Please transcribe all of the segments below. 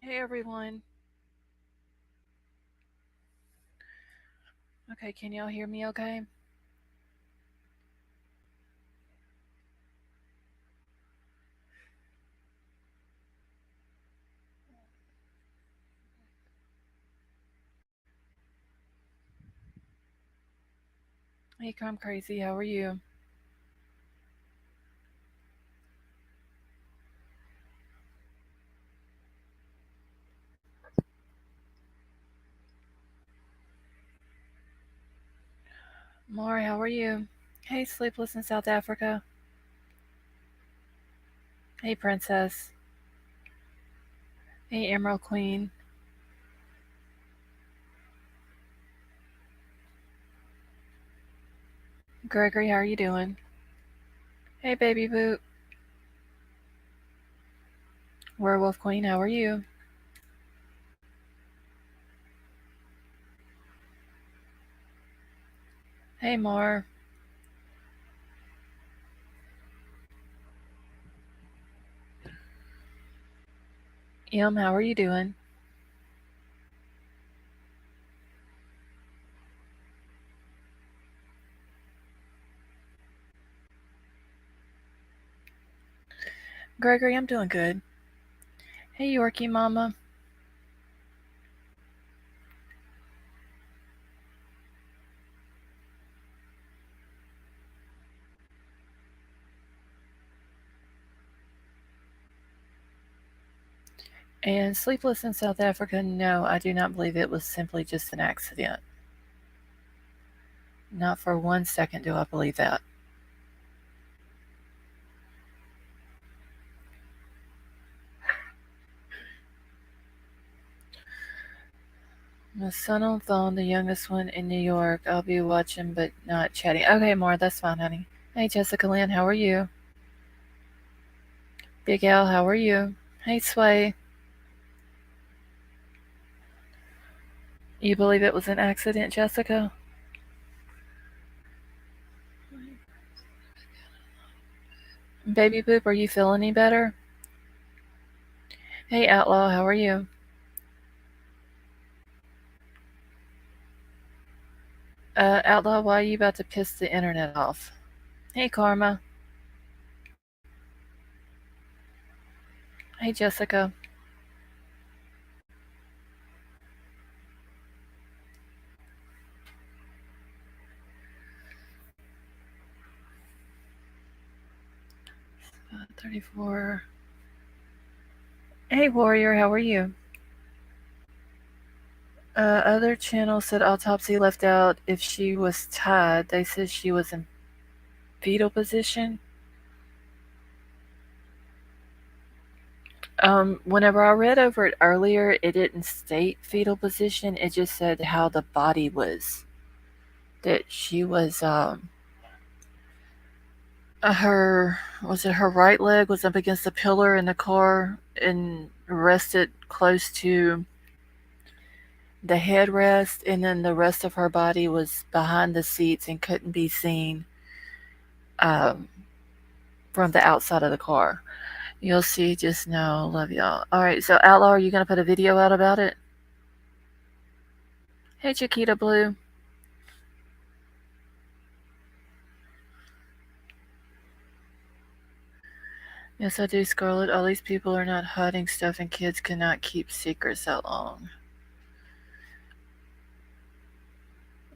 Hey everyone. Okay, can y'all hear me okay? Hey, Come Crazy, how are you? Maury, how are you? Hey, Sleepless in South Africa. Hey, Princess. Hey, Emerald Queen. Gregory, how are you doing? Hey, Baby Boot. Werewolf Queen, how are you? Hey, Mar. How are you doing? Gregory, I'm doing good. Hey, Yorkie Mama. And Sleepless in South Africa, no, I do not believe it was simply just an accident. Not for 1 second do I believe that. My son on phone, the youngest one in New York. I'll be watching but not chatting. Okay, Mar, that's fine, honey. Hey, Jessica Lynn, how are you? Big Al, how are you? Hey, Sway. You believe it was an accident, Jessica? Baby Boop, are you feeling any better? Hey, Outlaw, how are you? Outlaw, why are you about to piss the internet off? Hey, Karma. Hey, Jessica. Uh, 34. Hey, Warrior, how are you? Other channels said autopsy left out if she was tied. They said she was in fetal position. Whenever I read over it earlier, it didn't state fetal position. It just said how the body was. That she was, her right leg was up against the pillar in the car and rested close to the headrest, and then the rest of her body was behind the seats and couldn't be seen um, from the outside of the car. You'll see just now. Love y'all. All right, so Outlaw, are you going to put a video out about it? Hey, Chiquita Blue. Yes, I do, Scarlett. All these people are not hiding stuff, and kids cannot keep secrets that long.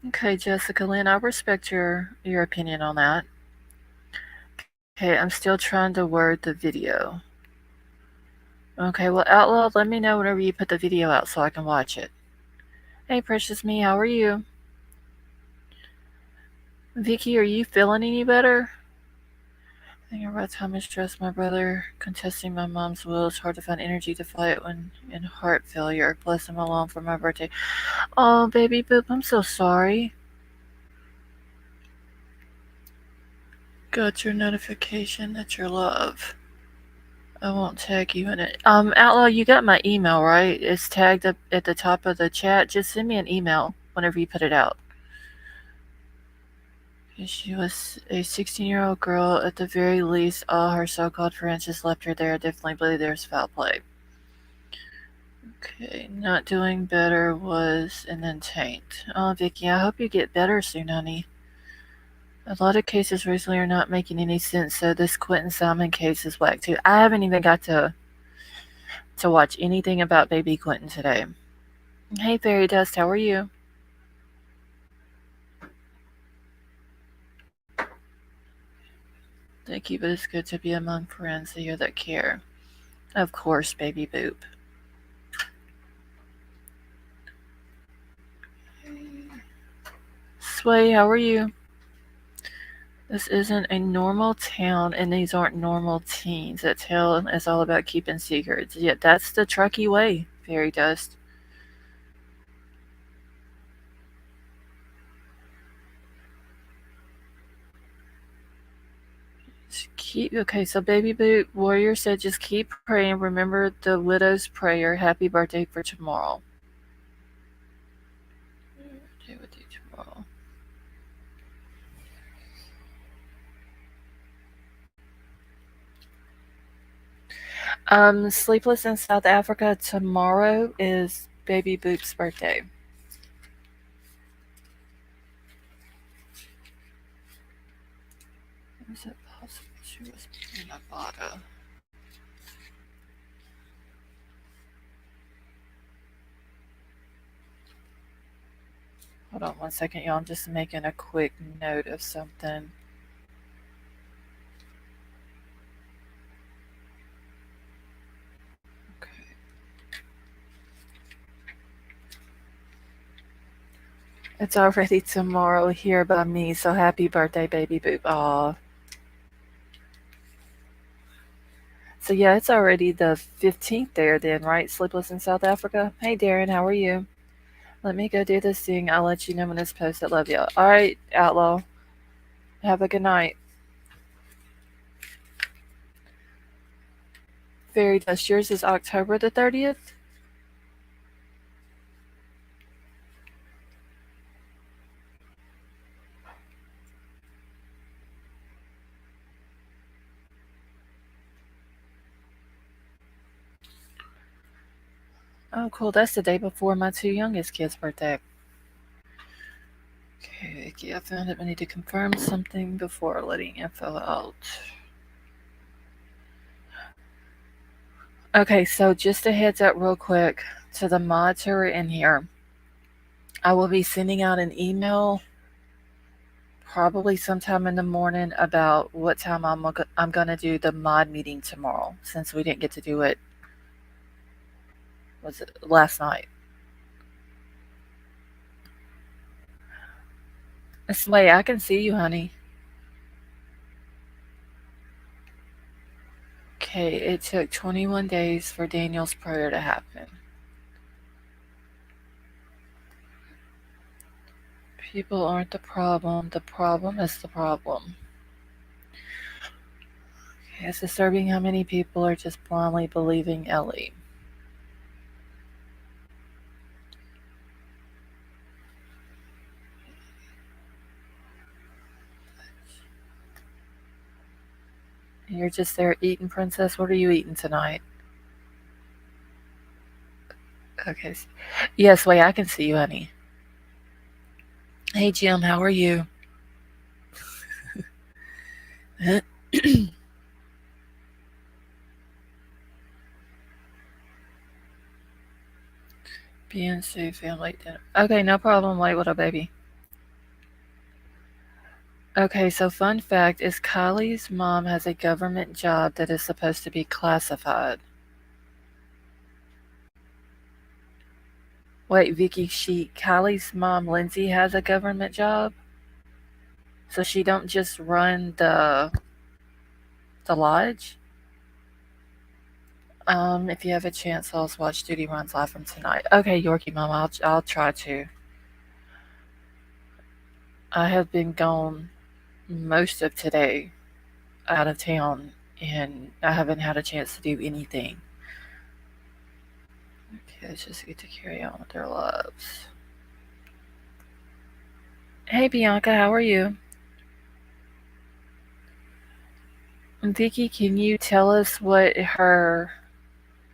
Okay, Jessica Lynn, I respect your opinion on that. Okay, I'm still trying to word the video. Okay, well, Outlaw, let me know whenever you put the video out so I can watch it. Hey, Precious Me, how are you? Vicky, are you feeling any better? I think about time and stress. My brother contesting my mom's will. It's hard to find energy to fight when in heart failure. Bless him alone for my birthday. Oh, baby boop, I'm so sorry. Got your notification that you're love. I won't tag you in it. Outlaw, you got my email, right? It's tagged up at the top of the chat. Just send me an email whenever you put it out. She was a 16-year-old girl. At the very least, all her so-called friends just left her there. I definitely believe there's foul play. Okay, not doing better was, and then taint. Oh, Vicky, I hope you get better soon, honey. A lot of cases recently are not making any sense, so this Quentin Simon case is whack too. I haven't even got to watch anything about baby Quentin today. Hey, Fairy Dust, how are you? Thank you, but it's good to be among friends here that care. Of course, baby Boop. Sway, how are you? This isn't a normal town, and these aren't normal teens. That town is all about keeping secrets. Yet that's the Truckee way, Fairy Dust. Okay, so Baby Boot Warrior said just keep praying. Remember the widow's prayer. Happy birthday for tomorrow. Day with you tomorrow. Sleepless in South Africa. Tomorrow is Baby Boop's birthday. Is it possible she was in Nevada? Hold on 1 second, y'all. I'm just making a quick note of something. Okay. It's already tomorrow here by me, so happy birthday, Baby Boop. Aw. So yeah, it's already the 15th there then, right? Sleepless in South Africa. Hey Darren, how are you? Let me go do this thing. I'll let you know when it's posted. Love you. Alright, Outlaw. Have a good night. Fairy Dust, yours is October the 30th? Oh, cool. That's the day before my two youngest kids' birthday. Okay, Vicky, I found it. I need to confirm something before letting info out. Okay, so just a heads up, real quick, to the mods who are in here. I will be sending out an email probably sometime in the morning about what time I'm going to do the mod meeting tomorrow, since we didn't get to do it, was it last night? Slay, I can see you, honey. Okay, it took 21 days for Daniel's prayer to happen. People aren't the problem is the problem. Okay, it's disturbing how many people are just blindly believing Ellie. You're just there eating, Princess? What are you eating tonight? Okay. Yes, wait, I can see you, honey. Hey, Jim, how are you? Being safe, family dinner. Okay, no problem. Wait, what up, baby? Okay, so fun fact is Kylie's mom has a government job that is supposed to be classified. Wait, Vicky, Kylie's mom, Lindsay, has a government job? So she don't just run the lodge? If you have a chance, I'll watch Duty Runs live from tonight. Okay, Yorkie Mom, I'll try to. I have been gone most of today, out of town, and I haven't had a chance to do anything. Okay, let's just get to carry on with their lives. Hey Bianca, how are you? Vicky, can you tell us what her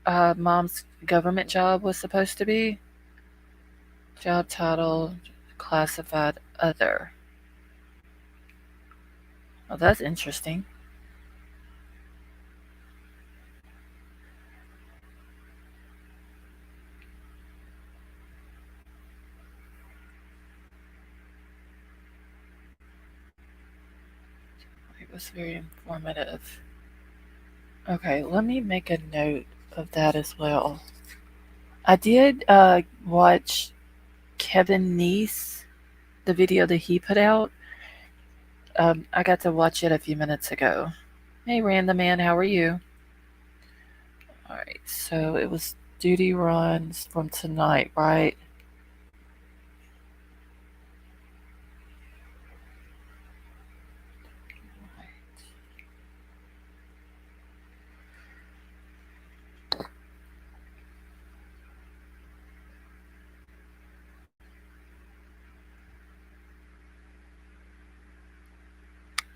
mom's government job was supposed to be. Job title, classified other. Oh, that's interesting. It was very informative. Okay, let me make a note of that as well. I did watch Kevin Neese, the video that he put out. I got to watch it a few minutes ago. Hey, Random Man, how are you? Alright, so it was duty runs from tonight, right?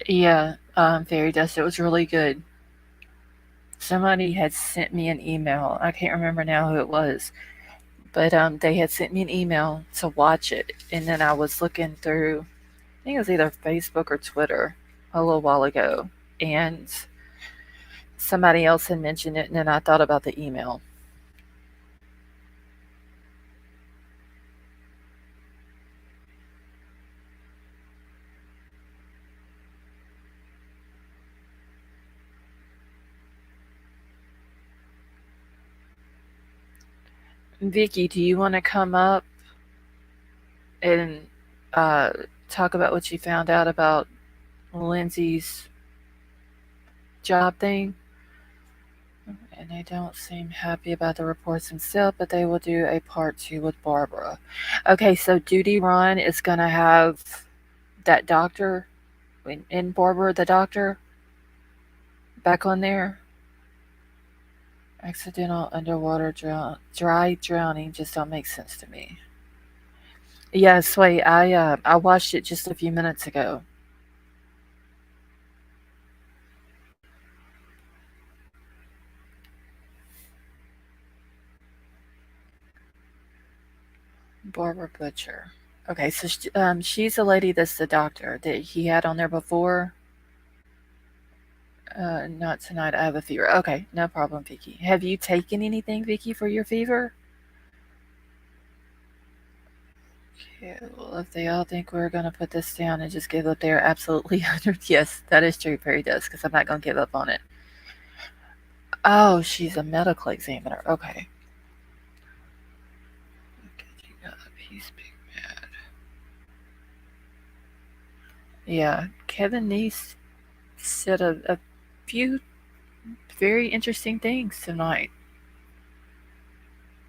Yeah, Fairy Dust, it was really good. Somebody had sent me an email. I can't remember now who it was, but they had sent me an email to watch it, and then I was looking through. I think it was either Facebook or Twitter a little while ago, and somebody else had mentioned it, and then I thought about the email. Vicky, do you want to come up and uh, talk about what you found out about Lindsay's job thing? And they don't seem happy about the reports themselves, but they will do a part two with Barbara. Okay, so Duty Run is going to have that doctor in Barbara, the doctor, back on there. Accidental underwater dry drowning just don't make sense to me. Yes, wait, I watched it just a few minutes ago. Barbara Butcher. Okay, so she's a lady that's the doctor that he had on there before. Not tonight. I have a fever. Okay, no problem, Vicky. Have you taken anything, Vicky, for your fever? Okay, well, if they all think we're going to put this down and just give up, they're absolutely 100. Yes, that is true. Perry does, because I'm not going to give up on it. Oh, she's a medical examiner. Okay. He's big mad. Yeah, Kevin Neese said a few very interesting things tonight.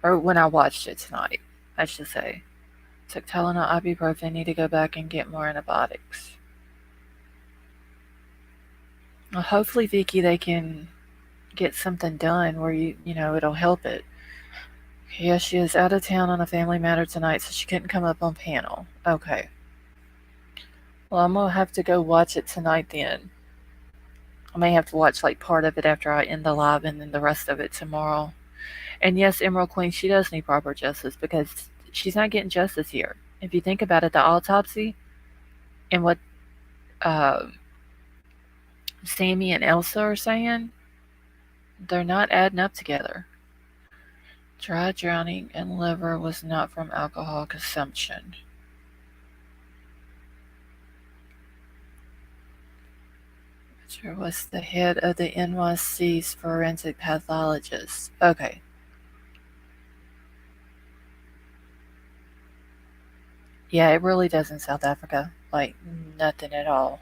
Or when I watched it tonight, I should say. Took Tylenol, ibuprofen, need to go back and get more antibiotics. Well, hopefully, Vicky, they can get something done where it'll help it. Yeah, she is out of town on a family matter tonight, so she couldn't come up on panel. Okay. Well, I'm gonna have to go watch it tonight then. I may have to watch like part of it after I end the live and then the rest of it tomorrow. And yes, Emerald Queen, she does need proper justice because she's not getting justice here. If you think about it, the autopsy and what uh, Sammy and Elsa are saying, they're not adding up together. Dry drowning and liver was not from alcohol consumption. Richard was the head of the NYC's forensic pathologist. Okay. Yeah, it really does in South Africa. Like, nothing at all.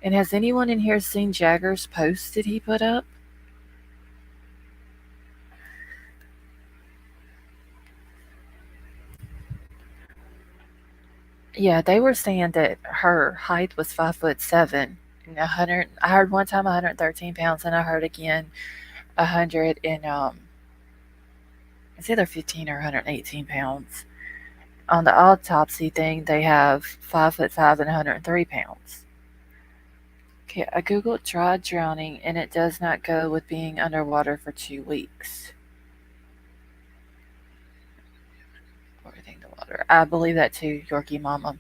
And has anyone in here seen Jagger's post that he put up? Yeah, they were saying that her height was 5'7" and 100. I heard one time 113 pounds, and I heard again 100 and it's either 15 or 118 pounds. On the autopsy thing, they have 5'5" and 103 pounds. Okay, I googled dry drowning and it does not go with being underwater for 2 weeks. Breathing the water. I believe that too, Yorkie Mama.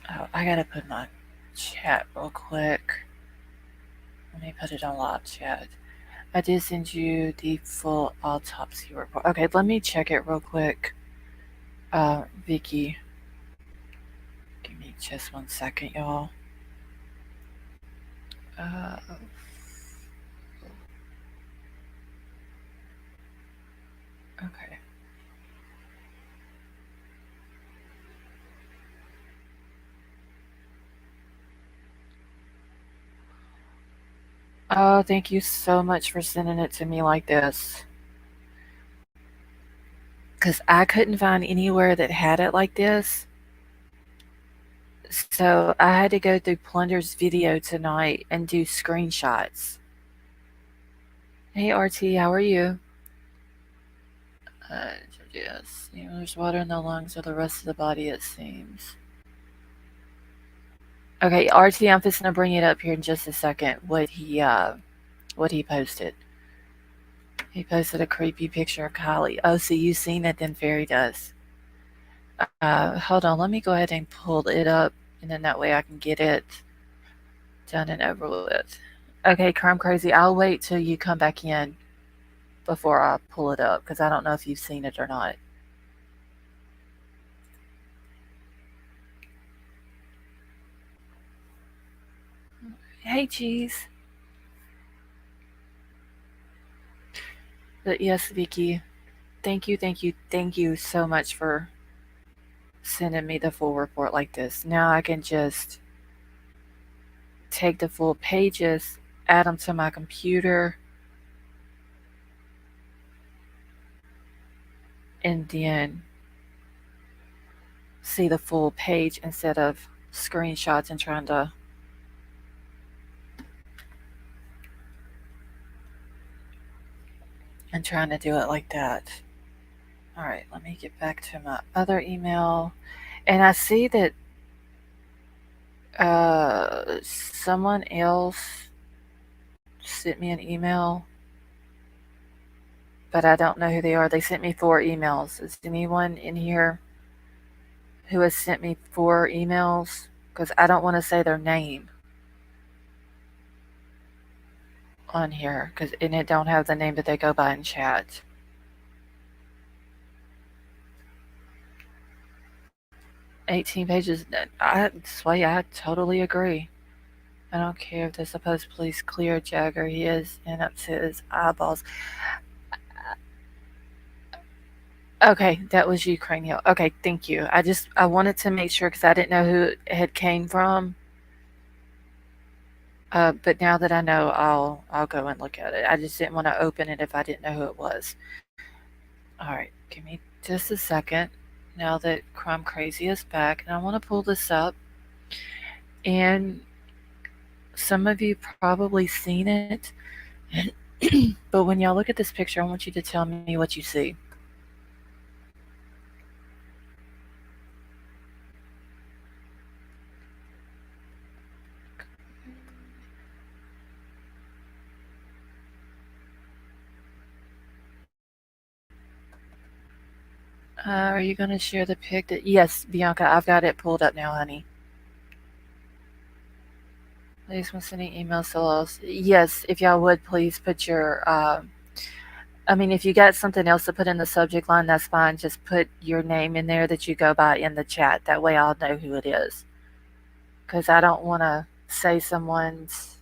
Oh, I gotta put my chat real quick. Let me put it on live chat. I did send you the full autopsy report. Okay, let me check it real quick. Vicky, give me just 1 second, y'all. Uh, okay. Oh, thank you so much for sending it to me like this. Because I couldn't find anywhere that had it like this. So I had to go through Plunder's video tonight and do screenshots. Hey RT, how are you? Yes, there's water in the lungs or the rest of the body, it seems. Okay, RT, I'm just gonna bring it up here in just a second. What he posted. He posted a creepy picture of Kiely. Oh, so you've seen it? Then Fairy does. Hold on, let me go ahead and pull it up, and then that way I can get it done and over with. Okay, Crime Crazy, I'll wait till you come back in before I pull it up because I don't know if you've seen it or not. Hey, Cheese. But yes, Vicky, thank you so much for sending me the full report like this. Now I can just take the full pages, add them to my computer, and then see the full page instead of screenshots and trying to do it like that. All right, let me get back to my other email. And I see that someone else sent me an email, but I don't know who they are. They sent me 4 emails. Is anyone in here who has sent me 4 emails? Because I don't want to say their name on here, and it don't have the name that they go by in chat. $18 pages. I totally agree. I don't care if the supposed police clear Jagger. He is in up to his eyeballs. Okay, that was you, Cranial. Okay, thank you. I wanted to make sure because I didn't know who it had came from. But now that I know, I'll go and look at it. I just didn't want to open it if I didn't know who it was. All right, give me just a second. Now that Crime Crazy is back, and I want to pull this up. And some of you probably seen it, but when y'all look at this picture, I want you to tell me what you see. Are you going to share the pic? Yes, Bianca, I've got it pulled up now, honey. Please, when sending emails to us. Yes, if y'all would please put your. If you got something else to put in the subject line, that's fine. Just put your name in there that you go by in the chat. That way I'll know who it is. Because I don't want to say someone's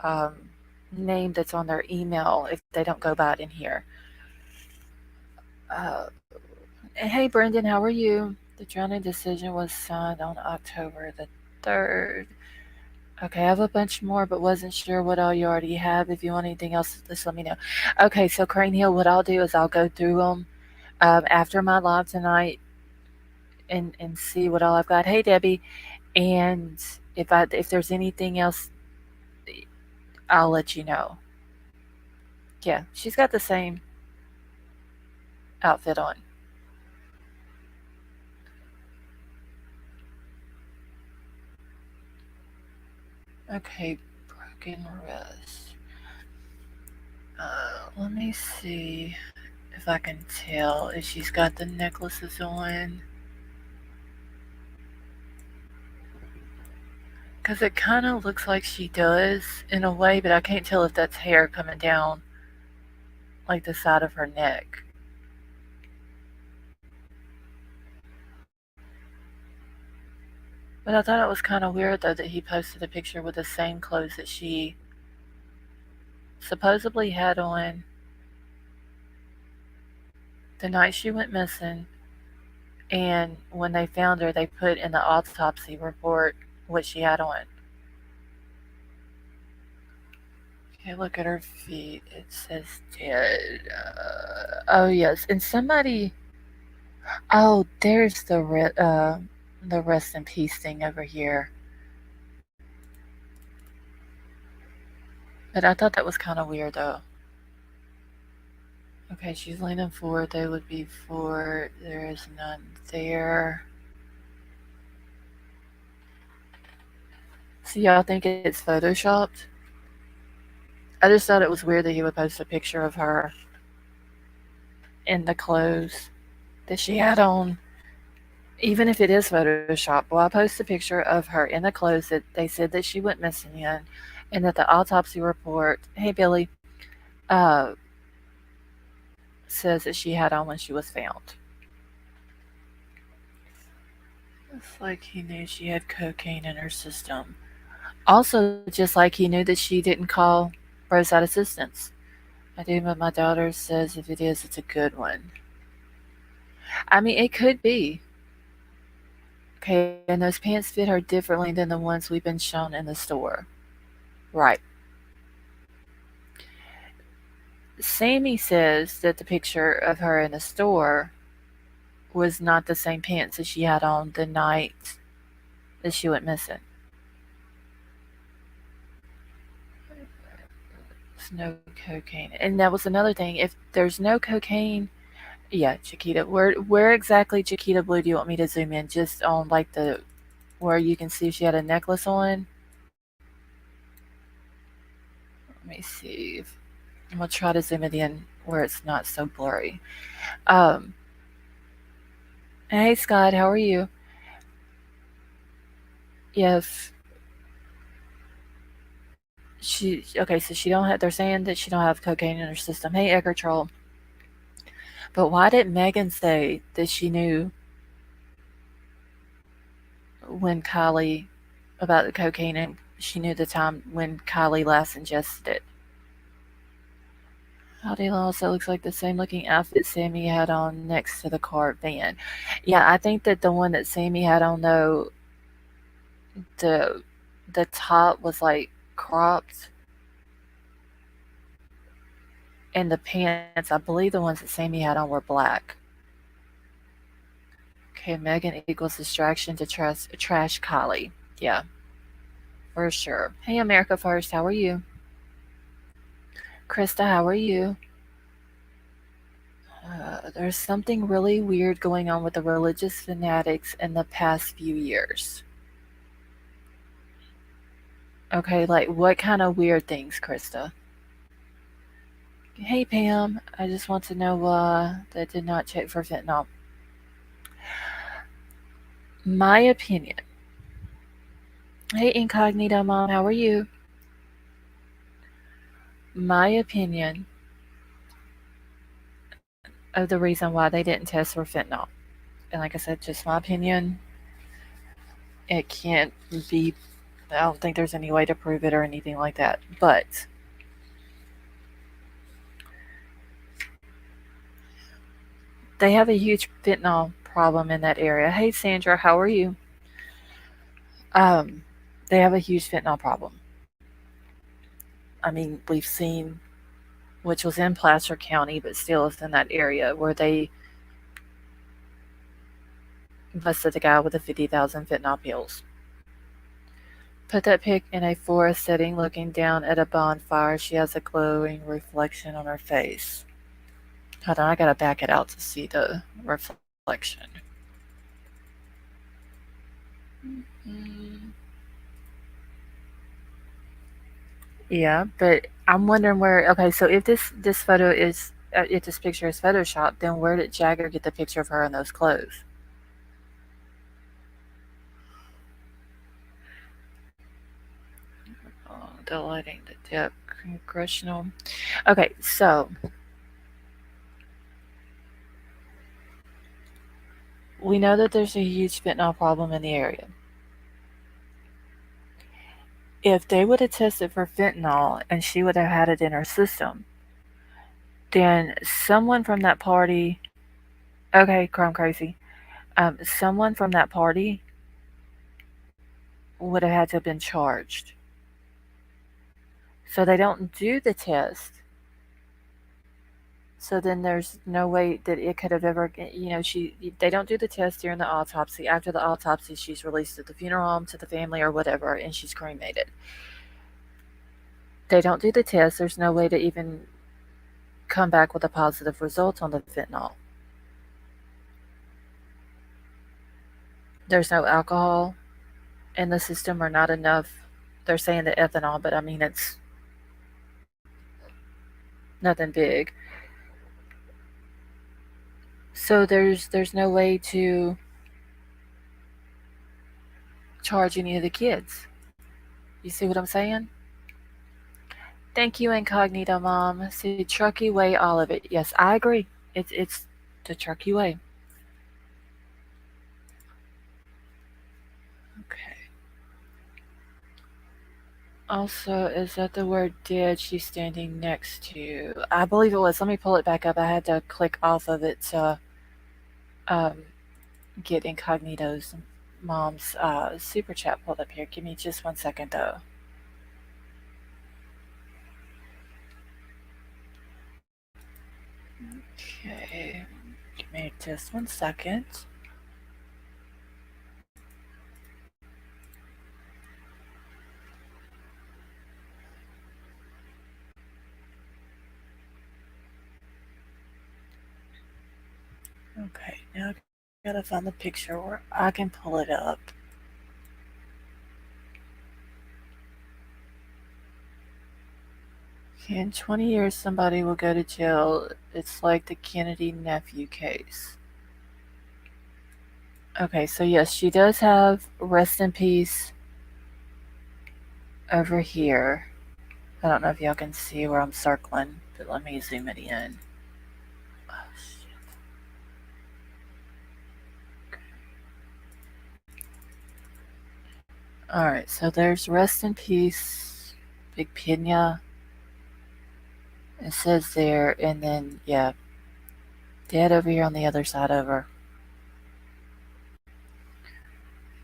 um, name that's on their email if they don't go by it in here. Hey, Brendan, how are you? The drowning decision was signed on October the 3rd. Okay, I have a bunch more, but wasn't sure what all you already have. If you want anything else, just let me know. Okay, so Crane Hill, what I'll do is I'll go through them after my live tonight and see what all I've got. Hey, Debbie, and if there's anything else, I'll let you know. Yeah, she's got the same. outfit on. Okay, broken wrist. Let me see if I can tell if she's got the necklaces on. Because it kind of looks like she does in a way, but I can't tell if that's hair coming down like the side of her neck. But I thought it was kind of weird though that he posted a picture with the same clothes that she supposedly had on the night she went missing, and when they found her, they put in the autopsy report what she had on. Okay, look at her feet. It says dead. Oh yes, and somebody. Oh, there's the rest in peace thing over here. But I thought that was kind of weird though. Okay, she's leaning forward. They would be forward. There is none there. So y'all think it's photoshopped? I just thought it was weird that he would post a picture of her in the clothes that she had on. Even if it is Photoshop, well, I post a picture of her in the clothes that they said that she went missing in, and that the autopsy report, hey Billy, uh, says that she had on when she was found. It's like he knew she had cocaine in her system. Also, just like he knew that she didn't call roadside assistance. I do, but my daughter says if it is, it's a good one. I mean, it could be. Okay, and those pants fit her differently than the ones we've been shown in the store. Right. Sammy says that the picture of her in the store was not the same pants that she had on the night that she went missing. There's no cocaine. And that was another thing. If there's no cocaine, yeah, Chiquita. Where exactly, Chiquita Blue, do you want me to zoom in? Just on like the where you can see if she had a necklace on? Let me see. I'm gonna try to zoom it in where it's not so blurry. Um, hey Scott, how are you? If she okay, so she don't have. They're saying that she don't have cocaine in her system. Hey Edgar Troll, but why did Megan say that she knew when Kylie about the cocaine and she knew the time when Kylie last ingested it? Howdy also looks like the same looking outfit Sammy had on next to the car van. Yeah, I think that the one that Sammy had on though, the the top was like cropped, and the pants, I believe the ones that Sammy had on were black. Okay, Megan equals distraction to trash Kylie. Yeah, for sure. Hey, America First, how are you? Krista, how are you? There's something really weird going on with the religious fanatics in the past few years. Okay, like what kind of weird things, Krista? Hey, Pam, I just want to know that did not check for fentanyl. My opinion. Hey, Incognito Mom, how are you? My opinion of the reason why they didn't test for fentanyl. And like I said, just my opinion. It can't be, I don't think there's any way to prove it or anything like that. But they have a huge fentanyl problem in that area. Hey, Sandra, how are you? Um, they have a huge fentanyl problem. I mean, we've seen, which was in Placer County, but still is in that area, where they busted the guy with the 50,000 fentanyl pills. Put that pic in a forest setting looking down at a bonfire. She has a glowing reflection on her face. Hold on, I gotta back it out to see the reflection. Mm, yeah, but I'm wondering where. Okay, so if this photo is if this picture is photoshopped, then where did Jagger get the picture of her in those clothes? Oh, delighting the depth congressional. Okay, so we know that there's a huge fentanyl problem in the area. If they would have tested for fentanyl and she would have had it in her system, then someone from that party, okay, crime crazy, someone from that party would have had to have been charged. So they don't do the test. So then there's no way that it could have ever, they don't do the test during the autopsy. After the autopsy, she's released to the funeral home, to the family, or whatever, and she's cremated. They don't do the test. There's no way to even come back with a positive result on the fentanyl. There's no alcohol in the system, or not enough. They're saying the ethanol, but I mean, it's nothing big. So there's no way to charge any of the kids. You see what I'm saying? Thank you, Incognito Mom. See, Truckee way, all of it. Yes, I agree. It's the Truckee way. Okay. Also, is that the word dead she's standing next to? I believe it was. Let me pull it back up. I had to click off of it to um, get Incognito's mom's super chat pulled up here. Give me just 1 second, though. Okay. Give me just 1 second. Okay, now I gotta find the picture where I can pull it up. In 20 years, somebody will go to jail. It's like the Kennedy nephew case. Okay, so yes, she does have rest in peace over here. I don't know if y'all can see where I'm circling, but let me zoom it in. Oh, shit. Alright, so there's rest in peace, Big Pina. It says there, and then, yeah, dead over here on the other side over.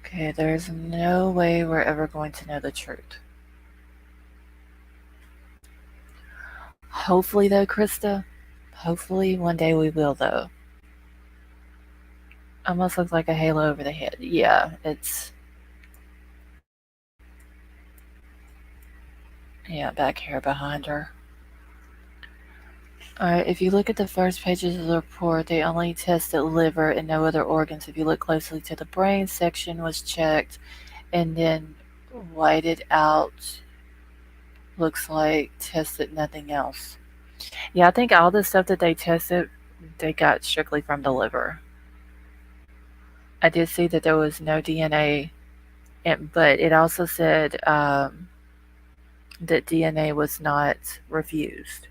Okay, there's no way we're ever going to know the truth. Hopefully, though, Krista, hopefully one day we will, though. Almost looks like a halo over the head. Yeah, it's. Yeah, back here behind her. Alright, if you look at the first pages of the report, they only tested liver and no other organs. If you look closely to the brain section was checked and then whited out, looks like tested nothing else. Yeah, I think all the stuff that they tested, they got strictly from the liver. I did see that there was no DNA, but it also said that DNA was not refused.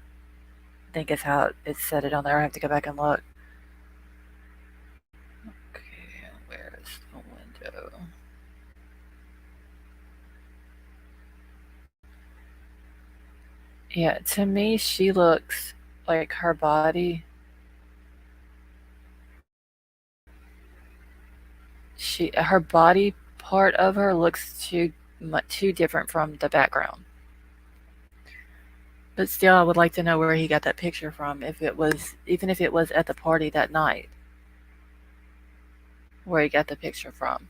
I think is how it said it on there. I have to go back and look. Okay, where is the window? Yeah, to me, she looks like her body. Her body part of her looks too different from the background. But still, I would like to know where he got that picture from. If it was, even if it was at the party that night, where he got the picture from.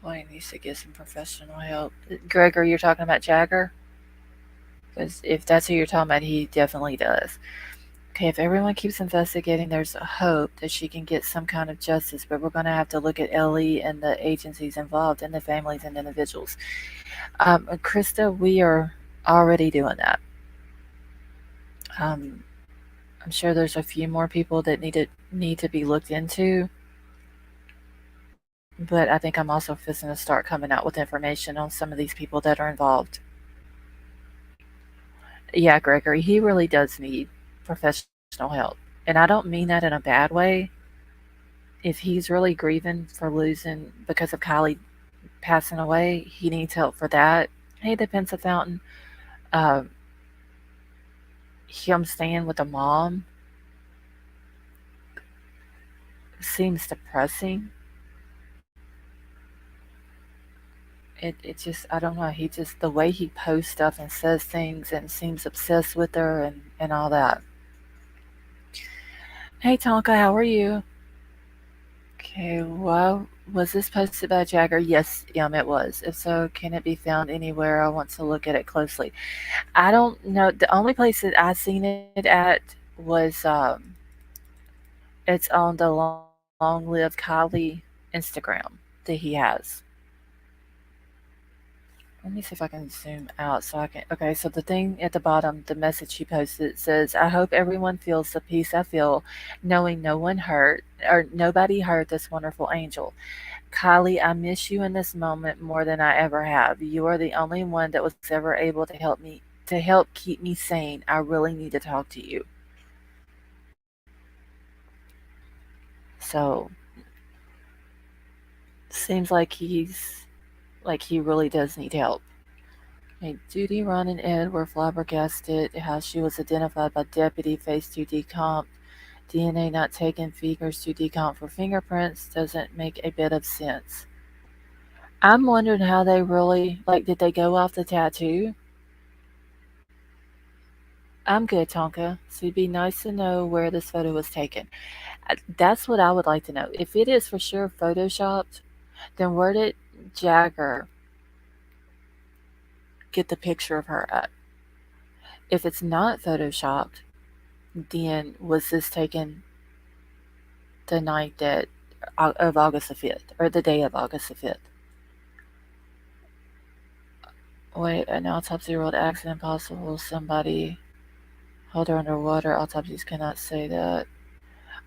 Boy, he needs to get some professional help. Gregor, you're talking about Jagger? Because if that's who you're talking about, he definitely does. Okay, if everyone keeps investigating, there's a hope that she can get some kind of justice, but we're going to have to look at Ellie and the agencies involved and the families and individuals. Krista, we are already doing that. Um, I'm sure there's a few more people that need to be looked into, but I think I'm also fixing to start coming out with information on some of these people that are involved. Yeah, Gregory, he really does need professional help. And I don't mean that in a bad way. If he's really grieving for losing because of Kylie passing away, he needs help for that. Hey, the Pensa Fountain. Uh, him staying with the mom seems depressing. It just, I don't know. He just, the way he posts stuff and says things and seems obsessed with her and all that. Hey, Tonka, how are you? Okay, well, was this posted by Jagger? Yes, it was. If so, can it be found anywhere? I want to look at it closely. I don't know. The only place that I seen it at was it's on the Long Live Kylie Instagram that he has. Let me see if I can zoom out so I can. Okay, so the thing at the bottom, the message he posted says, "I hope everyone feels the peace I feel, knowing no one hurt or nobody hurt this wonderful angel. Kylie, I miss you in this moment more than I ever have. You are the only one that was ever able to help keep me sane. I really need to talk to you." So seems like he really does need help. Hey, Judy, Ron, and Ed were flabbergasted how she was identified by deputy face to decomp. DNA not taken, figures to decomp for fingerprints doesn't make a bit of sense. I'm wondering how they really, like, did they go off the tattoo? I'm good, Tonka. So it'd be nice to know where this photo was taken. That's what I would like to know. If it is for sure photoshopped, then where did Jagger get the picture of her at? If it's not photoshopped, then was this taken the night that of August the 5th or the day of August the 5th? Wait, an autopsy ruled accident possible. Somebody held her underwater. Autopsies cannot say that.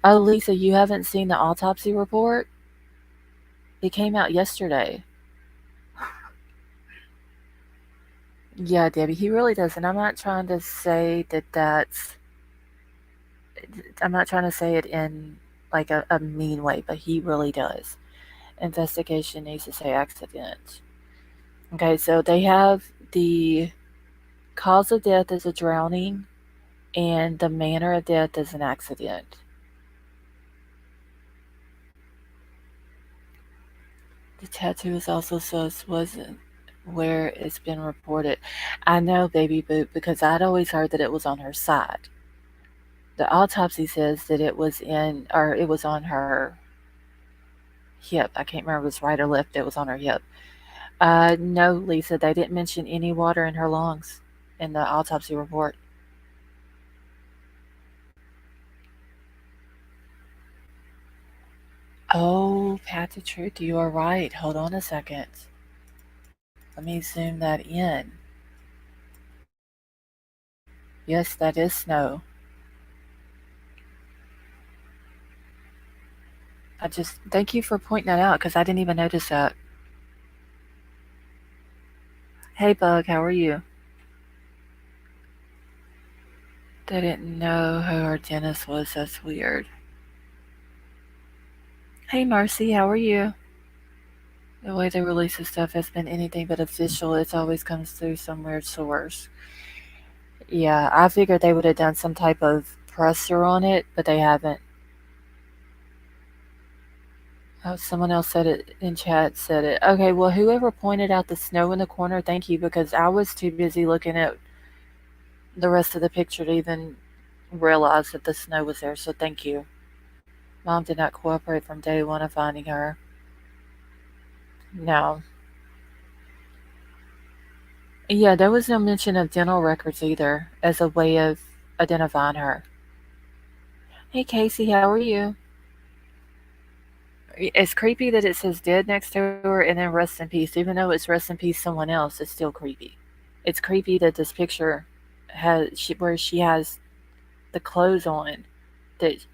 Oh, Lisa, you haven't seen the autopsy report? It came out yesterday. Yeah, Debbie, he really does. And I'm not trying to say that I'm not trying to say it in like a mean way, but he really does. Investigation needs to say accident. Okay, so they have the cause of death is a drowning and the manner of death is an accident. The tattoo is also sus wasn't where it's been reported. I know, baby boot, because I'd always heard that it was on her side. The autopsy says that it was on her hip. I can't remember if it was right or left. It was on her hip. No, Lisa, they didn't mention any water in her lungs in the autopsy report. Oh, Pat the Truth, you are right. Hold on a second. Let me zoom that in. Yes, that is snow. I just thank you for pointing that out because I didn't even notice that. Hey, Bug, how are you? They didn't know who our dentist was. That's weird. Hey, Marcy, how are you? The way they release this stuff has been anything but official. It always comes through some weird source. Yeah, I figured they would have done some type of presser on it, but they haven't. Oh, someone else said it in chat, said it. Okay, well, whoever pointed out the snow in the corner, thank you, because I was too busy looking at the rest of the picture to even realize that the snow was there, so thank you. Mom did not cooperate from day one of finding her. No. Yeah, there was no mention of dental records either as a way of identifying her. Hey Casey, how are you? It's creepy that it says dead next to her and then rest in peace. Even though it's rest in peace someone else, it's still creepy. It's creepy that this picture where she has the clothes on that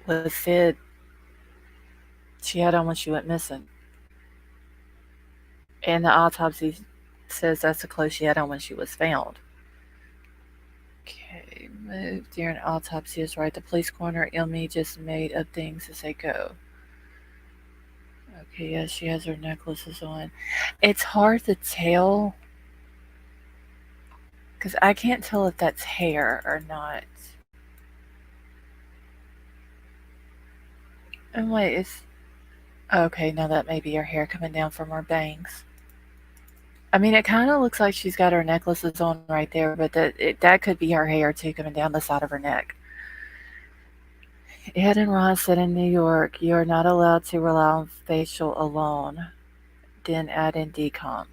was said she had on when she went missing. And the autopsy says that's the clothes she had on when she was found. Okay, move during autopsy is right. The police coroner Ilmi just made up things as they go. Okay, yeah, she has her necklaces on. It's hard to tell because I can't tell if that's hair or not. And wait, it's okay. Now that may be her hair coming down from her bangs. I mean, it kind of looks like she's got her necklaces on right there, but that could be her hair too coming down the side of her neck. Ed and Ron said in New York, you are not allowed to rely on facial alone. Then add in decom.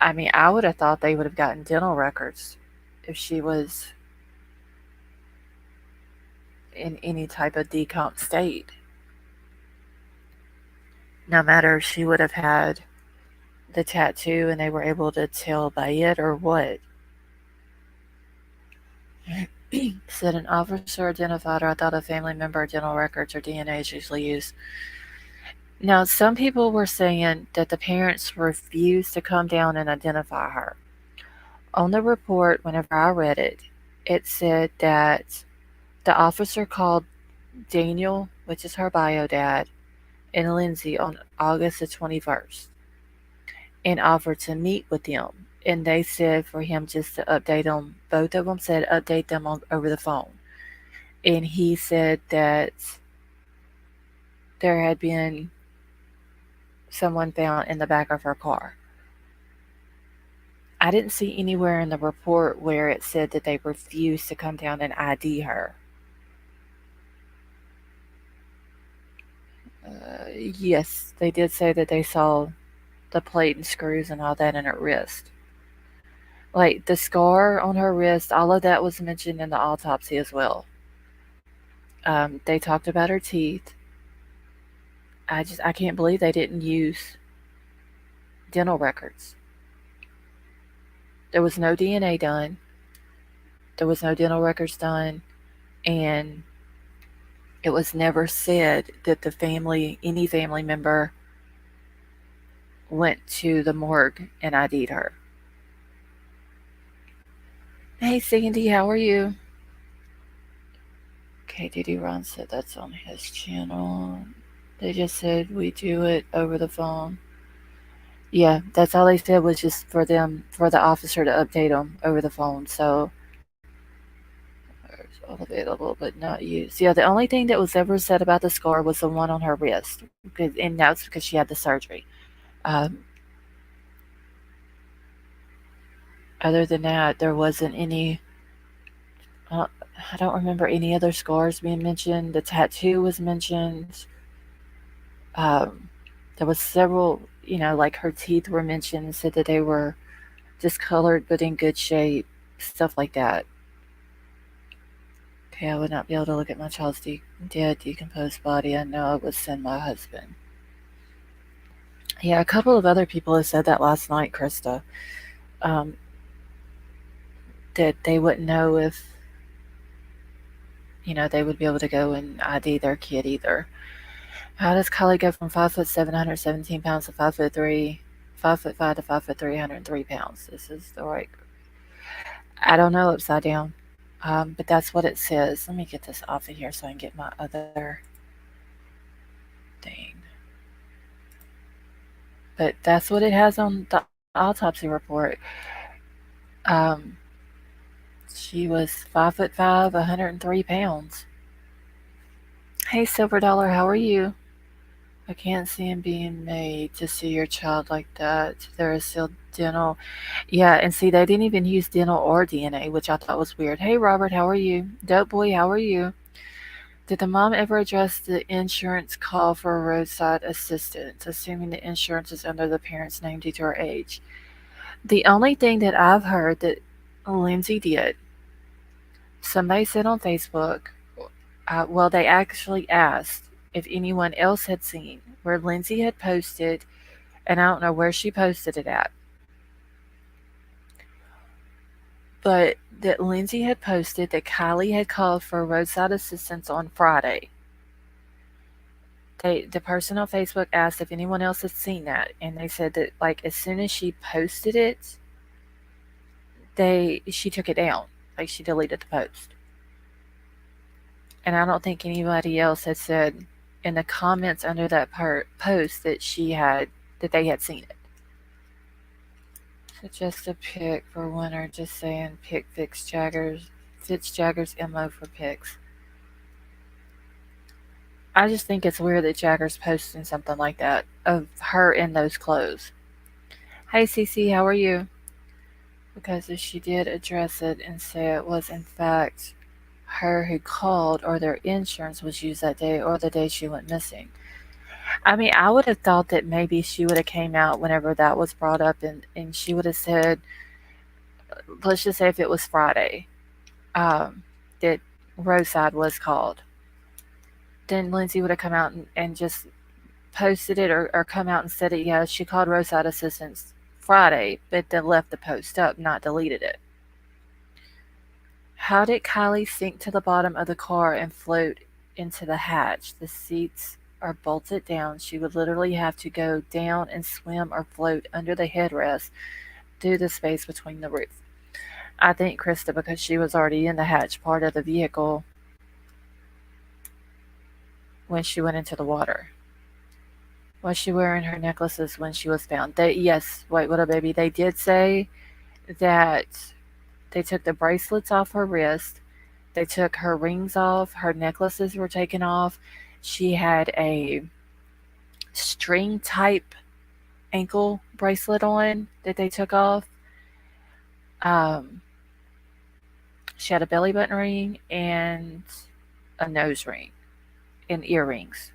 I mean, I would have thought they would have gotten dental records if she was in any type of decomp state. No matter if she would have had the tattoo and they were able to tell by it or what. Said an officer identified her. I thought a family member dental records or DNA is usually used. Now, some people were saying that the parents refused to come down and identify her. On the report, whenever I read it, it said that the officer called Daniel, which is her bio dad, and Lindsay on August the 21st and offered to meet with them. And they said for him just to update them. Both of them said update them over the phone. And he said that there had been someone found in the back of her car. I didn't see anywhere in the report where it said that they refused to come down and ID her. Yes, they did say that they saw the plate and screws and all that in her wrist. Like the scar on her wrist, all of that was mentioned in the autopsy as well. They talked about her teeth. I can't believe they didn't use dental records. There was no DNA done. There was no dental records done, and it was never said that any family member, went to the morgue and ID'd her. Hey Sandy, how are you? KDD Ron said that's on his channel. They just said we do it over the phone. Yeah, that's all they said was just for the officer to update them over the phone. So it's all available but not used. Yeah, the only thing that was ever said about the scar was the one on her wrist, and that's because she had the surgery. Um, Other than that, there wasn't any. Uh, I don't remember any other scars being mentioned. The tattoo was mentioned. Um, there was several, like her teeth were mentioned, said that they were discolored but in good shape, stuff like that. Okay, I would not be able to look at my child's dead, decomposed body. I know I would send my husband. Yeah, a couple of other people have said that last night, Krista, um, that they wouldn't know if, they would be able to go and ID their kid either. How does Kiely go from 5'7", 117 pounds to 5'3", 5'5" to 5'3", 103 pounds? This is the right. I don't know upside down, but that's what it says. Let me get this off of here so I can get my other thing. But that's what it has on the autopsy report. Um, she was 5'5", 103 pounds. Hey, Silver Dollar, how are you? I can't see him being made to see your child like that. There is still dental. Yeah, and see, they didn't even use dental or DNA, which I thought was weird. Hey, Robert, how are you? Dope Boy, how are you? Did the mom ever address the insurance call for roadside assistance, assuming the insurance is under the parent's name due to her age? The only thing that I've heard that Lindsay did, somebody said on Facebook, well, they actually asked if anyone else had seen where Lindsay had posted, and I don't know where she posted it at, but that Lindsay had posted that Kiely had called for roadside assistance on Friday. The person on Facebook asked if anyone else had seen that, and they said that like as soon as she posted it, she took it down, like she deleted the post. And I don't think anybody else had said in the comments under that post that they had seen it. So just a pick for winner, just saying pick Fitzjagger's MO for picks. I just think it's weird that Jagger's posting something like that of her in those clothes. Hey Cece, how are you? Because if she did address it and say it was in fact her who called, or their insurance was used that day or the day she went missing. I mean, I would have thought that maybe she would have came out whenever that was brought up, and she would have said, let's just say if it was Friday, that roadside was called. Then Lindsay would have come out and just posted it, or come out and said it, yeah, she called roadside assistance Friday, but then left the post up, not deleted it. How did Kiely sink to the bottom of the car and float into the hatch? The seats are bolted down. She would literally have to go down and swim or float under the headrest through the space between the roof. I think Krista, because she was already in the hatch part of the vehicle when she went into the water. Was she wearing her necklaces when she was found? Yes, wait, what a baby. They did say that they took the bracelets off her wrist. They took her rings off. Her necklaces were taken off. She had a string type ankle bracelet on that they took off. She had a belly button ring and a nose ring and earrings.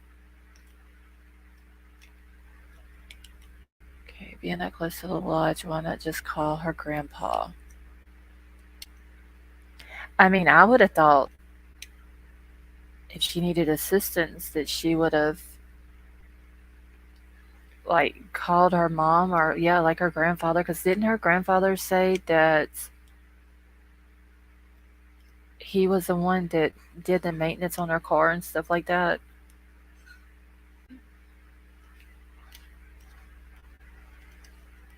Okay, being that close to the lodge, why not just call her grandpa? I mean, I would have thought if she needed assistance that she would have like called her mom, or yeah, like her grandfather, because didn't her grandfather say that he was the one that did the maintenance on her car and stuff like that?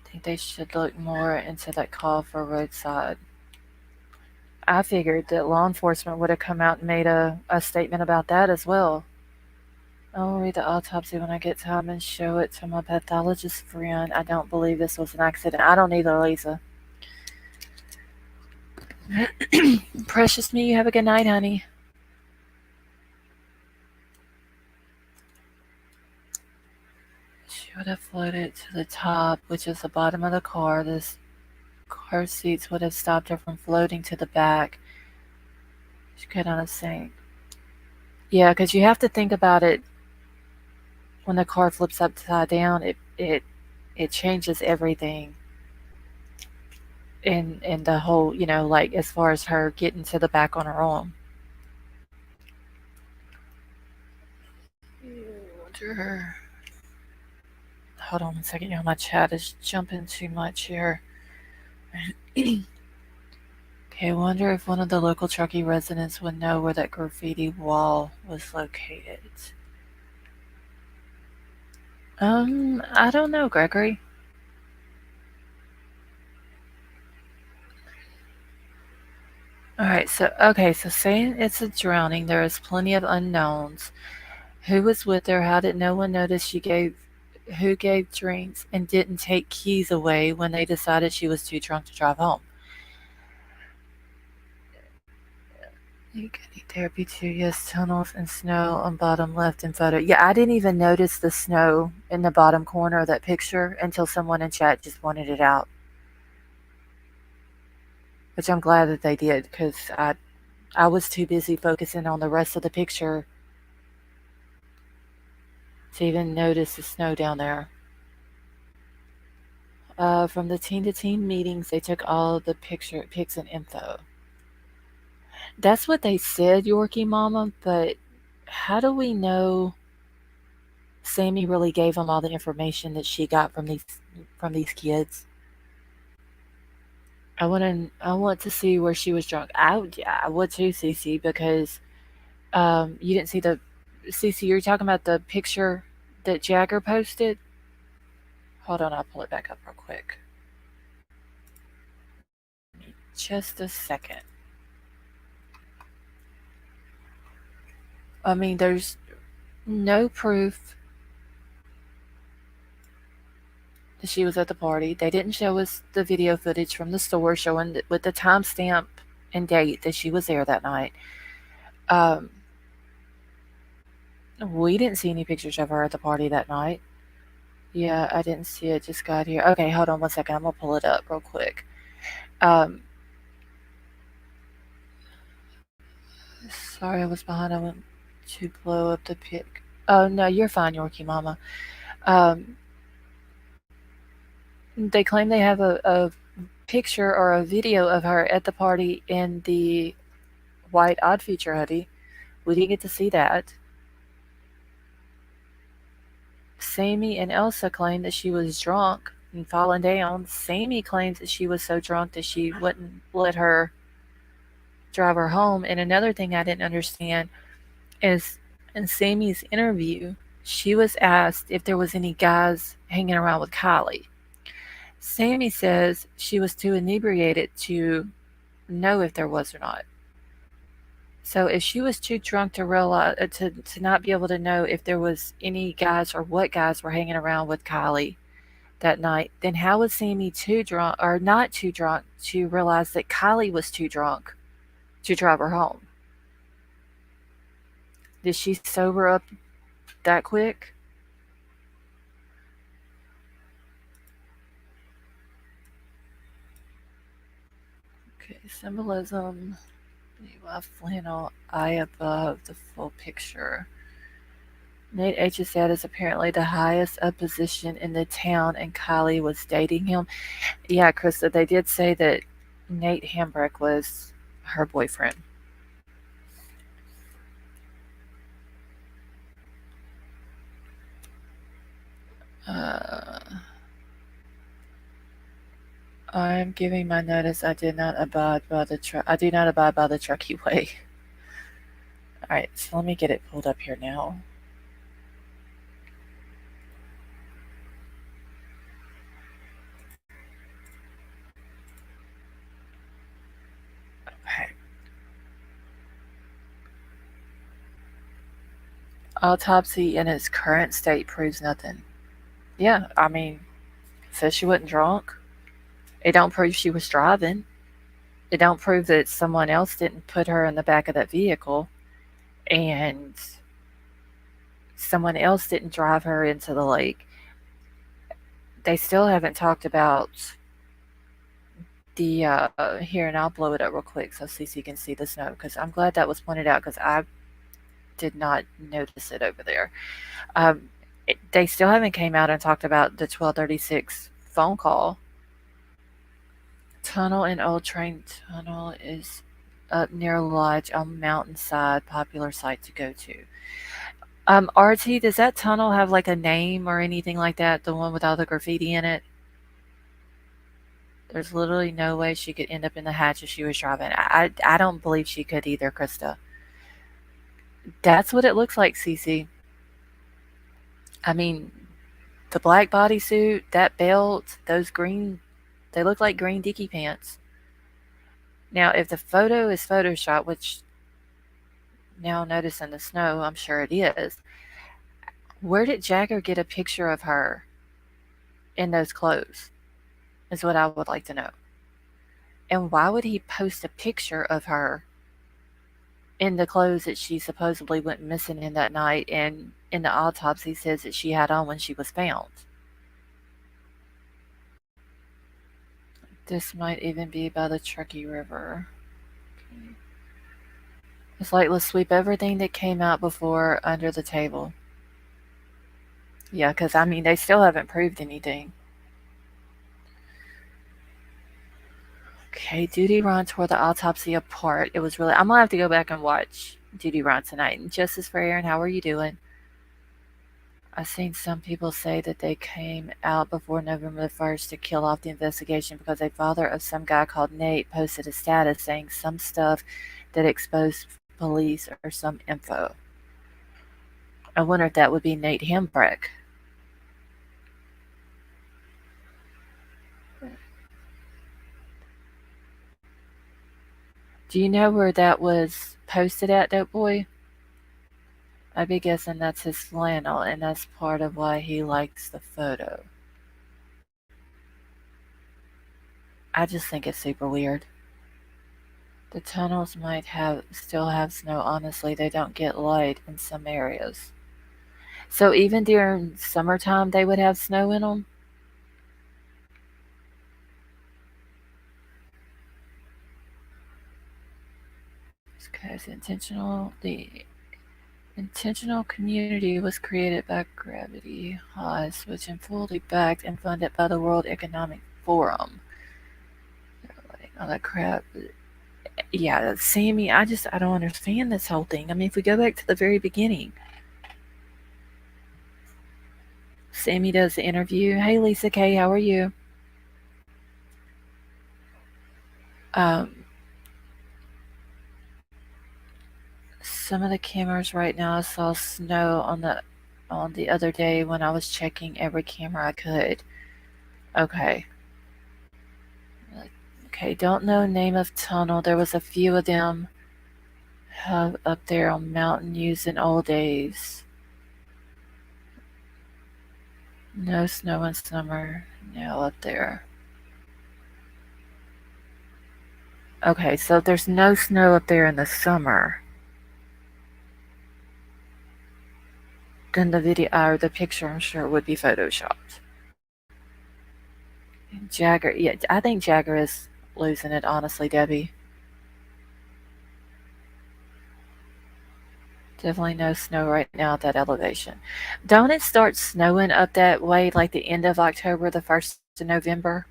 I think they should look more into that call for roadside. I figured that law enforcement would have come out and made a statement about that as well. I'll read the autopsy when I get time and show it to my pathologist friend. I don't believe this was an accident. I don't either, Lisa. Precious me, you have a good night, honey. She would have floated to the top, which is the bottom of the car. This car seats would have stopped her from floating to the back. She could not have sank. Yeah, because you have to think about it. When the car flips upside down, it changes everything in the whole, like as far as her getting to the back on her own. Hold on 1 second, my chat is jumping too much here. Okay, I wonder if one of the local Truckee residents would know where that graffiti wall was located. I don't know, Gregory. Alright, so saying it's a drowning, there is plenty of unknowns. Who was with her? How did no one notice who gave drinks and didn't take keys away when they decided she was too drunk to drive home? You can need therapy too. Yes, tunnels and snow on bottom left in photo. Yeah, I didn't even notice the snow in the bottom corner of that picture until someone in chat just pointed it out. Which I'm glad that they did, because I was too busy focusing on the rest of the picture to even notice the snow down there. From the teen to teen meetings, they took all the pics and info. That's what they said, Yorkie Mama, but how do we know Sammy really gave them all the information that she got from these kids? I want to see where she was drunk. Yeah, I would too, Cece, because you didn't see the Cece. You're talking about the picture that Jagger posted. Hold on, I'll pull it back up real quick. Just a second. I mean, there's no proof that she was at the party. They didn't show us the video footage from the store showing with the timestamp and date that she was there that night. Um, we didn't see any pictures of her at the party that night. Yeah, I didn't see it. Just got here. Okay, hold on one second. I'm gonna pull it up real quick. Um, Sorry, I was behind. I went to blow up the pic. Oh no, you're fine, Yorkie Mama. Um, they claim they have a picture or a video of her at the party in the white odd feature hoodie. We didn't get to see that. Sammy and Elsa claim that she was drunk and falling down. Sammy claims that she was so drunk that she wouldn't let her drive her home. And another thing I didn't understand is in Sammy's interview, she was asked if there was any guys hanging around with Kiely. Sammy says she was too inebriated to know if there was or not. So if she was too drunk to realize to not be able to know if there was any guys or what guys were hanging around with Kiely that night, then how was Sammy too drunk or not too drunk to realize that Kiely was too drunk to drive her home? Did she sober up that quick? Okay, symbolism. Levi flannel eye above the full picture. Nate H's dad is apparently the highest up position in the town, and Kylie was dating him. Yeah, Krista, they did say that Nate Hambrick was her boyfriend. Uh, I'm giving my notice. I do not abide by the Truckee way. All right, so let me get it pulled up here now. Okay. Autopsy in its current state proves nothing. Yeah, I mean, says she wasn't drunk. It don't prove she was driving. It don't prove that someone else didn't put her in the back of that vehicle and someone else didn't drive her into the lake. They still haven't talked about the here, and I'll blow it up real quick so Cece can see the snow, because I'm glad that was pointed out because I did not notice it over there. They still haven't came out and talked about the 1236 phone call. Tunnel in Old Train Tunnel is up near Lodge on mountainside, popular site to go to. RT, does that tunnel have like a name or anything like that? The one with all the graffiti in it? There's literally no way she could end up in the hatch if she was driving. I don't believe she could either, Krista. That's what it looks like, Cece. I mean, the black bodysuit, that belt, those green, they look like green dicky pants. Now, if the photo is Photoshop, which now noticing the snow, I'm sure it is, where did Jagger get a picture of her in those clothes? Is what I would like to know. And why would he post a picture of her in the clothes that she supposedly went missing in that night and in the autopsy says that she had on when she was found? This might even be by the Truckee River. Okay. It's like, let's sweep everything that came out before under the table. Yeah, because I mean, they still haven't proved anything. Okay, Duty Run tore the autopsy apart. It was really. I'm gonna have to go back and watch Duty Run tonight. And Justice for Aaron, how are you doing? I've seen some people say that they came out before November the 1st to kill off the investigation because a father of some guy called Nate posted a status saying some stuff that exposed police or some info. I wonder if that would be Nate Hembrecht. Do you know where that was posted at, Dope Boy? I'd be guessing that's his flannel, and that's part of why he likes the photo. I just think it's super weird. The tunnels might still have snow. Honestly, they don't get light in some areas. So even during summertime, they would have snow in them. Because the intentional community was created by Gravity Haas, which is fully backed and funded by the World Economic Forum. All that crap. Yeah, Sammy, I don't understand this whole thing. I mean, if we go back to the very beginning, Sammy does the interview. Hey, Lisa K, how are you? Um, some of the cameras right now, I saw snow on the other day when I was checking every camera I could. Okay. Okay, don't know name of tunnel. There was a few of them up there on mountain used in old days. No snow in summer. No up there. Okay, so there's no snow up there in the summer. Then the video or the picture, I'm sure, would be photoshopped. Jagger, yeah, I think Jagger is losing it, honestly, Debbie. Definitely no snow right now at that elevation. Don't it start snowing up that way like the end of October, the 1st of November?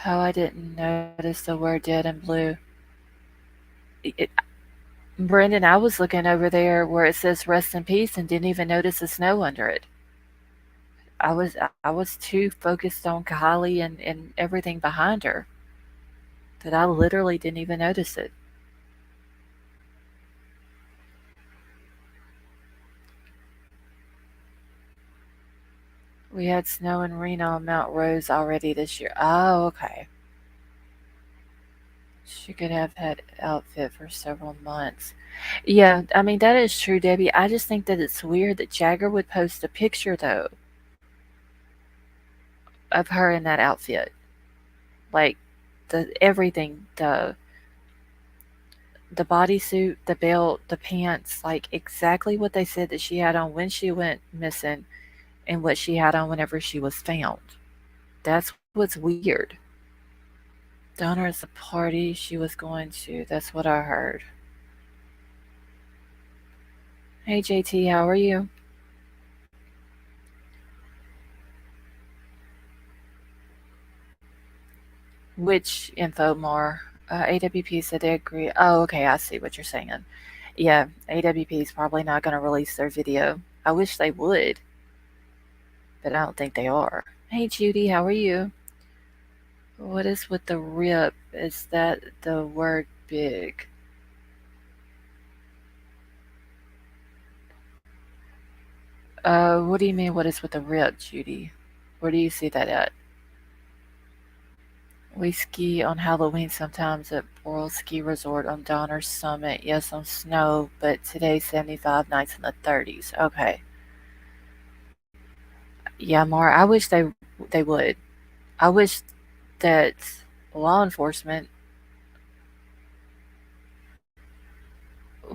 Oh, I didn't notice the word dead in blue. It, Brendan, I was looking over there where it says rest in peace and didn't even notice the snow under it. I was too focused on Kiely and everything behind her that I literally didn't even notice it. We had snow in Reno on Mount Rose already this year. Oh, okay. She could have had outfit for several months. Yeah, I mean that is true, Debbie. I just think that it's weird that Jagger would post a picture though of her in that outfit. Like the everything, the bodysuit, the belt, the pants, like exactly what they said that she had on when she went missing and what she had on whenever she was found. That's what's weird. Donner is the party she was going to. That's what I heard. Hey JT, how are you? Which info more? AWP said they agree. Oh, okay, I see what you're saying. Yeah, AWP is probably not going to release their video. I wish they would, but I don't think they are. Hey Judy, how are you? What is with the rip? Is that the word big? What do you mean, what is with the rip, Judy? Where do you see that at? We ski on Halloween sometimes at Boral Ski Resort on Donner's Summit. Yes, on snow, but today's 75, nights in the 30s. Okay. Yeah, Mar, I wish they would. I wish that law enforcement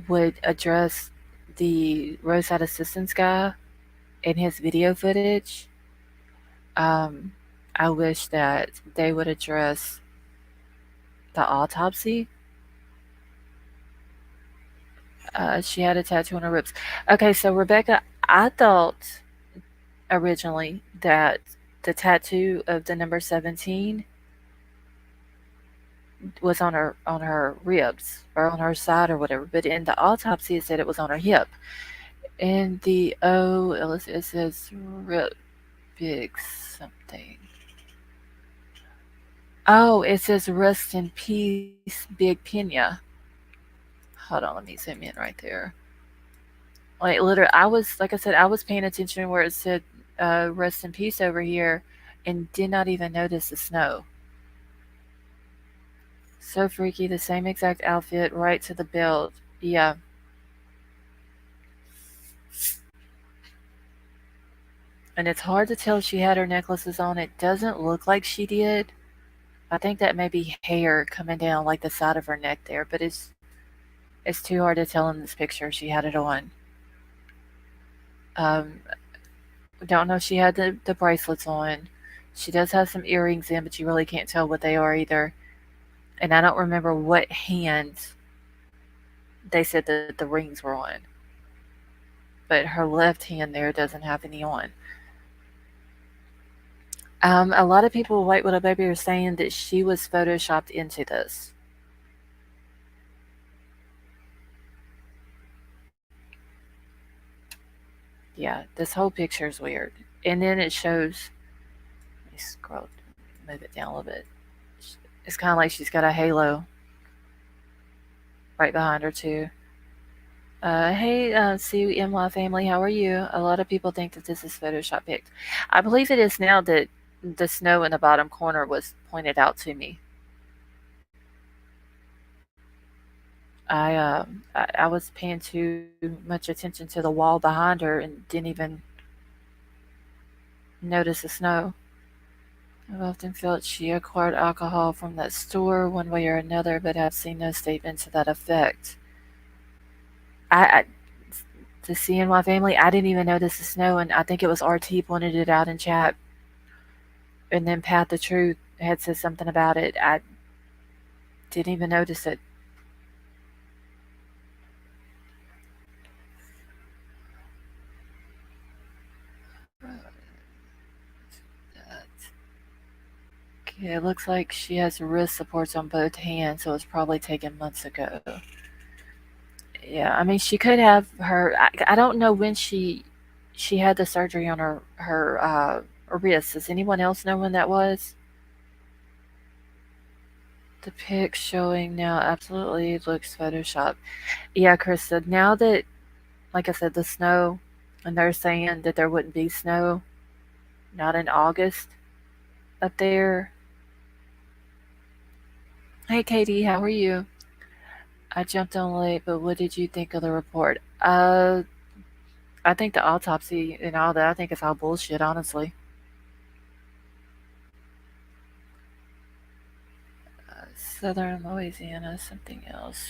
would address the roadside assistance guy and his video footage. Um, I wish that they would address the autopsy. She had a tattoo on her ribs. Okay, so Rebecca, I thought originally that the tattoo of the number 17 was on her ribs or on her side or whatever, but in the autopsy it said it was on her hip. In the it says rib big something. Oh, it says rest in peace, Big Pena. Hold on, let me zoom in right there. Like literally, I was like I said, I was paying attention where it said rest in peace over here, and did not even notice the snow. So freaky, the same exact outfit, right to the belt. Yeah, and it's hard to tell if she had her necklaces on. It doesn't look like she did. I think that may be hair coming down like the side of her neck there, but it's too hard to tell in this picture. She had it on. Um, don't know if she had the bracelets on. She does have some earrings in, but you really can't tell what they are either. And I don't remember what hand they said that the rings were on, but her left hand there doesn't have any on. A lot of people, White Widow Baby, are saying that she was photoshopped into this. Yeah, this whole picture is weird. And then it shows, let me scroll, move it down a little bit. It's kind of like she's got a halo right behind her, too. Hey, CMY family, how are you? A lot of people think that this is Photoshop picked. I believe it is now that the snow in the bottom corner was pointed out to me. I was paying too much attention to the wall behind her and didn't even notice the snow. I've often felt she acquired alcohol from that store one way or another, but have seen no statement to that effect. I to see in my family, I didn't even notice the snow, and I think it was RT pointed it out in chat, and then Pat the Truth had said something about it. I didn't even notice it. Okay, it looks like she has wrist supports on both hands, so it's probably taken months ago. Yeah, I mean, she could have her. I don't know when she had the surgery on her wrist. Does anyone else know when that was? The pic showing now absolutely looks photoshopped. Yeah, Krista. Now that, like I said, the snow, and they're saying that there wouldn't be snow, not in August up there. Hey, Katie, how are you? I jumped on late, but what did you think of the report? I think the autopsy and all that, I think it's all bullshit, honestly. Southern Louisiana, something else.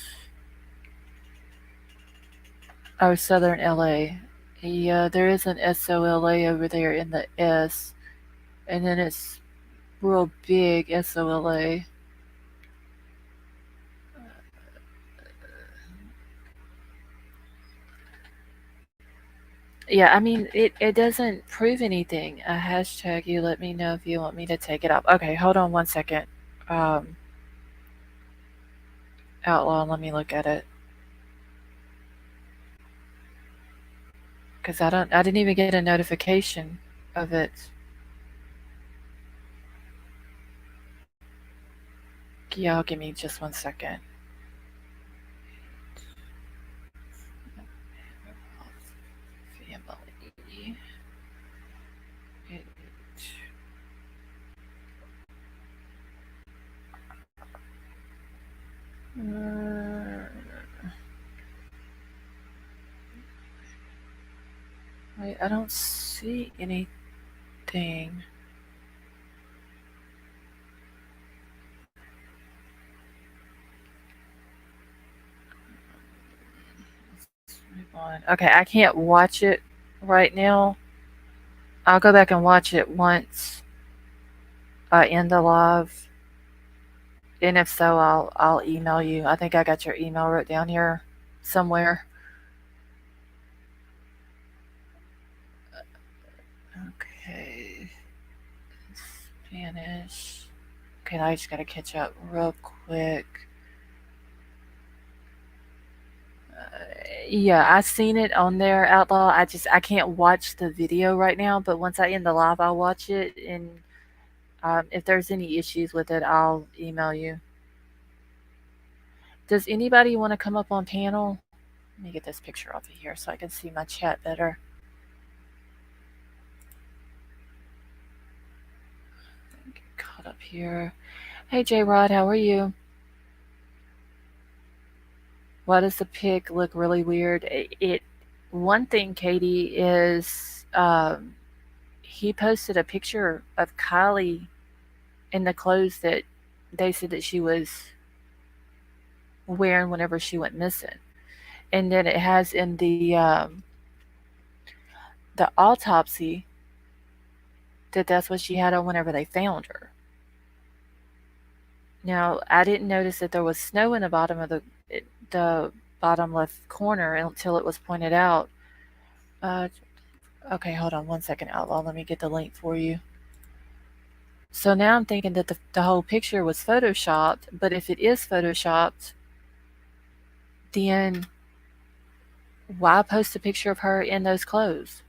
Oh, Southern LA. Yeah, there is an SOLA over there in the S, and then it's real big SOLA. Yeah, I mean, it doesn't prove anything. A hashtag, you let me know if you want me to take it off. Okay, hold on one second. Um, Outlaw, let me look at it. Because I didn't even get a notification of it. Y'all give me just one second. Family. It, wait, I don't see anything. Move on. Okay, I can't watch it right now. I'll go back and watch it once. end the live? And if so, I'll email you. I think I got your email wrote down here somewhere. Okay, Spanish. Okay, I just gotta catch up real quick. Yeah, I seen it on there, Outlaw. I can't watch the video right now, but once I end the live, I'll watch it. And if there's any issues with it, I'll email you. Does anybody want to come up on panel? Let me get this picture off of here so I can see my chat better. Get caught up here. Hey, J Rod, how are you? Why does the pig look really weird? One thing, Katie, is he posted a picture of Kiely in the clothes that they said that she was wearing whenever she went missing, and then it has in the autopsy that that's what she had on whenever they found her. Now, I didn't notice that there was snow in the bottom of the bottom left corner until it was pointed out. Okay, hold on one second, Outlaw. Let me get the link for you. So now I'm thinking that the whole picture was photoshopped, but if it is photoshopped, then why post a picture of her in those clothes?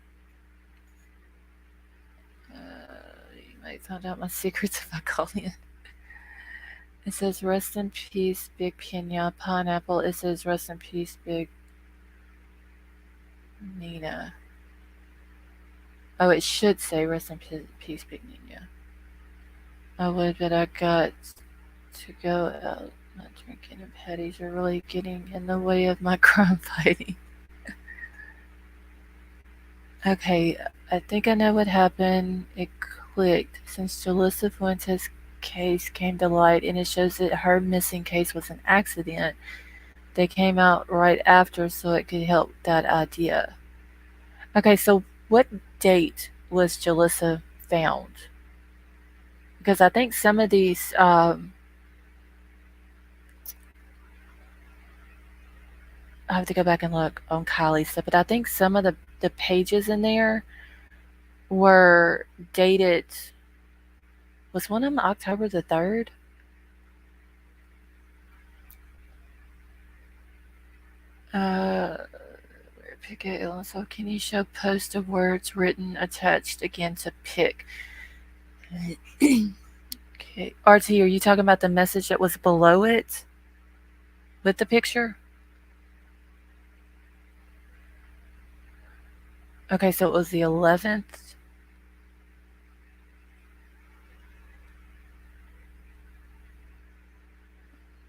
You might find out my secrets if I call in. It says rest in peace, Big Pina Pineapple. It says rest in peace, Big Nina. Oh, it should say rest in peace, Big Nina. I would, but I got to go out. Not drinking and petties are really getting in the way of my crime fighting. Okay, I think I know what happened. It clicked. Since Jalissa Fuentes' case came to light and it shows that her missing case was an accident, they came out right after so it could help that idea. Okay, so what date was Jalissa found? Because I think some of these, I have to go back and look on Kiely's stuff, but I think some of the pages in there were dated. Was one of them October the 3rd? Pick it. So can you show post of words written attached again to pick? Okay. RT, are you talking about the message that was below it with the picture? Okay, so it was the 11th.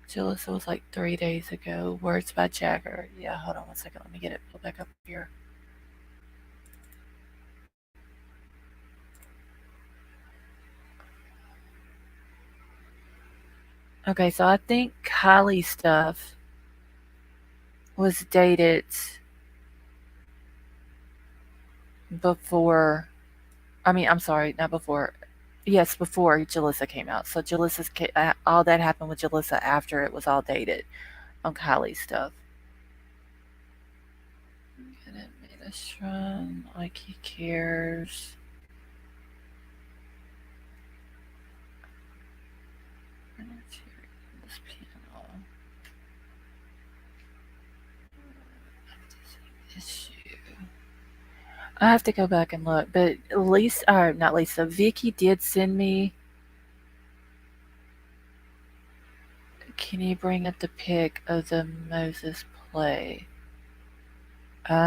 Jalissa was like 3 days ago. Words by Jagger. Yeah, hold on one second. Let me get it pulled back up here. Okay, so I think Kiely's stuff was dated before. I'm sorry, not before. Yes, before Jalissa came out. So Jalissa's all that happened with Jalissa after it was all dated on Kiely's stuff. Get it made a shrine like he cares. This panel. Issue. I have to go back and look, but Lisa, or not Lisa, Vicky did send me. Can you bring up the pic of the Moses play?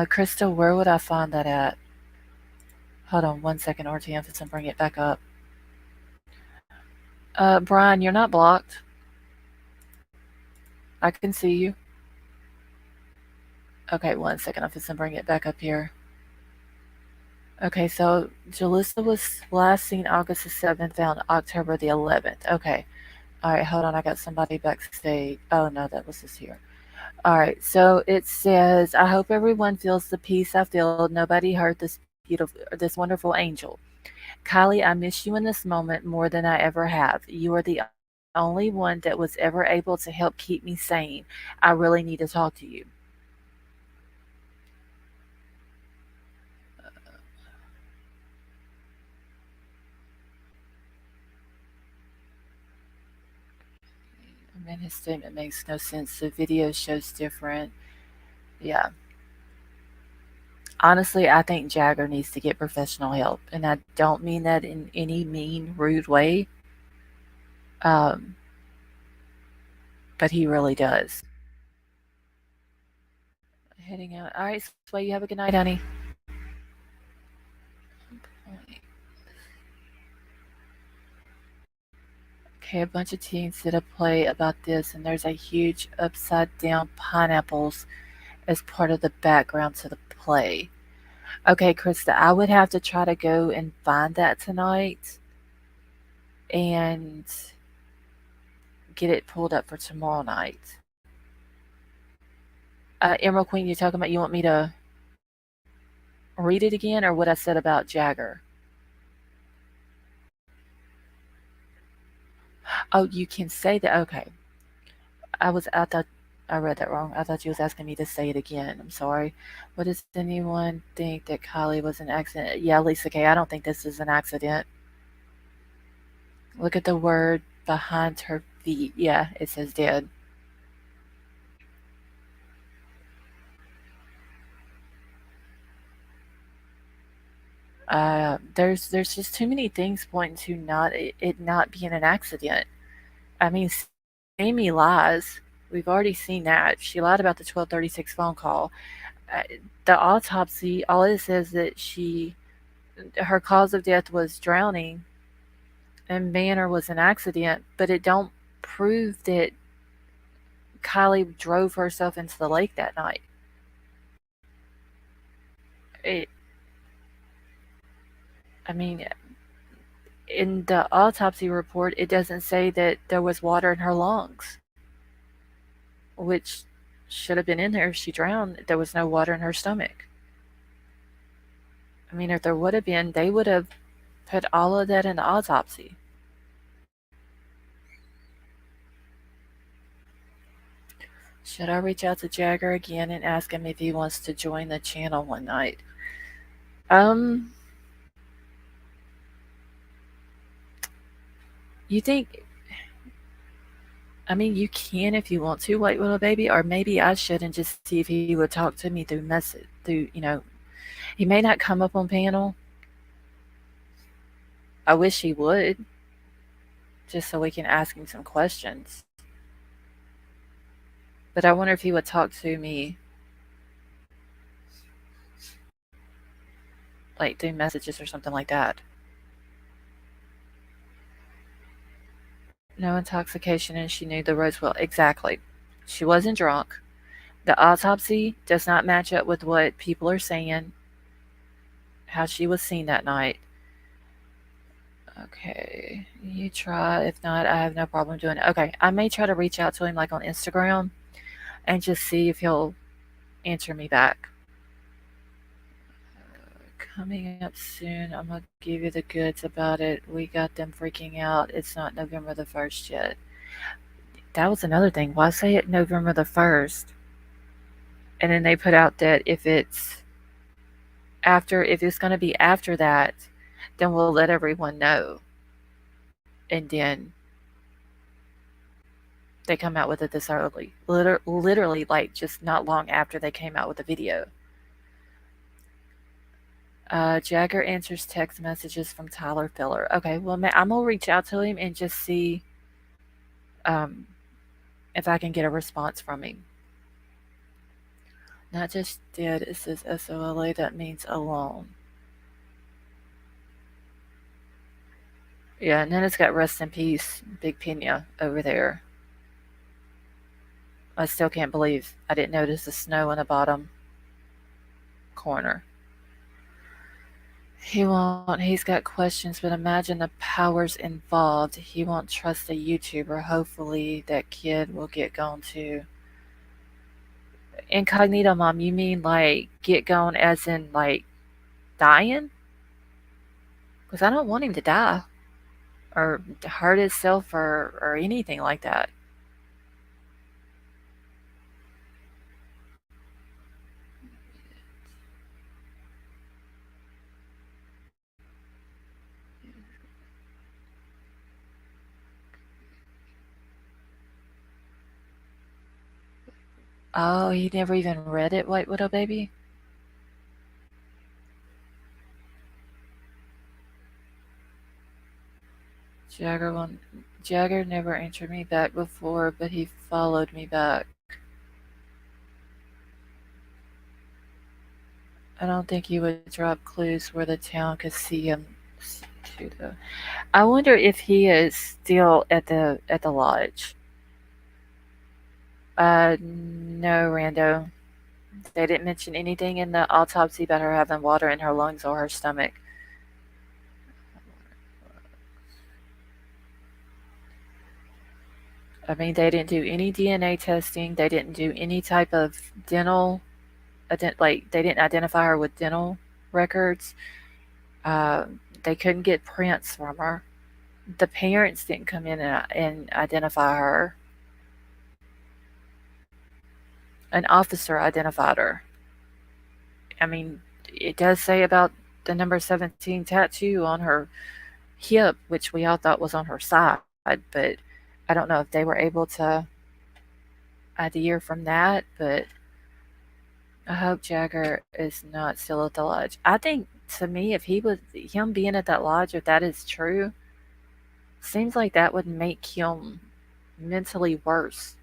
Crystal, where would I find that at? Hold on one second, RTM, and bring it back up. Brian, you're not blocked. I can see you. Okay, one second. I'm just gonna bring it back up here. Okay, so Jalissa was last seen August the 7th, found October the 11th. Okay. All right, hold on. I got somebody backstage. Oh, no, that was this here. All right, so it says, I hope everyone feels the peace I feel. Nobody hurt this wonderful angel. Kylie, I miss you in this moment more than I ever have. You are the only one that was ever able to help keep me sane. I really need to talk to you. I mean, his statement makes no sense. The video shows different. Yeah. Honestly, I think Jagger needs to get professional help. And I don't mean that in any mean, rude way. Um, but he really does. Heading out. All right, Sway, you have a good night, honey. Okay, a bunch of teens did a play about this, and there's a huge upside down pineapples as part of the background to the play. Okay, Krista, I would have to try to go and find that tonight and get it pulled up for tomorrow night. Emerald Queen, you talking about you want me to read it again or what I said about Jagger? Oh, you can say that. Okay. I thought I read that wrong. I thought you was asking me to say it again. I'm sorry. What does anyone think that Kylie was an accident? Yeah, Lisa K. I don't think this is an accident. Look at the word behind her feet. Yeah, it says dead. There's just too many things pointing to it not being an accident. I mean, Amy lies. We've already seen that. She lied about the 1236 phone call. Uh, the autopsy, all it says that her cause of death was drowning and manner was an accident, but it don't prove that Kylie drove herself into the lake that night. It, I mean, in the autopsy report, it doesn't say that there was water in her lungs, which should have been in there if she drowned. There was no water in her stomach. I mean, if there would have been, they would have put all of that in the autopsy. Should I reach out to Jagger again and ask him if he wants to join the channel one night? Um, you think? I mean, you can if you want to, White Little Baby, or maybe I should and just see if he would talk to me through message. He may not come up on panel. I wish he would, just so we can ask him some questions. But I wonder if he would talk to me like through messages or something like that. No intoxication, and she knew the roads well. Exactly. She wasn't drunk. The autopsy does not match up with what people are saying, how she was seen that night. Okay, you try. If not, I have no problem doing it. Okay, I may try to reach out to him like on Instagram and just see if he'll answer me back. Coming up soon. I'm gonna give you the goods about it. We got them freaking out. It's not November the 1st yet. That was another thing. Why say it November the 1st? And then they put out that if it's gonna be after that, then we'll let everyone know. And then they come out with it this early. Literally, like just not long after they came out with the video. Jagger answers text messages from Tyler Filler. Okay, well, I'm gonna reach out to him and just see um, if I can get a response from him. Not just dead, it says SOLA, that means alone. Yeah, and then it's got rest in peace, Big Pina over there. I still can't believe I didn't notice the snow in the bottom corner. He's got questions, but imagine the powers involved. He won't trust a YouTuber. Hopefully that kid will get gone too. Incognito mom, you mean like get gone as in like dying? Because I don't want him to die or hurt himself or anything like that. Oh, he never even read it, White Widow Baby? Jagger one Jagger never answered me back before, but he followed me back. I don't think he would drop clues where the town could see him to the I wonder if he is still at the lodge. No, Rando. They didn't mention anything in the autopsy about her having water in her lungs or her stomach. I mean, they didn't do any DNA testing. They didn't do any type of dental, like they didn't identify her with dental records. Uh, they couldn't get prints from her. The parents didn't come in and identify her. An officer identified her. I mean, it does say about the number 17 tattoo on her hip, which we all thought was on her side, but I don't know if they were able to adhere from that, but I hope Jagger is not still at the lodge. I think to me, if he was him being at that lodge, if that is true, seems like that would make him mentally worse.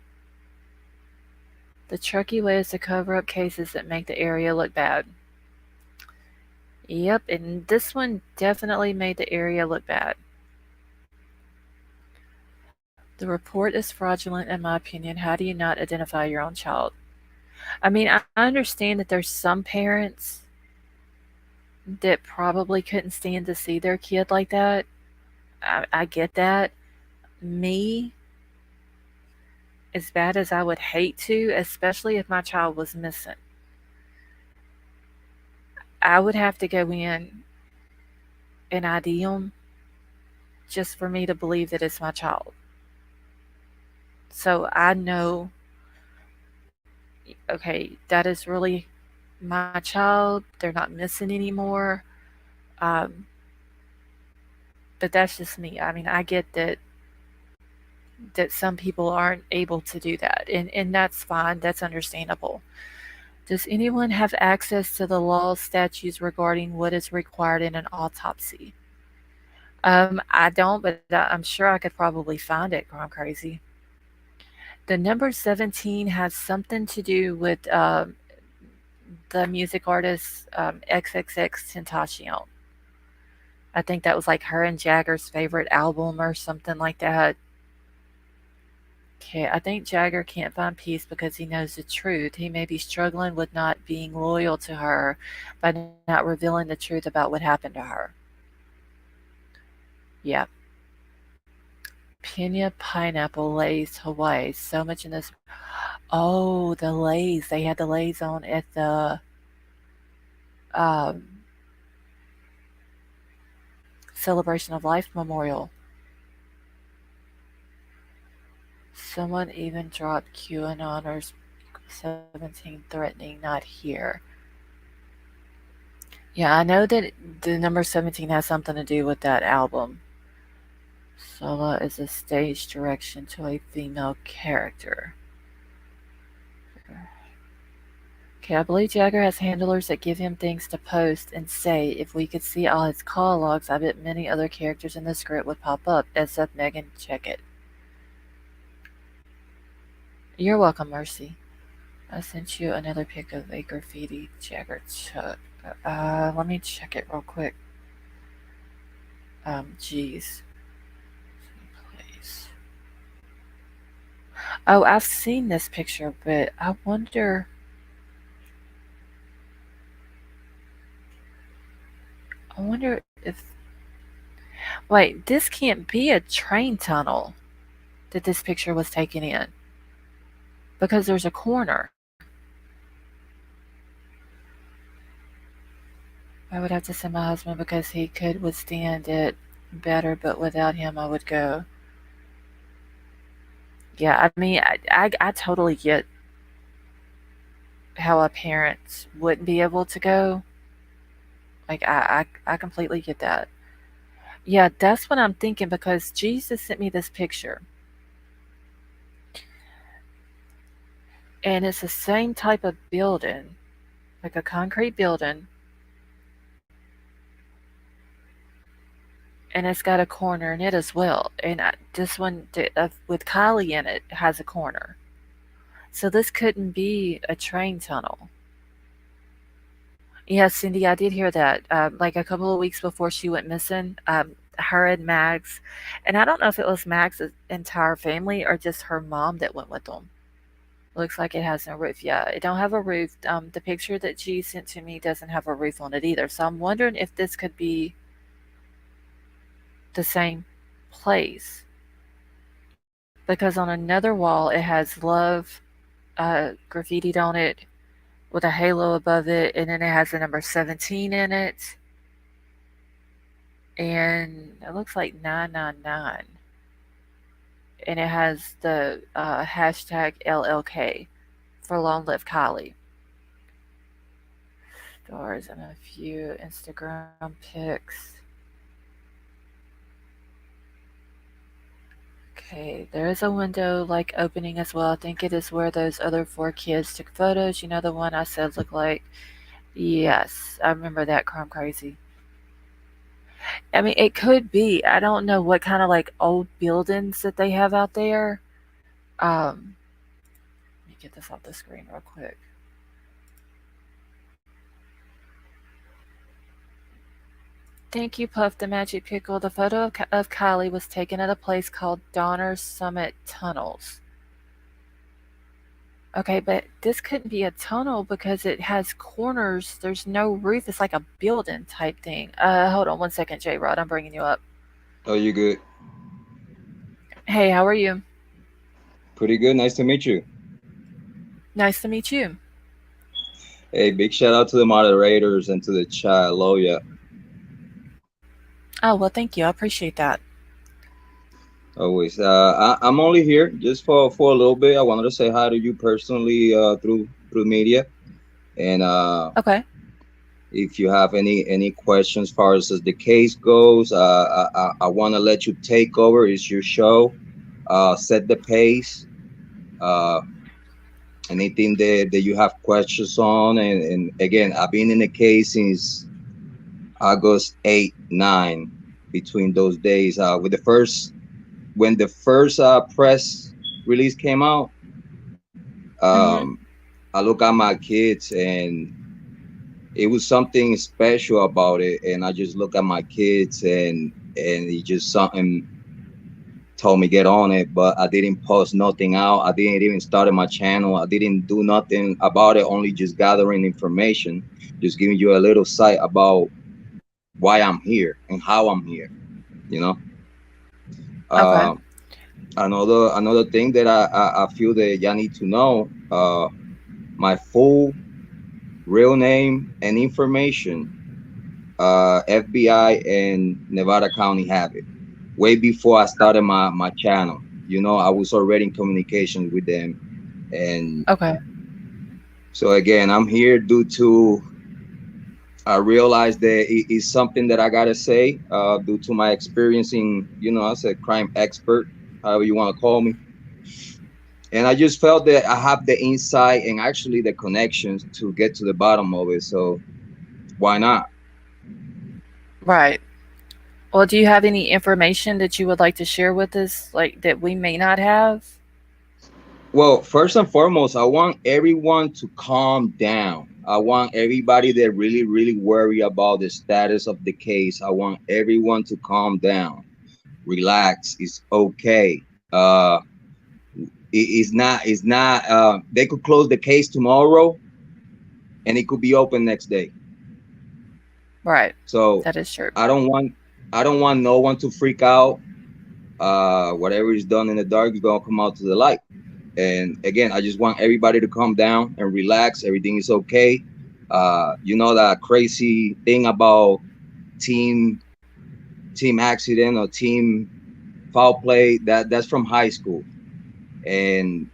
The Truckee way is to cover up cases that make the area look bad. Yep, and this one definitely made the area look bad. The report is fraudulent in my opinion. How do you not identify your own child? I mean, I understand that there's some parents that probably couldn't stand to see their kid like that. I get that. Me, as bad as I would hate to, especially if my child was missing, I would have to go in and ID him just for me to believe that it's my child. So I know, okay, that is really my child. They're not missing anymore. Um, but that's just me. I mean, I get that some people aren't able to do that, and that's fine. That's understandable. Does anyone have access to the law statutes regarding what is required in an autopsy? I don't, but I'm sure I could probably find it. I'm crazy. The number 17 has something to do with the music artist XXX Tentacion. I think that was like her and Jagger's favorite album or something like that. Okay, I think Jagger can't find peace because he knows the truth. He may be struggling with not being loyal to her by not revealing the truth about what happened to her. Yeah. Pina pineapple Lay's Hawaii. So much in this. Oh, the Lays. They had the Lays on at the um, Celebration of Life Memorial. Someone even dropped QAnoners 17 threatening not here. Yeah, I know that the number 17 has something to do with that album. Sola is a stage direction to a female character. Okay, I believe Jagger has handlers that give him things to post and say. If we could see all his call logs, I bet many other characters in the script would pop up. SF Megan, check it. You're welcome, Mercy. I sent you another pic of a graffiti Jagger took. Let me check it real quick. Geez. Please. Oh, I've seen this picture, but I wonder. I wonder if. Wait, this can't be a train tunnel that this picture was taken in because there's a corner. I would have to send my husband because he could withstand it better, but without him, I would go. Yeah, I mean, I totally get how a parent wouldn't be able to go. Like, I completely get that. Yeah, that's what I'm thinking because Jesus sent me this picture. And it's the same type of building, like a concrete building, and it's got a corner in it as well. And this one with Kiely in it has a corner. So this couldn't be a train tunnel. Yeah, Cindy, I did hear that. Like a couple of weeks before she went missing, her and Mags, and I don't know if it was Mags' entire family or just her mom that went with them. Looks like it has no roof. Yeah, it don't have a roof. The picture that G sent to me doesn't have a roof on it either. So I'm wondering if this could be the same place because on another wall it has love graffitied on it with a halo above it, and then it has the number 17 in it, and it looks like 999, and it has the hashtag LLK for Long Live Kylie. Stars and a few Instagram pics. Okay, there is a window like opening as well. I think it is where those other four kids took photos. You know the one I said looked like? Yes, I remember that crime crazy. I mean, it could be. I don't know what kind of like old buildings that they have out there. Let me get this off the screen real quick. Thank you, Puff the Magic Pickle. The photo of Kylie was taken at a place called Donner Summit Tunnels. Okay, but this couldn't be a tunnel because it has corners. There's no roof. It's like a building type thing. Hold on one second, J Rod. I'm bringing you up. Oh, you good? Hey, how are you? Pretty good. Nice to meet you. Nice to meet you. Hey, big shout out to the moderators and to the chat. Loya. Oh, well, thank you. I appreciate that. Always. I'm only here just for a little bit. I wanted to say hi to you personally through media, and Okay. if you have any questions as far as the case goes, I want to let you take over. It's your show. Set the pace. Uh, Anything that you have questions on, and again, I've been in the case since August 8, 9, between those days. With the first when the first press release came out, Mm-hmm. um, I look at my kids and it was something special about it. And I just look at my kids and it just something told me get on it, but I didn't post nothing out. I didn't even start my channel. I didn't do nothing about it, only just gathering information, just giving you a little sight about why I'm here and how I'm here, you know. Okay. Uh, another thing that I feel that y'all need to know, my full real name and information, FBI and Nevada County have it. Way before I started my channel. You know, I was already in communication with them. And Okay. so again, I'm here due to I realized that it is something that I gotta say, due to my experience in, as a crime expert, however you want to call me. And I just felt that I have the insight and actually the connections to get to the bottom of it. So why not? Right. Well, do you have any information that you would like to share with us, like that we may not have? Well, first and foremost, I want everyone to calm down. I want everybody that really worry about the status of the case. I want everyone to calm down, relax. It's okay. It's not. They could close the case tomorrow, and it could be open next day. Right. So That is true. I don't want. I don't want no one to freak out. Whatever is done in the dark is gonna come out to the light. And again, I just want everybody to calm down and relax. Everything is okay. You know that crazy thing about team team accident or team foul play, that's from high school. And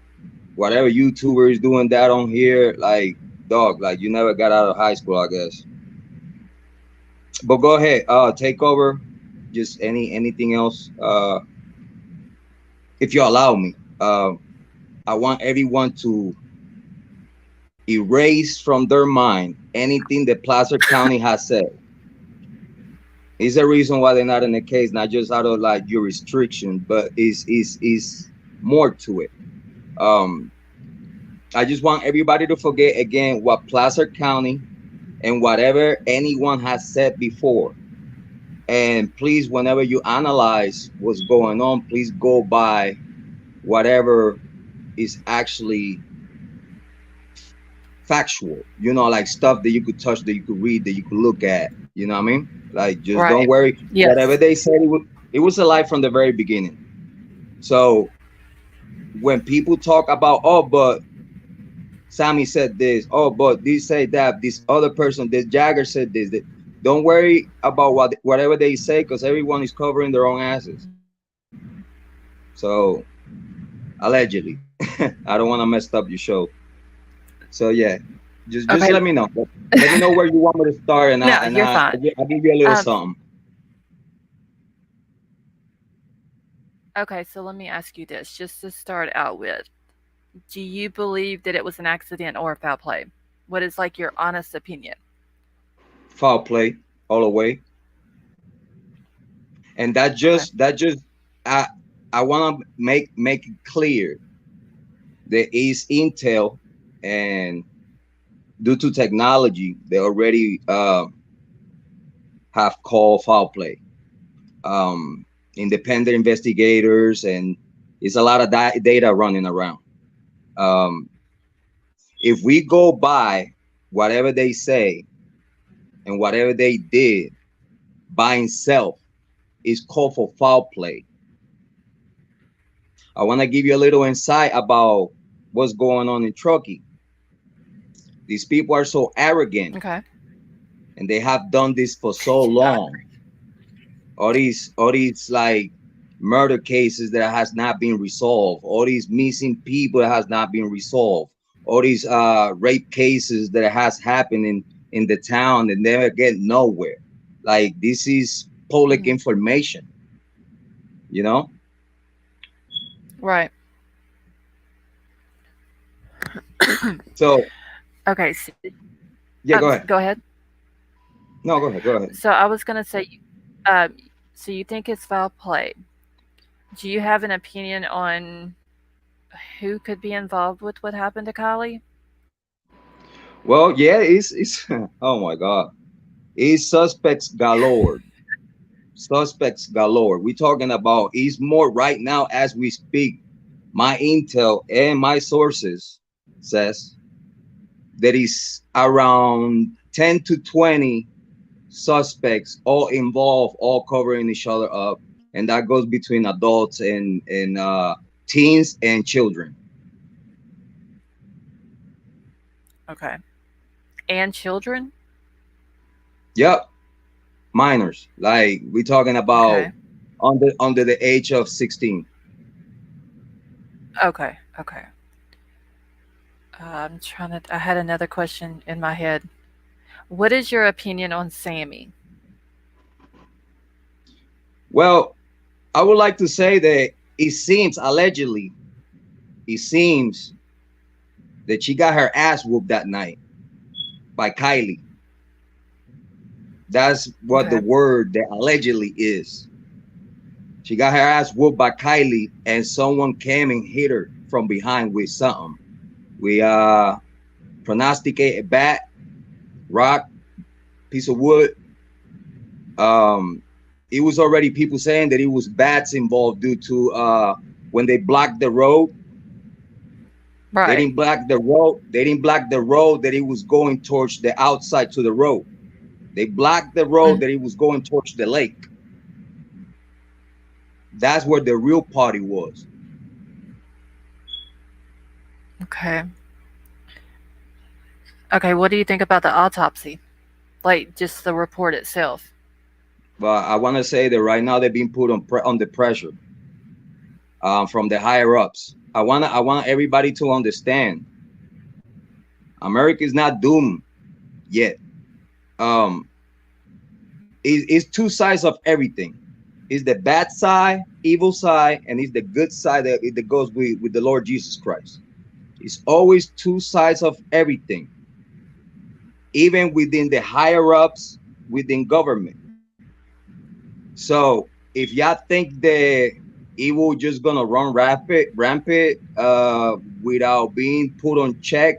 whatever YouTuber is doing that on here, like, dog, like, you never got out of high school, I guess. But go ahead, take over. Just anything else, if you allow me. I want everyone to erase from their mind anything that Placer County has said. Is the reason why they're not in the case, not just out of like your restriction, but is more to it. Um, I just want everybody to forget again what Placer County and whatever anyone has said before. And please, whenever you analyze what's going on, please go by whatever is actually factual, you know, like stuff that you could touch, that you could read, that you could look at. You know what I mean? Like, just don't Right. worry. Whatever Yes. they said, it was a lie from the very beginning. So when people talk about, oh, but Sammy said this, oh, but this say that, this other person, this Jagger said this, that, don't worry about whatever they say, because everyone is covering their own asses. So allegedly, I don't want to mess up your show. So yeah, just Okay. let me know. Let me know where you want me to start, and No, you're fine. I'll give you a little Um, something. okay, so let me ask you this, just to start out with. Do you believe that it was an accident or foul play? What is like your honest opinion? Foul play all the way, and Okay. that just I I want to make it clear that is intel, and due to technology, they already have called foul play. Um, Independent investigators, and it's a lot of data running around. Um, if we go by whatever they say and whatever they did by itself, is called for foul play. I want to give you a little insight about what's going on in Truckee. These people are so arrogant, Okay. and they have done this for so Yeah. long. All these like murder cases that has not been resolved, all these missing people that has not been resolved, all these rape cases that has happened in the town and never get nowhere. Like, this is public Mhm. information, you know. Right. So Okay. So, yeah, go ahead. go ahead. No, go ahead. Go ahead. So I was gonna say, um, so you think it's foul play? Do you have an opinion on who could be involved with what happened to Kylie? Well, yeah, it's oh my God, it's suspects galore. Suspects galore. We're talking about, is more right now as we speak. My intel and my sources says that is around 10 to 20 suspects, all involved, all covering each other up, and that goes between adults and teens and children. Okay. And children? Yep, minors. Like, we're talking about Okay. under the age of 16. Okay. Okay. I'm trying to. I had another question in my head. What is your opinion on Sammy? Well, I would like to say that it seems, allegedly, it seems that she got her ass whooped that night by Kiely. That's what the Okay. word that allegedly is. She got her ass whooped by Kiely, and someone came and hit her from behind with something. We prognosticate a bat, rock, piece of wood. Um, it was already people saying that it was bats involved due to when they blocked the road. They Right. didn't block the road. They didn't block the road that it was going towards the outside to the road. They blocked the road Mm, that it was going towards the lake. That's where the real party was. okay. Okay, what do you think about the autopsy? Like just the report itself? But I want to say that right now they're being put on under pressure from the higher ups. I want everybody to understand America is not doomed yet. Um, it's two sides of everything. It's the bad side, evil side, and it's the good side that goes with the Lord Jesus Christ. It's always two sides of everything, even within the higher ups within government. So if y'all think the evil just gonna run rampant without being put on check,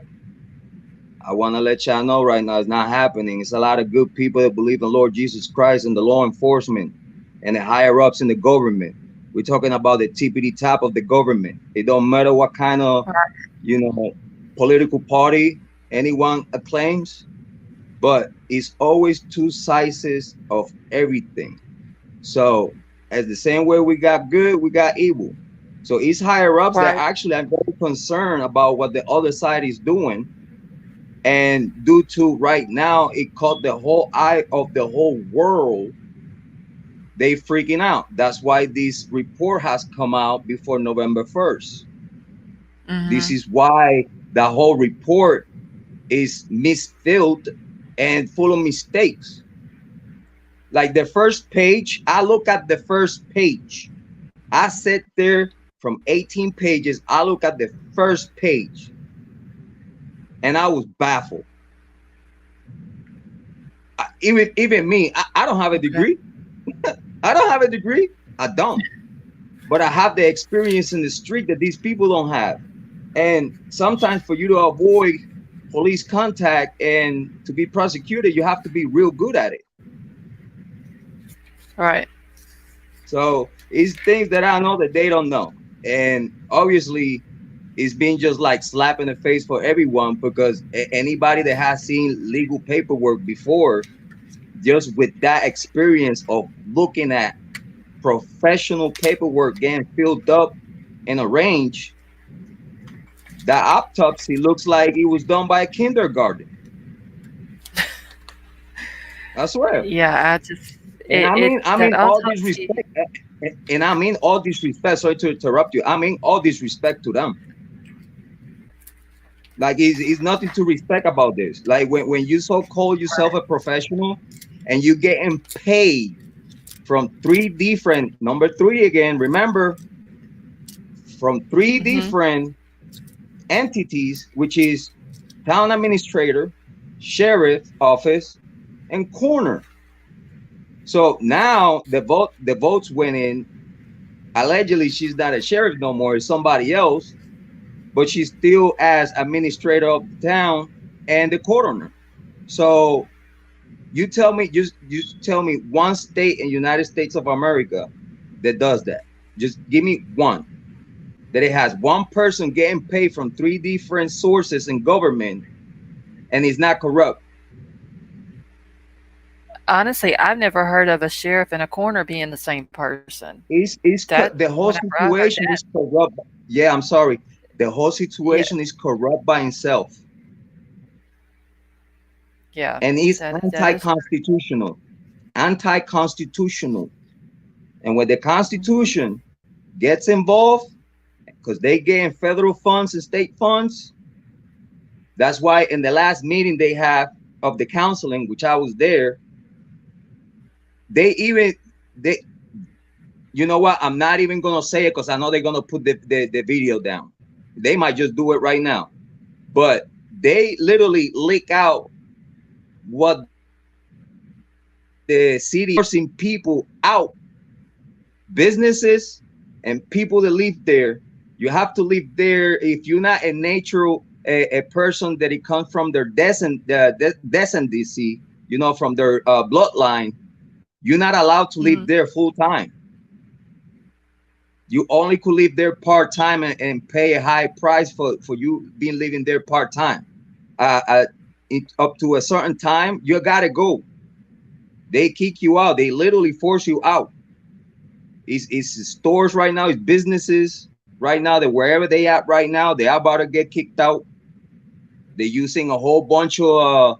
I want to let y'all know right now it's not happening. It's a lot of good people that believe in Lord Jesus Christ and the law enforcement and the higher ups in the government. We're talking about the tippity top of the government. It don't matter what kind of, Right. you know, political party anyone acclaims, but it's always two sides of everything. So as the same way we got good, we got evil. So it's higher ups that Right. actually are very concerned about what the other side is doing, and due to right now it caught the whole eye of the whole world, they freaking out. That's why this report has come out before November 1st. This Mhm. is why the whole report is misfilled and full of mistakes. Like the first page, I look at the first page. I sit there from 18 pages. I look at the first page and I was baffled. Even me, I don't have a Okay. degree. I don't have a degree. I don't. But I have the experience in the street that these people don't have. And sometimes for you to avoid police contact and to be prosecuted, you have to be real good at it. Right. So it's things that I know that they don't know. And obviously, it's being just like slap in the face for everyone because anybody that has seen legal paperwork before, just with that experience of looking at professional paperwork getting filled up and arranged, that autopsy looks like it was done by a kindergarten. I swear. Yeah, I just And I that mean all disrespect. autopsy. And I mean all disrespect. Sorry to interrupt you. I mean all disrespect to them. Like it's nothing to respect about this. Like when you so call yourself a professional and you getting paid from three different number three again, remember, from three Mhm. different entities, which is town administrator, sheriff office, and coroner. So now the votes went in. Allegedly, she's not a sheriff no more; it's somebody else, but she's still as administrator of the town and the coroner. So you tell me one state in the United States of America that does that. Just give me one that it has one person getting paid from three different sources in government and is not corrupt. Honestly, I've never heard of a sheriff and a coroner being the same person. That The whole whenever I heard situation that, is corrupt. Yeah, I'm sorry. The whole yeah, situation is corrupt by itself, yeah, and it's that is true. anti-constitutional. Anti-constitutional. And when the Constitution gets involved, because they get federal funds and state funds, that's why in the last meeting they have of the counseling, which I was there, they even they you know what? I'm not even gonna say it because I know they're gonna put the video down. They might just do it right now. But they literally leak out what the city forcing people out, businesses and people that live there. You have to live there if you're not a natural a person that it comes from their descendancy, from their bloodline. You're not allowed to live Mhm. there full time. You only could live there part time and pay a high price for you being living there part time. Uh, uh, Up to a certain time, you gotta go. They kick you out. They literally force you out. It's stores right now. It's businesses right now. That wherever they at right now, they are about to get kicked out. They're using a whole bunch of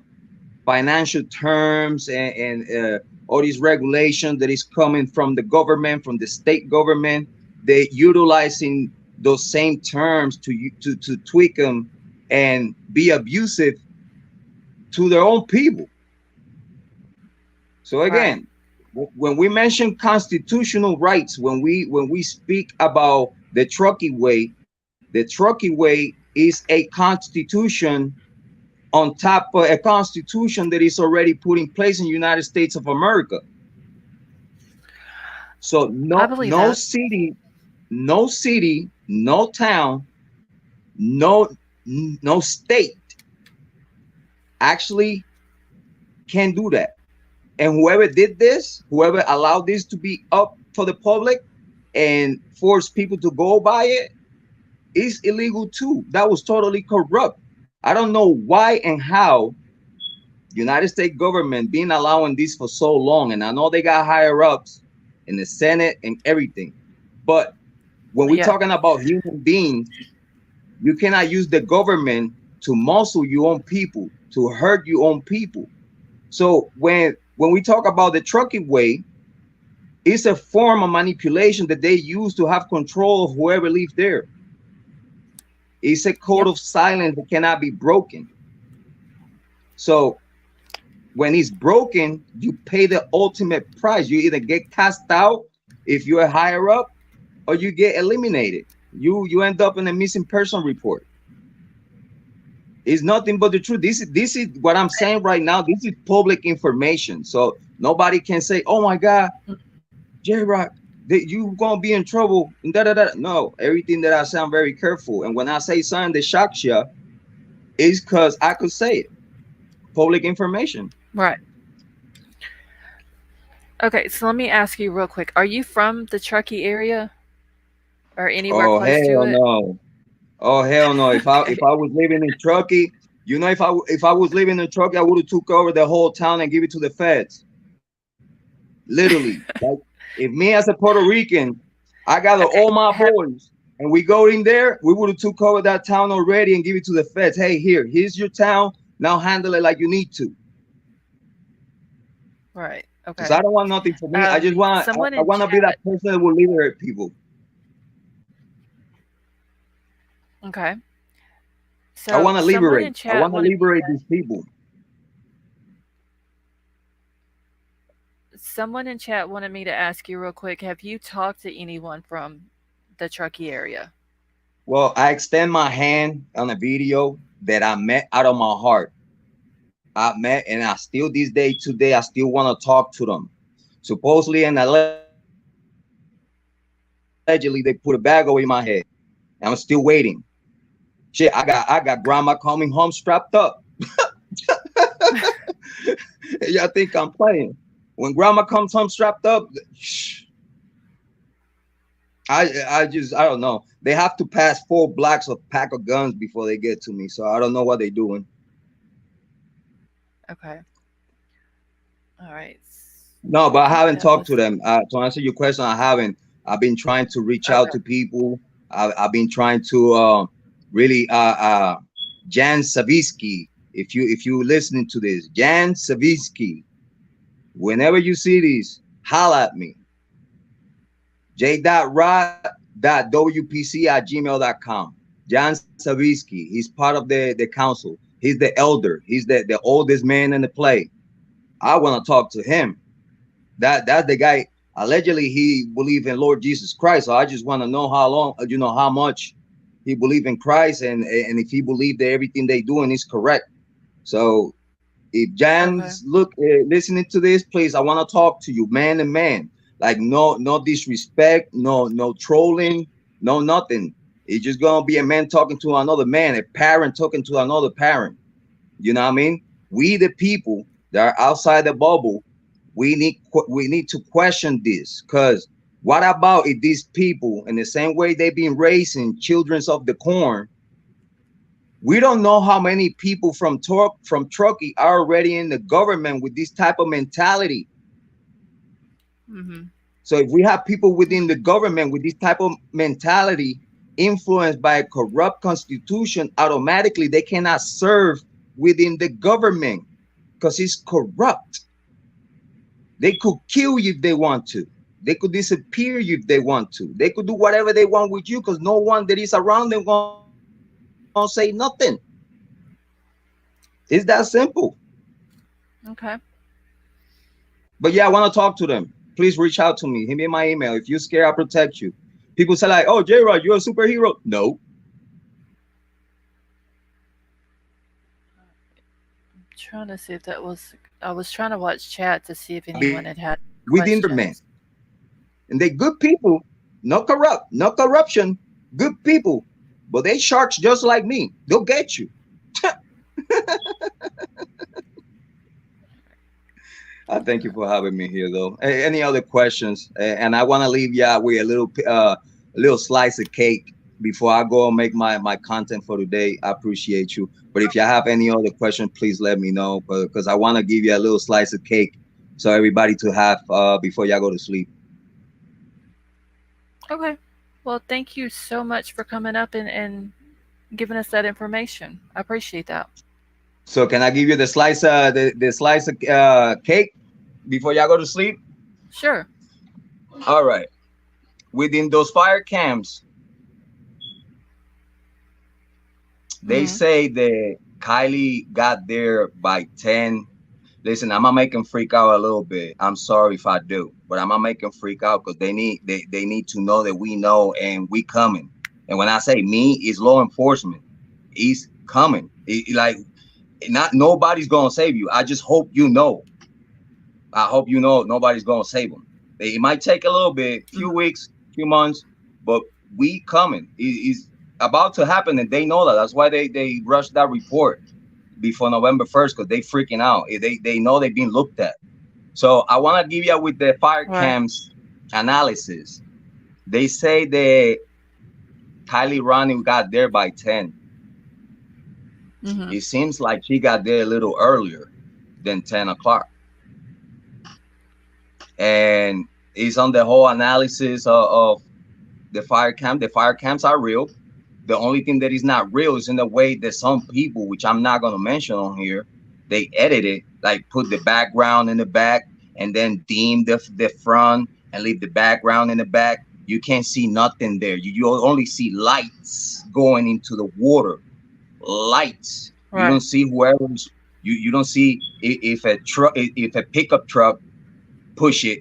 financial terms and all these regulations that is coming from the government, from the state government. They're utilizing those same terms to tweak them and be abusive to their own people. So Right. again, when we mention constitutional rights, when we speak about the Truckee way, the Truckee way is a constitution on top of a constitution that is already put in place in the United States of America. So I no believe no that. city, no city, no town, no no state actually can do that. And whoever did this, whoever allowed this to be up for the public and forced people to go by it, is illegal too. That was totally corrupt. I don't know why and how United States government been allowing this for so long. And I know they got higher ups in the Senate and everything. But when we're Yeah. talking about human beings, you cannot use the government to muscle your own people, to hurt your own people. So when we talk about the Truckee way, it's a form of manipulation that they use to have control of whoever lives there. It's a code Yep. of silence that cannot be broken. So when it's broken, you pay the ultimate price. You either get cast out if you're higher up, or you get eliminated. You end up in a missing person report. It's nothing but the truth. This is what I'm saying right now. This is public information. So nobody can say, "Oh my God, J Rock, that you gonna be in trouble." And da da da. No, everything that I say, I'm very careful. And when I say something that shocks you, it's because I could say it. Public information. Right. Okay, so let me ask you real quick. Are you from the Truckee area or anywhere Oh close to hell it? no. Oh hell no! If Okay. I was living in Truckee, if I was living in Truckee, I would have took over the whole town and give it to the feds. Literally, like if me as a Puerto Rican, I got Okay. all my boys, and we go in there, we would have took over that town already and give it to the feds. Hey, here's your town. Now handle it like you need to, Right. because Okay. I don't want nothing for me. I just want Someone I in want to be chat. that person that will liberate people. Okay. I So want to someone liberate. in I chat want to wanted me liberate to these people. someone in chat wanted me to ask you real quick, have you talked to anyone from the Truckee area? Well, I extend my hand on a video that I met out of my heart. I met, and I still this day today, I still want to talk to them. Supposedly and allegedly, they put a bag over my head. I'm still waiting. Shit, I got grandma coming home strapped up. Y'all think I'm playing? When grandma comes home strapped up, I don't know. They have to pass 4 blocks of pack of guns before they get to me. So I don't know what they're doing. Okay. All right. No, but I I think haven't that talked was to them. To answer your question, I haven't. I've been trying to reach out okay. to people. I've been trying to really Jan Savisky. If you listening to this, Jan Savisky, whenever you see these, holla at me. j.rod.wpc@gmail.com. Jan Savisky. He's part of the council. He's the elder. He's the oldest man in the play. I want to talk to him. That's the guy. Allegedly, he believed in Lord Jesus Christ. So I just want to know how long, how much he believed in Christ, and if he believed that everything they doing is correct. So if Okay. Jan's listening to this, please, I want to talk to you, man to man. Like no disrespect, no trolling, no nothing. It's just gonna be a man talking to another man, a parent talking to another parent. You know what I mean? We the people that are outside the bubble, we need to question this, because what about if these people, in the same way they've been raising children of the corn, we don't know how many people from Truckee are already in the government with this type of mentality. Mhm. So if we have people within the government with this type of mentality, influenced by a corrupt constitution, automatically they cannot serve within the government because it's corrupt. They could kill you if they want to. They could disappear you if they want to. They could do whatever they want with you because no one that is around them gonna say nothing. It's that simple. Okay. But yeah, I want to talk to them. Please reach out to me. Hit me my email. If you're scared, I'll protect you. People say like, "Oh, J-Rod, you're a superhero." No, I'm trying to see if that was. I was trying to watch chat to see if I've been anyone had had within the man, questions. and they good people, no corrupt, no corruption, good people. But they sharks just like me. They'll get you. I thank you for having me here, though. Any other questions? And I want to leave y'all with a little slice of cake before I go and make my content for today. I appreciate you. But if you have any other questions, please let me know because I want to give you a little slice of cake so everybody to have before y'all go to sleep. Okay. Well, thank you so much for coming up and giving us that information. I appreciate that. So can I give you the slice of cake before y'all go to sleep? Sure. All right. Within those fire camps, they Mm-hmm. say that Kiely got there by 10. Listen, I'm gonna make them freak out a little bit. I'm sorry if I do, but I'm gonna make them freak out because they need to know that we know and we coming. And when I say me, it's law enforcement. He's coming. Like not nobody's gonna save you. I just hope you know. I hope you know nobody's gonna save them. It might take a little bit, few weeks, few months, but we coming. It's about to happen, and they know that. That's why they rushed that report before November 1st because they freaking out. They know they've been looked at. So I want to give you with the fire Right. cams analysis. They say that Kylie Ronnie got there by 10. Mm-hmm. It seems like she got there a little earlier than 10 o'clock. And it's on the whole analysis of the fire camp. The fire camps are real. The only thing that is not real is in the way that some people, which I'm not going to mention on here, they edit it, like put the background in the back and then dim the front and leave the background in the back. You can't see nothing there. You only see lights going into the water. Lights. You Right. don't see whoever's. You don't see if a truck, if a pickup truck push it.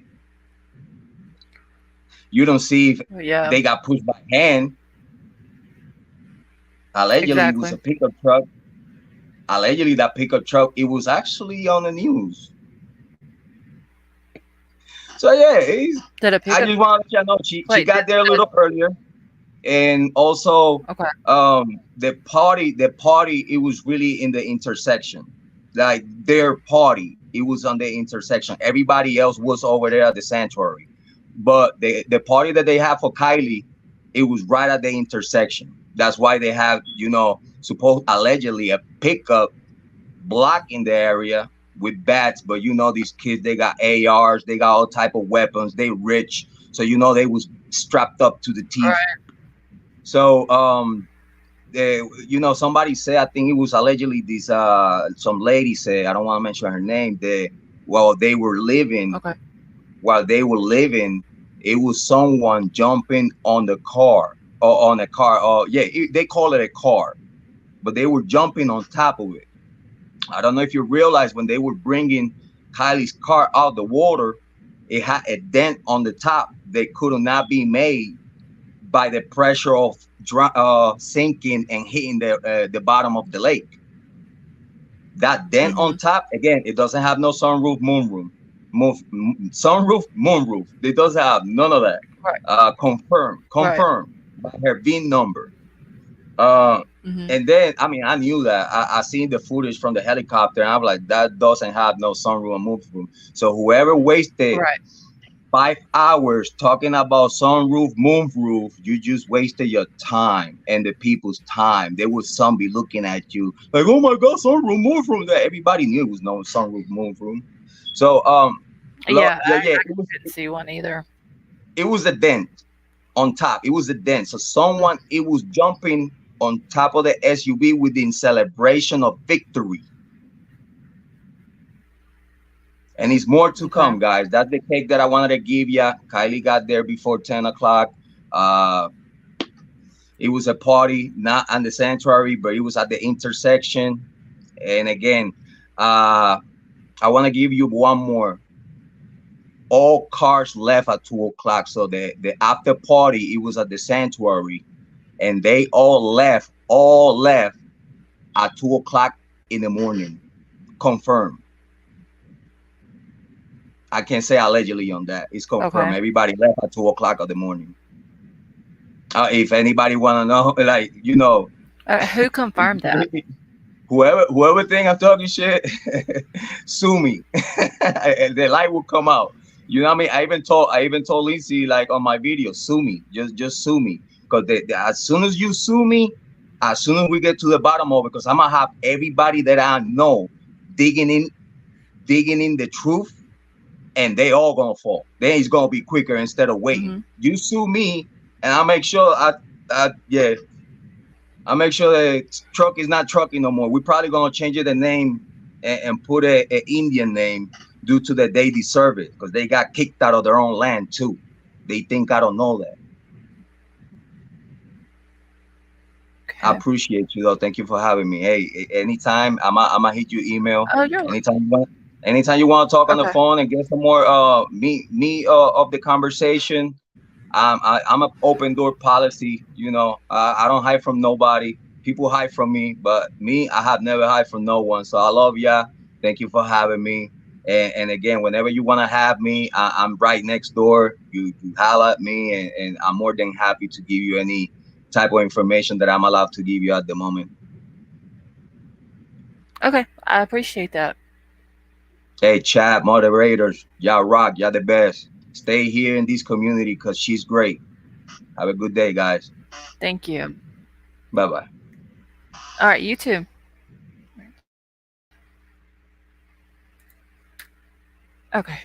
You don't see if Yeah. they got pushed by hand. Allegedly, it was Exactly. a pickup truck. Allegedly, that pickup truck, it was actually on the news. So yeah, Did it pick I up? just want to let you know she Wait. got there a little earlier, and also Okay. the party it was really in the intersection, like their party. It was on the intersection. Everybody else was over there at the sanctuary, but the party that they have for Kylie, it was right at the intersection. That's why they have supposed allegedly a pickup block in the area with bats. But these kids, they got ARs, they got all type of weapons, they rich, so they was strapped up to the teeth. Right. So somebody said, I think it was allegedly this some lady said, I don't want to mention her name, that while they were living Okay. while they were living, it was someone jumping on the car or on a car, or they call it a car, but they were jumping on top of it. I don't know if you realize when they were bringing Kylie's car out the water, it had a dent on the top that could not be made by the pressure of sinking and hitting the bottom of the lake. That dent on Mm-hmm. top, again, it doesn't have no sunroof, moonroof. It doesn't have none of that. Right. Right. Confirmed by her VIN number. Uh, Mm-hmm. and then, I mean, I knew that. I seen the footage from the helicopter, and I'm like, that doesn't have no sunroof and moonroof. So whoever wasted Right. 5 hours talking about sunroof, moonroof, you just wasted your time and the people's time. There was some be looking at you like, oh my God, sunroof, moonroof. That everybody knew it was no sunroof, moonroof. So Yeah. yeah, I didn't see one either. it was a dent. on top. It was a dent. So someone, it was jumping on top of the SUV within celebration of victory. And it's more to Okay. come, guys. That's the cake that I wanted to give you. Kiely got there before 10 o'clock. Uh, it was a party, not on the sanctuary, but it was at the intersection. And again, uh, I want to give you one more. All cars left at 2 o'clock. So the after party, it was at the sanctuary, and they all left at 2 o'clock in the morning. Confirmed. I can't say allegedly on that. It's confirmed. Okay. Everybody left at 2 o'clock of the morning. If anybody wanna know, like Who confirmed that? whoever think I'm talking shit, sue me. The light will come out. You know what I mean? I even told Lindsay, like, on my video, sue me. Just sue me. Because as soon as you sue me, as soon as we get to the bottom of it, because I'm gonna have everybody that I know digging in digging in the truth, and they all gonna fall. Then it's gonna be quicker instead of waiting. Hmm. You sue me, and I'll make sure yeah, I'll make sure that truck is not trucking no more. We're probably gonna change it the name, and put a Indian name, due to that they deserve it, because they got kicked out of their own land too. They think I don't know that. I Okay. appreciate you though. Thank you for having me. Hey, anytime I'm gonna hit you email. Oh, you're Anytime you want. Anytime you want to talk on the okay. phone and get some more me of the conversation. I'm an open door policy. I don't hide from nobody. People hide from me, but me, I have never hide from no one. So I love ya. Thank you for having me. And again, whenever you want to have me, I'm right next door. You holler at me, and I'm more than happy to give you any type of information that I'm allowed to give you at the moment. Okay. I appreciate that. Hey, chat moderators, y'all rock. Y'all the best. Stay here in this community because she's great. Have a good day, guys. Thank you. Bye bye. All right. You too. Okay.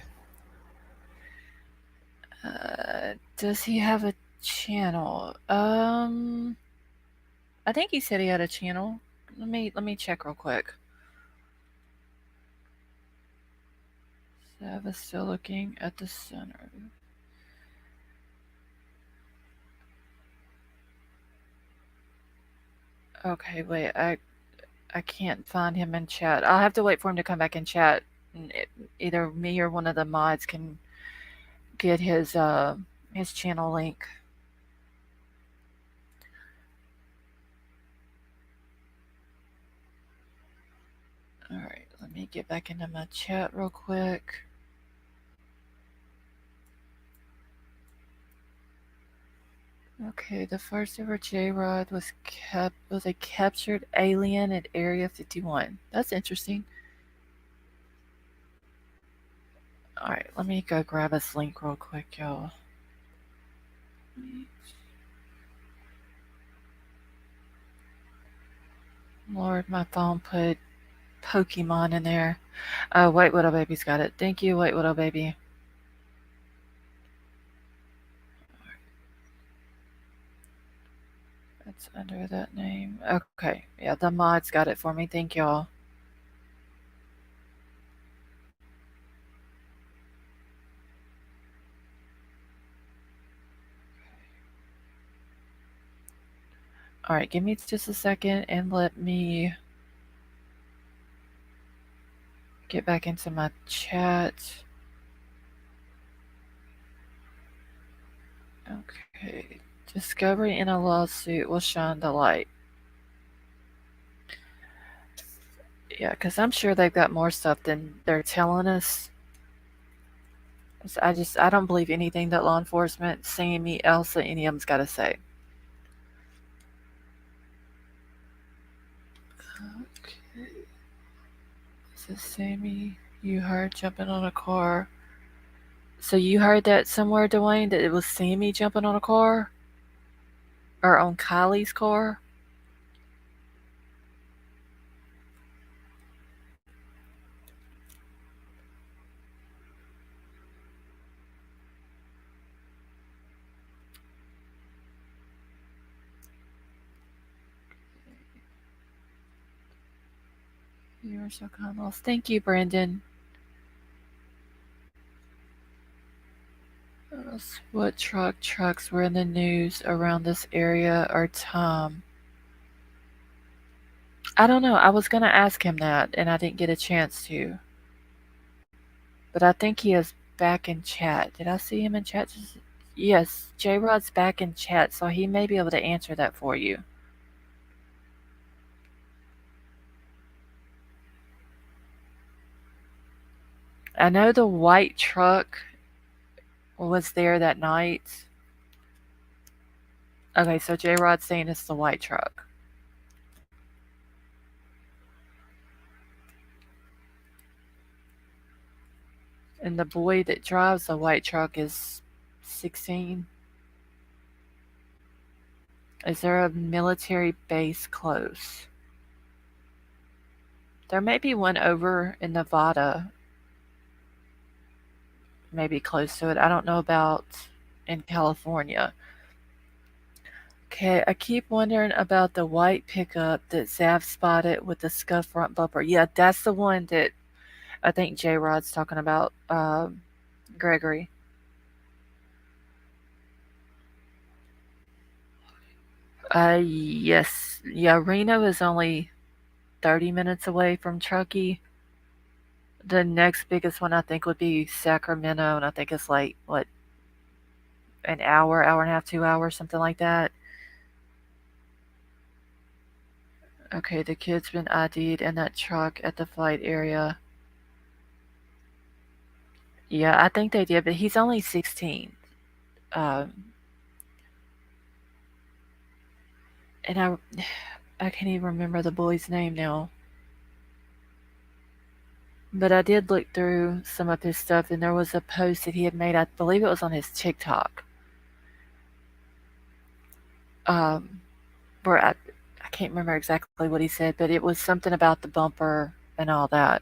Does he have a channel? I think he said he had a channel. Let me check real quick. Sav is still looking at the center. Okay, wait. I can't find him in chat. I'll have to wait for him to come back in chat. And either me or one of the mods can get his channel link. All right, let me get back into my chat real quick. Okay, the first ever J Rod was a captured alien at Area 51. That's interesting. All right, let me go grab his link real quick, y'all. Lord, my phone put Pokemon in there. Oh, White Widow Baby's got it. Thank you, White Widow Baby. It's under that name. Okay, yeah, the mods got it for me. Thank y'all. All right, give me just a second and let me get back into my chat. Okay, discovery in a lawsuit will shine the light. Yeah, because I'm sure they've got more stuff than they're telling us. I don't believe anything that law enforcement, Sammy, Elsa, any of them's got to say. Okay. This is Sammy. You heard jumping on a car. So you heard that somewhere, Dwayne, that it was Sammy jumping on a car? Or on Kylie's car? You are so kind, lost. Thank you, Brandon. What trucks were in the news around this area or time? I don't know. I was gonna ask him that, and I didn't get a chance to. But I think he is back in chat. Did I see him in chat? Yes, J Rod's back in chat, so he may be able to answer that for you. I know the white truck was there that night. Okay, so J Rod's saying it's the white truck. And the boy that drives the white truck is 16. Is there a military base close? There may be one over in Nevada, maybe close to it. I don't know about in California. Okay, I keep wondering about the white pickup that Zav spotted with the scuff front bumper. Yeah, that's the one that I think J Rod's talking about, Gregory. Yes. Yeah, Reno is only 30 minutes away from Truckee. The next biggest one I think would be Sacramento, and I think it's like, what, an hour and a half, 2 hours, something like that. Okay, the kid's been ID'd in that truck at the flight area. Yeah, I think they did, but he's only 16. Um, and I can't even remember the boy's name now. But I did look through some of his stuff, and there was a post that he had made. I believe it was on his TikTok, um, where I can't remember exactly what he said, but it was something about the bumper and all that.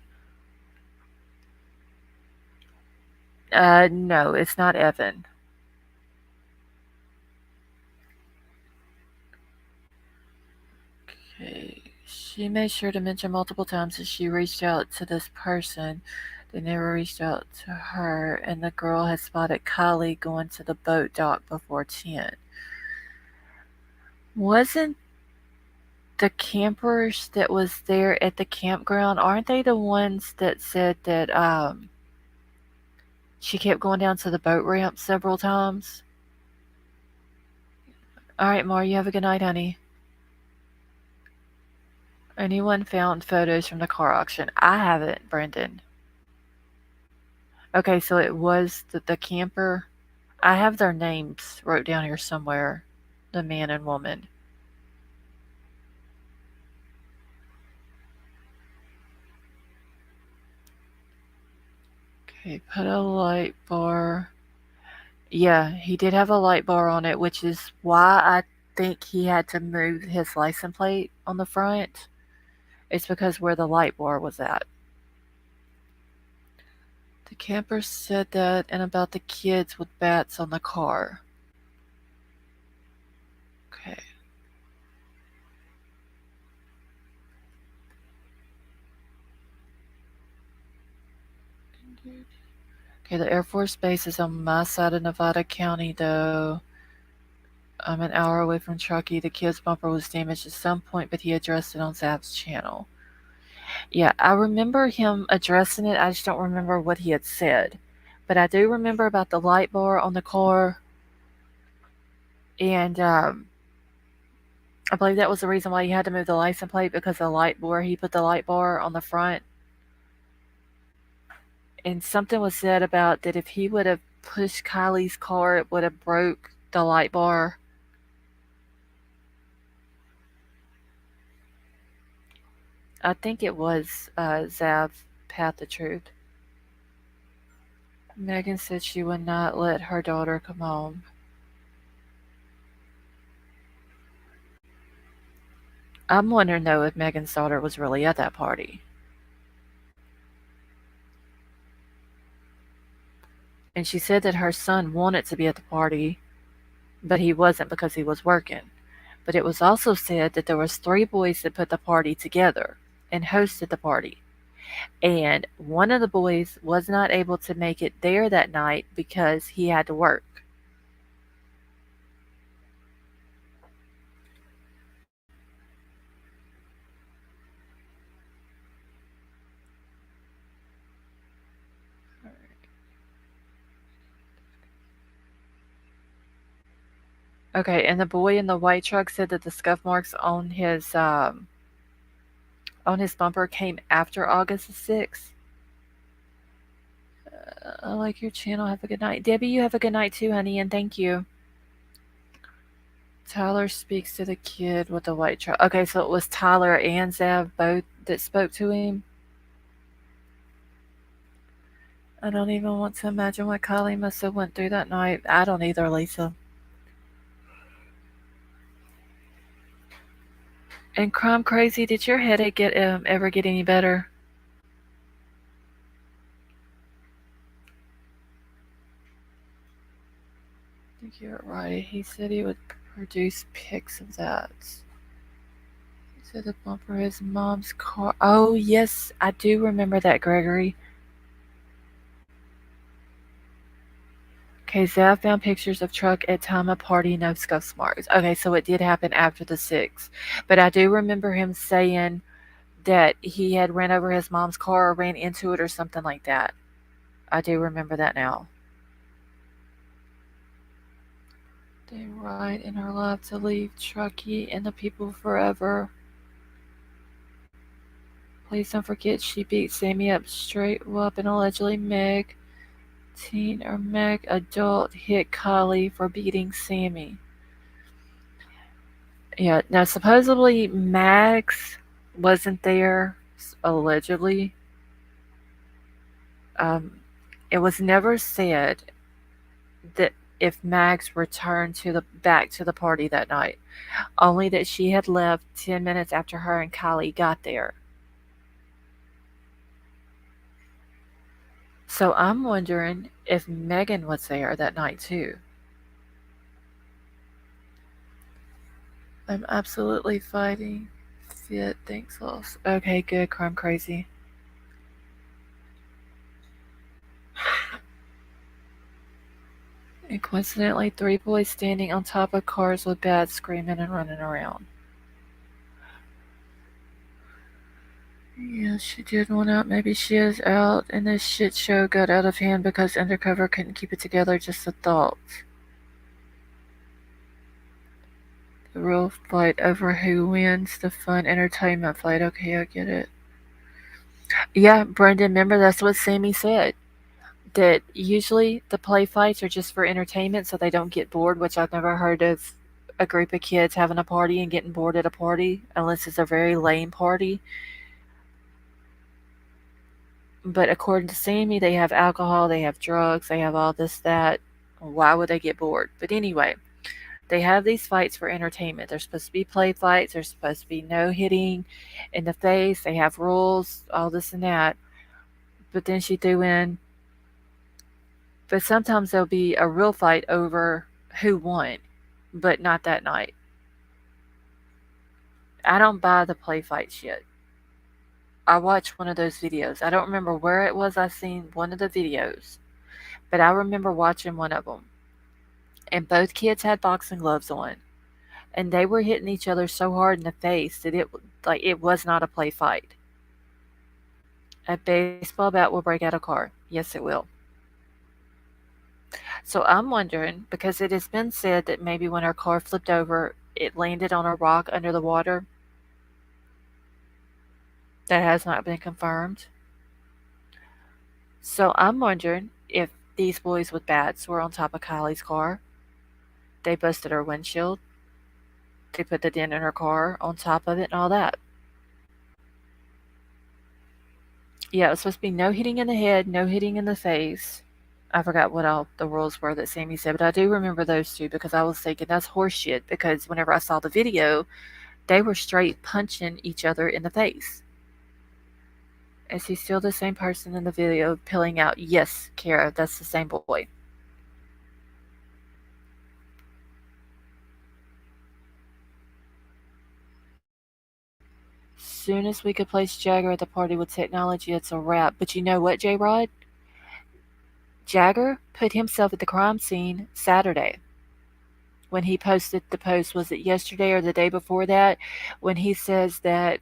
No, it's not Evan. Okay. She made sure to mention multiple times that she reached out to this person. They never reached out to her, and the girl had spotted Kiely going to the boat dock before 10. Wasn't the campers that was there at the campground, aren't they the ones that said that she kept going down to the boat ramp several times? All right, Mar, you have a good night, honey. Anyone found photos from the car auction? I haven't, Brendan. Okay, so it was the camper. I have their names wrote down here somewhere, the man and woman. Okay, put a light bar. Yeah, he did have a light bar on it, which is why I think he had to move his license plate on the front. It's because where the light bar was at. The camper said that and about the kids with bats on the car. Okay. Okay, the Air Force Base is on my side of Nevada County, though. I'm an hour away from Truckee. The kid's bumper was damaged at some point, but he addressed it on Zap's channel. Yeah, I remember him addressing it. I just don't remember what he had said. But I do remember about the light bar on the car. And I believe that was the reason why he had to move the license plate because the light bar, he put the light bar on the front. And something was said about that if he would have pushed Kiely's car, it would have broke the light bar. I think it was Zav Path of Truth. Megan said she would not let her daughter come home. I'm wondering though if Megan's daughter was really at that party. And she said that her son wanted to be at the party, but he wasn't because he was working. But it was also said that there was three boys that put the party together, and hosted the party. And one of the boys was not able to make it there that night because he had to work. Okay, and the boy in the white truck said that the scuff marks on his bumper came after August the 6th. I like your channel. Have a good night. Debbie, you have a good night too, honey, and thank you. Tyler speaks to the kid with the white truck. Okay, so it was Tyler and Zav both that spoke to him. I don't even want to imagine what Kylie must have went through that night. I don't either, Lisa. And Crime Crazy, did your headache get ever get any better? I think you're right. He said he would produce pics of that. He said the bumper his mom's car. Oh yes, I do remember that, Gregory. Okay, Zav found pictures of truck at time of party, no scuff marks. Okay, so it did happen after the 6th. But I do remember him saying that he had ran over his mom's car or ran into it or something like that. I do remember that now. They ride in her lap to leave Truckee and the people forever. Please don't forget she beat Sammy up straight up and allegedly Meg, teen or Meg, adult, hit Kiely for beating Sammy. Yeah, now supposedly Max wasn't there, allegedly. Um, it was never said that if Max returned to the back to the party that night, only that she had left 10 minutes after her and Kylie got there. So I'm wondering if Megan was there that night too. I'm absolutely fighting. Fit, thanks, Loss. Okay, good, Crime Crazy. And coincidentally, 3 boys standing on top of cars with bats screaming and running around. Yeah, she did one out. Maybe she is out, and this shit show got out of hand because Undercover couldn't keep it together. Just a thought. The real fight over who wins the fun entertainment fight. Okay, I get it. Yeah, Brendan, remember that's what Sammy said. That usually the play fights are just for entertainment so they don't get bored, which I've never heard of a group of kids having a party and getting bored at a party unless it's a very lame party. But according to Sammy, they have alcohol, they have drugs, they have all this, that. Why would they get bored? But anyway, they have these fights for entertainment. They're supposed to be play fights, they're supposed to be no hitting in the face, they have rules, all this and that. But then she threw in, but sometimes there'll be a real fight over who won, but not that night. I don't buy the play fight shit. I watched one of those videos. I don't remember where it was I seen one of the videos, but I remember watching one of them. And both kids had boxing gloves on, and they were hitting each other so hard in the face that it was not a play fight. A baseball bat will break out a car. Yes, it will. So I'm wondering, because it has been said that maybe when our car flipped over, it landed on a rock under the water. That has not been confirmed. So I'm wondering if these boys with bats were on top of Kylie's car. They busted her windshield. They put the dent in her car on top of it and all that. Yeah, it was supposed to be no hitting in the head, no hitting in the face. I forgot what all the rules were that Sammy said, but I do remember those two because I was thinking that's horseshit. Because whenever I saw the video, they were straight punching each other in the face. Is he still the same person in the video pilling out? Yes, Kara, that's the same boy. soon as we could place Jagger at the party with technology, it's a wrap. But you know what, J Rod? Jagger put himself at the crime scene Saturday when he posted the post. Was it yesterday or the day before that? When he says that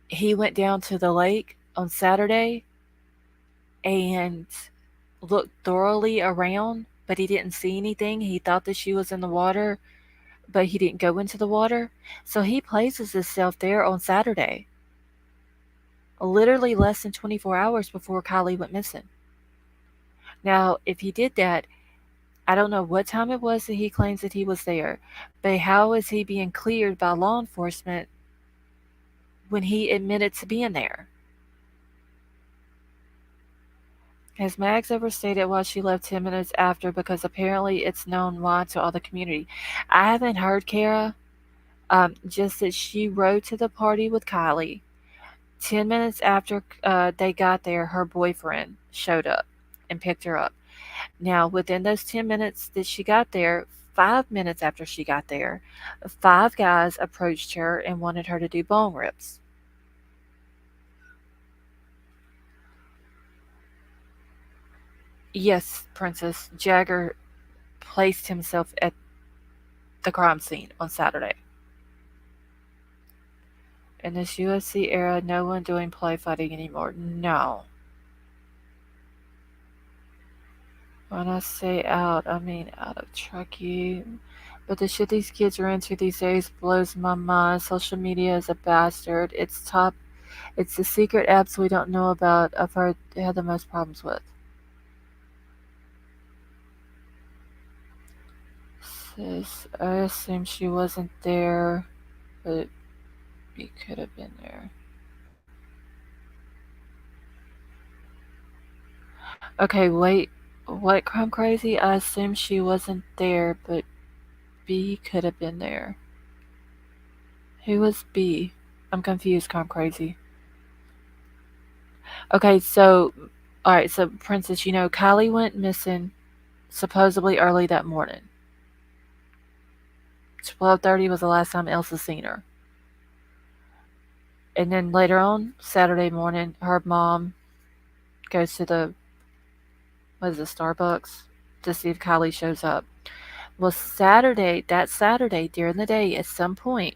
he went down to the lake on Saturday and looked thoroughly around, but he didn't see anything. He thought that she was in the water, but he didn't go into the water. So he places himself there on Saturday, literally less than 24 hours before Kylie went missing. Now, if he did that, I don't know what time it was that he claims that he was there, but how is he being cleared by law enforcement when he admitted to being there? Has Mags ever stated why she left 10 minutes after? Because apparently it's known why to all the community. I haven't heard Kara, just that she rode to the party with Kylie. 10 minutes after they got there, her boyfriend showed up and picked her up. Now, within those 10 minutes that she got there, 5 minutes after she got there, five guys approached her and wanted her to do bone rips. Yes, Princess, Jagger placed himself at the crime scene on Saturday. In this UFC era, no one doing play fighting anymore. No. When I say out, I mean out of Truckee. But the shit these kids are into these days blows my mind. Social media is a bastard. It's the secret apps we don't know about. I've heard they had the most problems with. Sis, I assume she wasn't there, but he could have been there. Okay, wait. What crime crazy? I assume she wasn't there, but B could have been there. Who was B? I'm confused, crime crazy. Okay, so, alright, so Princess, Kylie went missing supposedly early that morning. 12:30 was the last time Elsa seen her. And then later on, Saturday morning, her mom goes to the, what is it, Starbucks to see if Kylie shows up. Well, that Saturday during the day, at some point,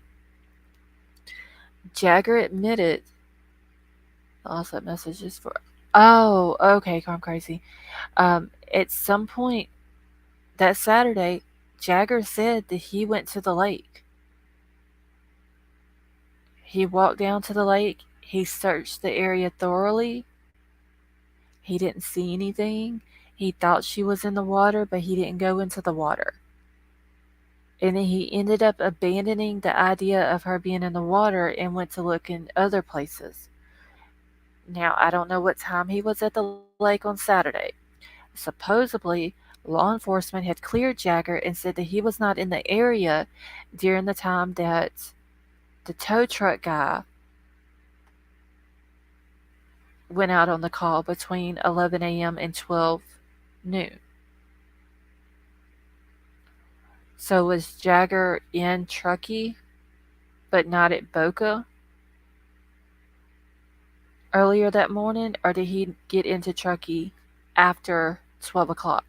Jagger admitted, lost that messages for, oh, okay, I'm crazy. At some point that Saturday, Jagger said that he went to the lake. He walked down to the lake. He searched the area thoroughly. He didn't see anything. He thought she was in the water, but he didn't go into the water. And then he ended up abandoning the idea of her being in the water and went to look in other places. Now, I don't know what time he was at the lake on Saturday. Supposedly, law enforcement had cleared Jagger and said that he was not in the area during the time that the tow truck guy went out on the call between 11 a.m. and 12 noon. So was Jagger in Truckee but not at Boca earlier that morning, or did he get into Truckee after 12 o'clock?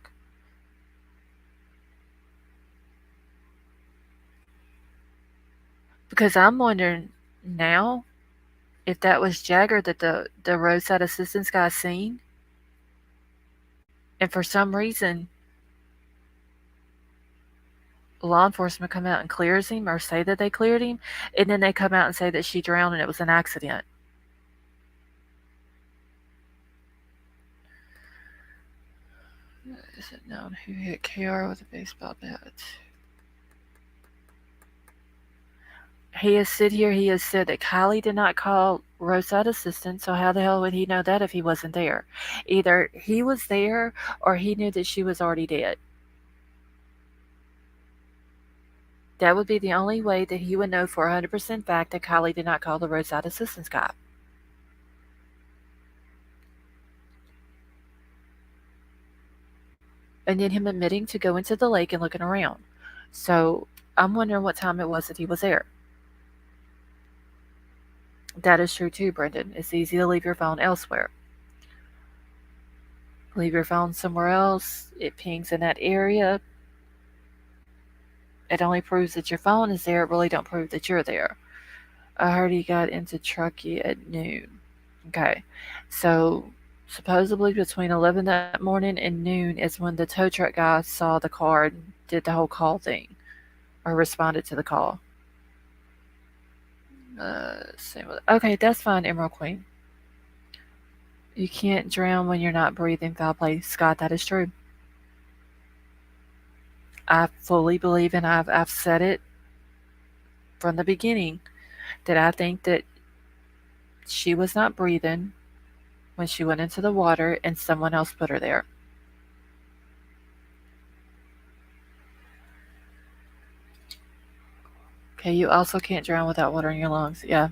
Because I'm wondering now if that was Jagger that the roadside assistance guy seen, and for some reason law enforcement come out and clears him or say that they cleared him, and then they come out and say that she drowned and it was an accident. Is it known who hit KR with a baseball bat? He has said here, he has said that Kylie did not call roadside assistance, so how the hell would he know that if he wasn't there? Either he was there or he knew that she was already dead. That would be the only way that he would know for 100% fact that Kylie did not call the roadside assistance guy. And then him admitting to go into the lake and looking around. So I'm wondering what time it was that he was there. That is true too, Brendan. It's easy to leave your phone elsewhere. Leave your phone somewhere else, it pings in that area. It only proves that your phone is there, it really don't prove that you're there. I heard he got into Truckee at noon. Okay. So supposedly between 11 that morning and noon is when the tow truck guy saw the car and did the whole call thing or responded to the call. Okay, that's fine, Emerald Queen. You can't drown when you're not breathing, foul play. Scott, that is true. I fully believe, and I've said it from the beginning, that I think that she was not breathing when she went into the water and someone else put her there. Okay, you also can't drown without water in your lungs. Yeah.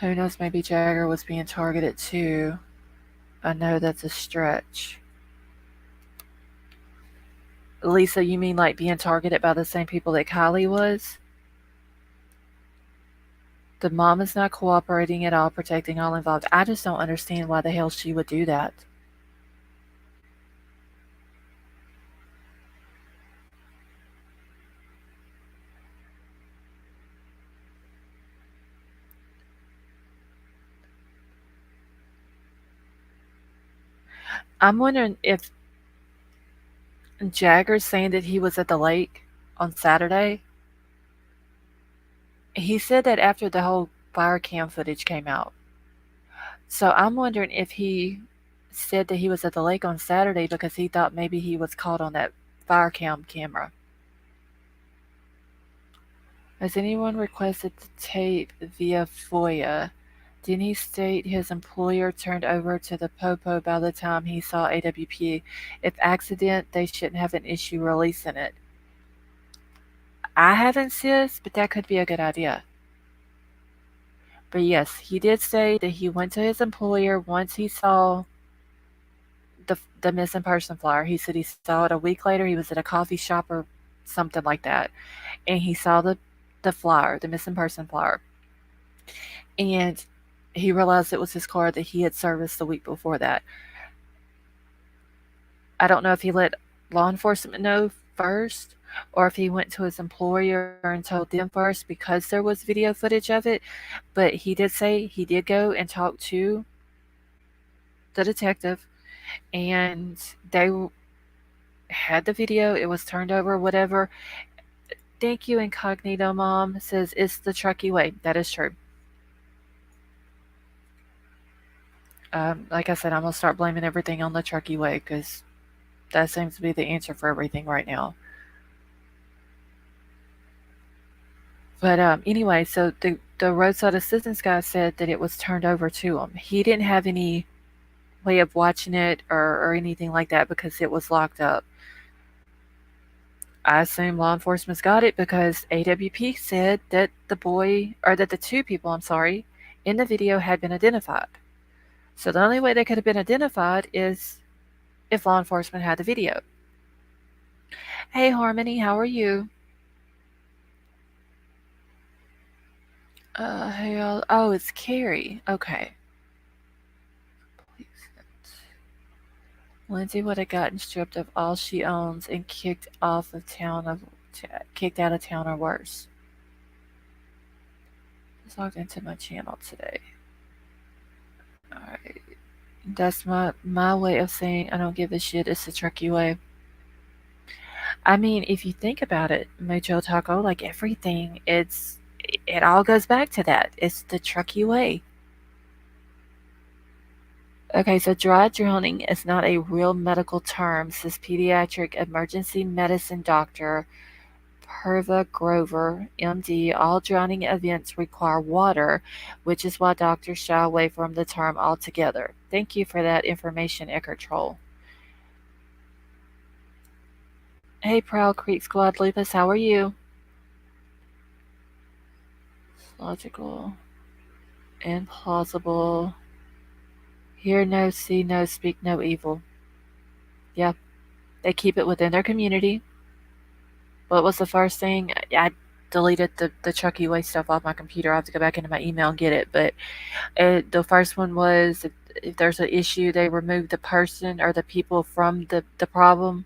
Who knows? Maybe Jagger was being targeted too. I know that's a stretch. Lisa, you mean like being targeted by the same people that Kylie was? The mom is not cooperating at all, protecting all involved. I just don't understand why the hell she would do that. I'm wondering if Jagger's saying that he was at the lake on Saturday. He said that after the whole fire cam footage came out. So I'm wondering if he said that he was at the lake on Saturday because he thought maybe he was caught on that fire cam camera. Has anyone requested the tape via FOIA? Didn't he state his employer turned over to the Popo by the time he saw AWP? If accident, they shouldn't have an issue releasing it. I haven't, sis, but that could be a good idea. But yes, he did say that he went to his employer once he saw the missing person flyer. He said he saw it a week later. He was at a coffee shop or something like that, and he saw the flyer, the missing person flyer, and he realized it was his car that he had serviced the week before that. I don't know if he let law enforcement know first or if he went to his employer and told them first because there was video footage of it. But he did say he did go and talk to the detective and they had the video. It was turned over, whatever. Thank you, Incognito Mom says it's the Truckee way. That is true. Like I said, I'm gonna start blaming everything on the Truckee way because that seems to be the answer for everything right now. But anyway, so the roadside assistance guy said that it was turned over to him. He didn't have any way of watching it or anything like that because it was locked up. I assume law enforcement's got it because AWP said that the boy, or that the two people, I'm sorry, in the video had been identified. So the only way they could have been identified is if law enforcement had the video. Hey Harmony, how are you? Hey, oh, it's Carrie. Okay. Lindsay would have gotten stripped of all she owns and kicked out of town or worse. Just logged into my channel today. All right, that's my way of saying I don't give a shit. It's the Truckee way. I mean, if you think about it, Mojo Taco, like everything, it all goes back to that. It's the Truckee way. Okay, so dry drowning is not a real medical term, says pediatric emergency medicine doctor Perva Grover, MD. All drowning events require water, which is why doctors shy away from the term altogether. Thank you for that information, Eckert Troll. Hey, Proud Creek Squad Lupus, how are you? Logical and plausible. Hear no, see no, speak no evil. Yeah, they keep it within their community. What was the first thing? I deleted the Truckee Way stuff off my computer. I have to go back into my email and get it. But the first one was if there's an issue, they remove the person or the people from the problem.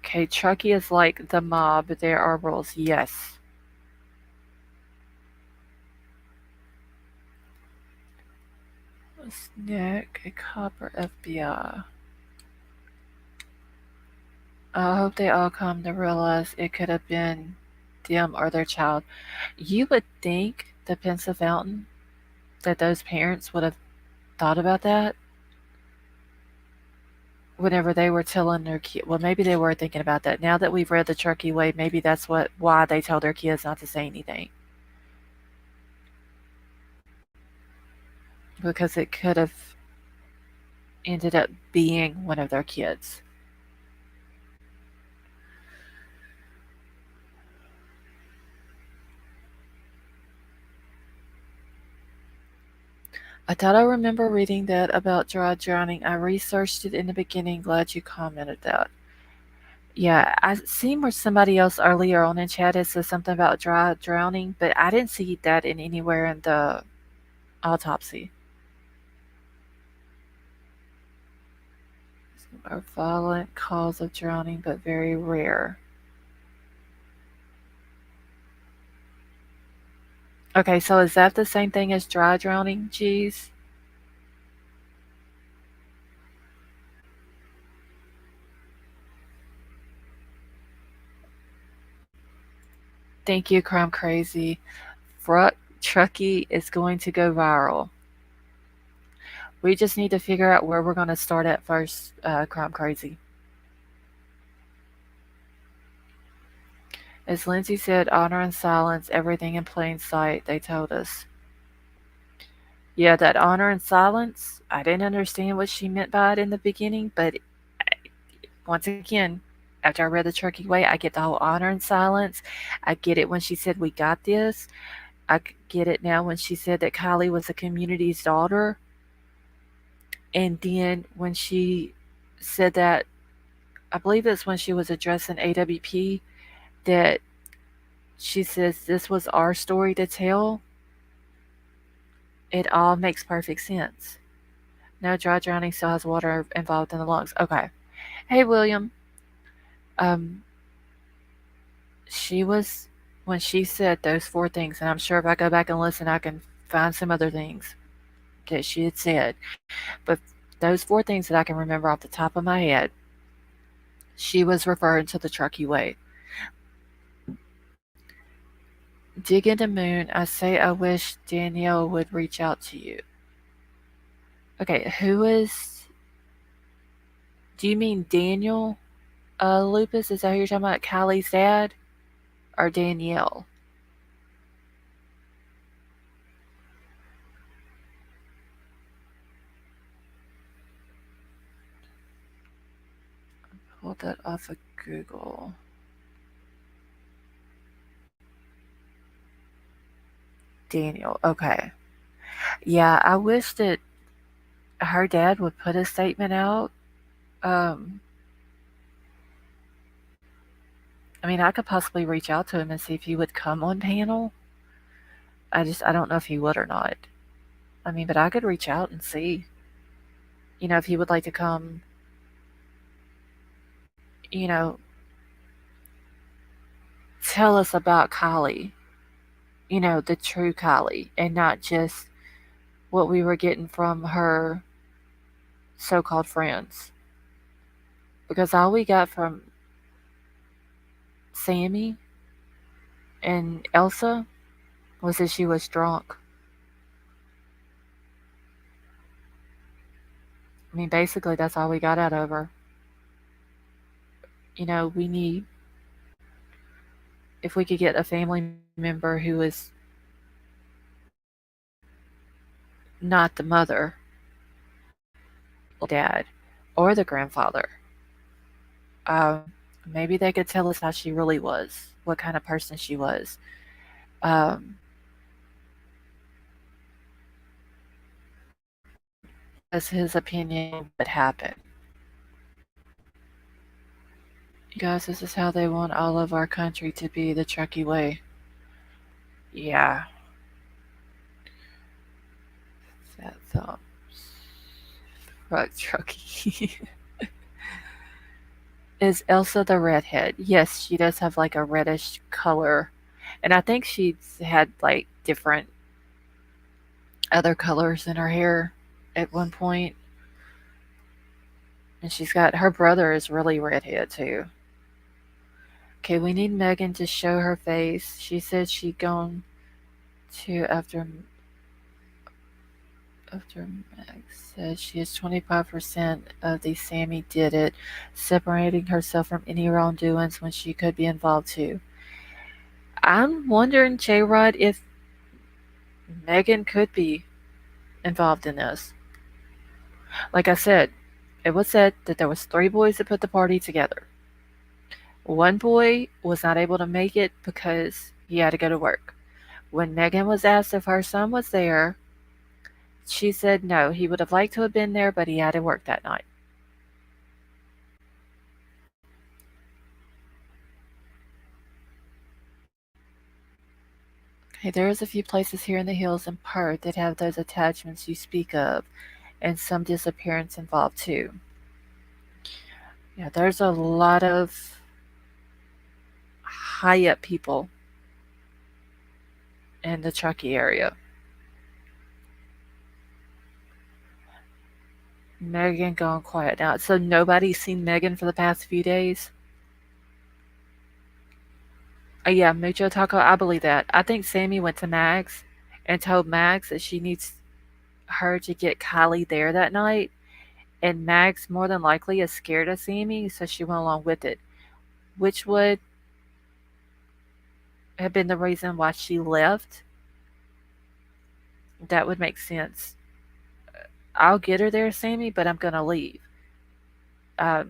Okay, Truckee is like the mob. There are rules. Yes. Nick, a copper FBI. I hope they all come to realize it could have been them or their child. You would think the Pensive Fountain that those parents would have thought about that whenever they were telling their kid. Well, maybe they were thinking about that. Now that we've read the Truckee Way, maybe that's why they tell their kids not to say anything because it could have ended up being one of their kids. I thought I remember reading that about dry drowning. I researched it in the beginning. Glad you commented that. Yeah, I seen where somebody else earlier on in chat had said something about dry drowning, but I didn't see that in anywhere in the autopsy. A violent cause of drowning, but very rare. Okay, so is that the same thing as dry drowning, G's? Thank you, Crime Crazy. Truckee is going to go viral. We just need to figure out where we're going to start at first, Crime Crazy. As Lindsay said, honor and silence, everything in plain sight, they told us. Yeah, that honor and silence, I didn't understand what she meant by it in the beginning, but once again, after I read The Truckee Way, I get the whole honor and silence. I get it when she said, we got this. I get it now when she said that Kiely was the community's daughter. And then when she said that, I believe it's when she was addressing AWP, that she says this was our story to tell. It all makes perfect sense. No, dry drowning still has water involved in the lungs. Okay. Hey, William. Um, she was when she said those four things, and I'm sure if I go back and listen, I can find some other things that she had said. But those four things that I can remember off the top of my head, she was referring to the Truckee Way. Dig into Moon. I say I wish Danielle would reach out to you. Okay, who is? Do you mean Daniel? Lupus? Is that who you're talking about? Kylie's dad or Danielle? Pull that off of Google. Daniel. Okay. Yeah, I wish that her dad would put a statement out. Um, I mean, I could possibly reach out to him and see if he would come on panel. I don't know if he would or not. I mean, but I could reach out and see, if he would like to come, you know, tell us about Kylie, the true Kylie, and not just what we were getting from her so called friends. Because all we got from Sammy and Elsa was that she was drunk. I mean, basically, that's all we got out of her. We need, if we could get a family member who is not the mother, dad, or the grandfather, maybe they could tell us how she really was, what kind of person she was. Um, as his opinion on what happened. You guys, this is how they want all of our country to be the Truckee way. Yeah, that's Truckee. Is Elsa the redhead? Yes, she does have like a reddish color, and I think she's had like different other colors in her hair at one point. And she's got her brother is really redhead too. Okay, we need Megan to show her face. She said she'd gone to after Max said she is 25% of the Sammy did it, separating herself from any wrongdoings when she could be involved too. I'm wondering, J Rod, if Megan could be involved in this. Like I said, it was said that there was three boys that put the party together. One boy was not able to make it because he had to go to work. When Megan was asked if her son was there, she said no, he would have liked to have been there, but he had to work that night. Okay, there is a few places here in the hills in Perth that have those attachments you speak of, and some disappearance involved too. Yeah, there's a lot of high up people in the Truckee area. Megan gone quiet now. So nobody's seen Megan for the past few days? Yeah, Mucho Taco, I believe that. I think Sammy went to Max and told Max that she needs her to get Kylie there that night. And Max more than likely is scared of Sammy, so she went along with it, which would have been the reason why she left. That would make sense. I'll get her there, Sammy, but I'm going to leave. Uh,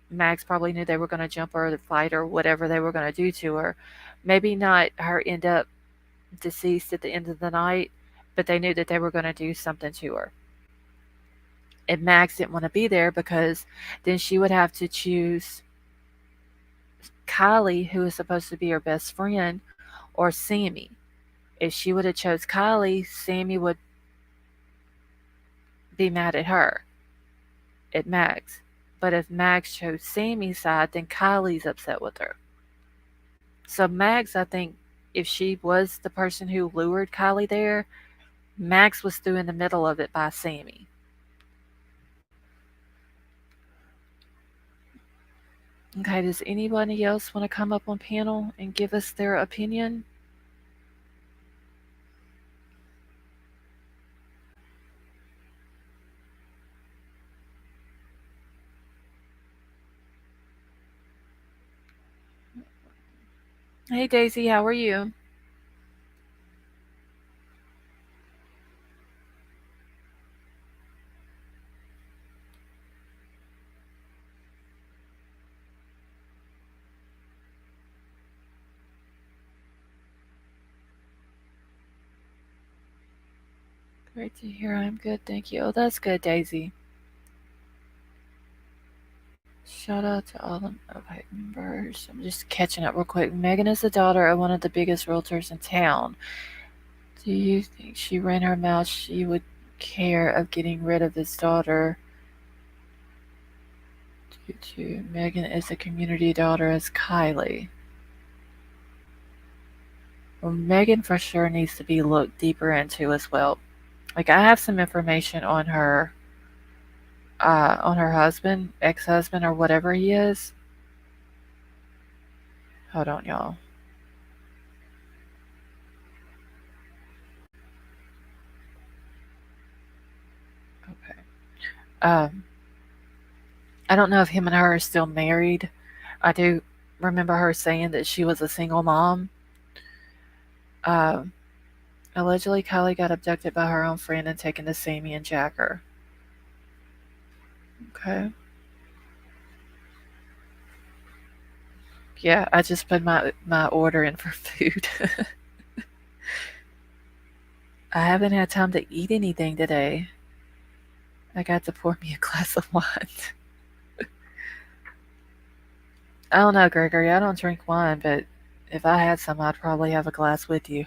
Max probably knew they were going to jump her or fight or whatever they were going to do to her. Maybe not her end up deceased at the end of the night, but they knew that they were going to do something to her. And Max didn't want to be there because then she would have to choose Kylie, who was supposed to be her best friend, or Sammy. If she would have chose Kylie, Sammy would be mad at her, at Max. But if Max chose Sammy's side, then Kylie's upset with her. So Max, I think, if she was the person who lured Kylie there, Max was through in the middle of it by Sammy. Okay, does anybody else want to come up on panel and give us their opinion? Hey Daisy, how are you? Great to hear. I'm good, thank you. Oh, that's good, Daisy. Shout out to all the okay, members. I'm just catching up real quick. Megan is the daughter of one of the biggest realtors in town. Do you think she ran her mouth? She would care of getting rid of his daughter due to Megan is a community daughter as Kylie. Well, Megan for sure needs to be looked deeper into as well. Like I have some information on her husband, ex-husband, or whatever he is. Hold on, y'all. Okay. Um, I don't know if him and her are still married. I do remember her saying that she was a single mom. Um, Allegedly, Kylie got abducted by her own friend and taken to Sammy and Jacker. Okay. Yeah, I just put my order in for food. I haven't had time to eat anything today. I got to pour me a glass of wine. I don't know, Gregory. I don't drink wine, but if I had some, I'd probably have a glass with you.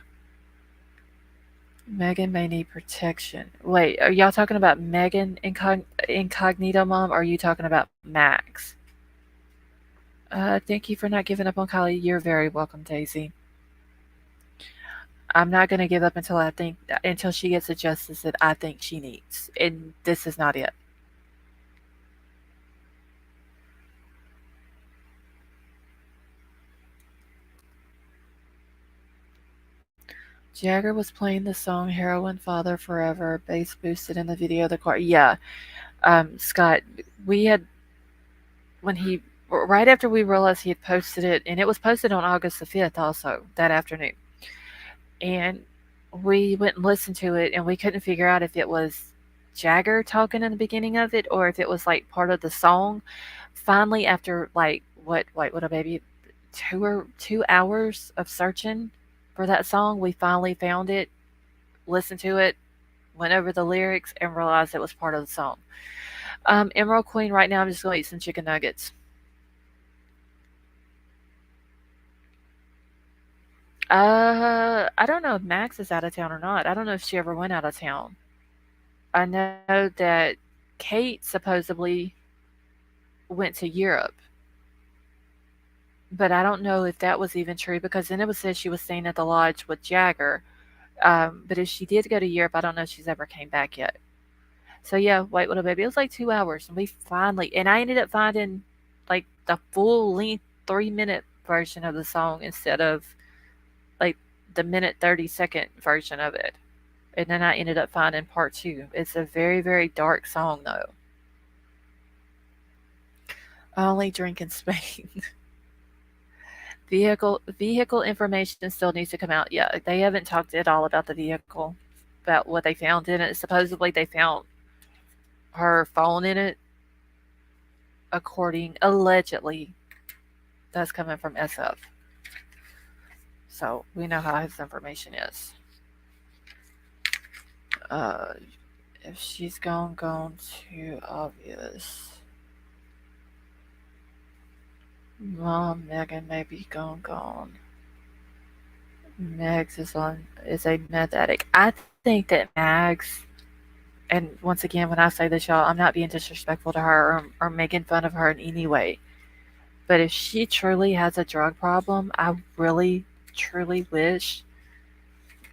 Megan may need protection. Wait, are y'all talking about Megan Incognito Mom, or are you talking about Max? Thank you for not giving up on Kylie. You're very welcome, Daisy. I'm not gonna give up until she gets the justice that I think she needs, and this is not it. Jagger was playing the song "Heroin Father Forever," bass boosted in the video of the car. Yeah, Scott, we had when he right after we realized he had posted it, and it was posted on August the 5th, also that afternoon, and we went and listened to it, and we couldn't figure out if it was Jagger talking in the beginning of it or if it was like part of the song. Finally, after like what a baby 2 hours of searching for that song, we finally found it, listened to it, went over the lyrics, and realized it was part of the song. Emerald Queen, right now I'm just gonna eat some chicken nuggets. I don't know if Max is out of town or not. I don't know if she ever went out of town. I know that Kate supposedly went to Europe, but I don't know if that was even true because then it was said she was staying at the lodge with Jagger. But if she did go to Europe, I don't know if she's ever came back yet. So yeah, White Widow Baby. It was like 2 hours, and we finally and I ended up finding like the full length 3 minute version of the song instead of like the minute 30-second version of it. And then I ended up finding part two. It's a very, very dark song though. I only drink in Spain. Vehicle information still needs to come out. Yeah, they haven't talked at all about the vehicle, about what they found in it. Supposedly they found her phone in it, according allegedly. That's coming from SF. So we know how his information is. Uh, if she's gone too obvious. Mom, Megan may be gone. Mags is a meth addict. I think that Mags, and once again, when I say this, y'all, I'm not being disrespectful to her or making fun of her in any way. But if she truly has a drug problem, I really, truly wish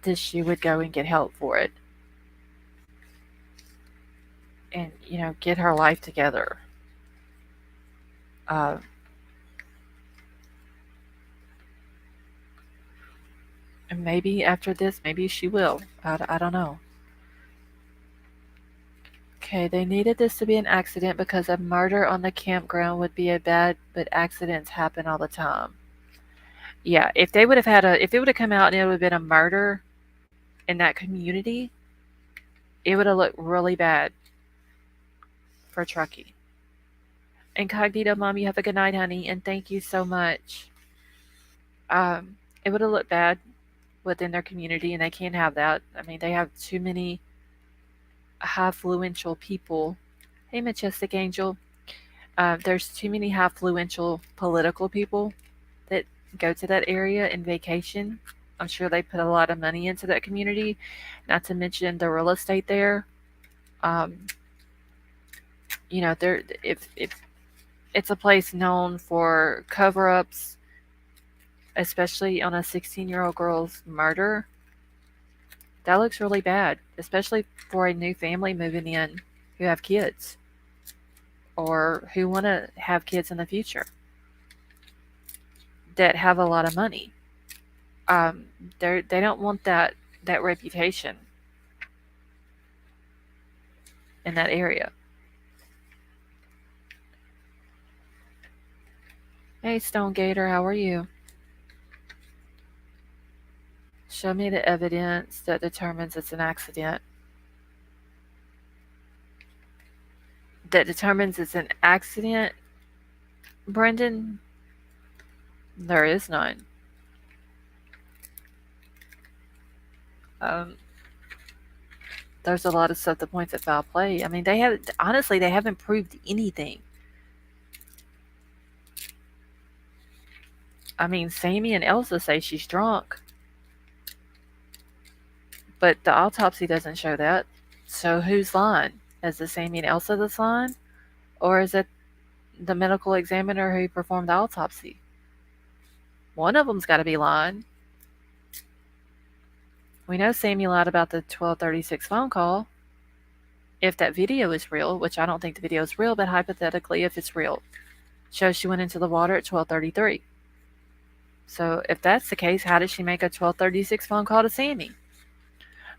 that she would go and get help for it, and get her life together. Uh, and maybe after this, maybe she will. I don't know. Okay, they needed this to be an accident because a murder on the campground would be a bad, but accidents happen all the time. Yeah, if it would have come out and it would have been a murder in that community, it would have looked really bad for Truckee. Incognito Mom, you have a good night, honey, and thank you so much. Um, it would have looked bad within their community, and they can't have that. I mean, they have too many high influential people. Hey, Majestic Angel. There's too many high influential political people that go to that area in vacation. I'm sure they put a lot of money into that community, not to mention the real estate there. Um, there if it's a place known for cover-ups, especially on a 16-year-old girl's murder. That looks really bad, especially for a new family moving in who have kids or who want to have kids in the future that have a lot of money. Um, they don't want that reputation in that area. Hey, Stone Gator, how are you? Show me the evidence that determines it's an accident. That determines it's an accident, Brendan? There is none. Um, There's a lot of stuff that points at foul play. I mean, they have honestly they haven't proved anything. I mean, Sammy and Elsa say she's drunk, but the autopsy doesn't show that. So who's lying? Is it Sammy and Elsa that's lying, or is it the medical examiner who performed the autopsy? One of them's got to be lying. We know Sammy lied about the 12:36 phone call. If that video is real, which I don't think the video is real, but hypothetically, if it's real, shows she went into the water at 12:33. So if that's the case, how did she make a 12:36 phone call to Sammy?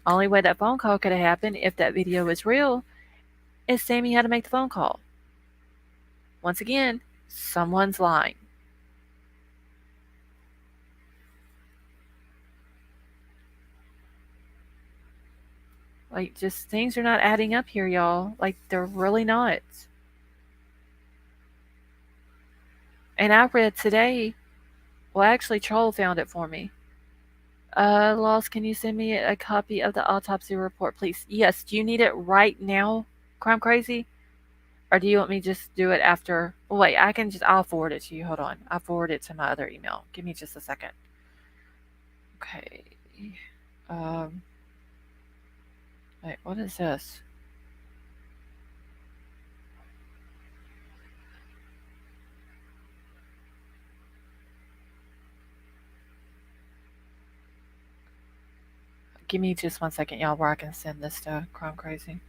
Only way that phone call could have happened if that video is real is Sammy had to make the phone call. Once again, someone's lying. Like, just things are not adding up here, y'all. Like, they're really not. And I read today, well, actually, Troll found it for me. Lost, can you send me a copy of the autopsy report, please? Yes, do you need it right now, Crime Crazy? Or do you want me to just do it after? Oh, wait, I'll forward it to you. Hold on. I'll forward it to my other email. Give me just a second. Okay. Um, wait, what is this? Give me just 1 second, y'all, where I can send this to Crime Crazy.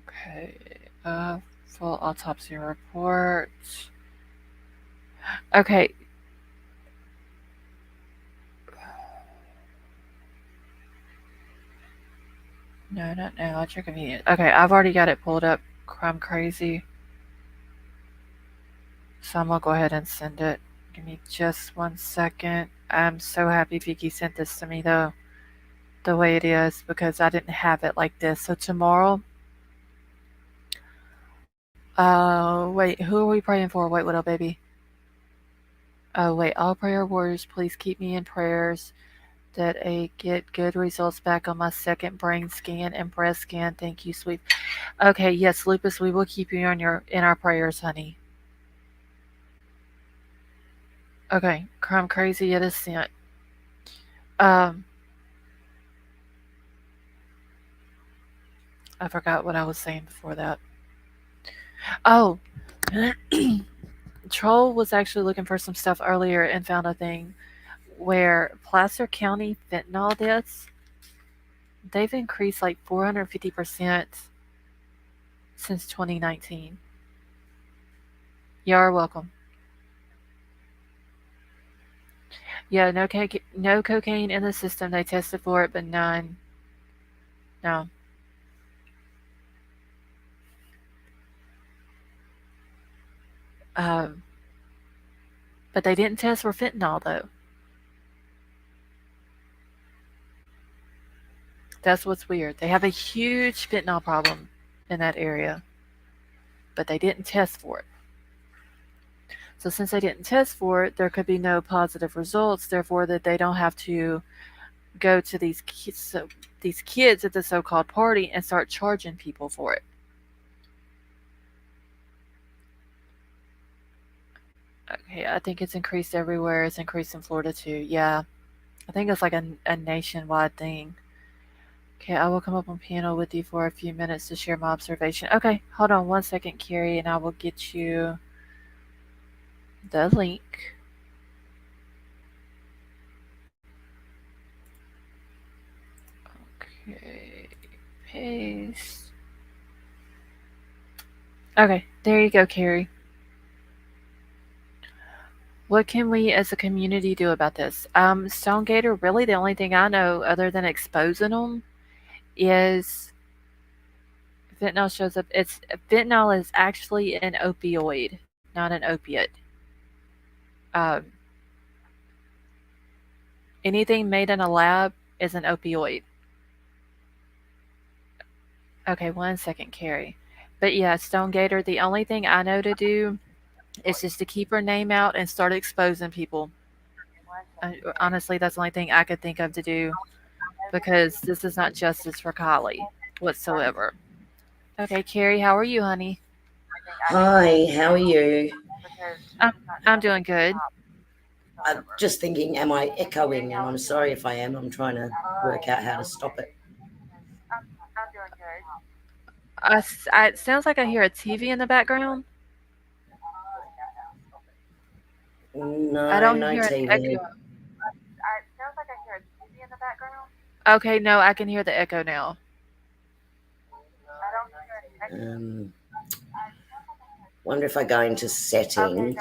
Okay. Full autopsy report. Okay. No, not now. At your convenience. Okay, I've already got it pulled up. Crime Crazy. So I'm gonna go ahead and send it. Give me just 1 second. I'm so happy Vicky sent this to me though, the way it is, because I didn't have it like this. So tomorrow, wait, who are we praying for? White Widow baby. Oh wait, all prayer warriors, please keep me in prayers that I get good results back on my second brain scan and breast scan. Thank you, sweet. Okay, yes, Lupus, we will keep you in our prayers, honey. Okay, Crime Crazy, it is sent. Um, I forgot what I was saying before that. Oh, Troll was actually looking for some stuff earlier and found a thing where Placer County fentanyl deaths, they've increased like 450% since 2019. You're welcome. Yeah, no cocaine in the system. They tested for it, but none. No. Um, but they didn't test for fentanyl though. That's what's weird. They have a huge fentanyl problem in that area, but they didn't test for it. So since they didn't test for it, there could be no positive results. Therefore, that they don't have to go to these kids at the so-called party and start charging people for it. Okay, I think it's increased everywhere. It's increased in Florida too. Yeah, I think it's like a nationwide thing. Okay, I will come up on panel with you for a few minutes to share my observation. Okay, hold on 1 second, Carrie, and I will get you the link. Okay, paste. Okay, there you go, Carrie. What can we as a community do about this? Stonegator, really the only thing I know other than exposing them is fentanyl shows up. Fentanyl is actually an opioid, not an opiate. Um, anything made in a lab is an opioid. Okay, 1 second, Carrie. But yeah, Stonegator, the only thing I know to do It's just to keep her name out and start exposing people. Honestly, that's the only thing I could think of to do because this is not justice for Kylie whatsoever. Okay, Carrie, how are you, honey? Hi, how are you? I'm I'm doing good. I'm just thinking, am I echoing? And I'm sorry if I am. I'm trying to work out how to stop it. It sounds like I hear a TV in the background. I No, don't no hear an echo. TV. Okay, no, I can hear the echo now. Um, Wonder if I go into settings,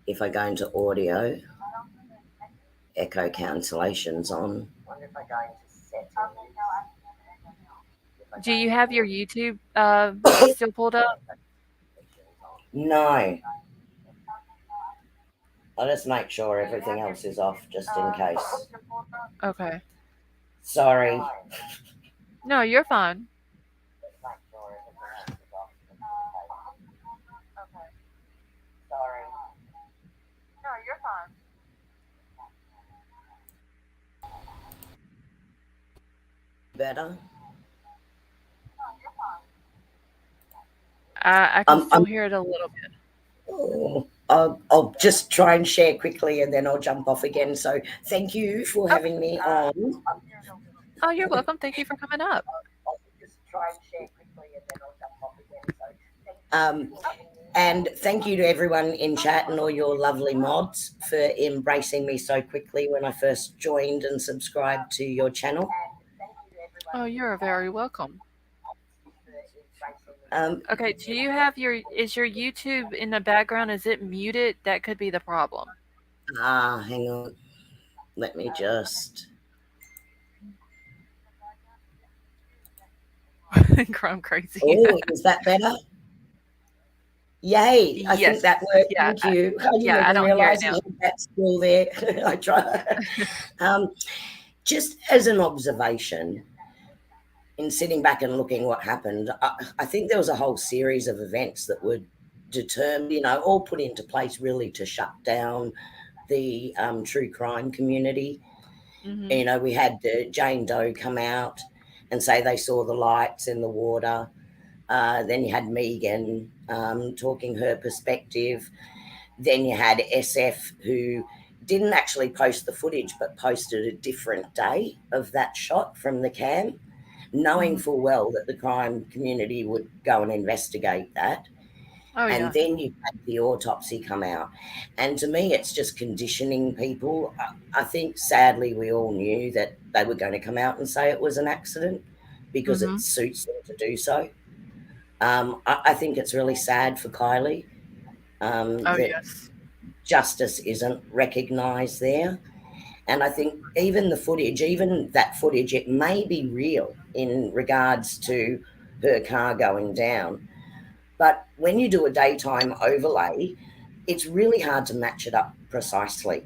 if I go into audio, echo cancellations on. Do you have your YouTube still pulled up? No, I'll just make sure everything else is off just in case. Okay. Sorry. No, you're fine. Better? I can still I'm hear it a little bit. Oh, I'll just try and share quickly and then I'll jump off again. So thank you for Okay. having me on. Oh, you're welcome. Thank you for coming up. Um, and thank you to everyone in chat and all your lovely mods for embracing me so quickly when I first joined and subscribed to your channel. Oh, you're very welcome. Um, Okay, do you have is your YouTube in the background? Is it muted? That could be the problem. Hang on. Let me just. Crumb crazy. Oh, is that better? Yay! I think Yes. that worked. Yeah. Thank you. I didn't Yeah, I even don't hear it realize now. it had that still there. I try. Um, just as an observation, in sitting back and looking what happened, I think there was a whole series of events that were determined, all put into place really to shut down the true crime community. Mhm. We had Jane Doe come out and say they saw the lights in the water. Then you had Megan talking her perspective. Then you had SF who didn't actually post the footage but posted a different day of that shot from the cam, knowing Mhm. full well that the crime community would go and investigate that. Oh And yeah. then you had the autopsy come out. And to me, it's just conditioning people. I think sadly, we all knew that they were going to come out and say it was an accident because it Mhm. suits them to do so. I think it's really sad for Kylie Oh that yes. justice isn't recognised there. And I think even that footage, it may be real in regards to her car going down. But when you do a daytime overlay, it's really hard to match it up precisely.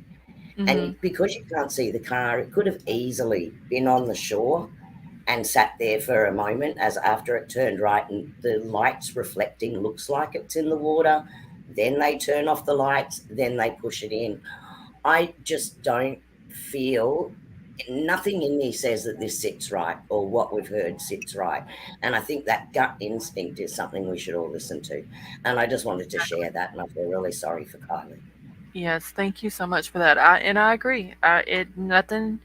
And Mhm. because you can't see the car, it could have easily been on the shore and sat there for a moment as after it turned right and the lights reflecting looks like it's in the water. Then they turn off the lights, then they push it in. I just don't feel nothing in me says that this sits right or what we've heard sits right. And I think that gut instinct is something we should all listen to. And I just wanted to share that. And I feel really sorry for Kylie. Yes, thank you so much for that. I agree. It nothing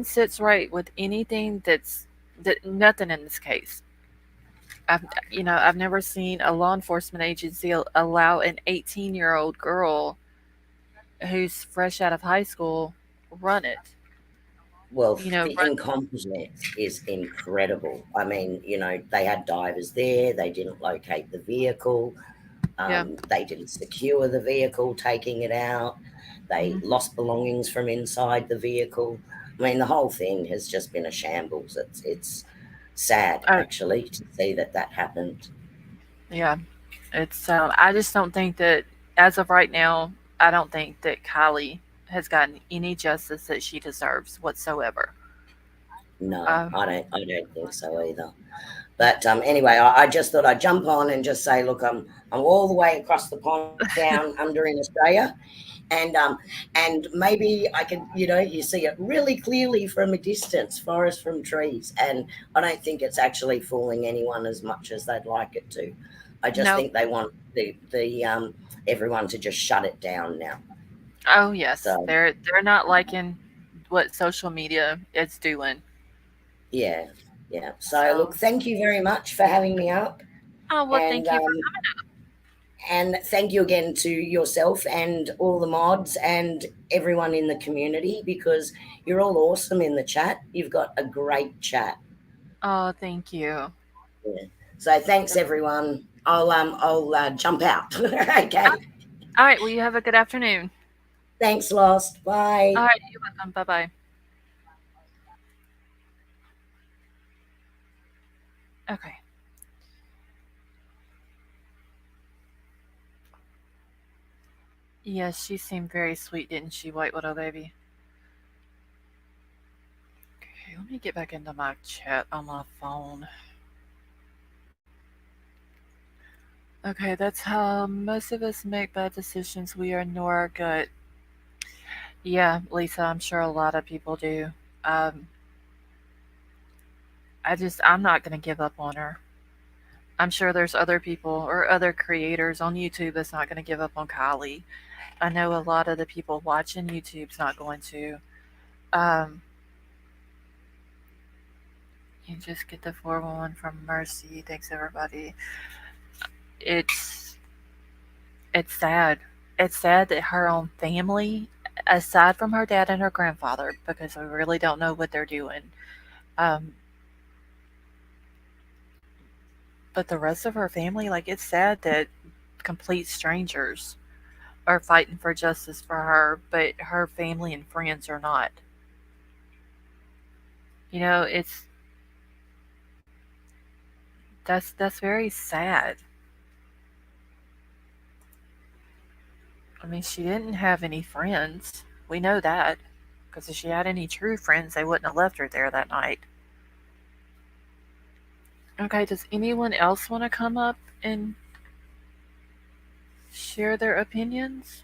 sits right with anything that nothing in this case. I've never seen a law enforcement agency allow an 18-year-old girl who's fresh out of high school run it. Well, You know, the run. incompetence is incredible. I mean, they had divers there, they didn't locate the vehicle, Yeah. they didn't secure the vehicle, taking it out, they Mhm. lost belongings from inside the vehicle. I mean, the whole thing has just been a shambles. It's sad, I, actually, to see that that happened. yeah. It's I just don't think that as of right now, I don't think that Kylie has gotten any justice that she deserves whatsoever. No, Um, I don't think so either. But anyway, I just thought I'd jump on and just say, look, I'm all the way across the pond down under in Australia, and maybe I could, you see it really clearly from a distance, forest from trees, and I don't think it's actually fooling anyone as much as they'd like it to. I just Nope. think they want the everyone to just shut it down now. Oh yes, So they're not liking what social media is doing. yeah, yeah. So So, look, thank you very much for having me up, oh well, and thank you for. thank you again to yourself and all the mods and everyone in the community, because you're all awesome in the chat. You've got a great chat. Oh, thank you. Yeah. So thanks everyone. I'll jump out. Okay. All right. Well, you have a good afternoon. Thanks, Lost. All Bye. right. You're welcome. Bye bye. Okay. Yes, she seemed very sweet, didn't she, White Widow baby? Okay. Let me get back into my chat on my phone. Okay, that's how most of us make bad decisions. We ignore our gut. Yeah, Lisa, I'm sure a lot of people do. Um, I'm not going to give up on her. I'm sure there's other people or other creators on YouTube that's not going to give up on Kylie. I know a lot of the people watching YouTube's not going to. Um, you just get the 411 from Mercy. Thanks, everybody. It's it's sad. It's sad that her own family, aside from her dad and her grandfather, because we really don't know what they're doing, um, but the rest of her family, like it's sad that complete strangers are fighting for justice for her, but her family and friends are not. It's that's very sad. I mean, she didn't have any friends. We know that because if she had any true friends, they wouldn't have left her there that night. Okay, does anyone else want to come up and share their opinions?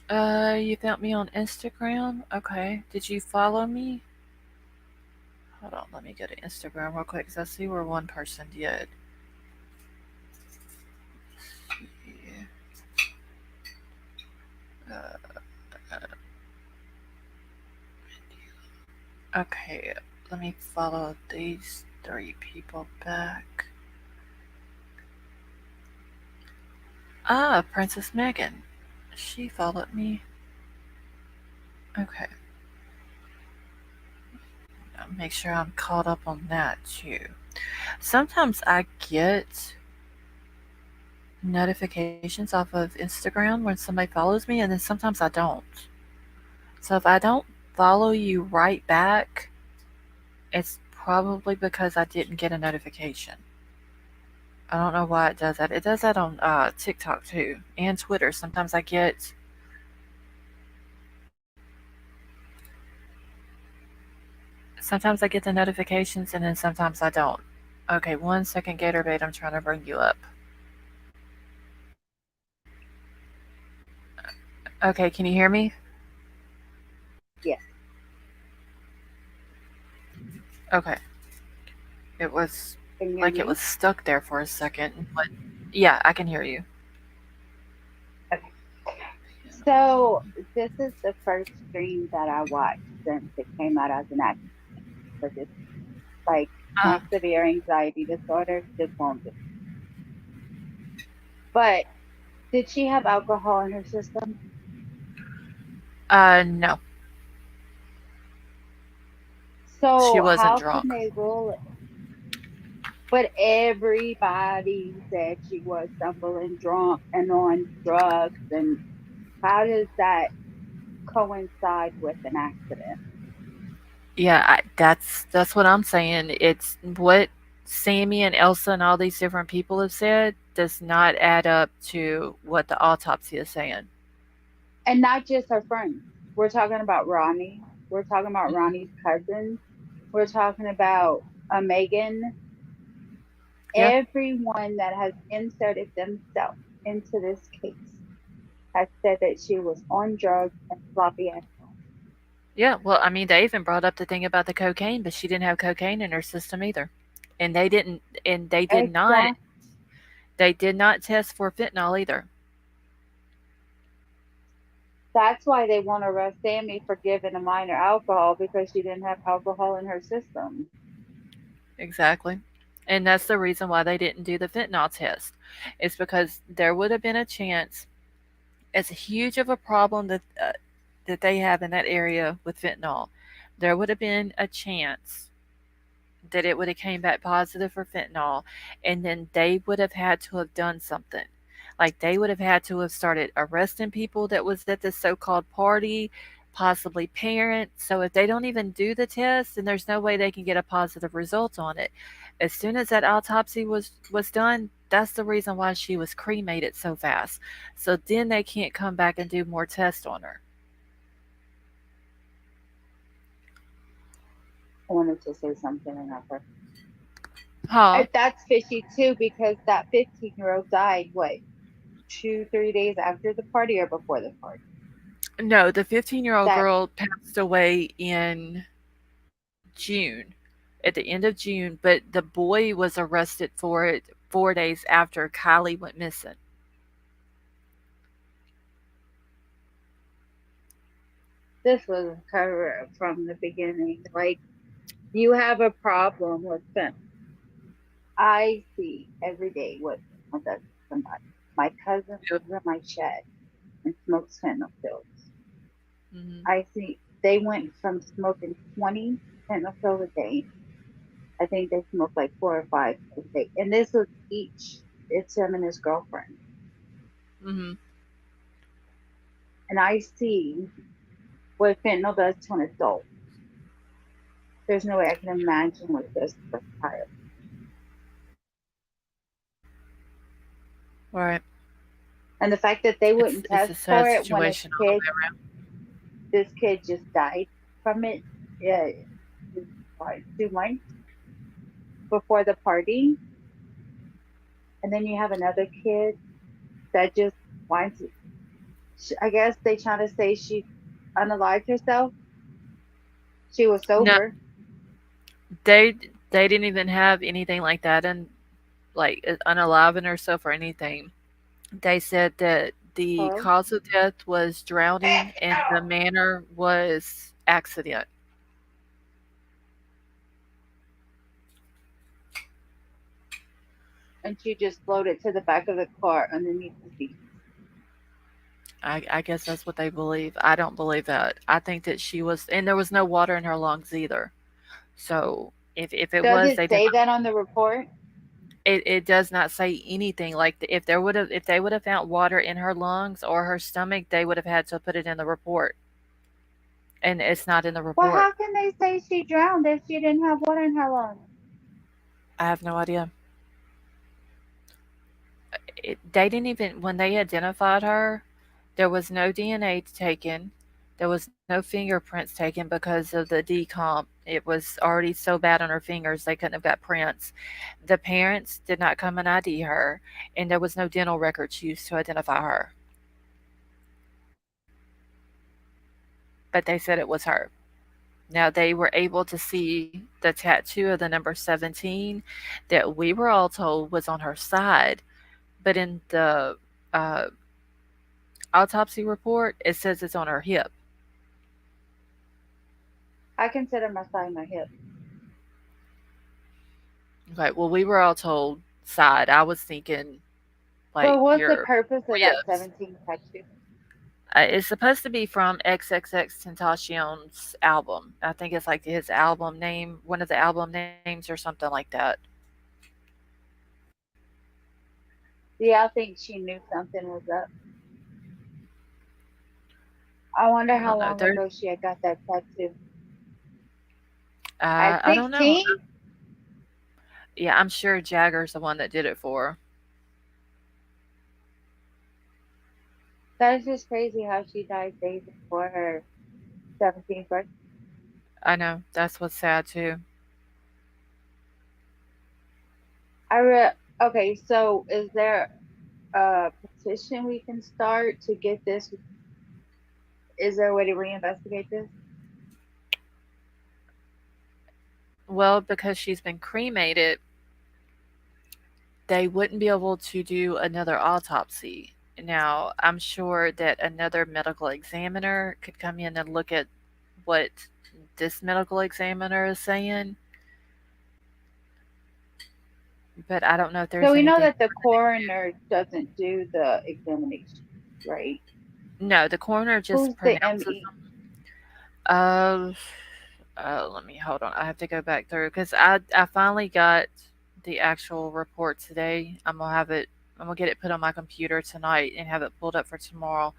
You found me on Instagram? Okay. Did you follow me? Hold on, let me go to Instagram real quick because I see where one person did. Uh, okay, let me follow these three people back. Ah, Princess Megan. She followed me. Okay. Make sure I'm caught up on that too. Sometimes I get notifications off of Instagram when somebody follows me, and then sometimes I don't. So if I don't follow you right back, it's probably because I didn't get a notification. I don't know why it does that. It does that on TikTok too and Twitter. Sometimes I get the notifications and then sometimes I don't. Okay, 1 second, Gatorbait. I'm trying to bring you up. Okay, can you hear me? Yes. Okay. It was Can you hear like it was me? stuck there for a second, but yeah, I can hear you. Okay. So this is the first stream that I watched since it came out as an accident because it's like Uh, my severe anxiety disorder just won't do. But did she have alcohol in her system? no, she So wasn't how can drunk. they rule it? But everybody said she was stumbling drunk and on drugs. And how does that coincide with an accident? Yeah, that's what I'm saying. It's what Sammy and Elsa and all these different people have said does not add up to what the autopsy is saying. And not just her friends. We're talking about Ronnie. We're talking about Mhm. Ronnie's cousins. We're talking about Megan. Yeah. Everyone that has inserted themselves into this case has said that she was on drugs and sloppy as hell. Yeah, well, I mean, they even brought up the thing about the cocaine, but she didn't have cocaine in her system either. And they didn't and Exactly. they did not test for fentanyl either. That's why they want to arrest Sammy for giving a minor alcohol because she didn't have alcohol in her system. Exactly. And that's the reason why they didn't do the fentanyl test. It's because there would have been a chance, as huge of a problem that they have in that area with fentanyl, there would have been a chance that it would have came back positive for fentanyl, and then they would have had to have done something. Like they would have had to have started arresting people that was at this so-called party, possibly parents. So if they don't even do the test, then there's no way they can get a positive result on it. As soon as that autopsy was done, that's the reason why she was cremated so fast. So then they can't come back and do more tests on her. I wanted to say something and I forgot. Huh? That's fishy too because that 15-year-old died, what, 2, 3 days after the party or before the party? No, the 15-year-old That girl passed away in June, at the end of June, but the boy was arrested for it 4 days after Kylie went missing. this was a cover up from the beginning. Like, you have a problem with them. I see every day what fentanyl does to somebody. My cousin Yep. lives in my shed and smokes fentanyl pills. Mhm. I see they went from smoking 20 fentanyl pills a day. I think they smoked like 4 or 5 a day. And this was each, it's him and his girlfriend. Mhm. And I see what fentanyl does to an adult. There's no way I can imagine what it does to a child. Right. And the fact that they wouldn't It's a test sad for it when a situation all the kid, way around. this kid just died from it, yeah, 2 months before the party. And then you have another kid that just wants, I guess they trying to say she unalived herself. She was No, sober. they they didn't even have anything like that and like unaliving herself or anything. They said that the Huh? cause of death was drowning and the manner was accident. And she just floated to the back of the car underneath the seat. I guess that's what they believe. I don't believe that. I think that she was, and there was no water in her lungs either. So if it Does was, it they did say not. that on the report? It does not say anything like if they would have found water in her lungs or her stomach, they would have had to put it in the report, and it's not in the Well, report. how can they say she drowned if she didn't have water in her lungs? I have no idea. They didn't even when they identified her, there was no DNA taken. There was no fingerprints taken because of the decomp. It was already so bad on her fingers they couldn't have got prints. The parents did not come and ID her, and there was no dental records used to identify her. But they said it was her. Now they were able to see the tattoo of the number 17 that we were all told was on her side, but in the uh, autopsy report it says it's on her hip. I consider my side my hip. Okay, well, we were all told side. I was thinking like But what's the your purpose of that ribs. 17 tattoo? It's supposed to be from XXX Tentacion's album. I think it's like his album name, one of the album names, or something like that. Yeah, I think she knew something was up. I wonder I how don't know. long ago she had got that tattoo. At I don't know. 16? Yeah, I'm sure Jagger's the one that did it for her. That is just crazy how she died days before her 17th birthday. I know, that's what's sad too. I re- okay, so is there a petition we can start to get this? Is there a way to reinvestigate this? Well, because she's been cremated, they wouldn't be able to do another autopsy. Now, I'm sure that another medical examiner could come in and look at what this medical examiner is saying, but I don't know if So there's we know anything that the more than they can coroner doesn't do the examination, right? do. No, the coroner just Who's the pronounces ME? them. Let me hold on. I have to go back through because I finally got the actual report today. I'm gonna have it. I'm gonna get it put on my computer tonight and have it pulled up for tomorrow.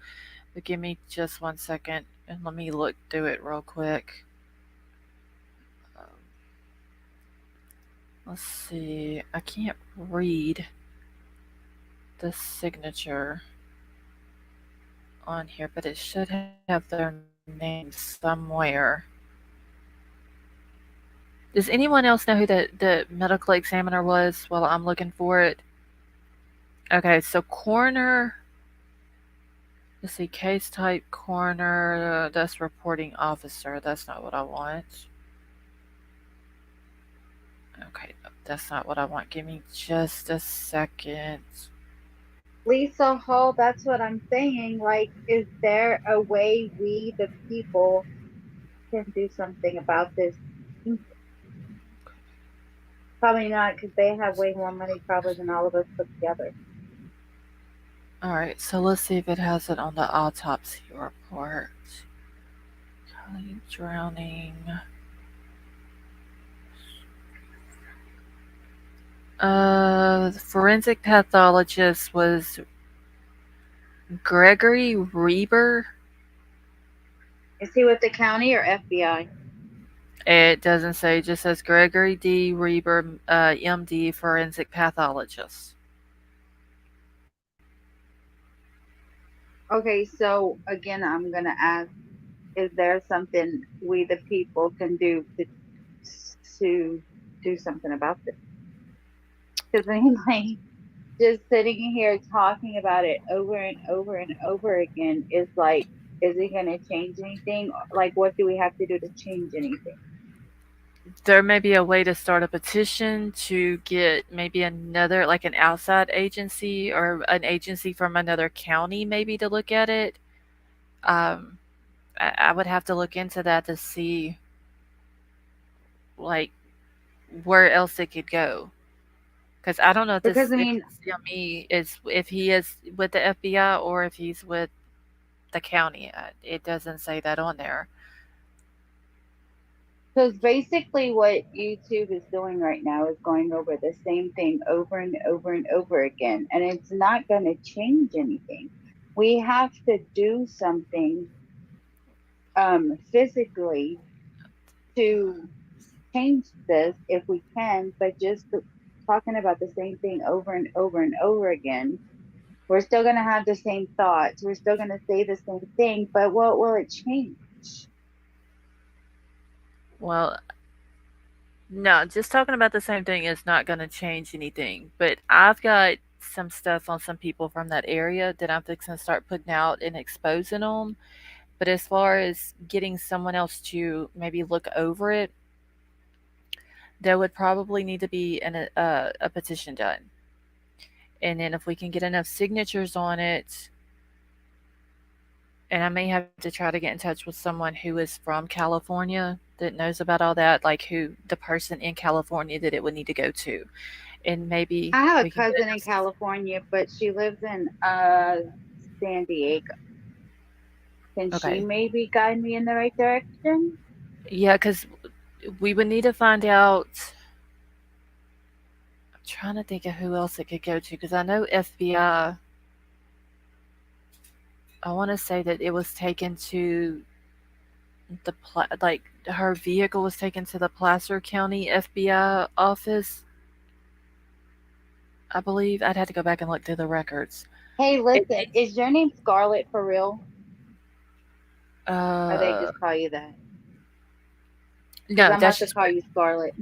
But give me just 1 second and let me look through it real quick. Um, let's see. I can't read the signature on here, but it should have their name somewhere. Does anyone else know who the medical examiner was while I'm looking for it? Okay, so coroner. Let's see, case type coroner. That's reporting officer. That's not what I want. Okay, no, that's not what I want. Give me just a second. Lisa Hall, that's what I'm saying. Like, is there a way we, the people, can do something about this? Probably not, because they have way more money probably than all of us put together. All right, so let's see if it has it on the autopsy report. Drowning. The forensic pathologist was Gregory Reber. Is he with the county or FBI? It doesn't say, it just says Gregory D. Reber, MD, forensic pathologist. Okay, so again, I'm gonna ask: is there something we, the people, can do to do something about this? Because I mean, like, just sitting here talking about it over and over and over again is like, is it gonna change anything? Like, what do we have to do to change anything? There may be a way to start a petition to get maybe another, like an outside agency or an agency from another county, maybe to look at it. Um, I would have to look into that to see like where else it could go. Because I don't know Because I if mean, this CME is if he is with the FBI or if he's with the county. It doesn't say that on there. because basically what YouTube is doing right now is going over the same thing over and over and over again, and it's not going to change anything. We have to do something physically to change this if we can, but just talking about the same thing over and over and over again, we're still going to have the same thoughts. We're still going to say the same thing, but what will it change? Well, no, just talking about the same thing is not going to change anything. But I've got some stuff on some people from that area that I'm fixing to start putting out and exposing them. But as far as getting someone else to maybe look over it, there would probably need to be a petition done. And then if we can get enough signatures on it, and I may have to try to get in touch with someone who is from California that knows about all that, like who the person in California that it would need to go to. And maybe I have a we can get cousin in enough. California, but she lives in San Diego. Can she Okay. maybe guide me in the right direction? Yeah, because we would need to find out. I'm trying to think of who else it could go to because I know FBI. I want to say that it was taken to like her vehicle was taken to the Placer County FBI office. I believe I'd have to go back and look through the records. Hey, It listen, needs, is your name Scarlett for real? Or they uh, just call you that? Because no, I'm about that's to just call what. you Scarlett.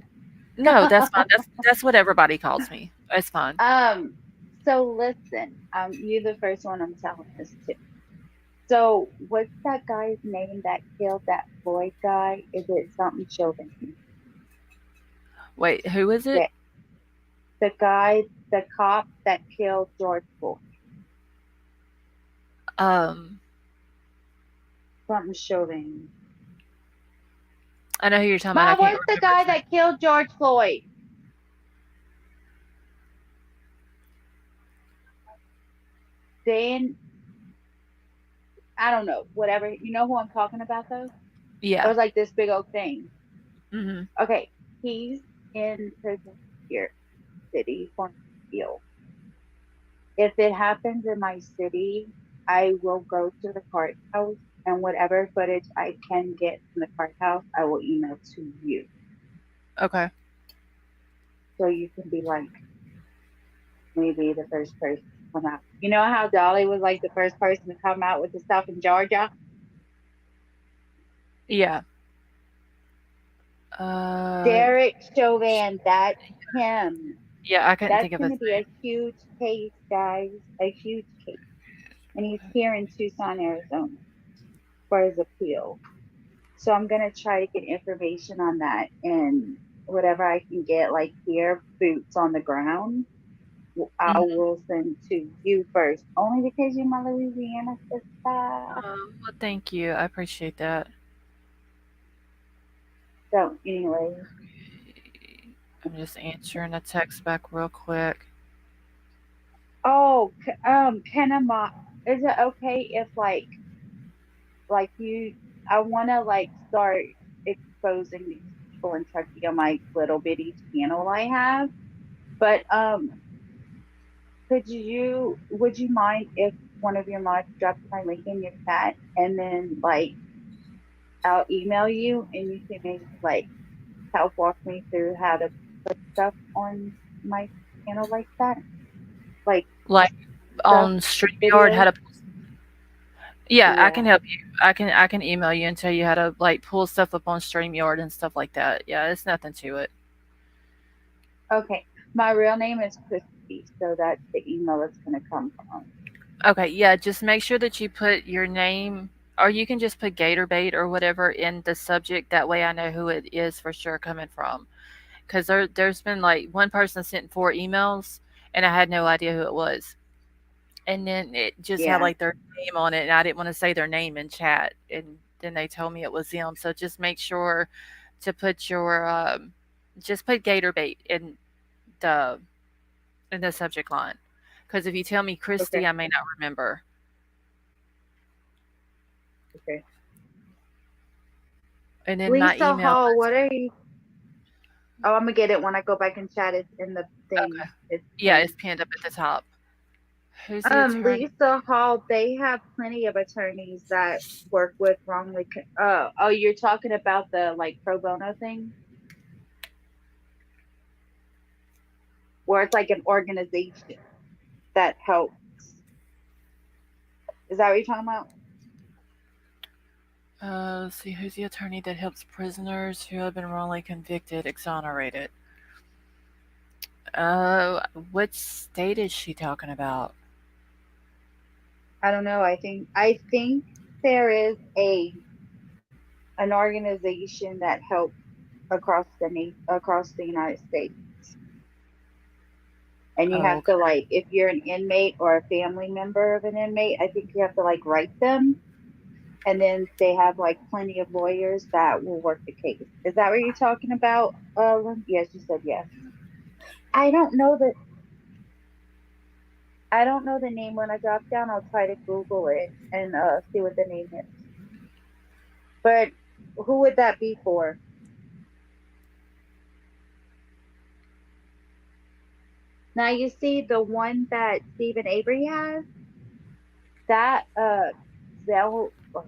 No, that's fine. That's what everybody calls me. It's fine. um, so listen, you the first one I'm telling this to. So what's that guy's name that killed that Floyd guy? Is it something Chauvin? Wait, who is it? The the guy, the cop that killed George Floyd. Um, Something Chauvin. I know who you're talking about. I Mom, can't what's the remember guy his name. that killed George Floyd? Dan, I don't know, whatever. You know who I'm talking about though? It Yeah. was like this big old thing. Mhm. Okay, he's in prison here, city for appeal. If it happens in my city, I will go to the courthouse and whatever footage I can get from the courthouse, I will email to you. Okay. So you can be like maybe the first person to come out. You know how Dolly was like the first person to come out with the stuff in Georgia? Yeah. Uh, Derek Chauvin, that's him. yeah, I couldn't That's think of going his to be name. a huge case, guys. A huge case. And he's here in Tucson, Arizona for his appeal. So I'm going to try to get information on that and whatever I can get, like here, boots on the ground, I Mhm. will send to you first, only because you're my Louisiana sister. Well, thank you. I appreciate that. So, anyway, I'm just answering a text back real quick. oh, can I, is it okay if like you, I want to like start exposing these people in Truckee on my little bitty channel I have, but would you mind if one of your mods drops my link in your chat and then like I'll email you and you can maybe like help walk me through how to put stuff on my channel like that? Like Like stuff, on StreamYard, how videos? to. Yeah, I can Yeah. help you. I can email you and tell you how to like pull stuff up on StreamYard and stuff like that. Yeah, it's nothing to it. Okay. My real name is Christy, so that's the email it's gonna come from. Okay, yeah, just make sure that you put your name, or you can just put gator bait or whatever in the subject. That way I know who it is for sure coming from. Because there's been like one person sent 4 emails and I had no idea who it was. And then it just had Yeah. like their name on it, and I didn't want to say their name in chat. And then they told me it was them. So just make sure to put your, just put gator bait the, in the subject line. Because if you tell me Okay. Christy, I may not remember. Okay. And then my Lisa email Hall, is what are you? Oh, I'm gonna get it when I go back and chat. It's in the thing. okay. It's Yeah, pinned. it's pinned up at the top. Who's the attorney? Lisa Hall, they have plenty of attorneys that work with wrongly. Oh, you're talking about the like pro bono thing, where it's like an organization that helps. Is that what you're talking about? Let's see. Who's the attorney that helps prisoners who have been wrongly convicted exonerated? Uh, what state is she talking about? I don't know. I think there is an organization that helps across the United States, and you Oh, have to okay. like if you're an inmate or a family member of an inmate, I think you have to like write them, and then they have like plenty of lawyers that will work the case. Is that what you're talking about? Yes, you said yes. I don't know the I don't know the name. When I drop down, I'll try to Google it and see what the name is. But who would that be for? Now you see the one that Stephen Avery has. That Zell, oh,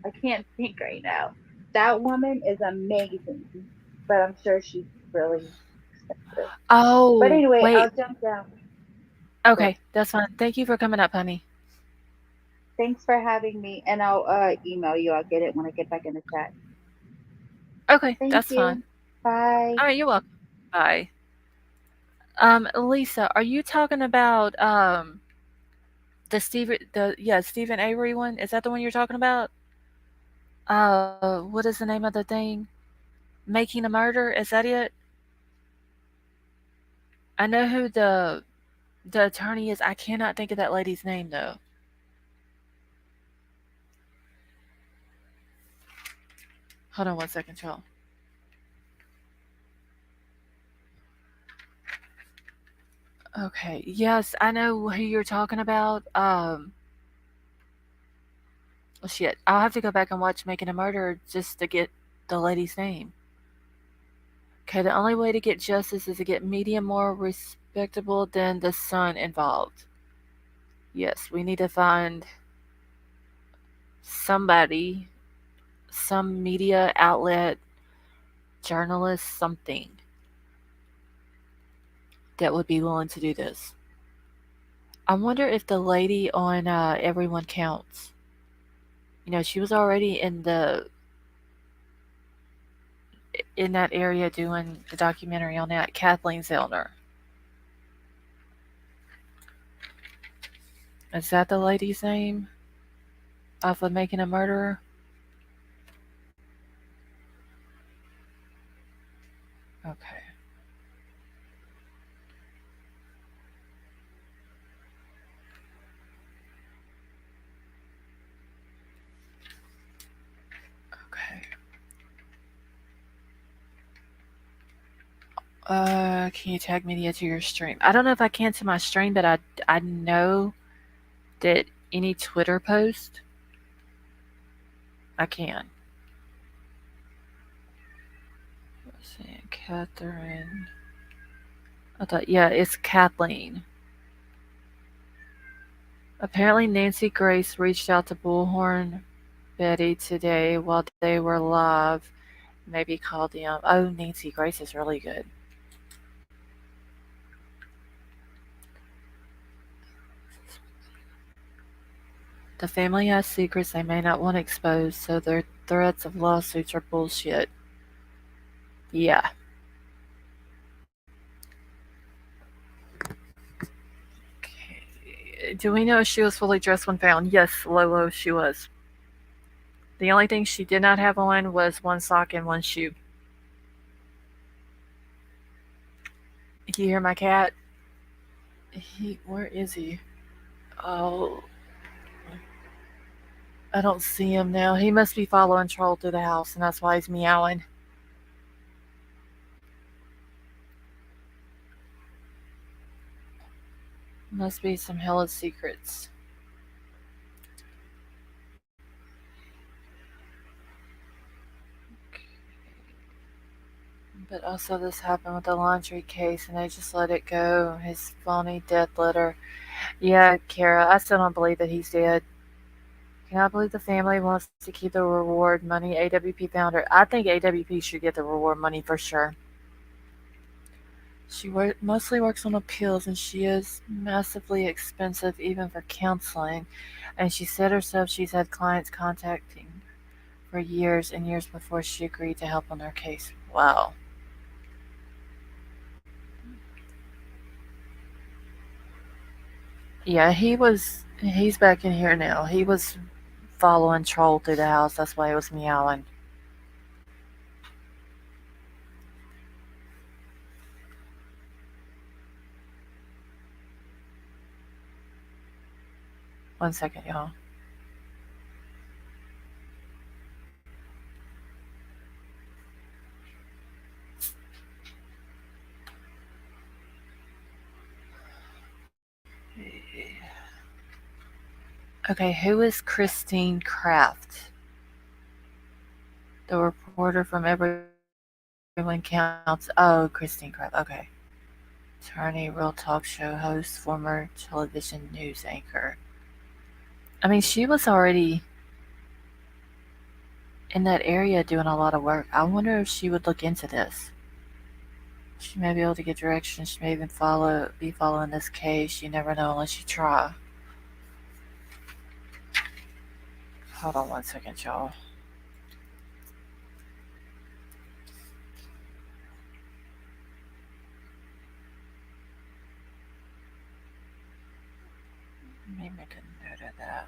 I can't think right now. That woman is amazing, but I'm sure she's really expensive. But Oh, anyway, wait. I'll jump down. So Okay, that's fine. Thank you for coming up, honey. thanks for having me, and I'll email you. I'll get it when I get back in the chat. Okay, Thank that's fine. you. Bye. All right, you're welcome. Bye. Lisa, are you talking about Stephen Avery one? Is that the one you're talking about? What is the name of the thing? Making a Murder? Is that it? I know who the attorney is. I cannot think of that lady's name though. Hold on one second, y'all. Okay. Yes, I know who you're talking about. Oh shit. I'll have to go back and watch Making a Murder just to get the lady's name. Okay, the only way to get justice is to get media more respectable than the son involved. Yes, we need to find somebody, some media outlet, journalist, something that would be willing to do this. I wonder if the lady on Everyone Counts, she was already in that area doing the documentary on that. Kathleen Zellner. Is that the lady's name? Off of Making a Murderer? Okay. Okay. Can you tag media to your stream? I don't know if I can to my stream, but I know that any Twitter post I can. Let's see, Catherine. I thought, yeah, it's Kathleen. Apparently, Nancy Grace reached out to Bullhorn Betty today while they were live. Maybe called them. Oh, Nancy Grace is really good. The family has secrets they may not want exposed, so their threats of lawsuits are bullshit. Yeah. Okay. Do we know if she was fully dressed when found? Yes, Lolo, she was. The only thing she did not have on was one sock and one shoe. Can you hear my cat? Where is he? Oh, I don't see him now. He must be following Troll through the house, and that's why he's meowing. Must be some hella secrets. But also, this happened with the laundry case, and they just let it go. His phony death letter. Yeah, Kara, I still don't believe that he's dead. Can I believe the family wants to keep the reward money AWP found her? I think AWP should get the reward money for sure. She mostly works on appeals, and she is massively expensive even for counseling. And she said herself she's had clients contacting for years and years before she agreed to help on their case. Wow. Yeah, he's back in here now. He was following Troll through the house. That's why he was meowing. One second, y'all. Okay, who is Christine Kraft? The reporter from Everyone Counts. Oh, Christine Kraft. Okay. Attorney, real talk show host, former television news anchor. I mean, she was already in that area doing a lot of work. I wonder if she would look into this. She may be able to get directions. She may even be following this case. You never know unless you try. Hold on one second, y'all. Let me make a note of that.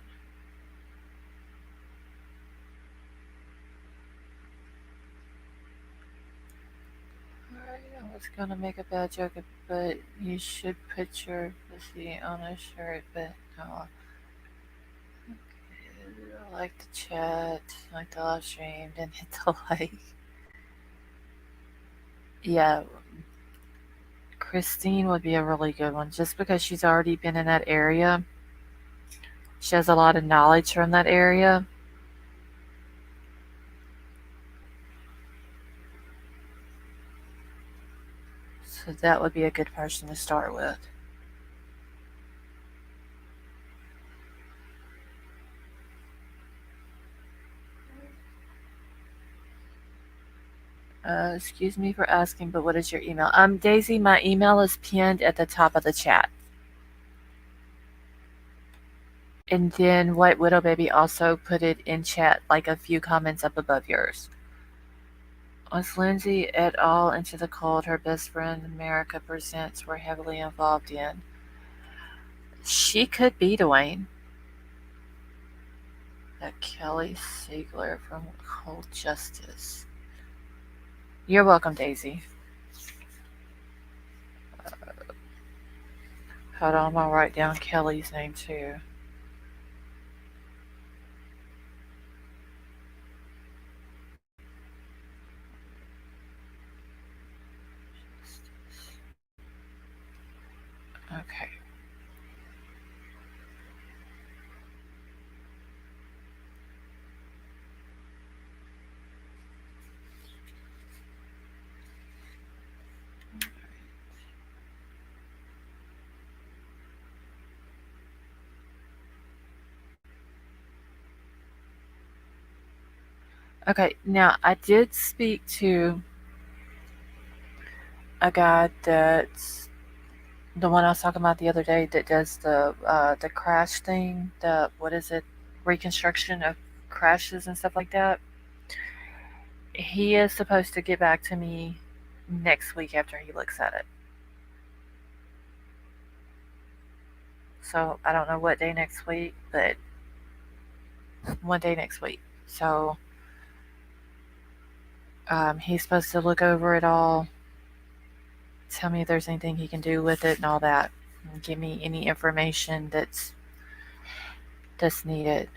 Alright, I was gonna make a bad joke, but you should put your pussy on a shirt, but no. I like the chat, like the live stream, then hit the like. Yeah, Christine would be a really good one just because she's already been in that area. She has a lot of knowledge from that area. So that would be a good person to start with. Excuse me for asking, but what is your email? Daisy, my email is pinned at the top of the chat. And then White Widow Baby also put it in chat, like a few comments up above yours. Was Lindsay et al. Into the Cold her best friend America Presents were heavily involved in? She could be, Dwayne. That Kelly Siegler from Cold Justice. You're welcome, Daisy. Hold on, I'll write down Kelly's name too. Okay. Okay, now I did speak to a guy that's the one I was talking about the other day that does the crash thing, the what is it, reconstruction of crashes and stuff like that. He is supposed to get back to me next week after he looks at it. So I don't know what day next week, but one day next week. So he's supposed to look over it all, tell me if there's anything he can do with it and all that, and give me any information that's needed.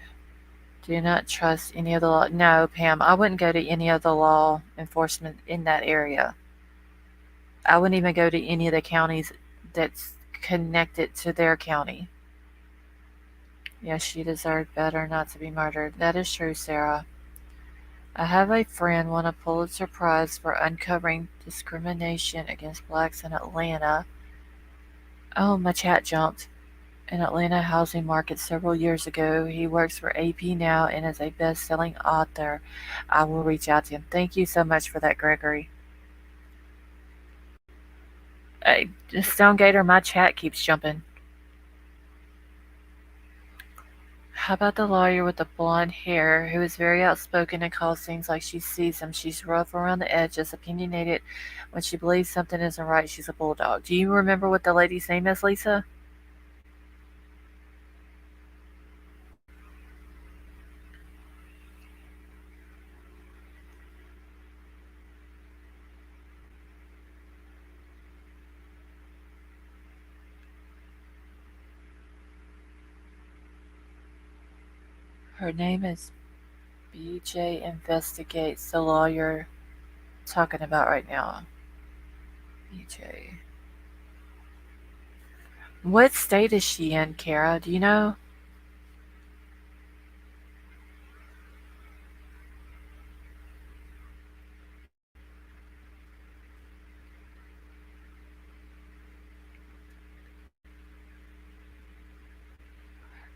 Do not trust any of the law. No, Pam, I wouldn't go to any of the law enforcement in that area. I wouldn't even go to any of the counties that's connected to their county. Yes, she deserved better not to be murdered. That is true, Sarah. I have a friend won a Pulitzer Prize for uncovering discrimination against blacks in Atlanta. Oh, my chat jumped. In Atlanta housing market several years ago. He works for AP now and is a best-selling author. I will reach out to him. Thank you so much for that, Gregory. Stonegator, my chat keeps jumping. How about the lawyer with the blonde hair who is very outspoken and calls things like she sees them? She's rough around the edges, opinionated. When she believes something isn't right, she's a bulldog. Do you remember what the lady's name is, Lisa? Her name is BJ Investigates, the lawyer talking about right now. BJ. What state is she in, Kara? Do you know?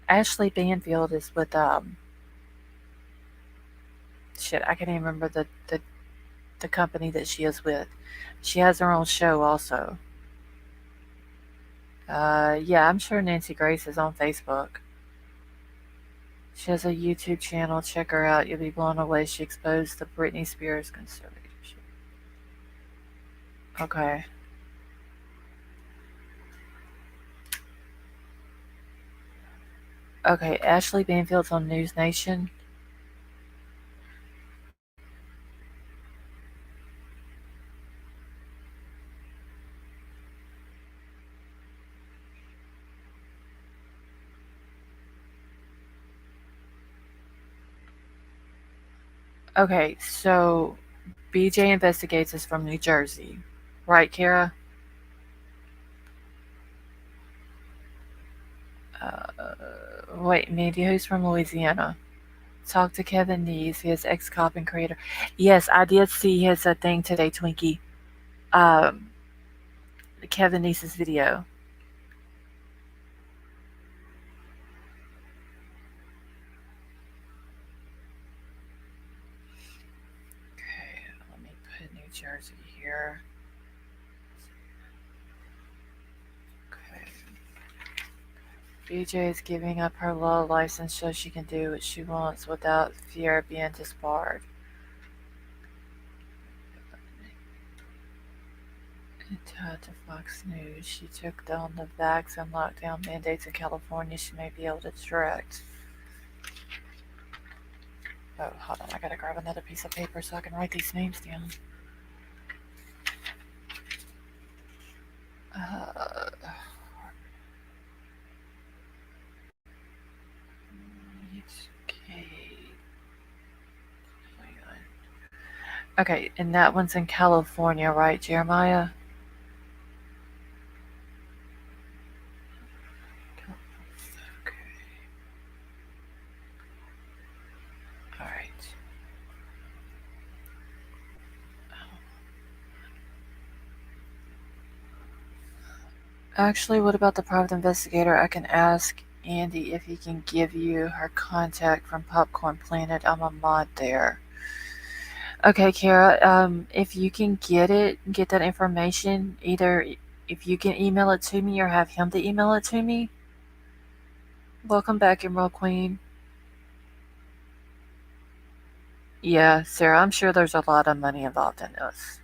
Ashley Banfield is with shit, I can't even remember the the company that she is with. She has her own show also. Yeah, I'm sure Nancy Grace is on Facebook. She has a YouTube channel. Check her out. You'll be blown away. She exposed the Britney Spears conservatorship. Okay. Okay, Ashley Banfield's on News Nation. Okay, so BJ Investigates is from New Jersey. Right, Kara? Wait, Mandy, who's from Louisiana? Talk to Kevin Neese. He is ex-cop and creator. Yes, I did see his thing today, Twinkie. Um, Kevin Neese's video. Okay, let me put New Jersey here. Okay. BJ is giving up her law license so she can do what she wants without fear of being disbarred. Tied to Fox News, she took down the vax and lockdown mandates in California. She may be able to direct. Oh, hold on, I gotta grab another piece of paper so I can write these names down. Okay, and that one's in California, right, Jeremiah? Okay. All right. Actually, what about the private investigator? I can ask Andy if he can give you her contact from Popcorn Planet. I'm a mod there. Okay, Kara, if you can get that information, either if you can email it to me or have him to email it to me. Welcome back, Emerald Queen. Yeah, Sarah, I'm sure there's a lot of money involved in this.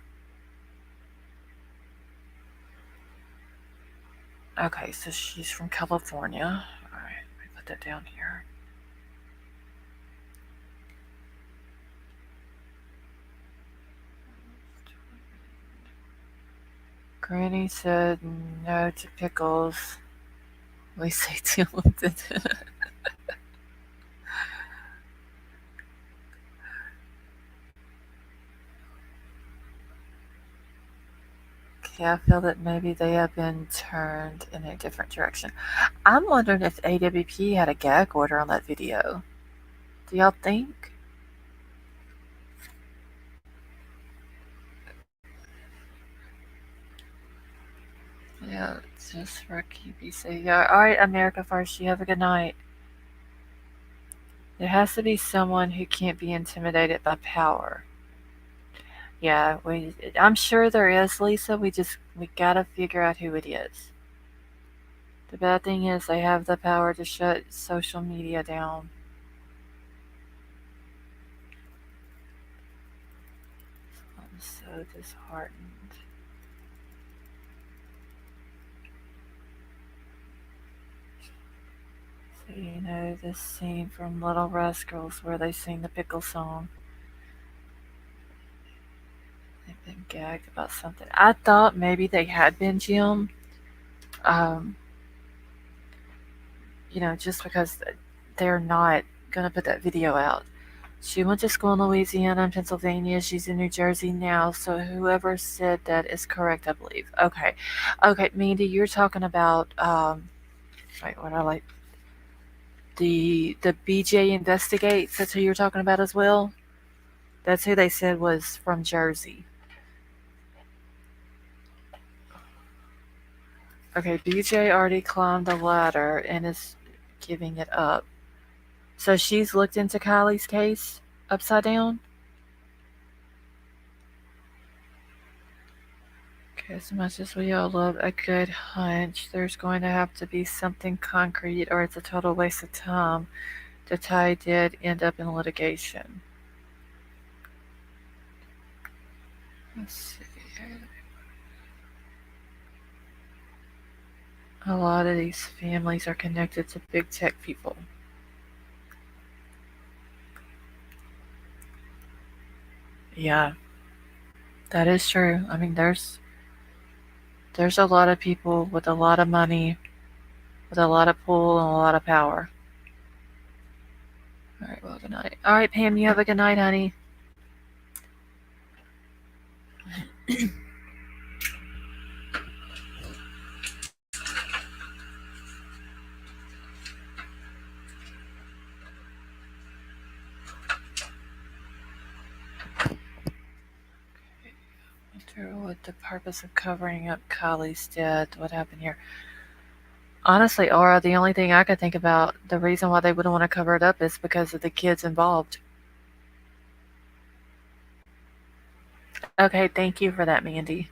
Okay, so she's from California. Alright, let me put that down here. Granny said no to pickles. We say too limited. Okay, I feel that maybe they have been turned in a different direction. I'm wondering if AWP had a gag order on that video. Do y'all think? Yeah, just for keepy sake. Yeah, alright, America First, you have a good night. There has to be someone who can't be intimidated by power. Yeah, I'm sure there is, Lisa. We gotta figure out who it is. The bad thing is they have the power to shut social media down. I'm so disheartened. So you know this scene from Little Rascals where they sing the pickle song. They've been gagged about something. I thought maybe they had been, Jim. Um, just because they're not gonna put that video out. She went to school in Louisiana and Pennsylvania. She's in New Jersey now. So whoever said that is correct, I believe. Okay, Mandy, you're talking about wait, what I like the BJ Investigates. That's who you're talking about as well. That's who they said was from Jersey. Okay, BJ already climbed the ladder and is giving it up. So she's looked into Kylie's case upside down? Okay, as much as we all love a good hunch, there's going to have to be something concrete or it's a total waste of time to tie did end up in litigation. Let's see. A lot of these families are connected to big tech people. Yeah, that is true. I mean, there's a lot of people with a lot of money, with a lot of pull and a lot of power. All right, well, good night. All right, Pam, you have a good night, honey. What the purpose of covering up Kiely's death? What happened here? Honestly, Aura, the only thing I could think about, the reason why they wouldn't want to cover it up is because of the kids involved. Okay, thank you for that, Mandy.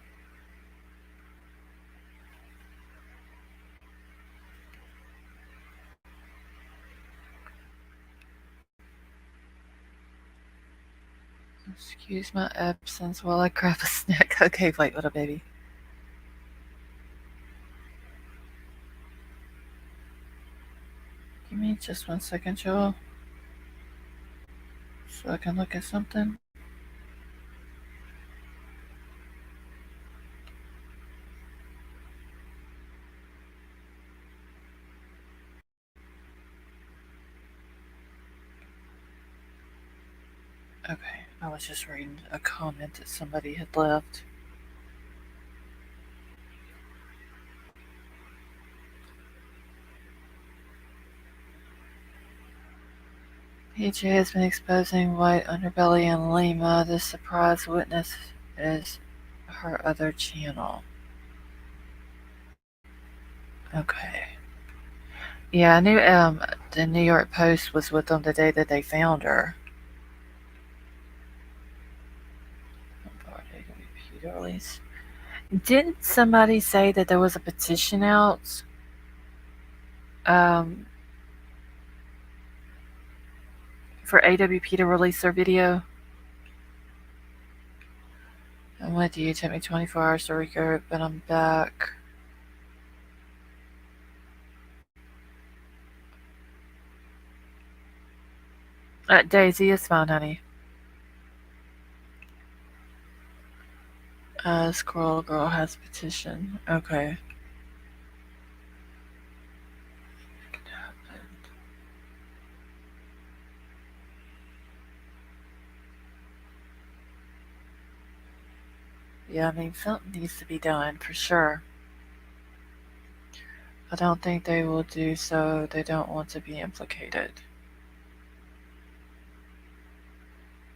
Excuse my absence while I grab a snack. Okay, wait, what up, baby? Give me just 1 second, Joel, so I can look at something. Okay, I was just reading a comment that somebody had left. PJ has been exposing white underbelly in Lima. The surprise witness is her other channel. Okay. Yeah, I knew the New York Post was with them the day that they found her. Didn't somebody say that there was a petition out um, for AWP to release their video? I'm with you. It took me 24 hours to regroup, but I'm back. Daisy is fine, honey. Squirrel Girl has petition. Okay. Yeah, I mean, something needs to be done for sure. I don't think they will do so. They don't want to be implicated.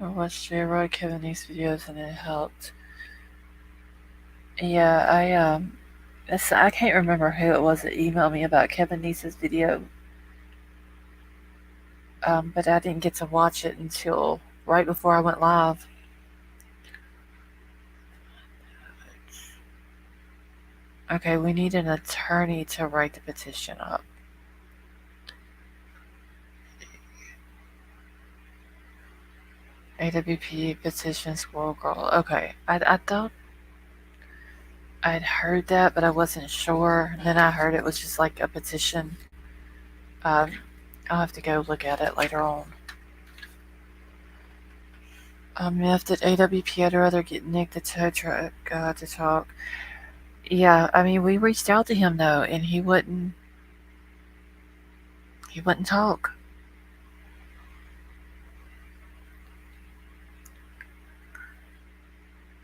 I watched J-Roy Kevin these videos and it helped. Yeah, I can't remember who it was that emailed me about Kevin Neese's video, but I didn't get to watch it until right before I went live. Okay, we need an attorney to write the petition up. AWP petition Squirrel Girl. Okay, I thought I'd heard that, but I wasn't sure. And then I heard it was just like a petition. Um, I'll have to go look at it later on. If did AWP, I'd rather get Nick the tow truck to talk. Yeah, I mean, we reached out to him though, and he wouldn't. He wouldn't talk.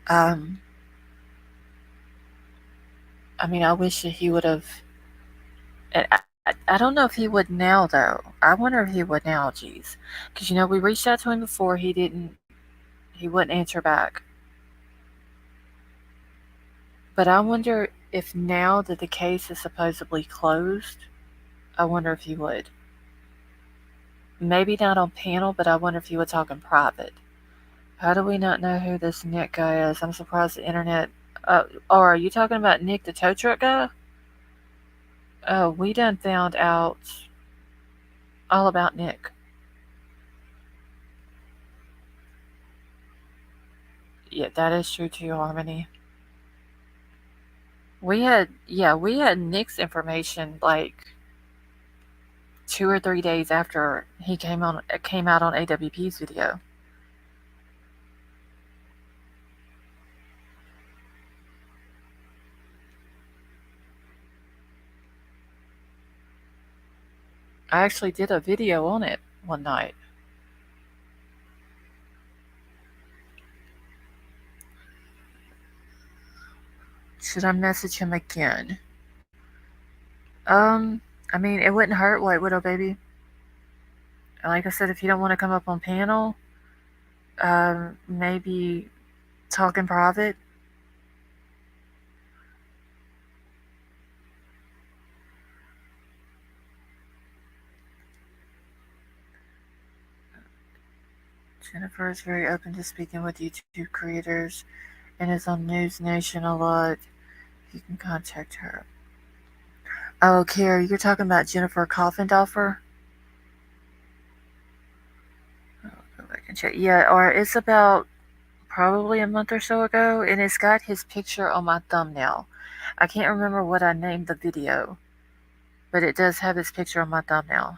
Um, I mean, I wish that he would have. I don't know if he would now though. I wonder if he would now. Geez, because we reached out to him before. He didn't. He wouldn't answer back. But I wonder if now that the case is supposedly closed, I wonder if he would. Maybe not on panel, but I wonder if he would talk in private. How do we not know who this Nick guy is? I'm surprised the internet Or are you talking about Nick, the tow truck guy? We done found out all about Nick. Yeah, that is true too, Harmony. We had Nick's information like 2 or 3 days after he came out on AWP's video. I actually did a video on it one night. Should I message him again? Um, I mean, it wouldn't hurt, White Widow baby. Like I said, if you don't want to come up on panel, maybe talk in private. Jennifer is very open to speaking with YouTube creators and is on News Nation a lot. You can contact her. Oh, Carrie, you're talking about Jennifer Coffendorfer? I'll go back and check. Yeah, or it's about probably a month or so ago, and it's got his picture on my thumbnail. I can't remember what I named the video, but it does have his picture on my thumbnail.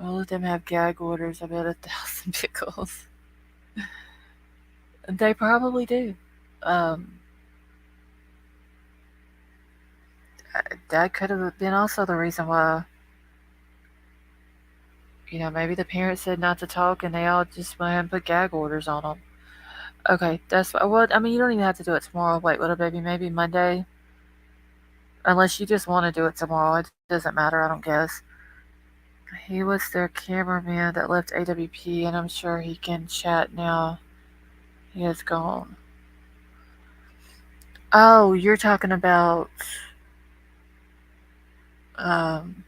All of them have gag orders, about 1,000 pickles. They probably do. Um, that could have been also the reason why, maybe the parents said not to talk and they all just went ahead and put gag orders on them. Okay, that's what I mean. You don't even have to do it tomorrow. Wait, little baby, maybe Monday, unless you just want to do it tomorrow. It doesn't matter. I don't guess. He was their cameraman that left AWP, and I'm sure he can chat now. He is gone. Oh, you're talking about um,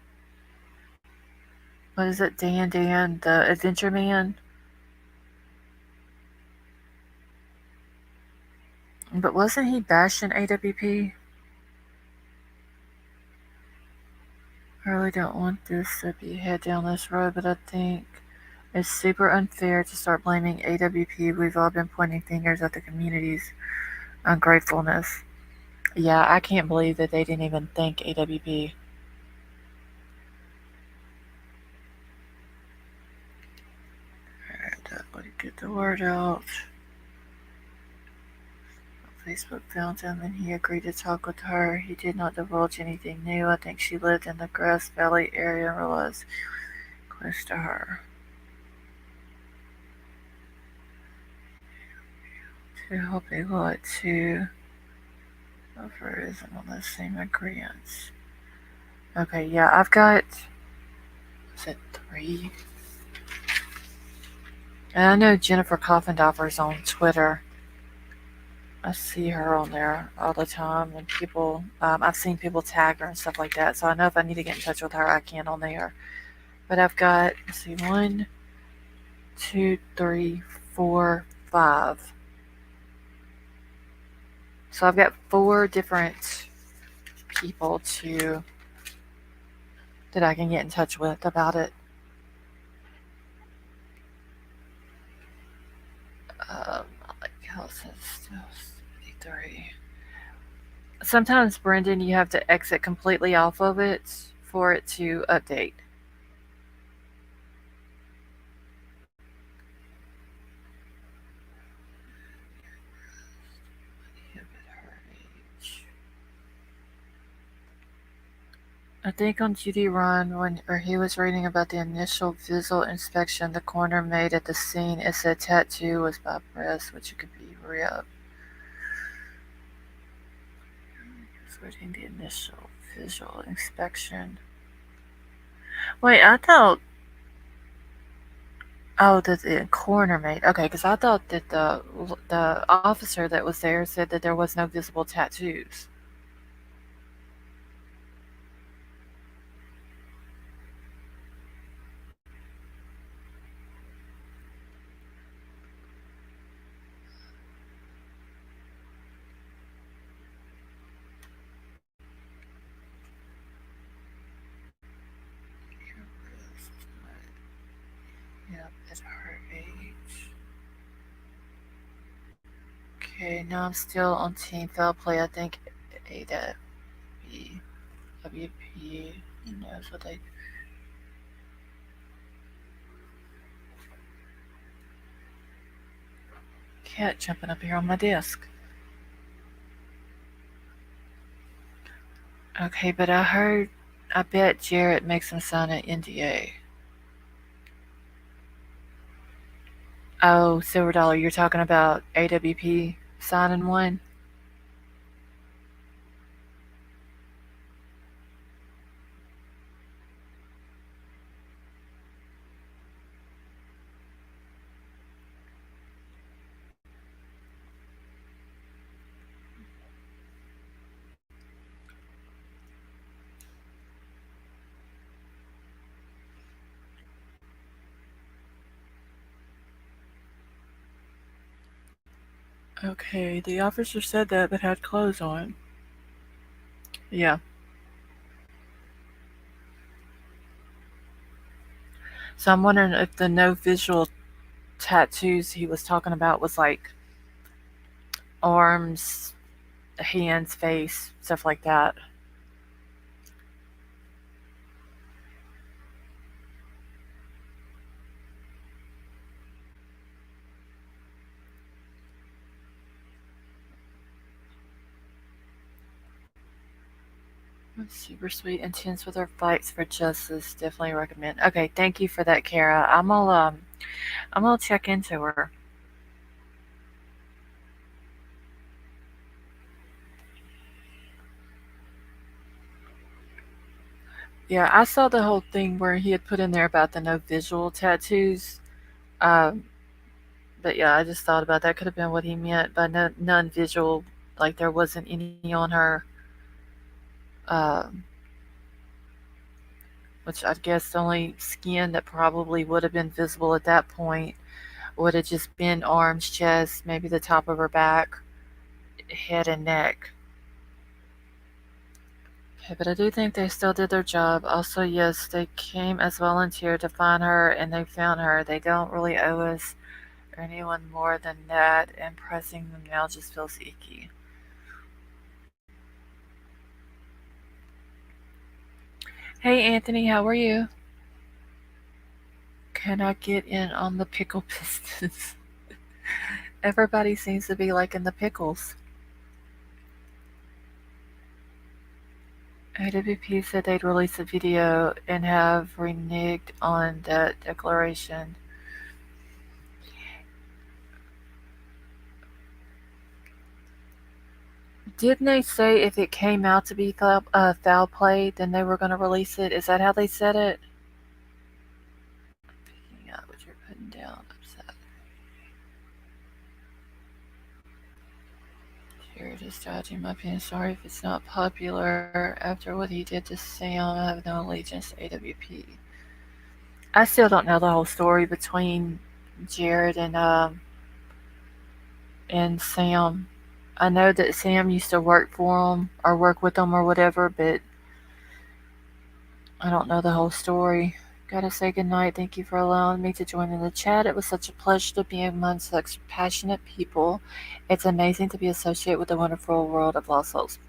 what is it? Dan, the Adventure Man. But wasn't he bashing AWP? I really don't want this to be head down this road, but I think it's super unfair to start blaming AWP. We've all been pointing fingers at the community's ungratefulness. Yeah, I can't believe that they didn't even thank AWP. Alright, that would get the word out. Facebook found him and he agreed to talk with her. He did not divulge anything new. I think she lived in the Grass Valley area and realized close to her. To help a lot too. Over isn't on the same agreements. Okay, yeah, I've got. Is it 3? And I know Jennifer Coffendorfer's on Twitter. I see her on there all the time, and people. I've seen people tag her and stuff like that. So I know if I need to get in touch with her, I can on there. But I've got, let's see, 1, 2, 3, 4, 5. So I've got 4 different people that I can get in touch with about it. Like health and stuff. 73. Sometimes, Brendan, you have to exit completely off of it for it to update. I think on Judy Run, when he was reading about the initial visual inspection the coroner made at the scene, it said tattoo was by breast, which could be rib. Reading the initial visual inspection. Wait, I thought. Oh, the coroner made. Okay, because I thought that the officer that was there said that there was no visible tattoos. Yep, at her age. Okay, now I'm still on team foul play. I think Ada B WP knows what they. Cat jumping up here on my desk. Okay, but I heard. I bet Jarrett makes him sign an NDA. Oh, Silver Dollar, you're talking about AWP signing one? Okay, the officer said that but had clothes on. Yeah. So I'm wondering if the no visual tattoos he was talking about was like arms, hands, face, stuff like that. Super sweet, intense with her fights for justice. Definitely recommend. Okay, thank you for that, Kara. I'm gonna check into her. Yeah, I saw the whole thing where he had put in there about the no visual tattoos. Um, but yeah, I just thought about that could have been what he meant by no, non-visual. Like there wasn't any on her, um, which I guess the only skin that probably would have been visible at that point would have just been arms, chest, maybe the top of her back, head, and neck. Okay, but I do think they still did their job. Also, yes, they came as volunteer to find her and they found her. They don't really owe us or anyone more than that, and pressing them now just feels icky. Hey Anthony, how are you? Can I get in on the pickle business? Everybody seems to be liking the pickles. AWP said they'd release a video and have reneged on that declaration. Didn't they say if it came out to be foul play, then they were going to release it? Is that how they said it? Picking up what you're putting down. Upset. You're just dodging my pen. Sorry if it's not popular. After what he did to Sam, I have no allegiance to AWP. I still don't know the whole story between Jared and Sam. I know that Sam used to work for him or work with him or whatever, but I don't know the whole story. Gotta say goodnight. Thank you for allowing me to join in the chat. It was such a pleasure to be among such passionate people. It's amazing to be associated with the wonderful world of lost souls.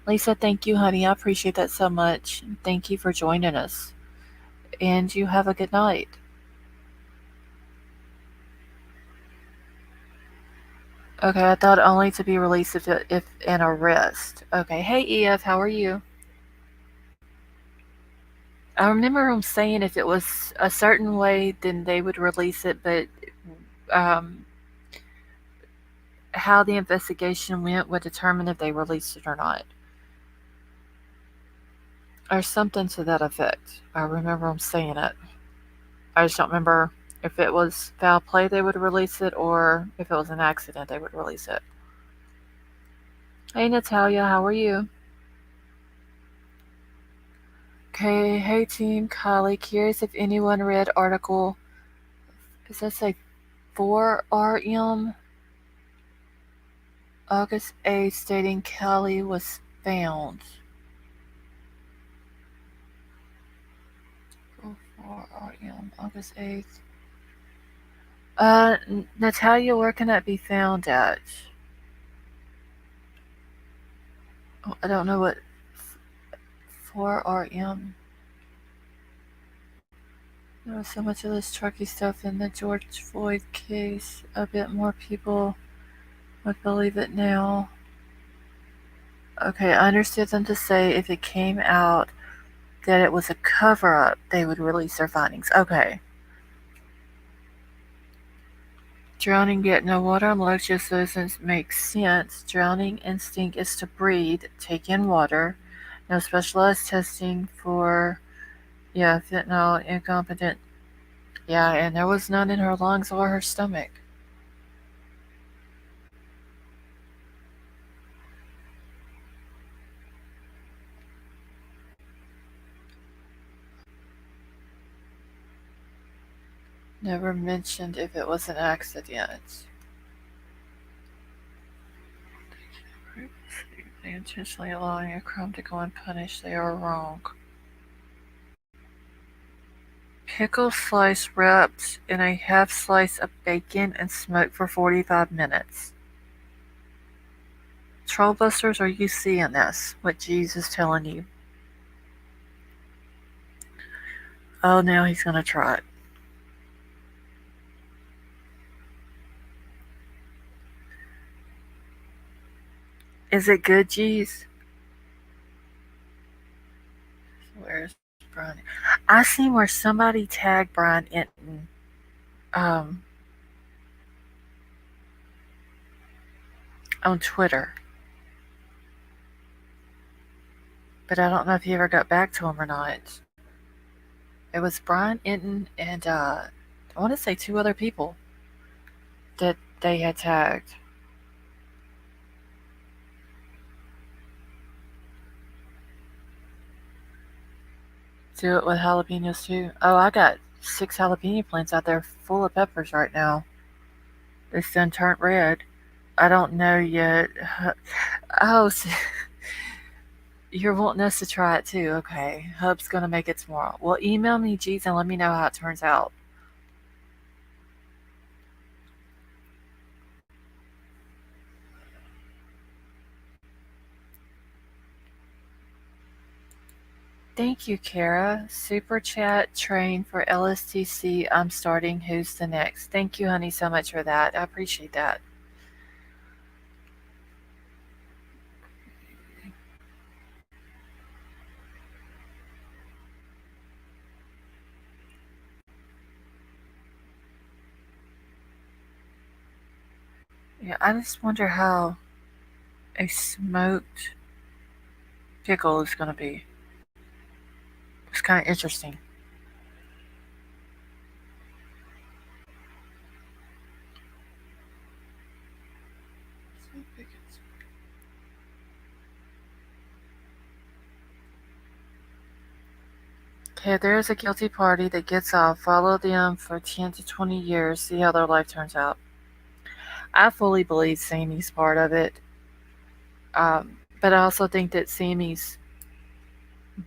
Lisa, thank you, honey. I appreciate that so much. Thank you for joining us. And you have a good night. Okay, I thought only to be released if an arrest. Okay, hey EF, how are you? I remember him saying if it was a certain way, then they would release it, but um, how the investigation went would determine if they released it or not. Or something to that effect. I remember him saying it. I just don't remember if it was foul play they would release it or if it was an accident they would release it. Hey Natalia, how are you? Okay, hey team, Kiely. Curious if anyone read article, does that say 4RM? August 8th stating Kelly was found. 4 August 8th. Natalia, where can that be found at? Oh, I don't know what 4 There was so much of this Truckee stuff in the George Floyd case. A bit more people would believe it now. Okay, I understood them to say if it came out that it was a cover up, they would release their findings. Okay. Drowning yet no water. Malicious doesn't make sense. Drowning instinct is to breathe, take in water. No specialized testing for, yeah, fentanyl, incompetent. Yeah, and there was none in her lungs or her stomach. Never mentioned if it was an accident. They intentionally allowing a crime to go unpunished. They are wrong. Pickle slice wrapped in a half slice of bacon and smoked for 45 minutes. Trollbusters, are you seeing this? What Jesus is telling you? Oh, now he's gonna try it. Is it good, Jeez? Where's Brian? I seen where somebody tagged Brian Enton um, on Twitter, but I don't know if he ever got back to him or not. It was Brian Enton and I want to say two other people that they had tagged. Do it with jalapenos too. Oh, I got 6 jalapeno plants out there full of peppers right now. It's done turned red. I don't know yet. Oh, so you're wanting us to try it too. Okay. Hub's going to make it tomorrow. Well, email me, G's, and let me know how it turns out. Thank you, Kara. Super chat train for LSTC. I'm starting. Who's the next? Thank you, honey, so much for that. I appreciate that. Yeah, I just wonder how a smoked pickle is going to be. It's kind of interesting. Okay, there's a guilty party that gets off. Follow them for 10 to 20 years. See how their life turns out. I fully believe Sammy's part of it. But I also think that Sammy's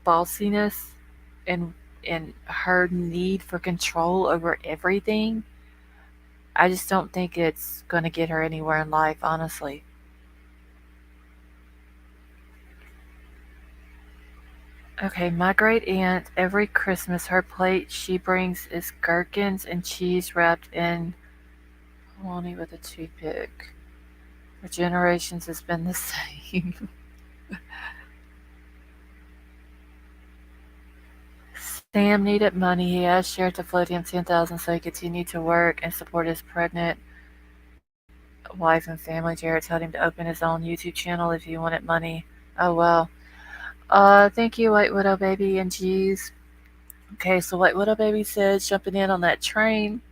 bossiness and her need for control over everything, I just don't think it's going to get her anywhere in life, honestly. Okay, my great aunt, every Christmas, her plate she brings is gherkins and cheese wrapped in bologna with a toothpick. For generations, it's been the same. Sam needed money. He asked Sheriff to float him 10,000 so he continued to work and support his pregnant wife and family. Jared told him to open his own YouTube channel if he wanted money. Oh well. Thank you, White Widow Baby and G's. Okay, so White Widow Baby says jumping in on that train.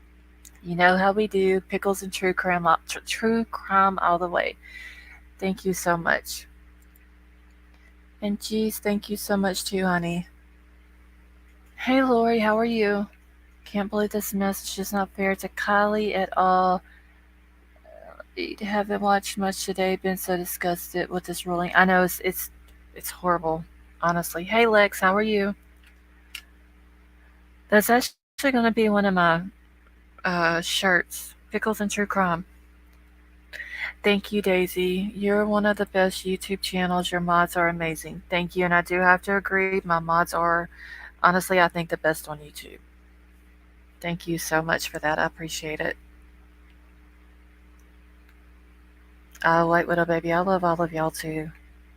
You know how we do. Pickles and true crime all the way. Thank you so much. And G's, thank you so much too, honey. Hey Lori, how are you? Can't believe this message is not fair to Kiely at all. Haven't watched much today. Been so disgusted with this ruling. I know it's horrible, honestly. Hey Lex, how are you? That's actually going to be one of my shirts. Pickles and True Crime. Thank you, Daisy. You're one of the best YouTube channels. Your mods are amazing. Thank you. And I do have to agree, my mods are, honestly, I think the best on YouTube. Thank you so much for that. I appreciate it. White Widow Baby, I love all of y'all too,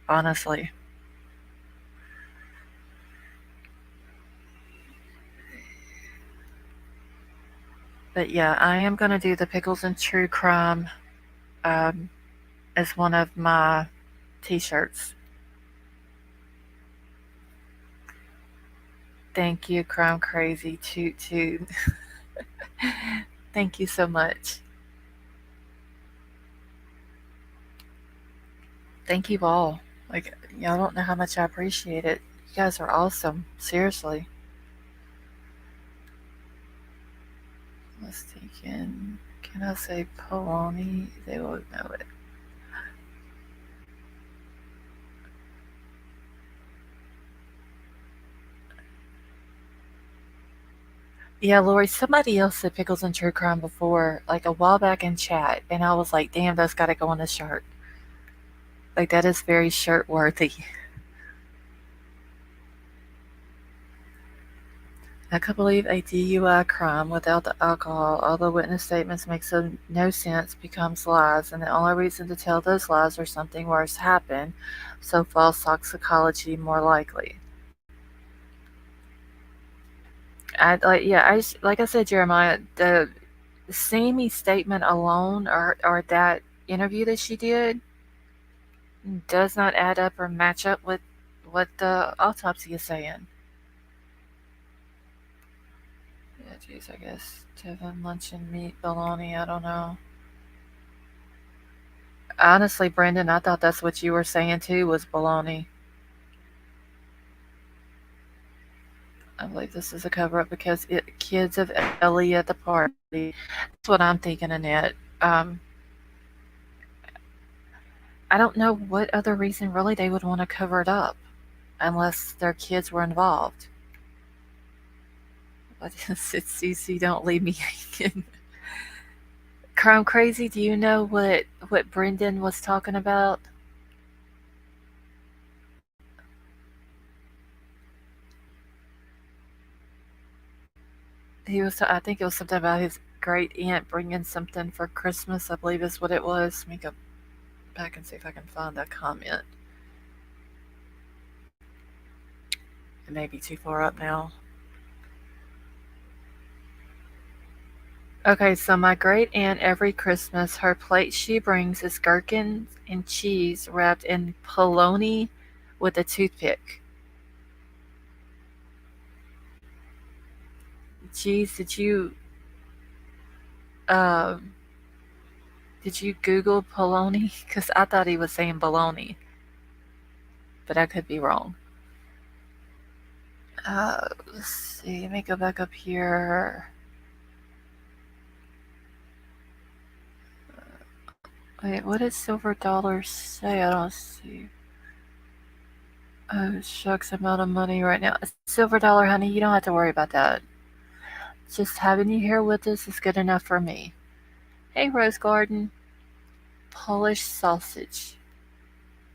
honestly. But yeah, I am going to do the Pickles and True Crime um, as one of my t shirts. Thank you, Crime Crazy Toot Toot. Thank you so much. Thank you all. Like, y'all don't know how much I appreciate it. You guys are awesome. Seriously. Let's take in. Can I say Poloni? They won't know it. Yeah, Lori, somebody else said pickles and true crime before, like a while back in chat, and I was like, damn, that's got to go on the shirt. Like, that is very shirt worthy. I could believe a DUI crime without the alcohol, although witness statements make no sense, becomes lies, and the only reason to tell those lies are something worse happened, so false toxicology more likely. Like I said, Jeremiah, the Sammy statement alone, or that interview that she did, does not add up or match up with what the autopsy is saying. Yeah, geez, I guess Tevin luncheon meat bologna. I don't know. Honestly, Brendan, I thought that's what you were saying too was bologna. I believe this is a cover up because kids of Ellie at the party. That's what I'm thinking, Annette. Um, I don't know what other reason really they would want to cover it up unless their kids were involved. But it's CC, don't leave me hanging. Crime Crazy, do you know what Brendan was talking about? I think it was something about his great aunt bringing something for Christmas. I believe is what it was. Let me go back and see if I can find that comment. It may be too far up now. Okay, so my great aunt every Christmas, her plate she brings is gherkins and cheese wrapped in polony with a toothpick. Cheese, um did you Google polony? Because I thought he was saying baloney, but I could be wrong. Let's see. Let me go back up here. Wait, what did Silver Dollar say? I don't see. Oh, shucks, I'm out of money right now. Silver Dollar, honey, you don't have to worry about that. Just having you here with us is good enough for me. Hey, Rose Garden. Polish sausage.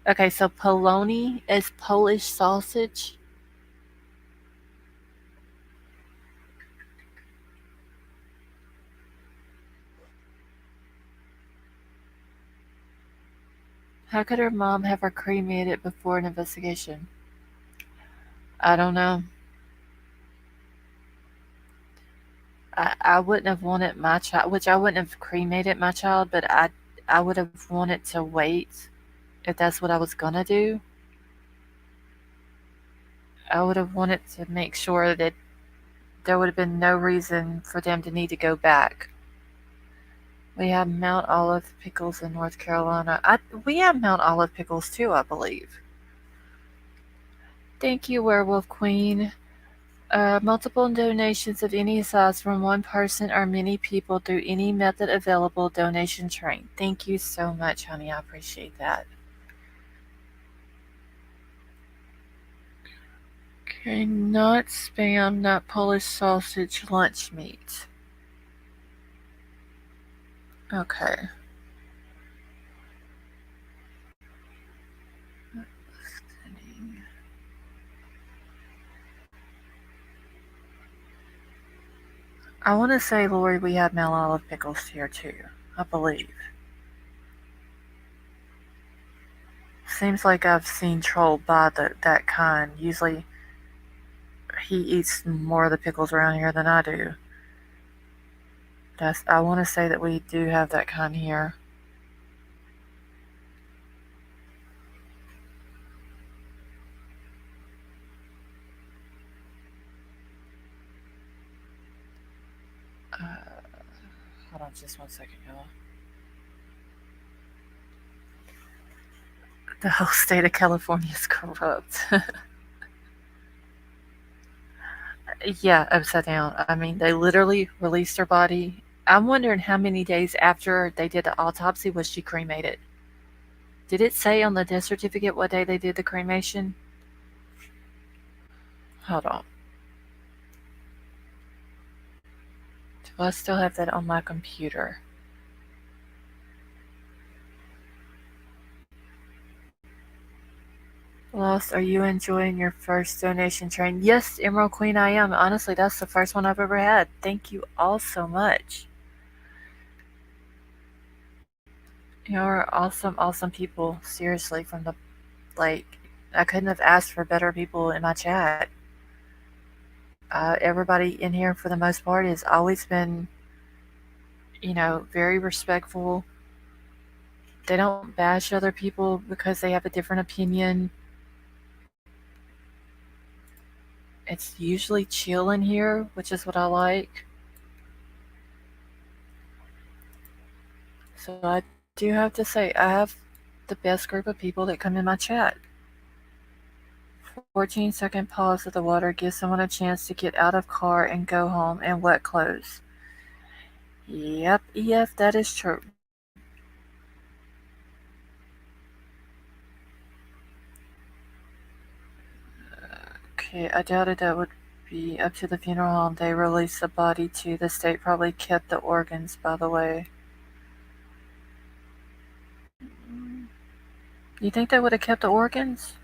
Okay, so polony is Polish sausage. How could her mom have her cremated before an investigation? I don't know. I wouldn't have wanted my child, which I wouldn't have cremated my child, but I would have wanted to wait if that's what I was gonna do. I would have wanted to make sure that there would have been no reason for them to need to go back. We have Mount Olive pickles in North Carolina. We have Mount Olive pickles too, I believe. Thank you, Werewolf Queen. Multiple donations of any size from one person or many people through any method available. Donation train. Thank you so much, honey. I appreciate that. Okay, not spam, not Polish sausage, lunch meat. Okay. I want to say, Lori, we have Mel Olive pickles here too. I believe. Seems like I've seen Troll buy that kind. Usually he eats more of the pickles around here than I do. I want to say that we do have that kind here. Hold on just 1 second, y'all. The whole state of California is corrupt. Yeah, upside down. I mean, they literally released her body. I'm wondering how many days after they did the autopsy was she cremated. Did it say on the death certificate what day they did the cremation? Hold on. Do I still have that on my computer? Lost, are you enjoying your first donation train? Yes, Emerald Queen, I am. Honestly, that's the first one I've ever had. Thank you all so much. You're awesome, awesome people. Seriously, from the like, I couldn't have asked for better people in my chat. Everybody in here, for the most part, has always been, very respectful. They don't bash other people because they have a different opinion. It's usually chill in here, which is what I like. So I do have to say, I have the best group of people that come in my chat. 14-second pause of the water gives someone a chance to get out of car and go home and wet clothes. Yep, EF, that is true. Okay, I doubted that would be up to the funeral home. They released the body to the state, probably kept the organs, by the way. You think they would have kept the organs?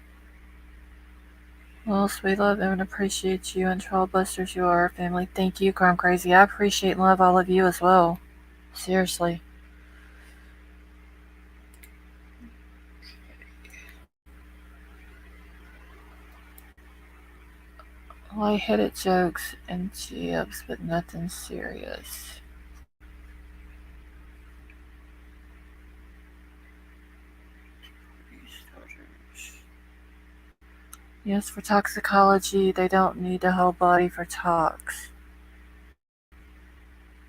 Well, we love and appreciate you and Trollbusters. You are our family. Thank you, Crime Crazy. I appreciate and love all of you as well. Seriously. Light-headed jokes and jibs, but nothing serious. Yes, for toxicology, they don't need the whole body for tox.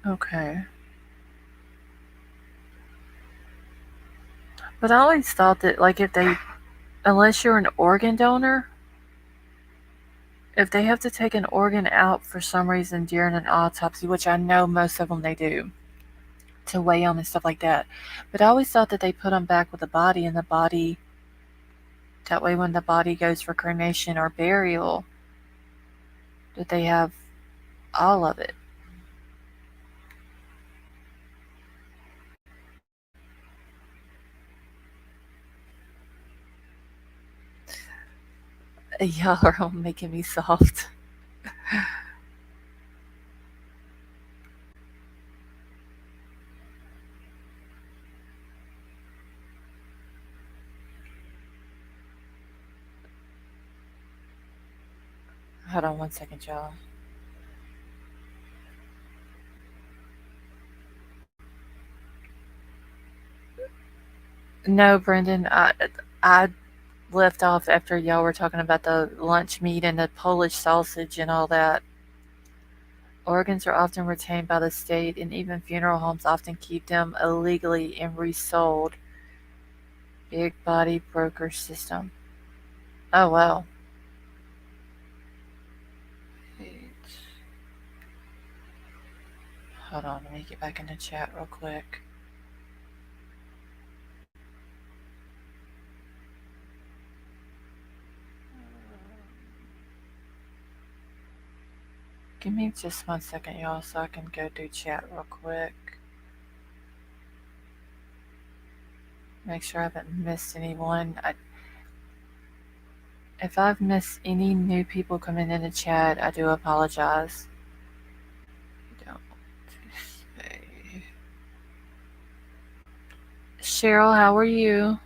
Okay. But I always thought that, like, unless you're an organ donor, if they have to take an organ out for some reason during an autopsy, which I know most of them they do, to weigh them and stuff like that, but I always thought that they put them back with the body, and the body, that way when the body goes for cremation or burial, that they have all of it. Y'all are all making me soft. Hold on 1 second, y'all. No, Brendan, I left off after y'all were talking about the lunch meat and the Polish sausage and all that. Organs are often retained by the state, and even funeral homes often keep them illegally and resold. Big body broker system. Oh, wow. Hold on, let me get back in the chat real quick. Give me just 1 second, y'all, so I can go do chat real quick. Make sure I haven't missed anyone. If I've missed any new people coming in the chat, I do apologize. Don't say. Cheryl, how are you?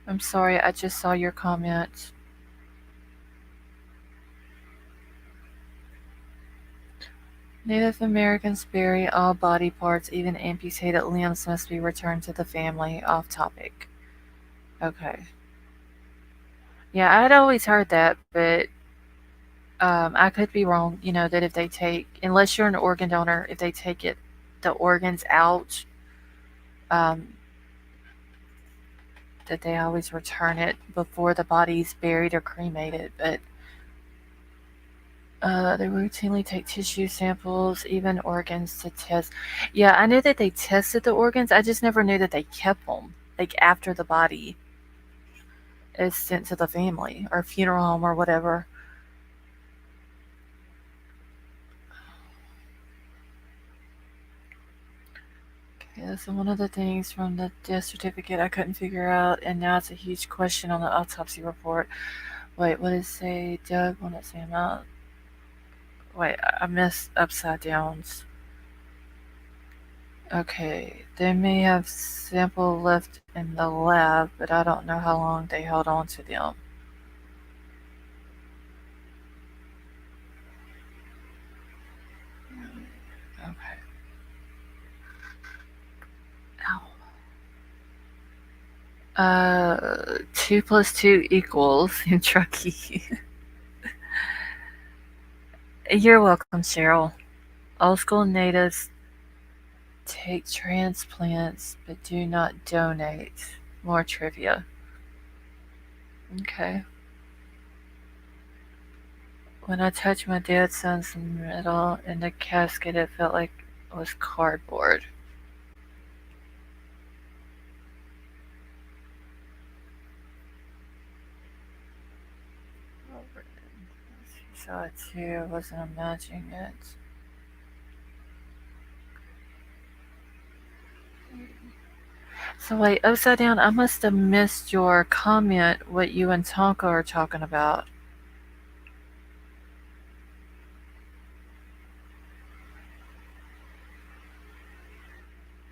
I'm sorry, I just saw your comment. Native Americans bury all body parts, even amputated limbs must be returned to the family. Off topic. Okay. Yeah, I had always heard that, but I could be wrong. That if they take, unless you're an organ donor, if they take the organs out, um, that they always return it before the body's buried or cremated. But they routinely take tissue samples, even organs, to test. Yeah, I knew that they tested the organs. I just never knew that they kept them, like after the body is sent to the family or funeral home or whatever. Okay, that's one of the things from the death certificate I couldn't figure out, and now it's a huge question on the autopsy report. Wait, what did it say? Doug, will not say amount. Wait, I missed upside downs. Okay, they may have sample left in the lab, but I don't know how long they held on to them. Okay. Ow. 2 plus 2 equals in Truckee. You're welcome, Cheryl. Old school natives take transplants but do not donate. More trivia. Okay. When I touched my dad's son's metal in the casket, it felt like it was cardboard. She saw it too. I wasn't imagining it. So wait, upside down. I must have missed your comment. What you and Tonka are talking about?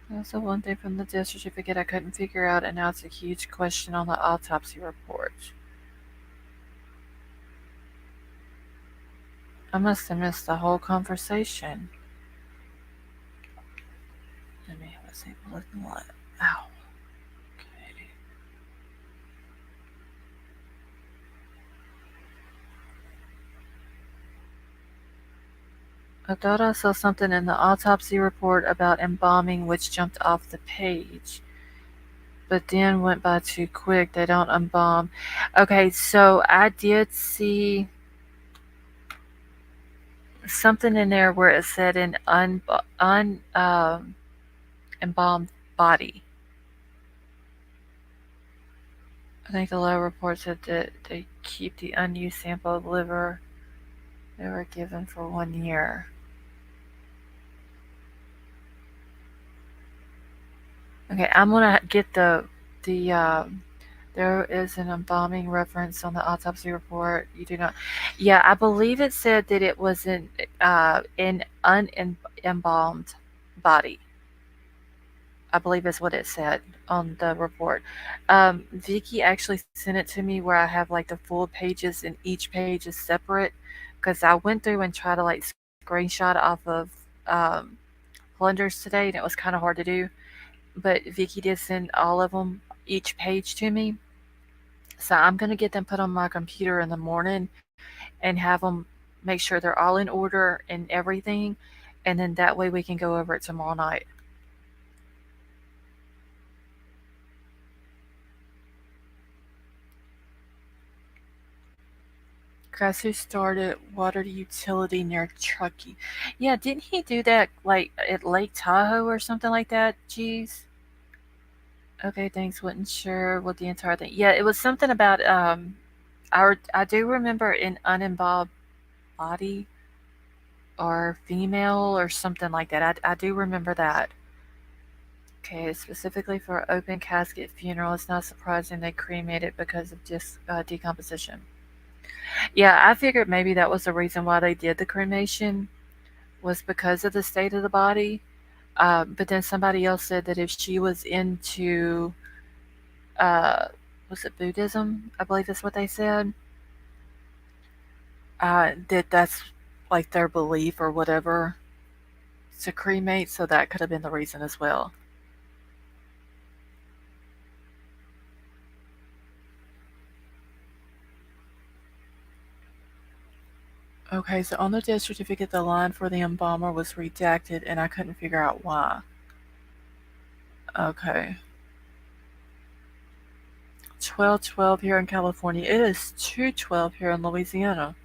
That's the one thing from the death certificate I couldn't figure out, and now it's a huge question on the autopsy report. I must have missed the whole conversation. Let's see. What? Ow. Okay. I thought I saw something in the autopsy report about embalming, which jumped off the page, but then went by too quick. They don't embalm. Okay, so I did see something in there where it said an embalmed body. I think the lab report said that they keep the unused sample of liver they were given for 1 year. Okay, I'm gonna get the there is an embalming reference on the autopsy report. You do not. Yeah, I believe it said that it was an unembalmed body. I believe is what it said on the report. Vicky actually sent it to me where I have like the full pages and each page is separate because I went through and tried to like screenshot off of um, Blenders today and it was kind of hard to do. But Vicky did send all of them, each page to me. So I'm going to get them put on my computer in the morning and have them make sure they're all in order and everything. And then that way we can go over it tomorrow night. Guess who started water utility near Truckee? Yeah, didn't he do that like at Lake Tahoe or something like that? Jeez. Okay, thanks. Wasn't sure what the entire thing. Yeah, it was something about I do remember an uninvolved body. or female or something like that. I do remember that. Okay, specifically for open casket funeral, it's not surprising they cremated because of decomposition. Yeah, I figured maybe that was the reason why they did the cremation was because of the state of the body. But then somebody else said that if she was into, uh, was it Buddhism? I believe that's what they said. That that's like their belief or whatever to cremate, so that could have been the reason as well. Okay, so on the death certificate, the line for the embalmer was redacted, and I couldn't figure out why. Okay. 12:12 here in California. It is 2:12 here in Louisiana.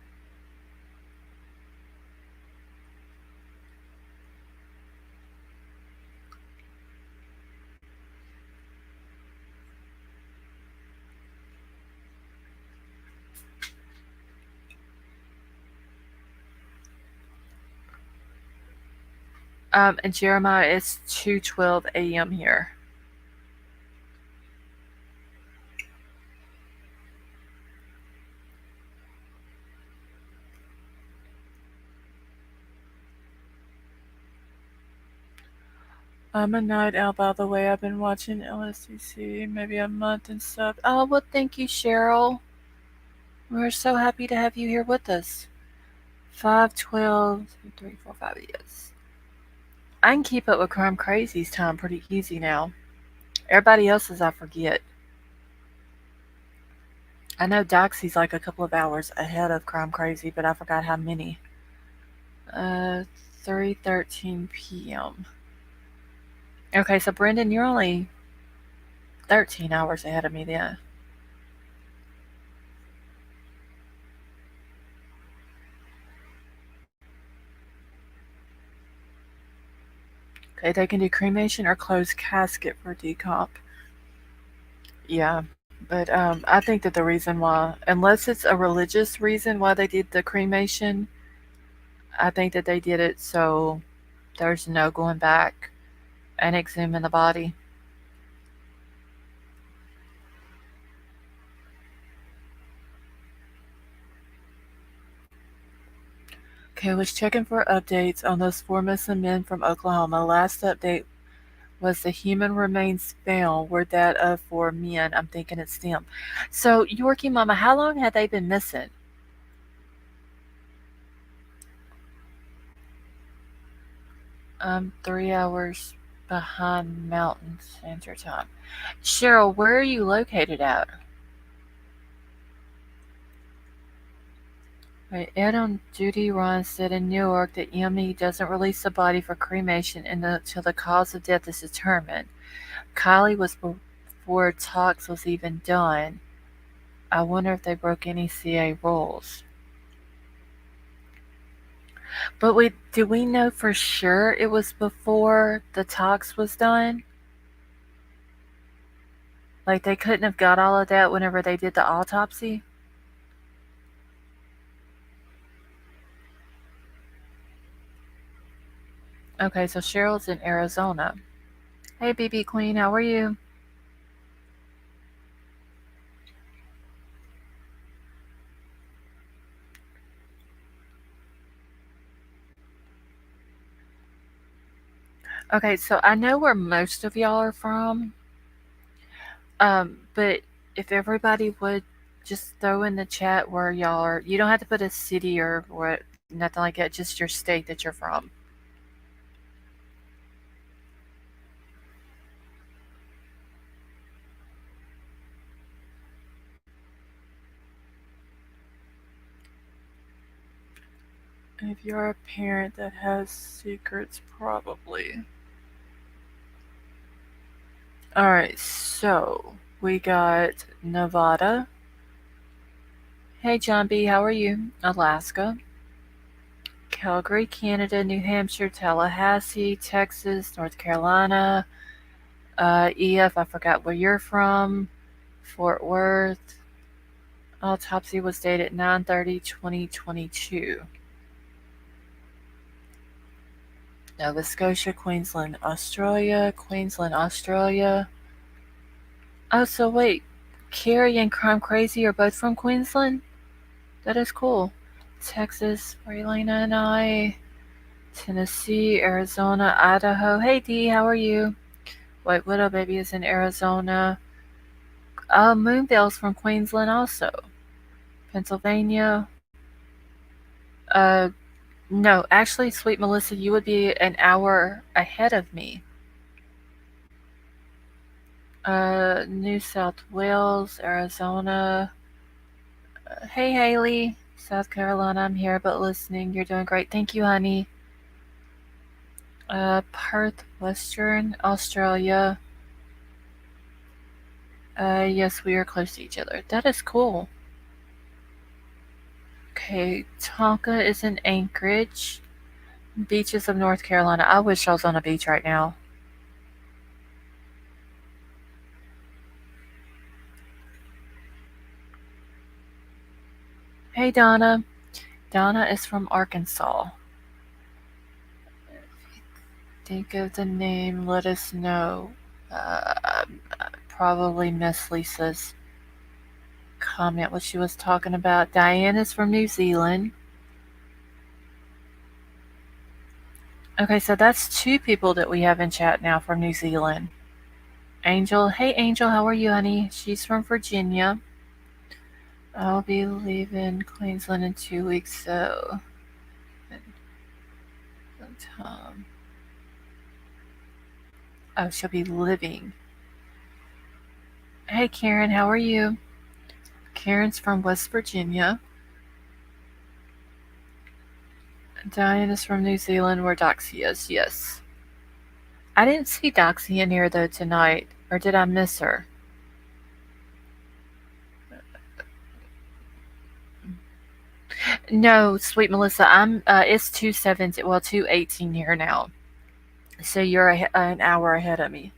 And Jeremiah, it's 2:12 a.m. here. I'm a night owl, by the way. I've been watching LSTC maybe a month and stuff. Oh, well, thank you, Cheryl. We're so happy to have you here with us. 5:12, 3, 4, 5 years. I can keep up with Crime Crazy's time pretty easy now. Everybody else's I forget. I know Doxy's like a couple of hours ahead of Crime Crazy, but I forgot how many. Uh, 3:13 p.m. Okay, so Brendan, you're only 13 hours ahead of me then. Okay, they can do cremation or closed casket for decomp. Yeah, but I think that the reason why, unless it's a religious reason why they did the cremation, I think that they did it so there's no going back and exhuming the body. Okay, was checking for updates on those four missing men from Oklahoma. Last update was the human remains found were that of four men. I'm thinking it's them. So, Yorkie Mama, how long had they been missing? 3 hours behind Mountain Standard Time. Cheryl, where are you located at? Right, Ed on duty Ron said in New York that EME doesn't release the body for cremation until the cause of death is determined. Kiely was before talks was even done. I wonder if they broke any CA rules. But do we know for sure it was before the talks was done? Like they couldn't have got all of that whenever they did the autopsy? Okay, so Cheryl's in Arizona. Hey, BB Queen, how are you? Okay, so I know where most of y'all are from, but if everybody would just throw in the chat where y'all are, you don't have to put a city or what, nothing like that, just your state that you're from. If you're a parent that has secrets, probably. Alright, so we got Nevada. Hey, John B., how are you? Alaska. Calgary, Canada, New Hampshire, Tallahassee, Texas, North Carolina. EF, I forgot where you're from. Fort Worth. Autopsy was dated 9/30/2022. Nova Scotia, Queensland, Australia, Queensland, Australia. Oh, so wait, Carrie and Crime Crazy are both from Queensland? That is cool. Texas, where Elena and I, Tennessee, Arizona, Idaho. Hey Dee, how are you? White Widow Baby is in Arizona. Moondale's from Queensland also. Pennsylvania. Uh, no, actually, Sweet Melissa, you would be an hour ahead of me. New South Wales, Arizona. Hey Haley, South Carolina, I'm here but listening. You're doing great. Thank you, honey. Perth, Western Australia. Yes, we are close to each other. That is cool. Okay, Tonka is in Anchorage. Beaches of North Carolina. I wish I was on a beach right now. Hey Donna. Donna is from Arkansas. Think of the name, let us know. Uh, Probably Miss Lisa's comment what she was talking about. Diane is from New Zealand. Okay, so that's two people that we have in chat now from New Zealand. Angel, hey Angel, how are you, honey? She's from Virginia. I'll be leaving Queensland in 2 weeks, so Tom. Oh, she'll be living. Hey Karen, how are you? Karen's from West Virginia. Diane is from New Zealand, where Doxy is. Yes. I didn't see Doxy in here though tonight, or did I miss her? No, sweet Melissa. I'm. It's 2:17. Well, 2:18 here now. So you're an hour ahead of me.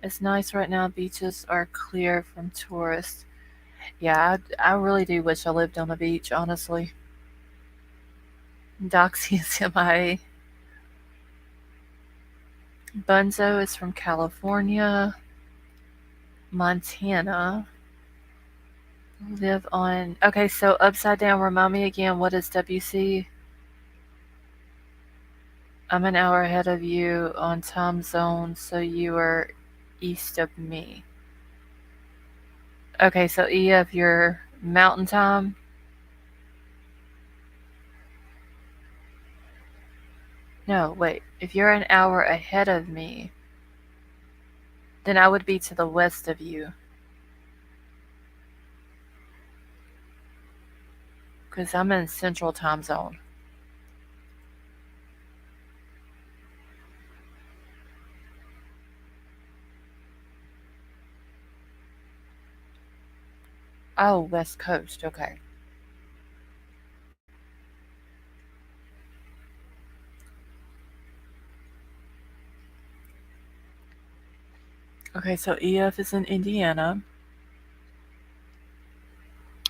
It's nice right now. Beaches are clear from tourists. Yeah, I really do wish I lived on a beach, honestly. Doxy is MIA. Bunzo is from California. Montana. Live on. Okay, so upside down, remind me again, what is WC? I'm an hour ahead of you on time zone, so you are east of me. Okay, so EF, you're mountain time. No, wait. If you're an hour ahead of me, then I would be to the west of you. Because I'm in central time zone. Oh, west coast. Okay. Okay, so EF is in Indiana.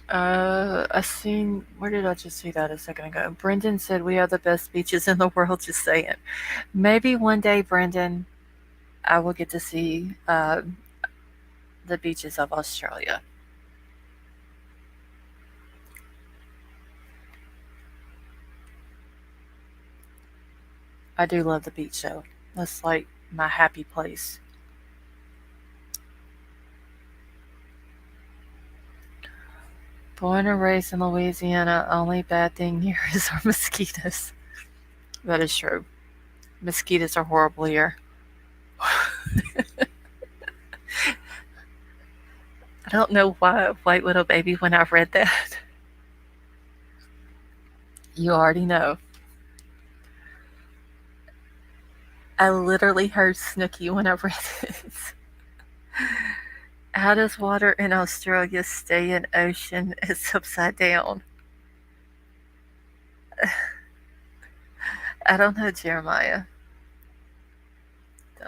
I seen. Where did I just see that a second ago? Brendan said we have the best beaches in the world. Just saying. Maybe one day, Brendan, I will get to see the beaches of Australia. I do love the beach though. That's like my happy place. Born and raised in Louisiana, only bad thing here is our mosquitoes. That is true. Mosquitoes are horrible here. I don't know why White Widow Baby when I read that. You already know. I literally heard Snooky when I read it. How does water in Australia stay in ocean? It's upside down. I don't know, Jeremiah.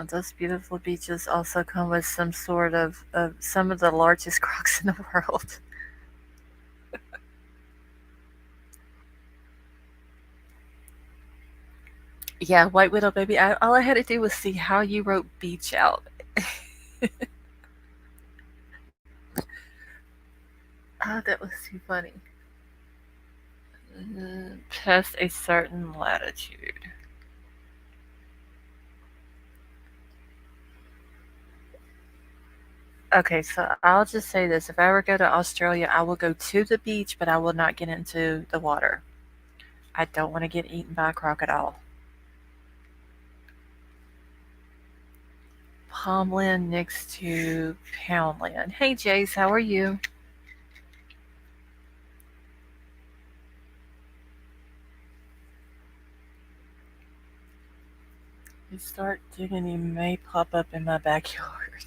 Those beautiful beaches also come with some sort of some of the largest crocs in the world. Yeah, White Widow baby. All I had to do was see how you wrote beach out. Oh, that was too funny. Past a certain latitude. Okay, so I'll just say this. If I ever go to Australia, I will go to the beach, but I will not get into the water. I don't want to get eaten by a crocodile. Palmland next to Poundland. Hey, Jace, how are you? You start digging, you may pop up in my backyard.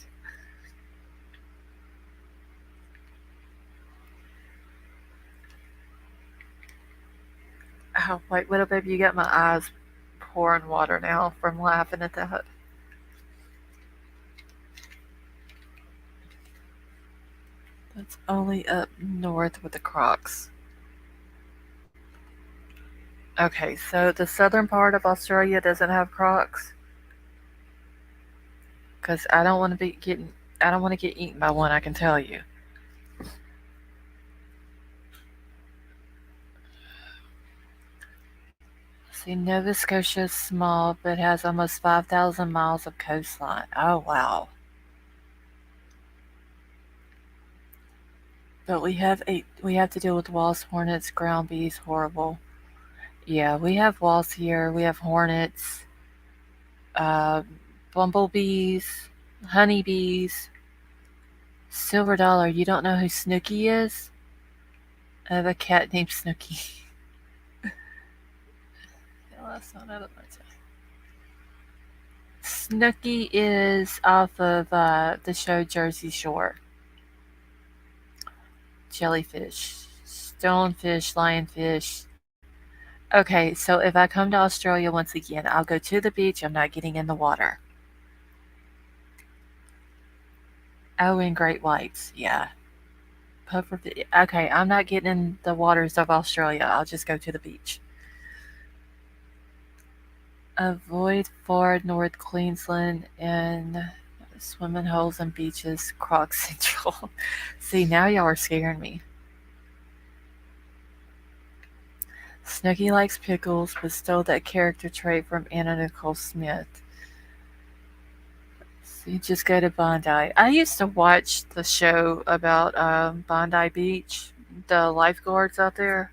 Oh, White Widow baby, you got my eyes pouring water now from laughing at that. That's only up north with the Crocs. Okay, so the southern part of Australia doesn't have Crocs because I don't want to be getting. I don't want to get eaten by one. I can tell you. See, Nova Scotia is small, but has almost 5,000 miles of coastline. Oh wow! But we have to deal with wasps, hornets, ground bees. Horrible. Yeah, we have wasps here. We have hornets, uh, bumblebees, honeybees. Silver dollar. You don't know who Snooky is? I have a cat named Snooky. No, that's not out of my time. Snooky is off of the show Jersey Shore. Jellyfish, stonefish, lionfish. Okay, so if I come to Australia once again, I'll go to the beach. I'm not getting in the water. Oh, and great whites. Yeah. Okay, I'm not getting in the waters of Australia. I'll just go to the beach. Avoid far North Queensland and swimming holes and beaches, Croc Central. See, now y'all are scaring me. Snooky likes pickles, but stole that character trait from Anna Nicole Smith. So you just go to Bondi. I used to watch the show about Bondi Beach, the lifeguards out there.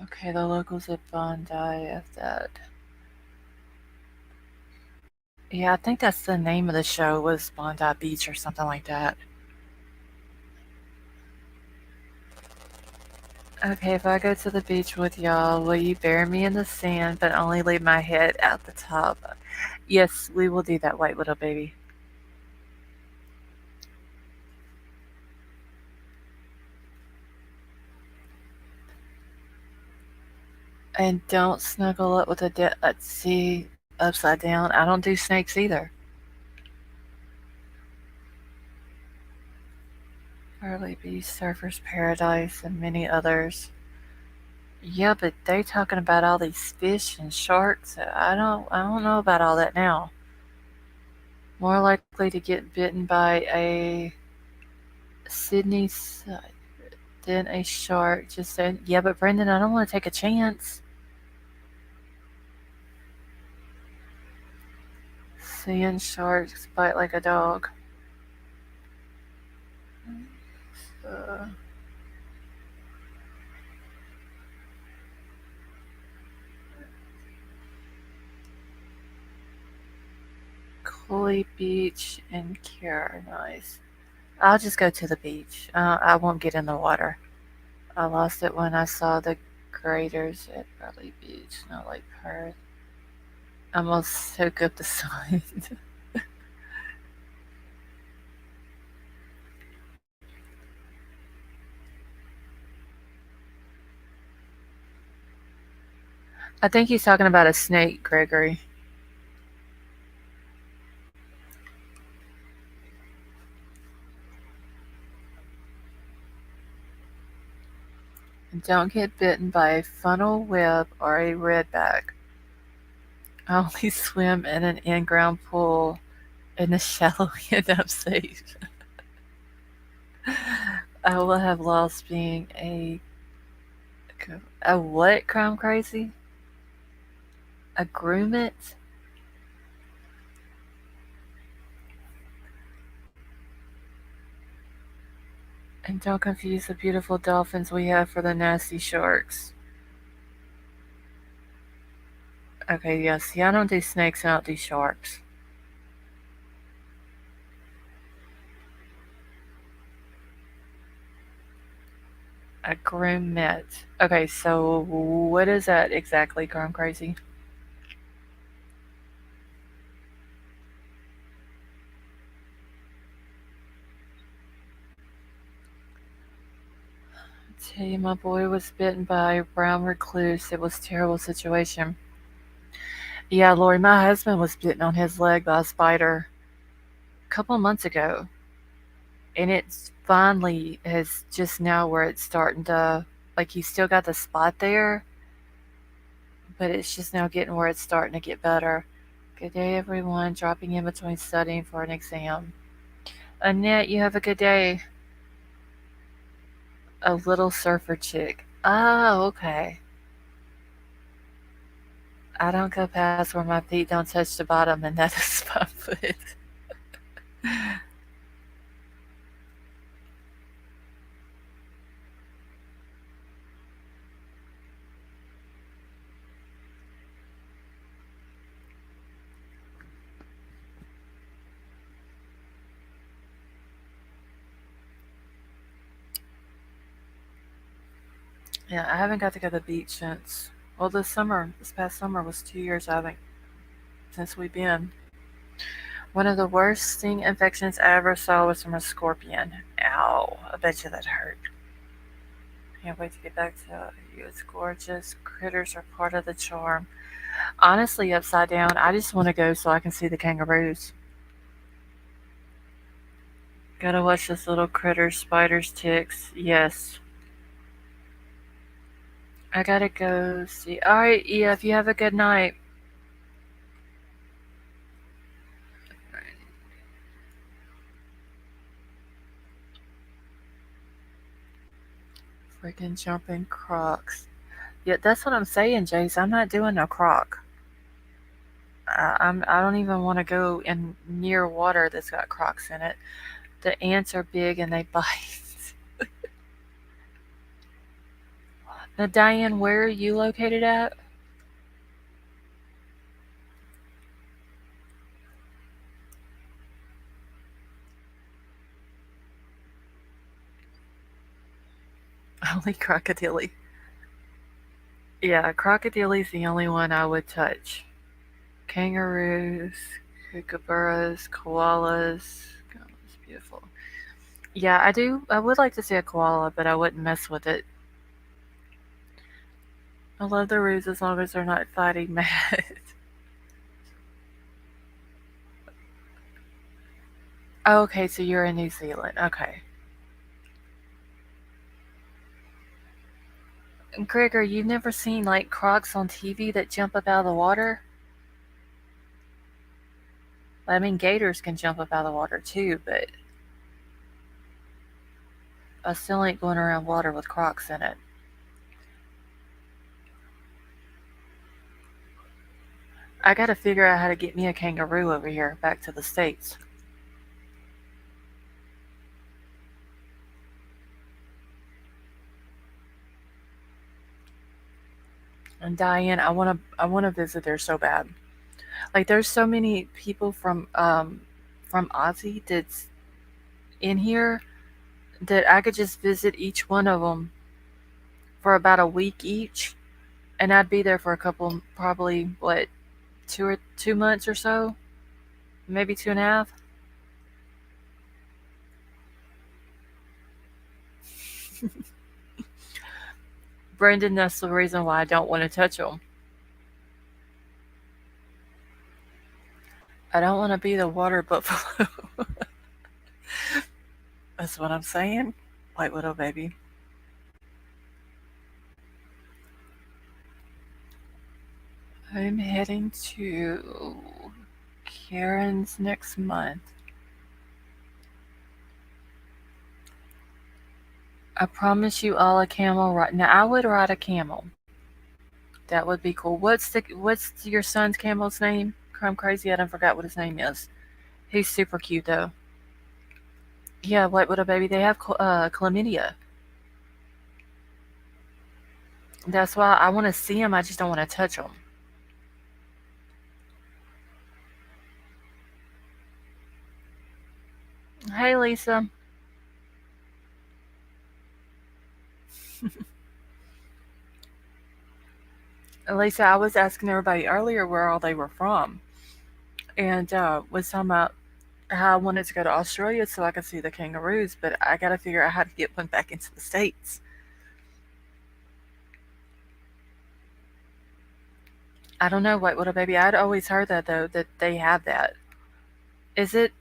Okay, the locals at Bondi of that. Yeah, I think that's the name of the show was Bondi Beach or something like that. Okay, if I go to the beach with y'all, will you bury me in the sand but only leave my head at the top? Yes, we will do that, White Little Baby. And don't snuggle up with a let's see, upside down. I don't do snakes either. Early Beach, Surfer's Paradise, and many others. Yeah, but they talking about all these fish and sharks. I don't know about all that now. More likely to get bitten by a Sydney than a shark. Just saying. Yeah, but Brendan, I don't want to take a chance. Seeing sharks bite like a dog. Uh, Cooley Beach and Cure, nice. I'll just go to the beach. I won't get in the water. I lost it when I saw the graders at Bradley Beach, not like Perth. I almost took up the sign. I think he's talking about a snake, Gregory. Don't get bitten by a funnel web or a redback. Only swim in an in-ground pool in the shallow end. I'm safe. I will have lost being a what crime crazy? A groomit? And don't confuse the beautiful dolphins we have for the nasty sharks. Okay, yeah, see, I don't do snakes, I don't do sharks. A groomit. Okay, so what is that exactly, crime crazy? I tell you, my boy was bitten by a brown recluse. It was a terrible situation. Yeah, Lori, my husband was bitten on his leg by a spider a couple of months ago. And it's finally has just now where it's starting to, like, he's still got the spot there, but it's just now getting where it's starting to get better. Good day, everyone. Dropping in between studying for an exam. Annette, you have a good day. A little surfer chick. Oh, okay. I don't go past where my feet don't touch the bottom, and that is 5 foot. Yeah, I haven't got to go to the beach since. Well, this past summer was 2 years I haven't since we've been. One of the worst sting infections I ever saw was from a scorpion. Ow! I bet you that hurt. Can't wait to get back to you. It's gorgeous. Critters are part of the charm. Honestly, upside down, I just want to go so I can see the kangaroos. Gotta watch those little critters, spiders, ticks. Yes. I gotta go see. Alright, yeah, if you have a good night. Freaking jumping crocs. Yeah, that's what I'm saying, Jace. I'm not doing no croc. I don't even want to go in near water that's got crocs in it. The ants are big and they bite. Now, Diane, where are you located at? Only crocodile. Yeah, crocodile's the only one I would touch. Kangaroos, kookaburras, koalas. God, it's beautiful. Yeah, I do. I would like to see a koala, but I wouldn't mess with it. I love the roos as long as they're not fighting mad. Oh, okay, so you're in New Zealand. Okay. Gregor, you've never seen like crocs on TV that jump up out of the water? I mean, gators can jump up out of the water too, but I still ain't going around water with crocs in it. I gotta figure out how to get me a kangaroo over here back to the States. And Diane, I wanna visit there so bad. Like there's so many people from Aussie that's in here that I could just visit each one of them for about a week each, and I'd be there for a couple, probably what 2 months or so, maybe 2.5. Brendan, that's the reason why I don't want to touch them. I don't want to be the water buffalo. That's what I'm saying. White widow baby. I'm heading to Karen's next month. I promise you all a camel ride. Now I would ride a camel. That would be cool. What's your son's camel's name? Crime Crazy. I don't forgot what his name is. He's super cute though. Yeah, White Widow baby. They have chlamydia. That's why I want to see him. I just don't want to touch him. Hey Lisa. Lisa, I was asking everybody earlier where all they were from, and was talking about how I wanted to go to Australia so I could see the kangaroos, but I got to figure out how to get one back into the states. I don't know, White Widow baby. I'd always heard that though that they have that. Is it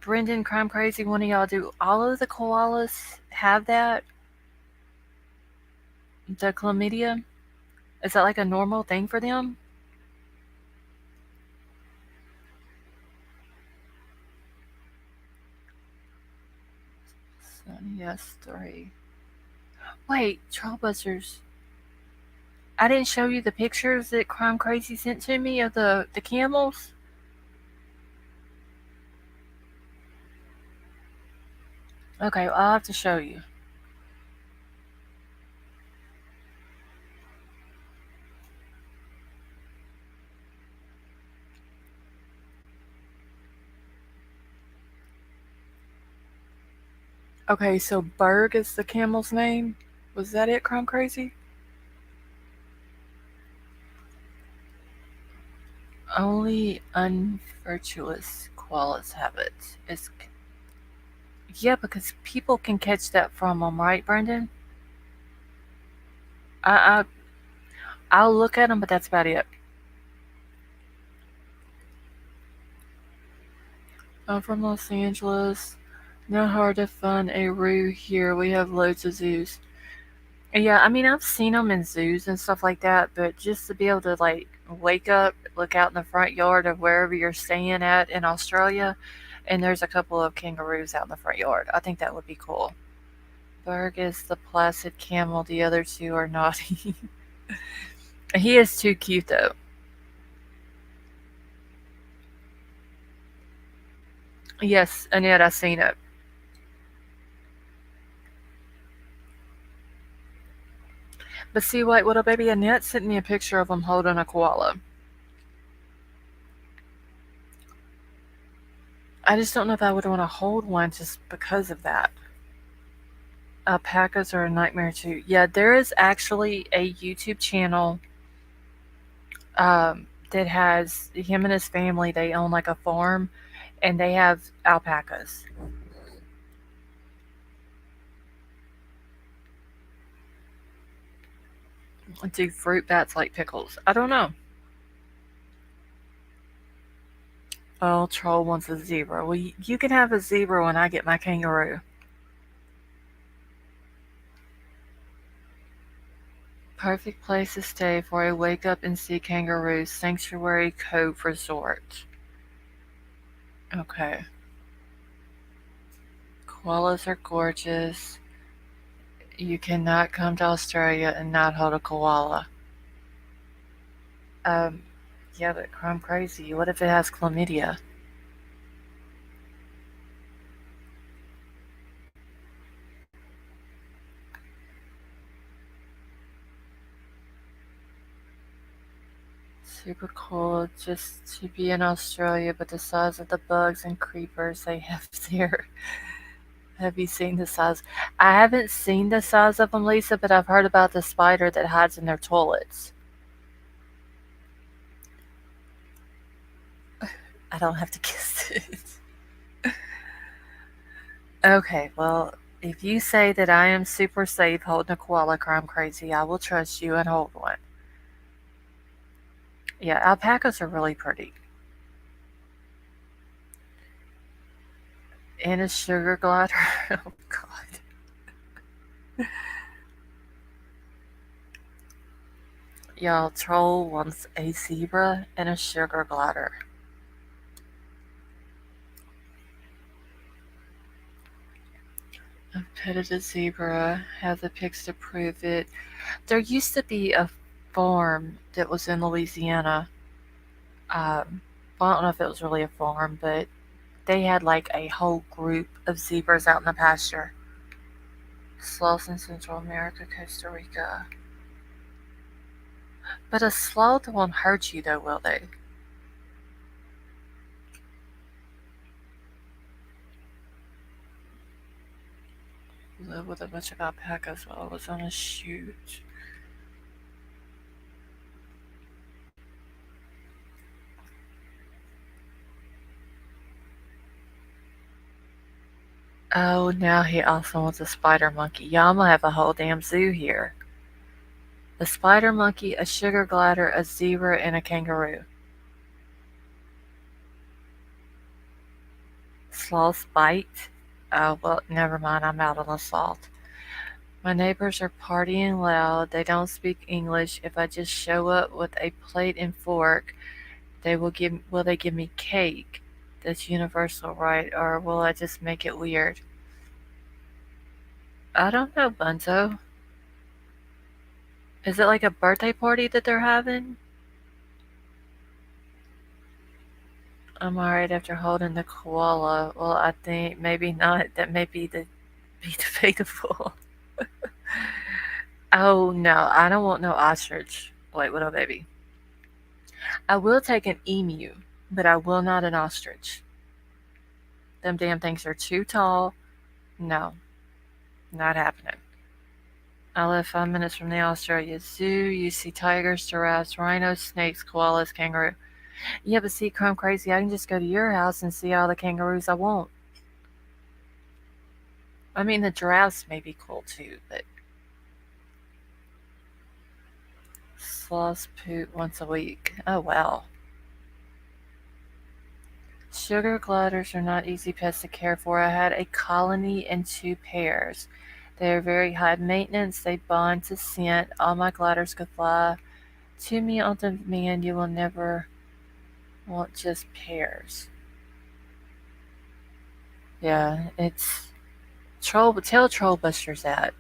Brendan Crime Crazy? One of y'all do all of the koalas have that? The chlamydia? Is that like a normal thing for them? Sunny S3. Wait, Trollbusters. I didn't show you the pictures that Crime Crazy sent to me of the camels. Okay, well, I'll have to show you. Okay, so Berg is the camel's name. Was that it, Crime Crazy? Only unvirtuous koalas have it. It's yeah, because people can catch that from them, right, Brendan? I I'll look at them, but that's about it. I'm from Los Angeles. Not hard to find a roo here. We have loads of zoos. Yeah, I mean I've seen them in zoos and stuff like that, but just to be able to like wake up, look out in the front yard of wherever you're staying at in Australia, and there's a couple of kangaroos out in the front yard. I think that would be cool. Berg is the placid camel. The other two are naughty. He is too cute though. Yes, Annette, I've seen it. But see, what little baby Annette sent me a picture of him holding a koala. I just don't know if I would want to hold one just because of that. Alpacas are a nightmare too. Yeah, there is actually a YouTube channel that has him and his family. They own like a farm, and they have alpacas. Do fruit bats like pickles? I don't know. Oh, Troll wants a zebra. Well, you can have a zebra when I get my kangaroo. Perfect place to stay for a wake up and see kangaroos. Sanctuary Cove Resort. Okay. Koalas are gorgeous. You cannot come to Australia and not hold a koala. Um, yeah, but I'm crazy. What if it has chlamydia? Super cool just to be in Australia, but the size of the bugs and creepers they have there. Have you seen the size? I haven't seen the size of them, Lisa, but I've heard about the spider that hides in their toilets. I don't have to kiss it. Okay, well, if you say that I am super safe holding a koala crime crazy, I will trust you and hold one. Yeah, alpacas are really pretty. And a sugar glider. Oh, God. Y'all, Troll wants a zebra and a sugar glider. I've petted a zebra, have the pics to prove it. There used to be a farm that was in Louisiana. Um, well, I don't know if it was really a farm, but they had like a whole group of zebras out in the pasture. Sloths in Central America, Costa Rica. But a sloth won't hurt you though, will they? Live with a bunch of alpacas while I was on a shoot. Oh, now he also wants a spider monkey. Yeah, I'm gonna have a whole damn zoo here. A spider monkey, a sugar glider, a zebra, and a kangaroo. Sloths bite? Oh, well, never mind. I'm out on the sloth. My neighbors are partying loud. They don't speak English. If I just show up with a plate and fork, will they give me cake? That's universal, right? Or will I just make it weird? I don't know, Bunzo. Is it like a birthday party that they're having? I'm alright after holding the koala. Well, I think maybe not. That may be debatable. Oh no, I don't want no ostrich. Wait, what a baby. I will take an emu, but I will not an ostrich. Them damn things are too tall. No, not happening. I live 5 minutes from the Australia Zoo. You see tigers, giraffes, rhinos, snakes, koalas, kangaroo. Yeah, but see, crumb crazy, I can just go to your house and see all the kangaroos I want. I mean, the giraffes may be cool too, but sloths poop once a week. Oh wow. Sugar gliders are not easy pets to care for. I had a colony and two pairs. They are very high maintenance. They bond to scent. All my gliders could fly. To me on demand, you will never want just pairs. Yeah, it's troll. Tell Trollbusters that,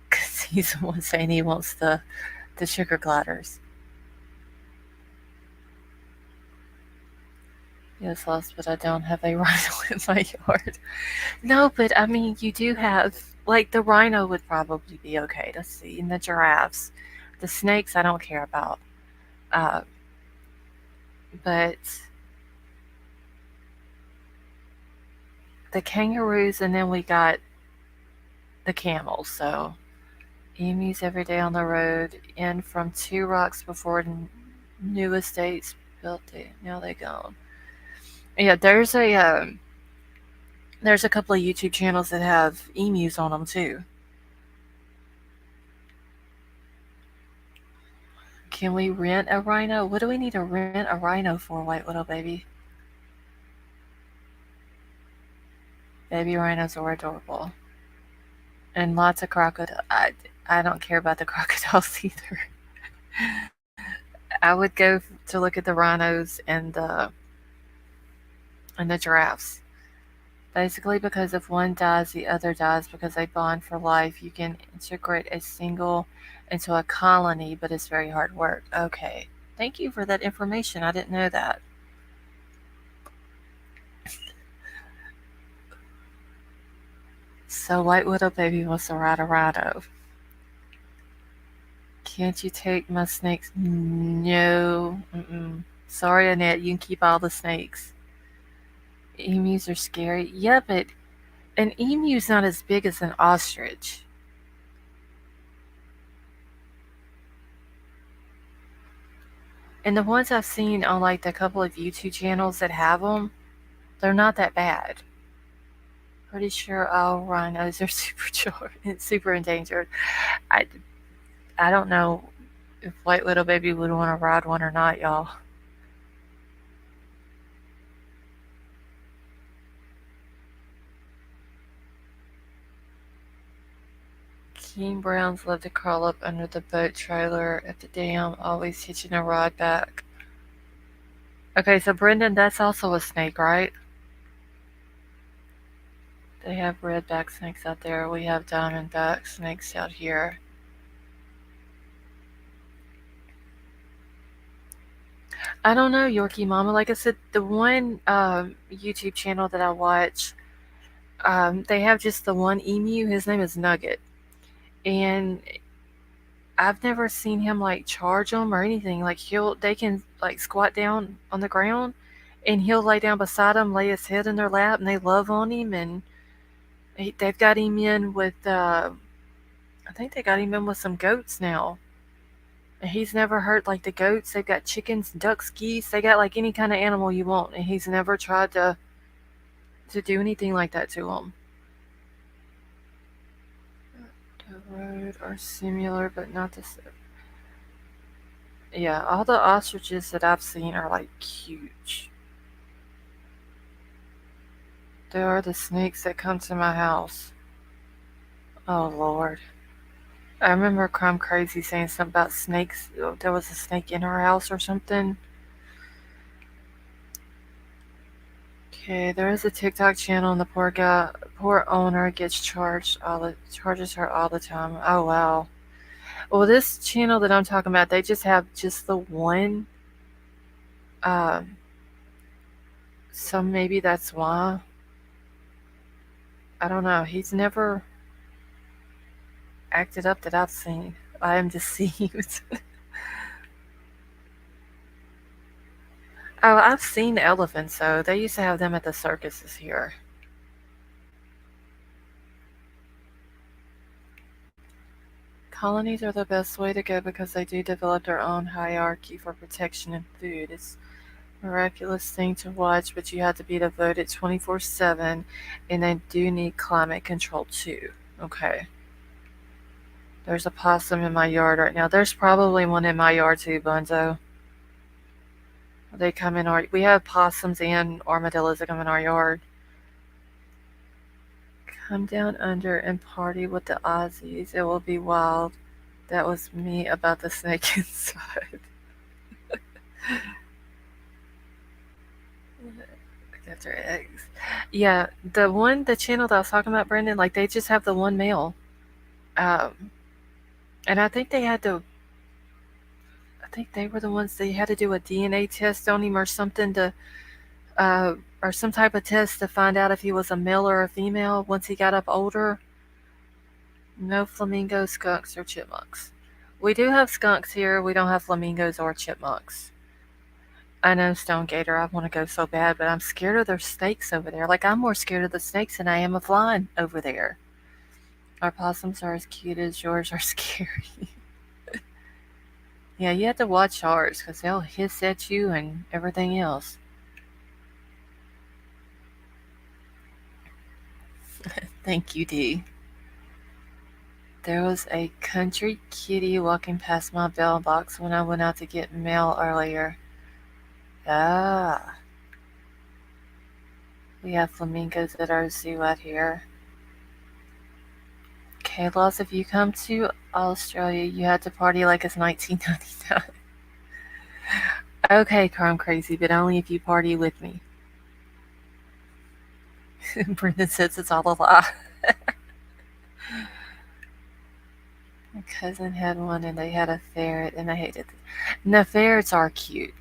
because he's the one saying he wants the sugar gliders. Yes, lost, but I don't have a rhino in my yard. No, but I mean, you do have like the rhino would probably be okay to see, and the giraffes, the snakes I don't care about. Uh, but the kangaroos, and then we got the camels. So emus every day on the road, in from 2 rocks before new estates built. Now they gone. Yeah, there's a couple of YouTube channels that have emus on them too. Can we rent a rhino? What do we need to rent a rhino for, White Widow baby? Baby rhinos are adorable. And lots of crocodile. I don't care about the crocodiles either. I would go to look at the rhinos and the giraffes. Basically, because if one dies, the other dies because they bond for life. You can integrate a single into a colony, but it's very hard work. Okay. Thank you for that information. I didn't know that. So White Widow baby wants to ride a rhino. Can't you take my snakes? No. Mm-mm. Sorry, Annette. You can keep all the snakes. Emus are scary. Yeah, but an emu's not as big as an ostrich. And the ones I've seen on like the couple of YouTube channels that have them, they're not that bad. Pretty sure all rhinos are super endangered. I, I don't know if White Widow Baby would want to ride one or not, y'all. King Browns love to curl up under the boat trailer at the dam, always hitching a rod back. Okay, so Brendan, that's also a snake, right? They have redback snakes out there. We have diamondback snakes out here. I don't know, Yorkie Mama. Like I said, the one YouTube channel that I watch, they have just the one emu. His name is Nugget. And I've never seen him like charge them or anything. Like they can like squat down on the ground, and he'll lay down beside them, lay his head in their lap, and they love on him. And they've got him in with, I think they got him in with some goats now. And he's never hurt like the goats. They've got chickens, ducks, geese. They got like any kind of animal you want, and he's never tried to do anything like that to them. The road are similar, but not the same. Yeah, all the ostriches that I've seen are like huge. There are the snakes that come to my house. Oh Lord. I remember Crime Crazy saying something about snakes. There was a snake in her house or something. Okay, there is a TikTok channel, and the poor owner gets charges her all the time. Oh wow. Well, this channel that I'm talking about, they just have just the one. Um, so maybe that's why. I don't know. He's never acted up that I've seen. I am deceived. Oh, I've seen elephants though. They used to have them at the circuses here. Colonies are the best way to go because they do develop their own hierarchy for protection and food. It's a miraculous thing to watch, but you have to be devoted 24/7, and they do need climate control too. Okay. There's a possum in my yard right now. There's probably one in my yard too, Bunzo. They come in our. We have possums and armadillos that come in our yard. Come down under and party with the Aussies. It will be wild. That was me about the snake inside. Got their eggs. Yeah, the channel that I was talking about, Brendan, like they just have the one male. Um, and I think I think they were the ones they had to do a DNA test on him or something uh, or some type of test to find out if he was a male or a female once he got up older. No flamingos, skunks, or chipmunks. We do have skunks here. We don't have flamingos or chipmunks. I know, Stone Gator, I want to go so bad, but I'm scared of their snakes over there. Like, I'm more scared of the snakes than I am of flying over there. Our possums are as cute as yours are scary. Yeah, you have to watch ours because they'll hiss at you and everything else. Thank you, Dee. There was a country kitty walking past my bell box when I went out to get mail earlier. Ah, we have flamingos at our zoo out here. Okay, Laws, if you come to Australia, you have to party like it's 1999. Okay, Crime Crazy, but only if you party with me. Brendan says it's all a lie. My cousin had one and they had a ferret and I hated it. No, ferrets are cute.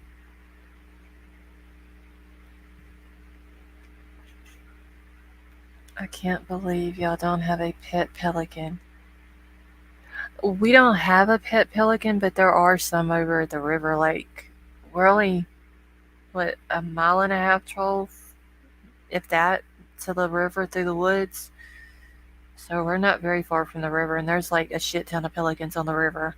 I can't believe y'all don't have a pet pelican. We don't have a pet pelican, but there are some over at the river lake. We're only, what, a mile and a half drove, if that, to the river through the woods. So we're not very far from the river, and there's like a shit ton of pelicans on the river.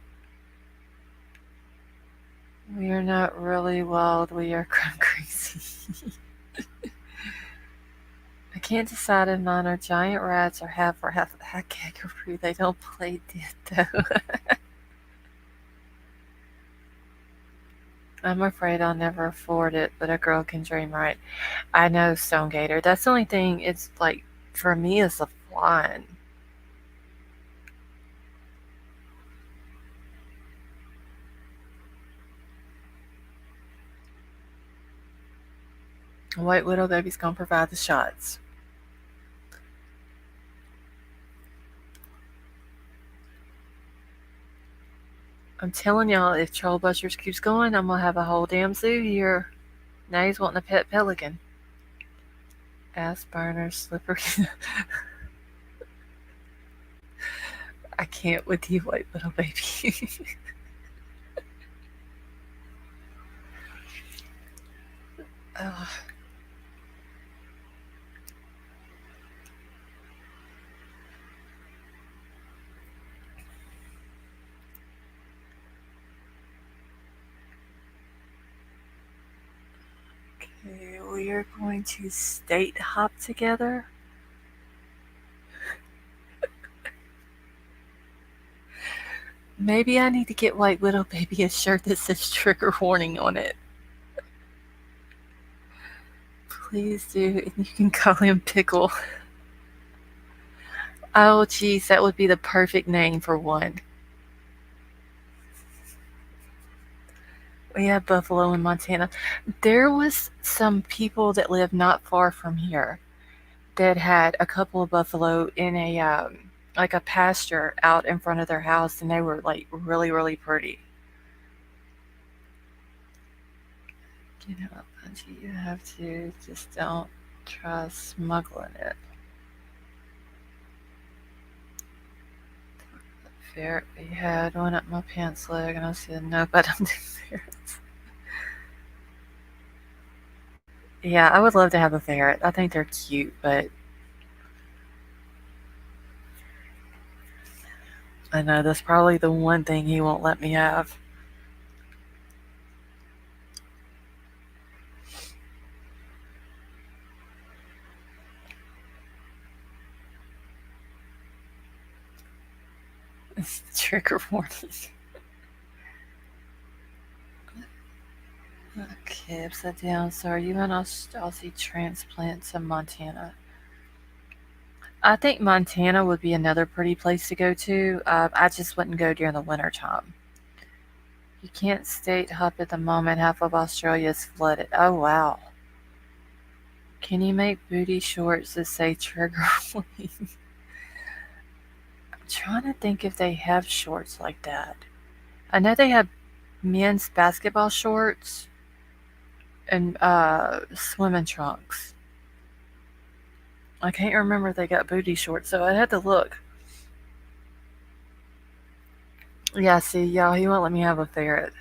We are not really wild, we are crime crazy. I can't decide if mine are giant rats or half a kangaroo. They don't play dead though. I'm afraid I'll never afford it, but a girl can dream, right? I know, Stone Gator. That's the only thing. It's like for me, it's the flying. White Widow Baby's gonna provide the shots. I'm telling y'all, if Troll Busters keeps going, I'm gonna have a whole damn zoo here. Now he's wanting a pet pelican. Ass burner, slippery. I can't with you, White Widow Baby. Ugh. Okay, we are going to state hop together. Maybe I need to get White Widow Baby a shirt that says trigger warning on it. Please do, and you can call him Pickle. Oh, geez, that would be the perfect name for one. We have buffalo in Montana. There was some people that lived not far from here that had a couple of buffalo in a like a pasture out in front of their house, and they were like really, really pretty. You know, Bungie, you have to just don't try smuggling it. Ferret we had one up my pants leg, and I said nope, I don't do ferrets. Yeah, I would love to have a ferret. I think they're cute, but I know that's probably the one thing he won't let me have. Trigger warning. Okay, upside down. So are you an Aussie transplant to Montana? I think Montana would be another pretty place to go to. I just wouldn't go during the winter time. You can't state hop at the moment. Half of Australia is flooded. Oh, wow. Can you make booty shorts that say trigger warning? I'm trying to think if they have shorts like that. I know they have men's basketball shorts and swimming trunks. I can't remember if they got booty shorts, so I'd have to look. Yeah, see, y'all, he won't let me have a ferret.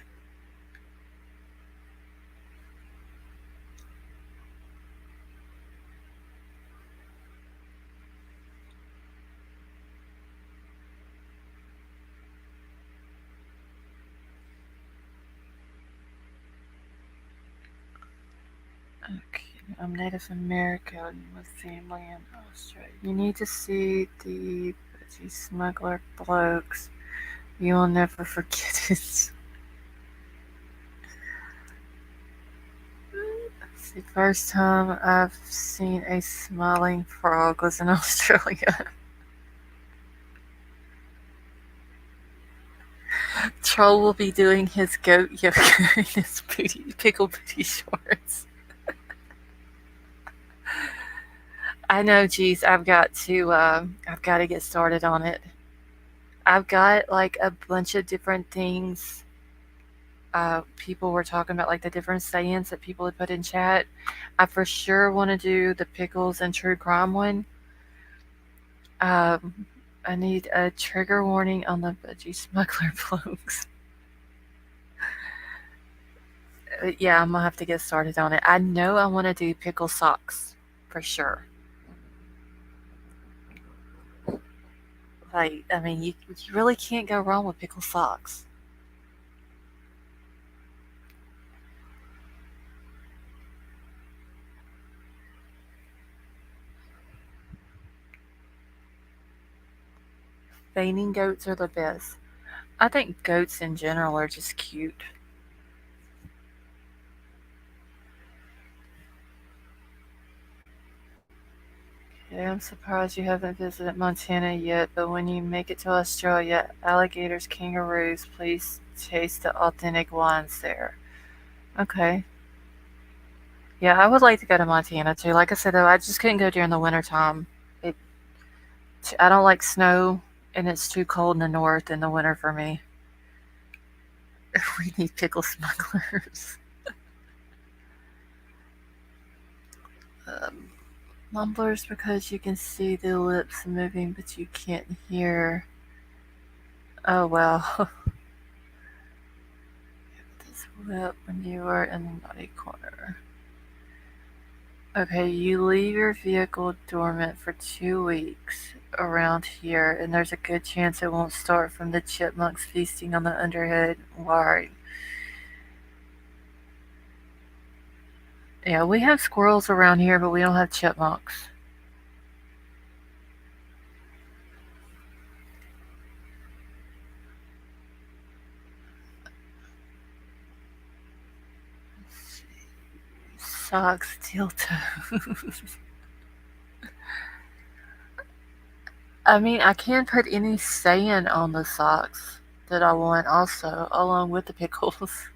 Okay, I'm Native American with family in Australia. You need to see the budgie smuggler blokes. You will never forget it. The first time I've seen a smiling frog was in Australia. Troll will be doing his goat yoga in his pickle booty shorts. I know, geez, I've got to get started on it. I've got like a bunch of different things. People were talking about like the different sayings that people had put in chat. I for sure want to do the pickles and true crime one. Um, I need a trigger warning on the budgie smuggler blokes. Yeah, I'm gonna have to get started on it. I know I want to do pickle socks for sure. Like, I mean, you really can't go wrong with pickle socks. Fainting goats are the best. I think goats in general are just cute. Okay, I'm surprised you haven't visited Montana yet, but when you make it to Australia, alligators, kangaroos, please taste the authentic wines there. Okay. Yeah, I would like to go to Montana too. Like I said though, I just couldn't go during the winter time. It, I don't like snow, and it's too cold in the north in the winter for me. We need pickle smugglers. Um, mumblers because you can see the lips moving, but you can't hear. Oh well. This whip when you are in the naughty corner. Okay, you leave your vehicle dormant for 2 weeks around here, and there's a good chance it won't start from the chipmunks feasting on the underhead. Why? Yeah, we have squirrels around here, but we don't have chipmunks. Socks, steel toes. I mean, I can put any sand on the socks that I want also, along with the pickles.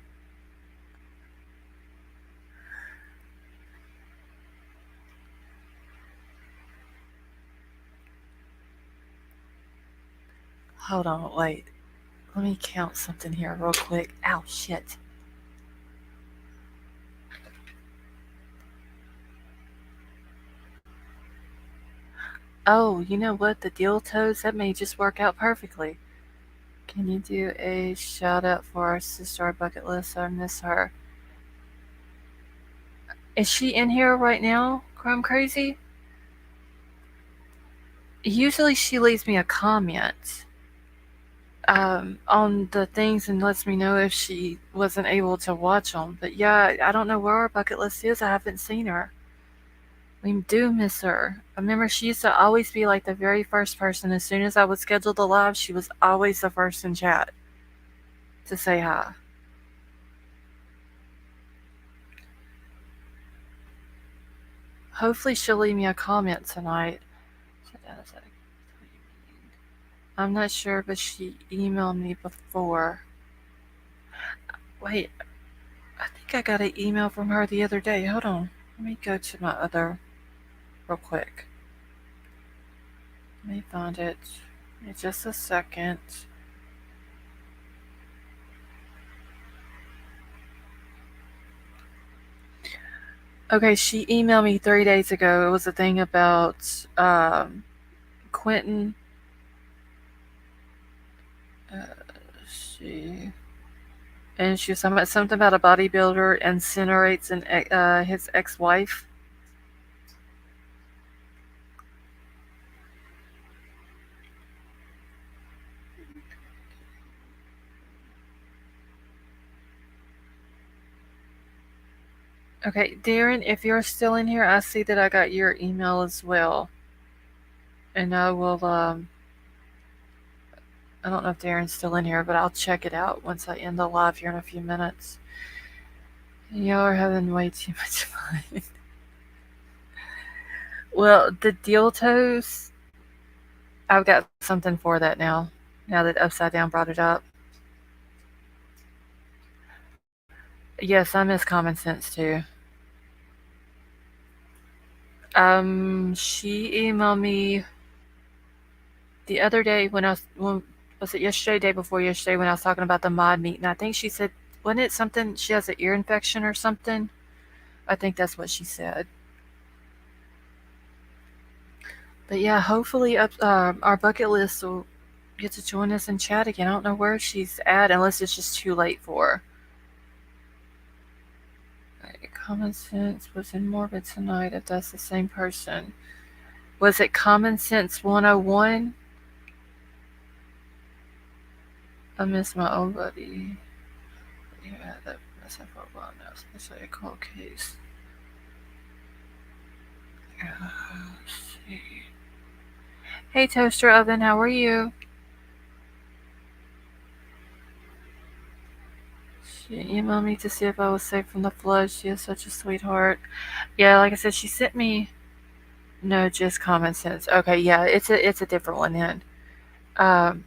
Hold on, wait. Let me count something here real quick. Ow, shit. Oh, you know what? The deal toes, that may just work out perfectly. Can you do a shout out for our sister our bucket list? I miss her. Is she in here right now? Crime Crazy? Usually she leaves me a comment on the things and lets me know if she wasn't able to watch them. But yeah, I don't know where our bucket list is. I haven't seen her. We do miss her. I remember she used to always be like the very first person. As soon as I would schedule the live, she was always the first in chat to say hi. Hopefully she'll leave me a comment tonight. I'm not sure, but she emailed me before. Wait, I think I got an email from her the other day. Hold on. Let me go to my other real quick. Let me find it. In just a second. Okay, she emailed me 3 days ago. It was a thing about Quentin. She and she was talking about something about a bodybuilder incinerates his ex-wife. Okay, Darren, if you're still in here, I see that I got your email as well, and I will. I don't know if Darren's still in here, but I'll check it out once I end the live here in a few minutes. Y'all are having way too much fun. Well, the deal toes, I've got something for that now. Now that Upside Down brought it up. Yes, I miss Common Sense too. She emailed me the other day when was it yesterday, day before yesterday when I was talking about the mod meat, and I think she said, wasn't it something she has an ear infection or something? I think that's what she said. But yeah, hopefully our bucket list will get to join us and chat again. I don't know where she's at unless it's just too late for her. Right, Common Sense was in Morbid tonight. If that's the same person, was it Common Sense 101? I miss my old buddy. Yeah, that must have for a while now, especially a cold case. Let's see. Hey, Toaster Oven, how are you? She emailed me to see if I was safe from the flood. She is such a sweetheart. Yeah, like I said, she sent me. No, just Common Sense. Okay, yeah, it's a different one then. Um,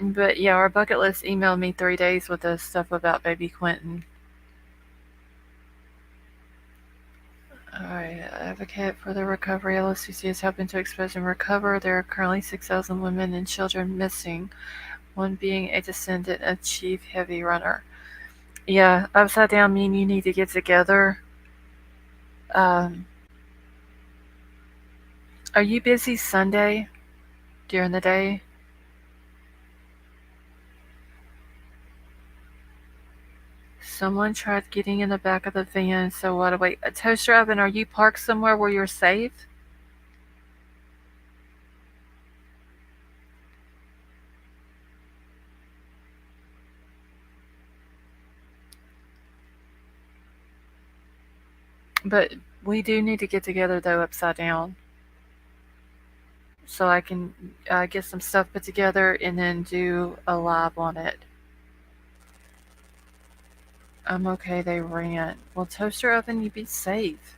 but yeah, our bucket list emailed me 3 days with the stuff about baby Quentin. Alright, advocate for the recovery. LSCC is helping to expose and recover. There are currently 6,000 women and children missing, one being a descendant of Chief Heavy Runner. Yeah, Upside Down, me and you need to get together. Um, are you busy Sunday during the day? Someone tried getting in the back of the van, so what? Wait, a toaster oven, are you parked somewhere where you're safe? But we do need to get together though, Upside Down, so I can get some stuff put together and then do a live on it. I'm okay, they ran. Well, toaster oven, you be safe.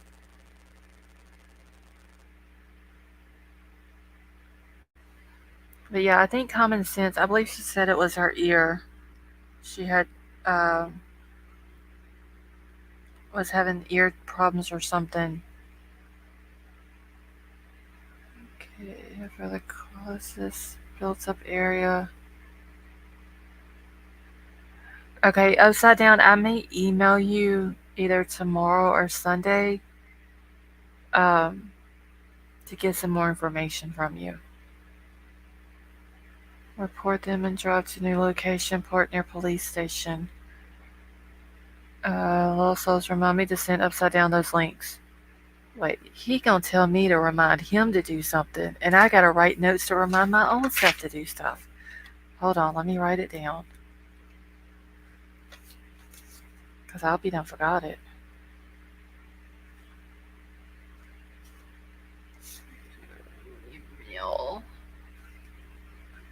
But yeah, I think common sense, I believe she said it was her ear. She had, um, was having ear problems or something. Okay, for the closest built up area. Okay, Upside Down, I may email you either tomorrow or Sunday um, to get some more information from you. Report them and drive to new location, port near police station. Little Souls, remind me to send Upside Down those links. Wait, he gonna tell me to remind him to do something, and I gotta write notes to remind my own self to do stuff. Hold on, let me write it down. Because I'll be done forgot it. Email.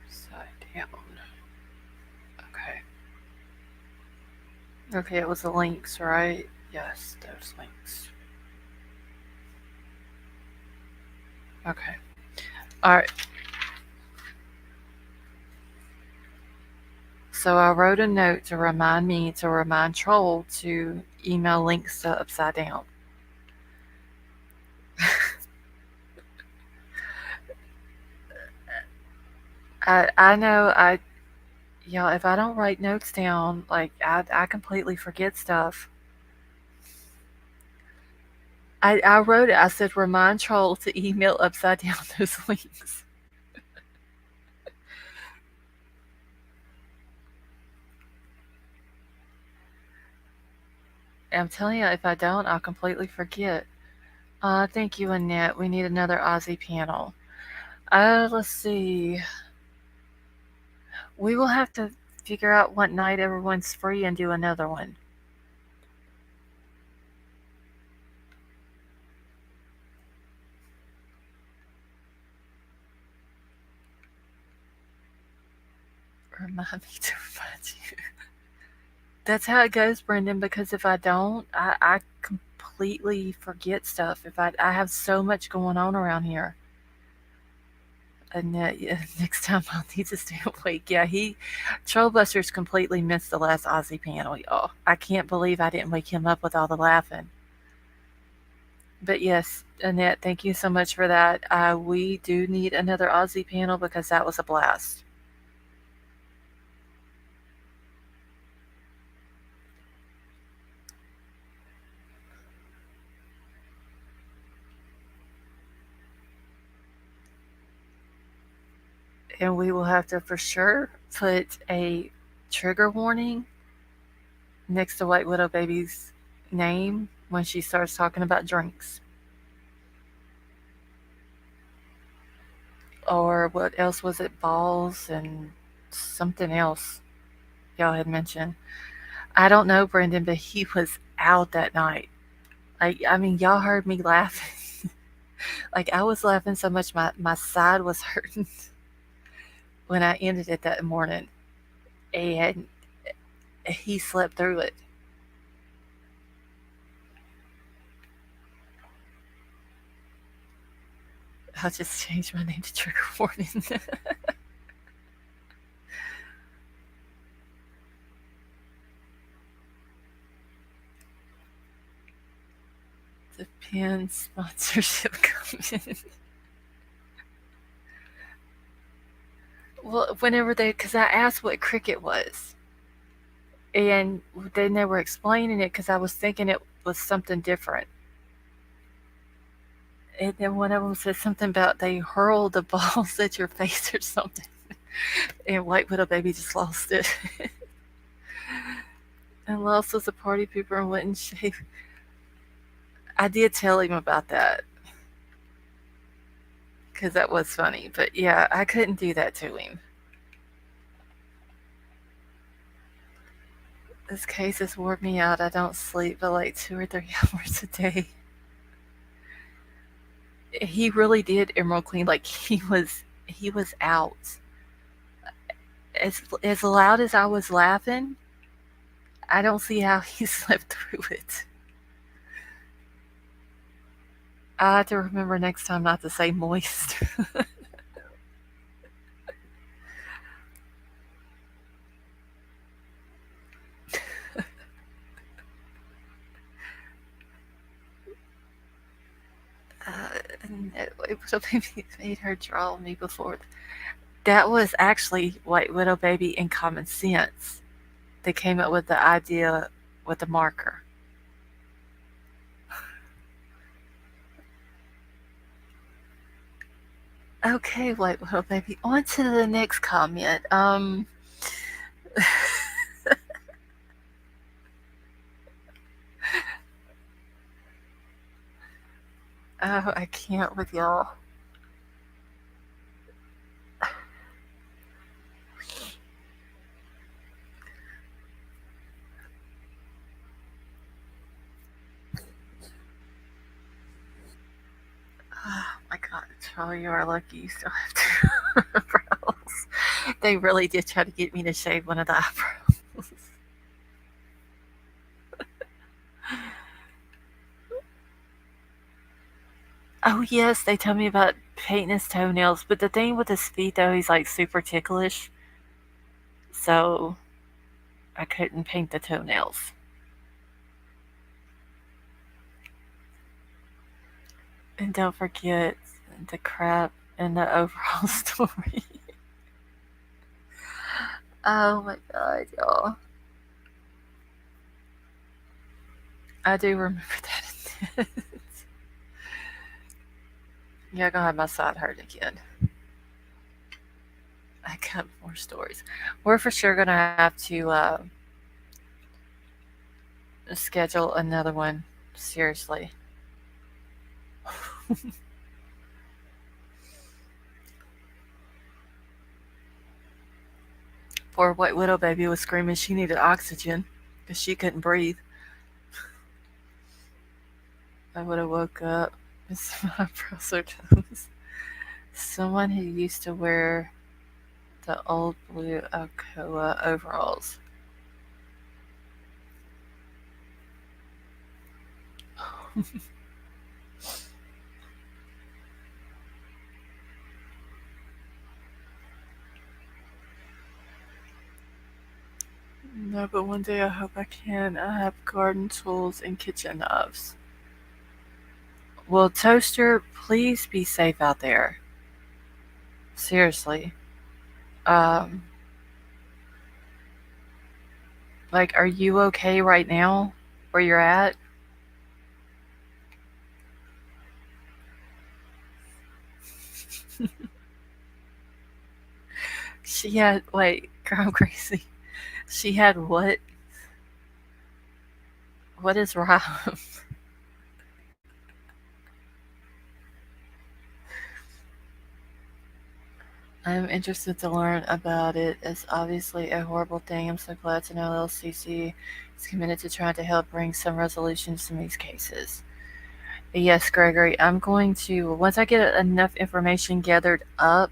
Upside Down. Okay. Okay, it was the links, right? Yes, those links. Okay. Alright. So I wrote a note to remind me to remind Troll to email links to Upside Down. I know y'all, if I don't write notes down, like I completely forget stuff. I wrote it. I said remind Troll to email Upside Down those links. I'm telling you, if I don't, I'll completely forget. Thank you, Annette. We need another Aussie panel. Let's see. We will have to figure out what night everyone's free and do another one. Remind me to remind you. That's how it goes, Brendan, because if I don't, I completely forget stuff. If I have so much going on around here. And yeah, next time I'll need to stay awake. Yeah, Trollbusters completely missed the last Aussie panel, y'all. I can't believe I didn't wake him up with all the laughing. But yes, Annette, thank you so much for that. We do need another Aussie panel because that was a blast. And we will have to for sure put a trigger warning next to White Widow Baby's name when she starts talking about drinks. Or what else was it? Balls and something else y'all had mentioned. I don't know, Brendan, but he was out that night. Like, I mean, y'all heard me laughing. Like, I was laughing so much my side was hurting when I ended it that morning. And he slept through it. I'll just change my name to Trigger Warning. The pen sponsorship coming. Well, whenever because I asked what cricket was, and then they were explaining it because I was thinking it was something different. And then one of them said something about they hurled the balls at your face or something. And White Widow Baby just lost it. And Lost was a party pooper and wouldn't shave. I did tell him about that because that was funny. But yeah, I couldn't do that to him. This case has worn me out. I don't sleep but like 2 or 3 hours a day. He really did Emerald Queen. Like he was out. As loud as I was laughing, I don't see how he slept through it. I have to remember next time not to say moist. And it would have maybe made her draw me before. That was actually White Widow Baby in Common Sense. They came up with the idea with the marker. Okay, White Widow Baby. On to the next comment. Oh, I can't with y'all. Oh my god, Charlie, you are lucky you still have two eyebrows. They really did try to get me to shave one of the eyebrows. Oh yes, they tell me about painting his toenails, but the thing with his feet though, he's like super ticklish, so I couldn't paint the toenails. And don't forget the crap in the overall story. Oh my god, y'all. I do remember that. Yeah, gonna have my side hurt again. I got more stories. We're for sure gonna have to schedule another one. Seriously. Poor White Widow Baby was screaming she needed oxygen because she couldn't breathe. I would have woke up with some eyebrows or toes. Someone who used to wear the old blue Alcoa overalls. No, but one day I hope I can. I have garden tools and kitchen knives. Well, Toaster, please be safe out there. Seriously. Um, like, are you okay right now where you're at? She had, wait, girl, I'm crazy. She had what? What is rhyme? I'm interested to learn about it. It's obviously a horrible thing. I'm so glad to know LCC is committed to trying to help bring some resolutions to these cases. Yes, Gregory, I'm going to, once I get enough information gathered up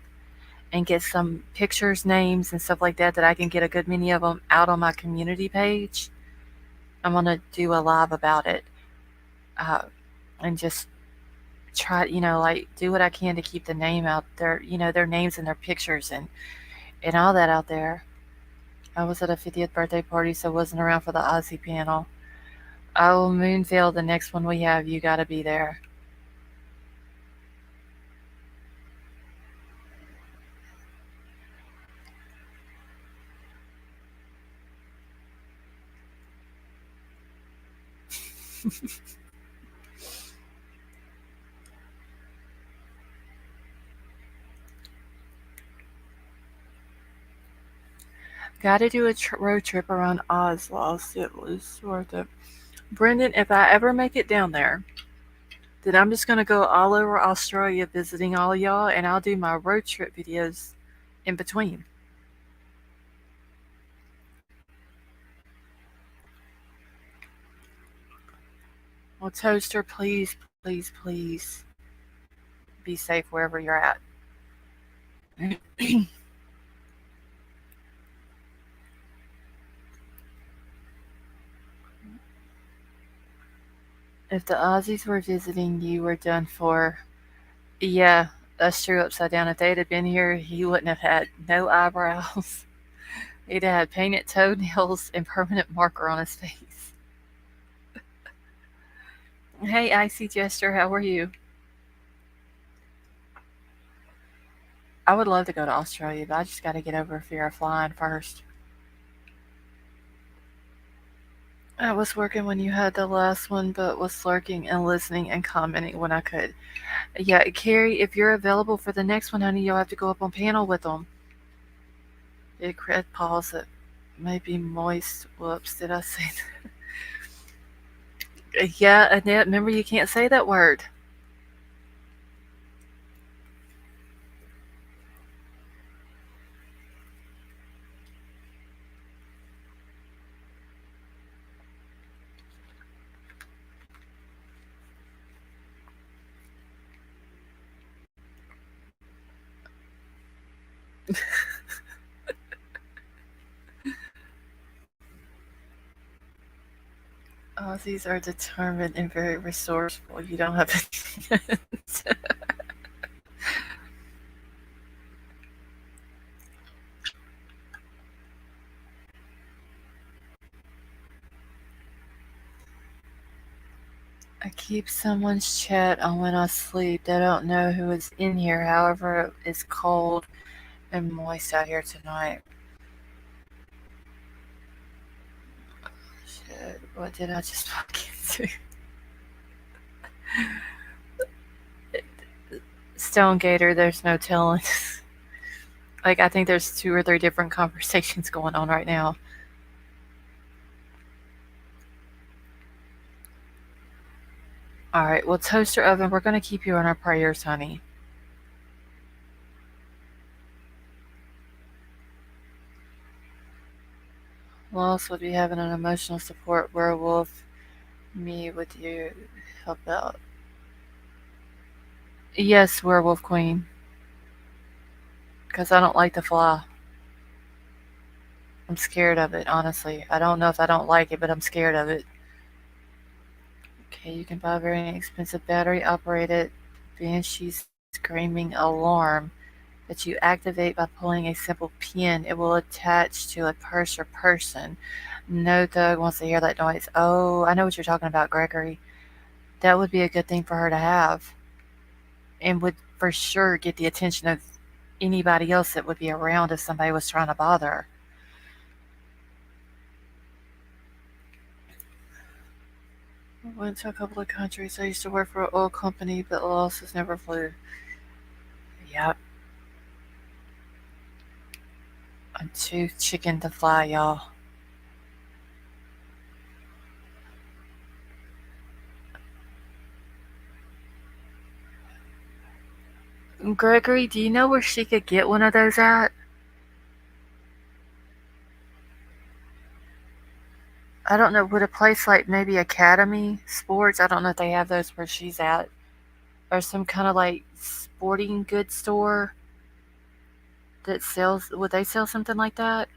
and get some pictures, names, and stuff like that, that I can get a good many of them out on my community page, I'm going to do a live about it uh, and just try, like do what I can to keep the name out there, their names and their pictures and all that out there. I was at a 50th birthday party, so I wasn't around for the Aussie panel. Oh, Moonville, the next one we have, you gotta be there. Gotta do a road trip around Oslos. It was worth it. Brendan, if I ever make it down there, then I'm just gonna go all over Australia visiting all of y'all, and I'll do my road trip videos in between. Well, Toaster, please, please, please be safe wherever you're at. If the Aussies were visiting, you were done for. Yeah, that's true upside down. If they'd have been here, he wouldn't have had no eyebrows. He'd have had painted toenails and permanent marker on his face. Hey, Icy Jester, how are you? I would love to go to Australia, but I just got to get over fear of flying first. I was working when you had the last one, but was lurking and listening and commenting when I could. Yeah, Carrie, if you're available for the next one, honey, you'll have to go up on panel with them. Big red paws that may be moist. Whoops, did I say that? Yeah, Annette, remember you can't say that word. Aussies are determined and very resourceful. You don't have to. I keep someone's chat on when I sleep. They don't know who is in here. However, it's cold and moist out here tonight. Shit, what did I just walk into? Stone Gator, there's no telling. Like, I think there's 2 or 3 different conversations going on right now. Alright, well, Toaster Oven, we're going to keep you in our prayers, honey. Loss would be having an emotional support werewolf. Me, would you help out? Yes, Werewolf Queen. Because I don't like to fly. I'm scared of it, honestly. I don't know if I don't like it, but I'm scared of it. Okay, you can buy a very inexpensive battery operated Banshee screaming alarm that you activate by pulling a simple pin. It will attach to a purse or person. No thug wants to hear that noise. Oh, I know what you're talking about, Gregory. That would be a good thing for her to have. And would for sure get the attention of anybody else that would be around if somebody was trying to bother her. I went to a couple of countries. I used to work for an oil company, but losses never flew. Yep. I'm too chicken to fly, y'all. Gregory, do you know where she could get one of those at? I don't know. Would a place like maybe Academy Sports, I don't know if they have those where she's at, or some kind of like sporting goods store that sells, would they sell something like that?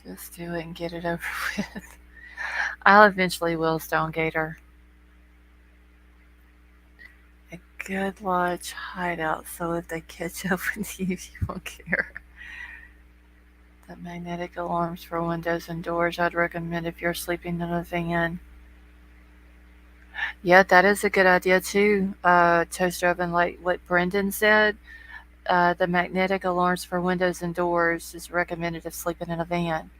Just do it and get it over with. I'll eventually will, Stone Gator. Good Lodge hideout, so if they catch up with you, you won't care. The magnetic alarms for windows and doors I'd recommend if you're sleeping in a van. Yeah, that is a good idea too. Toaster oven, like what Brendan said. The magnetic alarms for windows and doors is recommended if sleeping in a van.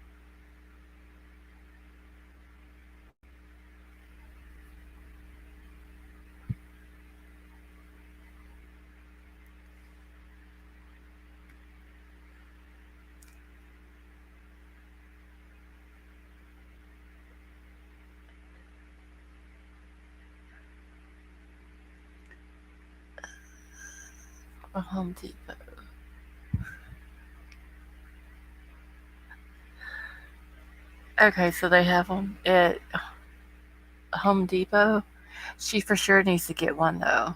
A Home Depot. Okay, so they have them at Home Depot. She for sure needs to get one though.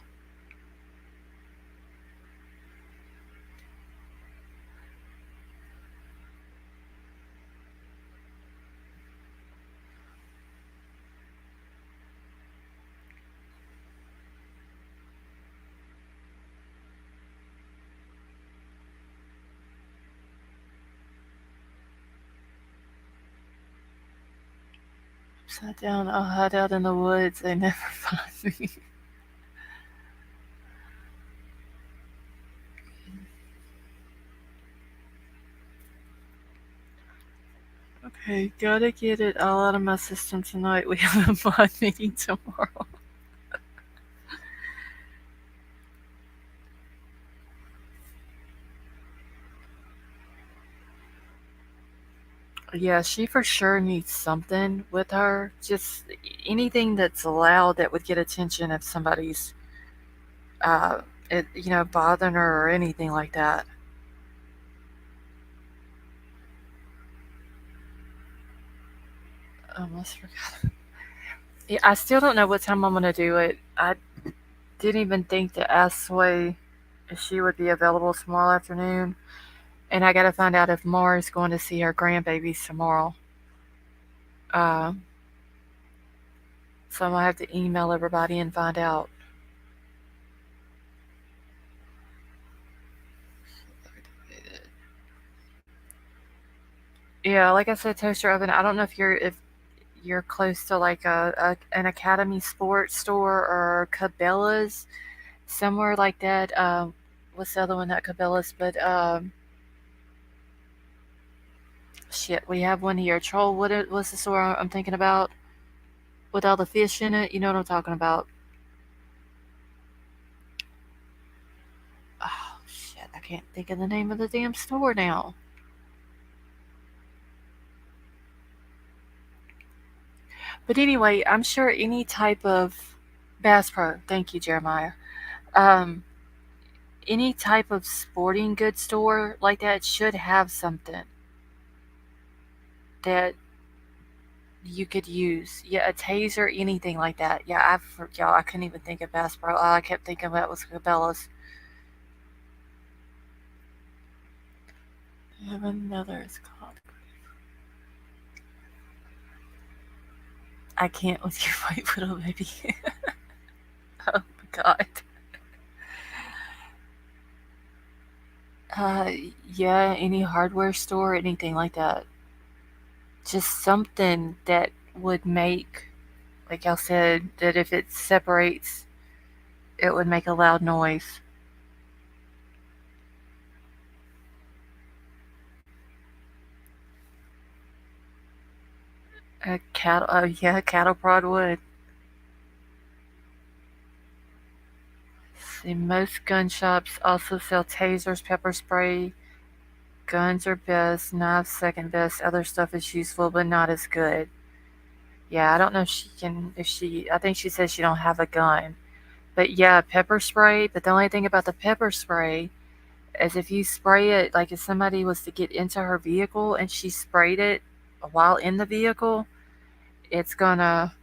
Upside down, I'll hide out in the woods. They never find me. Okay, gotta get it all out of my system tonight. We have a mod meeting tomorrow. Yeah, she for sure needs something with her. Just anything that's loud that would get attention if somebody's, uh, bothering her or anything like that. Almost forgot. Yeah, I still don't know what time I'm gonna do it. I didn't even think to ask Sway if she would be available tomorrow afternoon, and I gotta find out if Mara's going to see her grandbabies tomorrow. Uh, so I'm gonna have to email everybody and find out. Yeah, like I said, toaster oven. I don't know if you're close to like an Academy Sports store or Cabela's, somewhere like that. What's the other one? Not Cabela's, but shit, we have one here. Troll. What's the store I'm thinking about with all the fish in it? You know what I'm talking about? Oh shit, I can't think of the name of the damn store now. But anyway, I'm sure any type of Bass Pro. Thank you, Jeremiah. Um, any type of sporting goods store like that should have something that you could use. Yeah, a taser, anything like that. Yeah, y'all, I couldn't even think of Bass Pro. All I kept thinking about was Cabela's. I have another. It's called. I can't with your white little baby. Oh my god. Uh, yeah, any hardware store, anything like that. Just something that would make, like y'all said, that if it separates, it would make a loud noise. A cattle, yeah, cattle prod would. See, most gun shops also sell tasers, pepper spray. Guns are best, knives second best. Other stuff is useful, but not as good. Yeah, I don't know if she can. If she, I think she said she don't have a gun. But yeah, pepper spray. But the only thing about the pepper spray is if you spray it, like if somebody was to get into her vehicle and she sprayed it while in the vehicle, it's gonna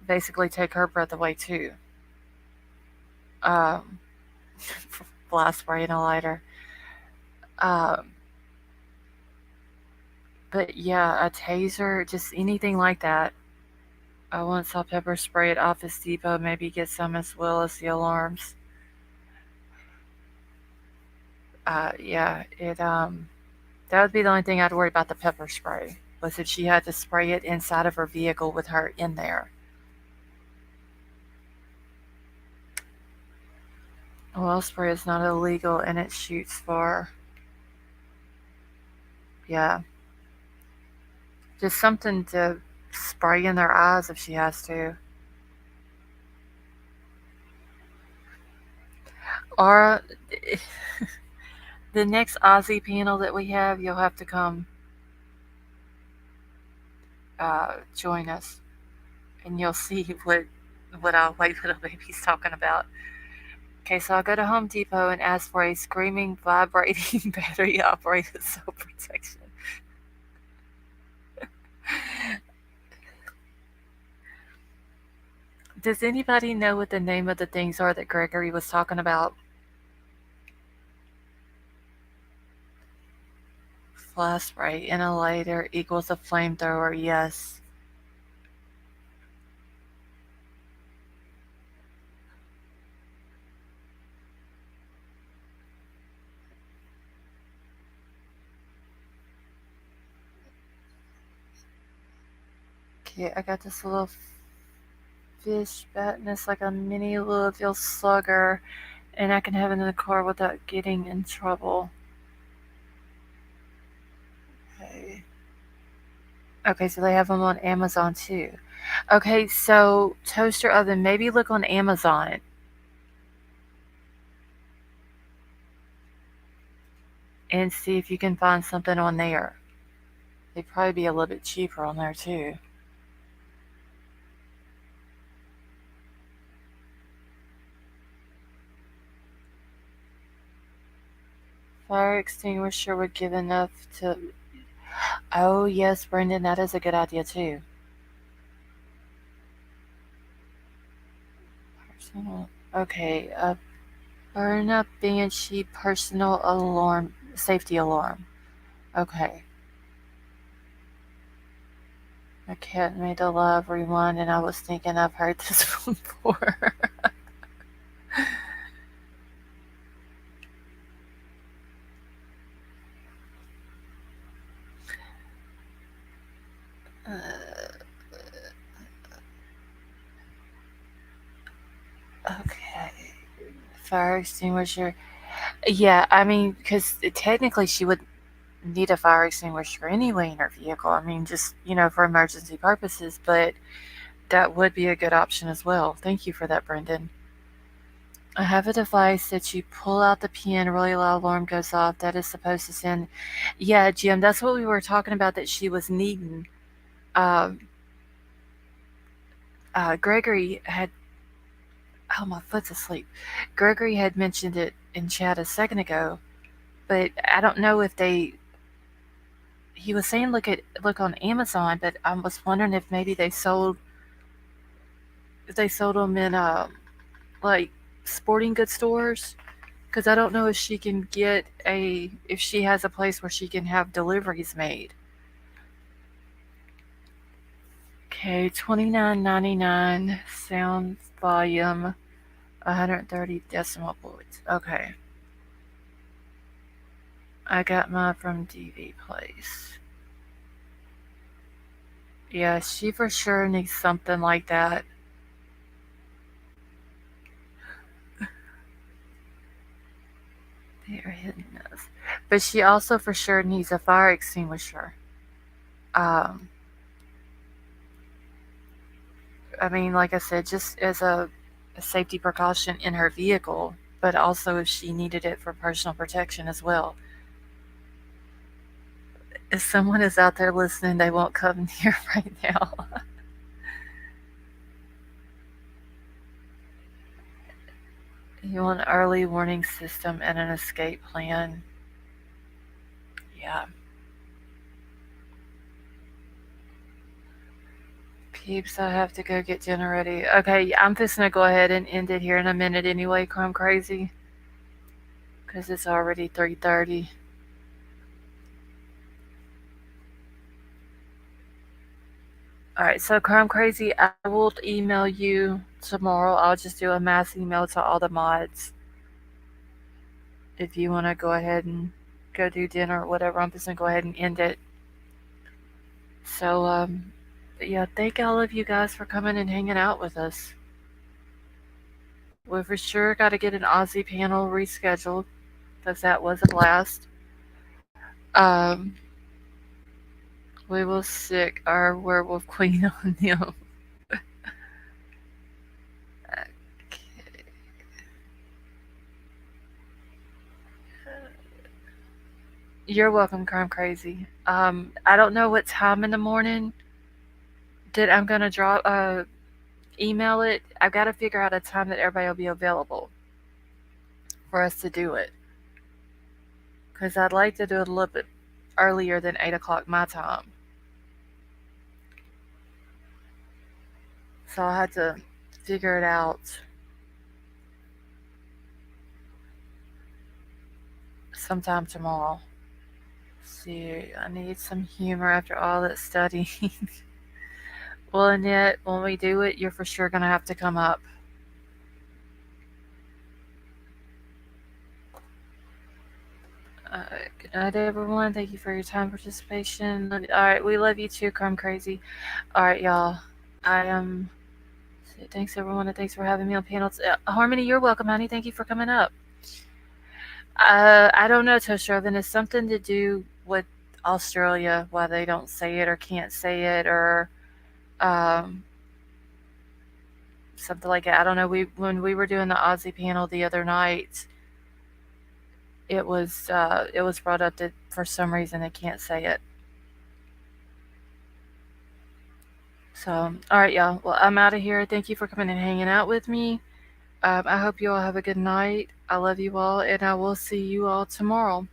basically take her breath away too. Um, Blast spray and a lighter. Um, but yeah, a taser, just anything like that. I once saw pepper spray at Office Depot. Maybe get some as well as the alarms. Yeah, that would be the only thing I'd worry about the pepper spray was if she had to spray it inside of her vehicle with her in there. Oil spray is not illegal and it shoots far. Yeah, just something to spray in their eyes if she has to. Or the next Aussie panel that we have, you'll have to come join us, and you'll see what our white little baby's talking about. Okay, so I'll go to Home Depot and ask for a screaming, vibrating, battery operated cell protection. Does anybody know what the name of the things are that Gregory was talking about? Fly spray, inhalator equals a flamethrower, yes. Okay, I got this little fish bat, and it's like a mini Louisville slugger, and I can have it in the car without getting in trouble. Okay. Okay, so they have them on Amazon too. Okay, so toaster oven, maybe look on Amazon. And see if you can find something on there. They'd probably be a little bit cheaper on there too. Fire extinguisher would give enough to. Oh, yes, Brendan, that is a good idea too. Personal. Okay, a burn up banshee personal alarm, safety alarm. Okay. My cat made a live rewind, and I was thinking I've heard this before. Okay. Fire extinguisher. Yeah, I mean, because technically she would need a fire extinguisher anyway in her vehicle. I mean, just, for emergency purposes, but that would be a good option as well. Thank you for that, Brendan. I have a device that you pull out the pin, really loud alarm goes off. That is supposed to send. Yeah, Jim, that's what we were talking about that she was needing. Um, Gregory had. Oh, my foot's asleep. Gregory had mentioned it in chat a second ago, but I don't know if they. He was saying look on Amazon, but I was wondering if maybe they sold them in like sporting goods stores, because I don't know if she can get if she has a place where she can have deliveries made. Okay, $29.99 sound volume, 130 decimal points. Okay, I got mine from DV Place. Yeah, she for sure needs something like that. They are hitting us. But she also for sure needs a fire extinguisher. Um, I mean, like I said, just as a safety precaution in her vehicle, but also if she needed it for personal protection as well. If someone is out there listening, they won't come near right now. You want an early warning system and an escape plan. Yeah. Peeps, I have to go get dinner ready. Okay, I'm just gonna go ahead and end it here in a minute anyway, Crumb Crazy. Because it's already 3:30. All right, so Crime Crazy, I will email you tomorrow. I'll just do a mass email to all the mods. If you want to go ahead and go do dinner or whatever, I'm just going to go ahead and end it. So, yeah, thank all of you guys for coming and hanging out with us. We for sure got to get an Aussie panel rescheduled because that was a blast. Um, we will sick our werewolf queen on them. You're welcome, Crime Crazy. I don't know what time in the morning that I'm gonna email it. I've got to figure out a time that everybody will be available for us to do it. Cause I'd like to do it a little bit earlier than 8 o'clock my time. So I'll have to figure it out sometime tomorrow. See, I need some humor after all that studying. Well, Annette, when we do it, you're for sure gonna have to come up. Good night, everyone. Thank you for your time participation. All right, we love you too, Crumb Crazy. All right, y'all. I am. Thanks, everyone, and thanks for having me on panels. Harmony, you're welcome, honey. Thank you for coming up. I don't know, Toshroven. It's something to do with Australia, why they don't say it or can't say it, or um, something like that. I don't know. When we were doing the Aussie panel the other night, it was brought up that for some reason they can't say it. So, all right, y'all. Well, I'm out of here. Thank you for coming and hanging out with me. I hope you all have a good night. I love you all, and I will see you all tomorrow.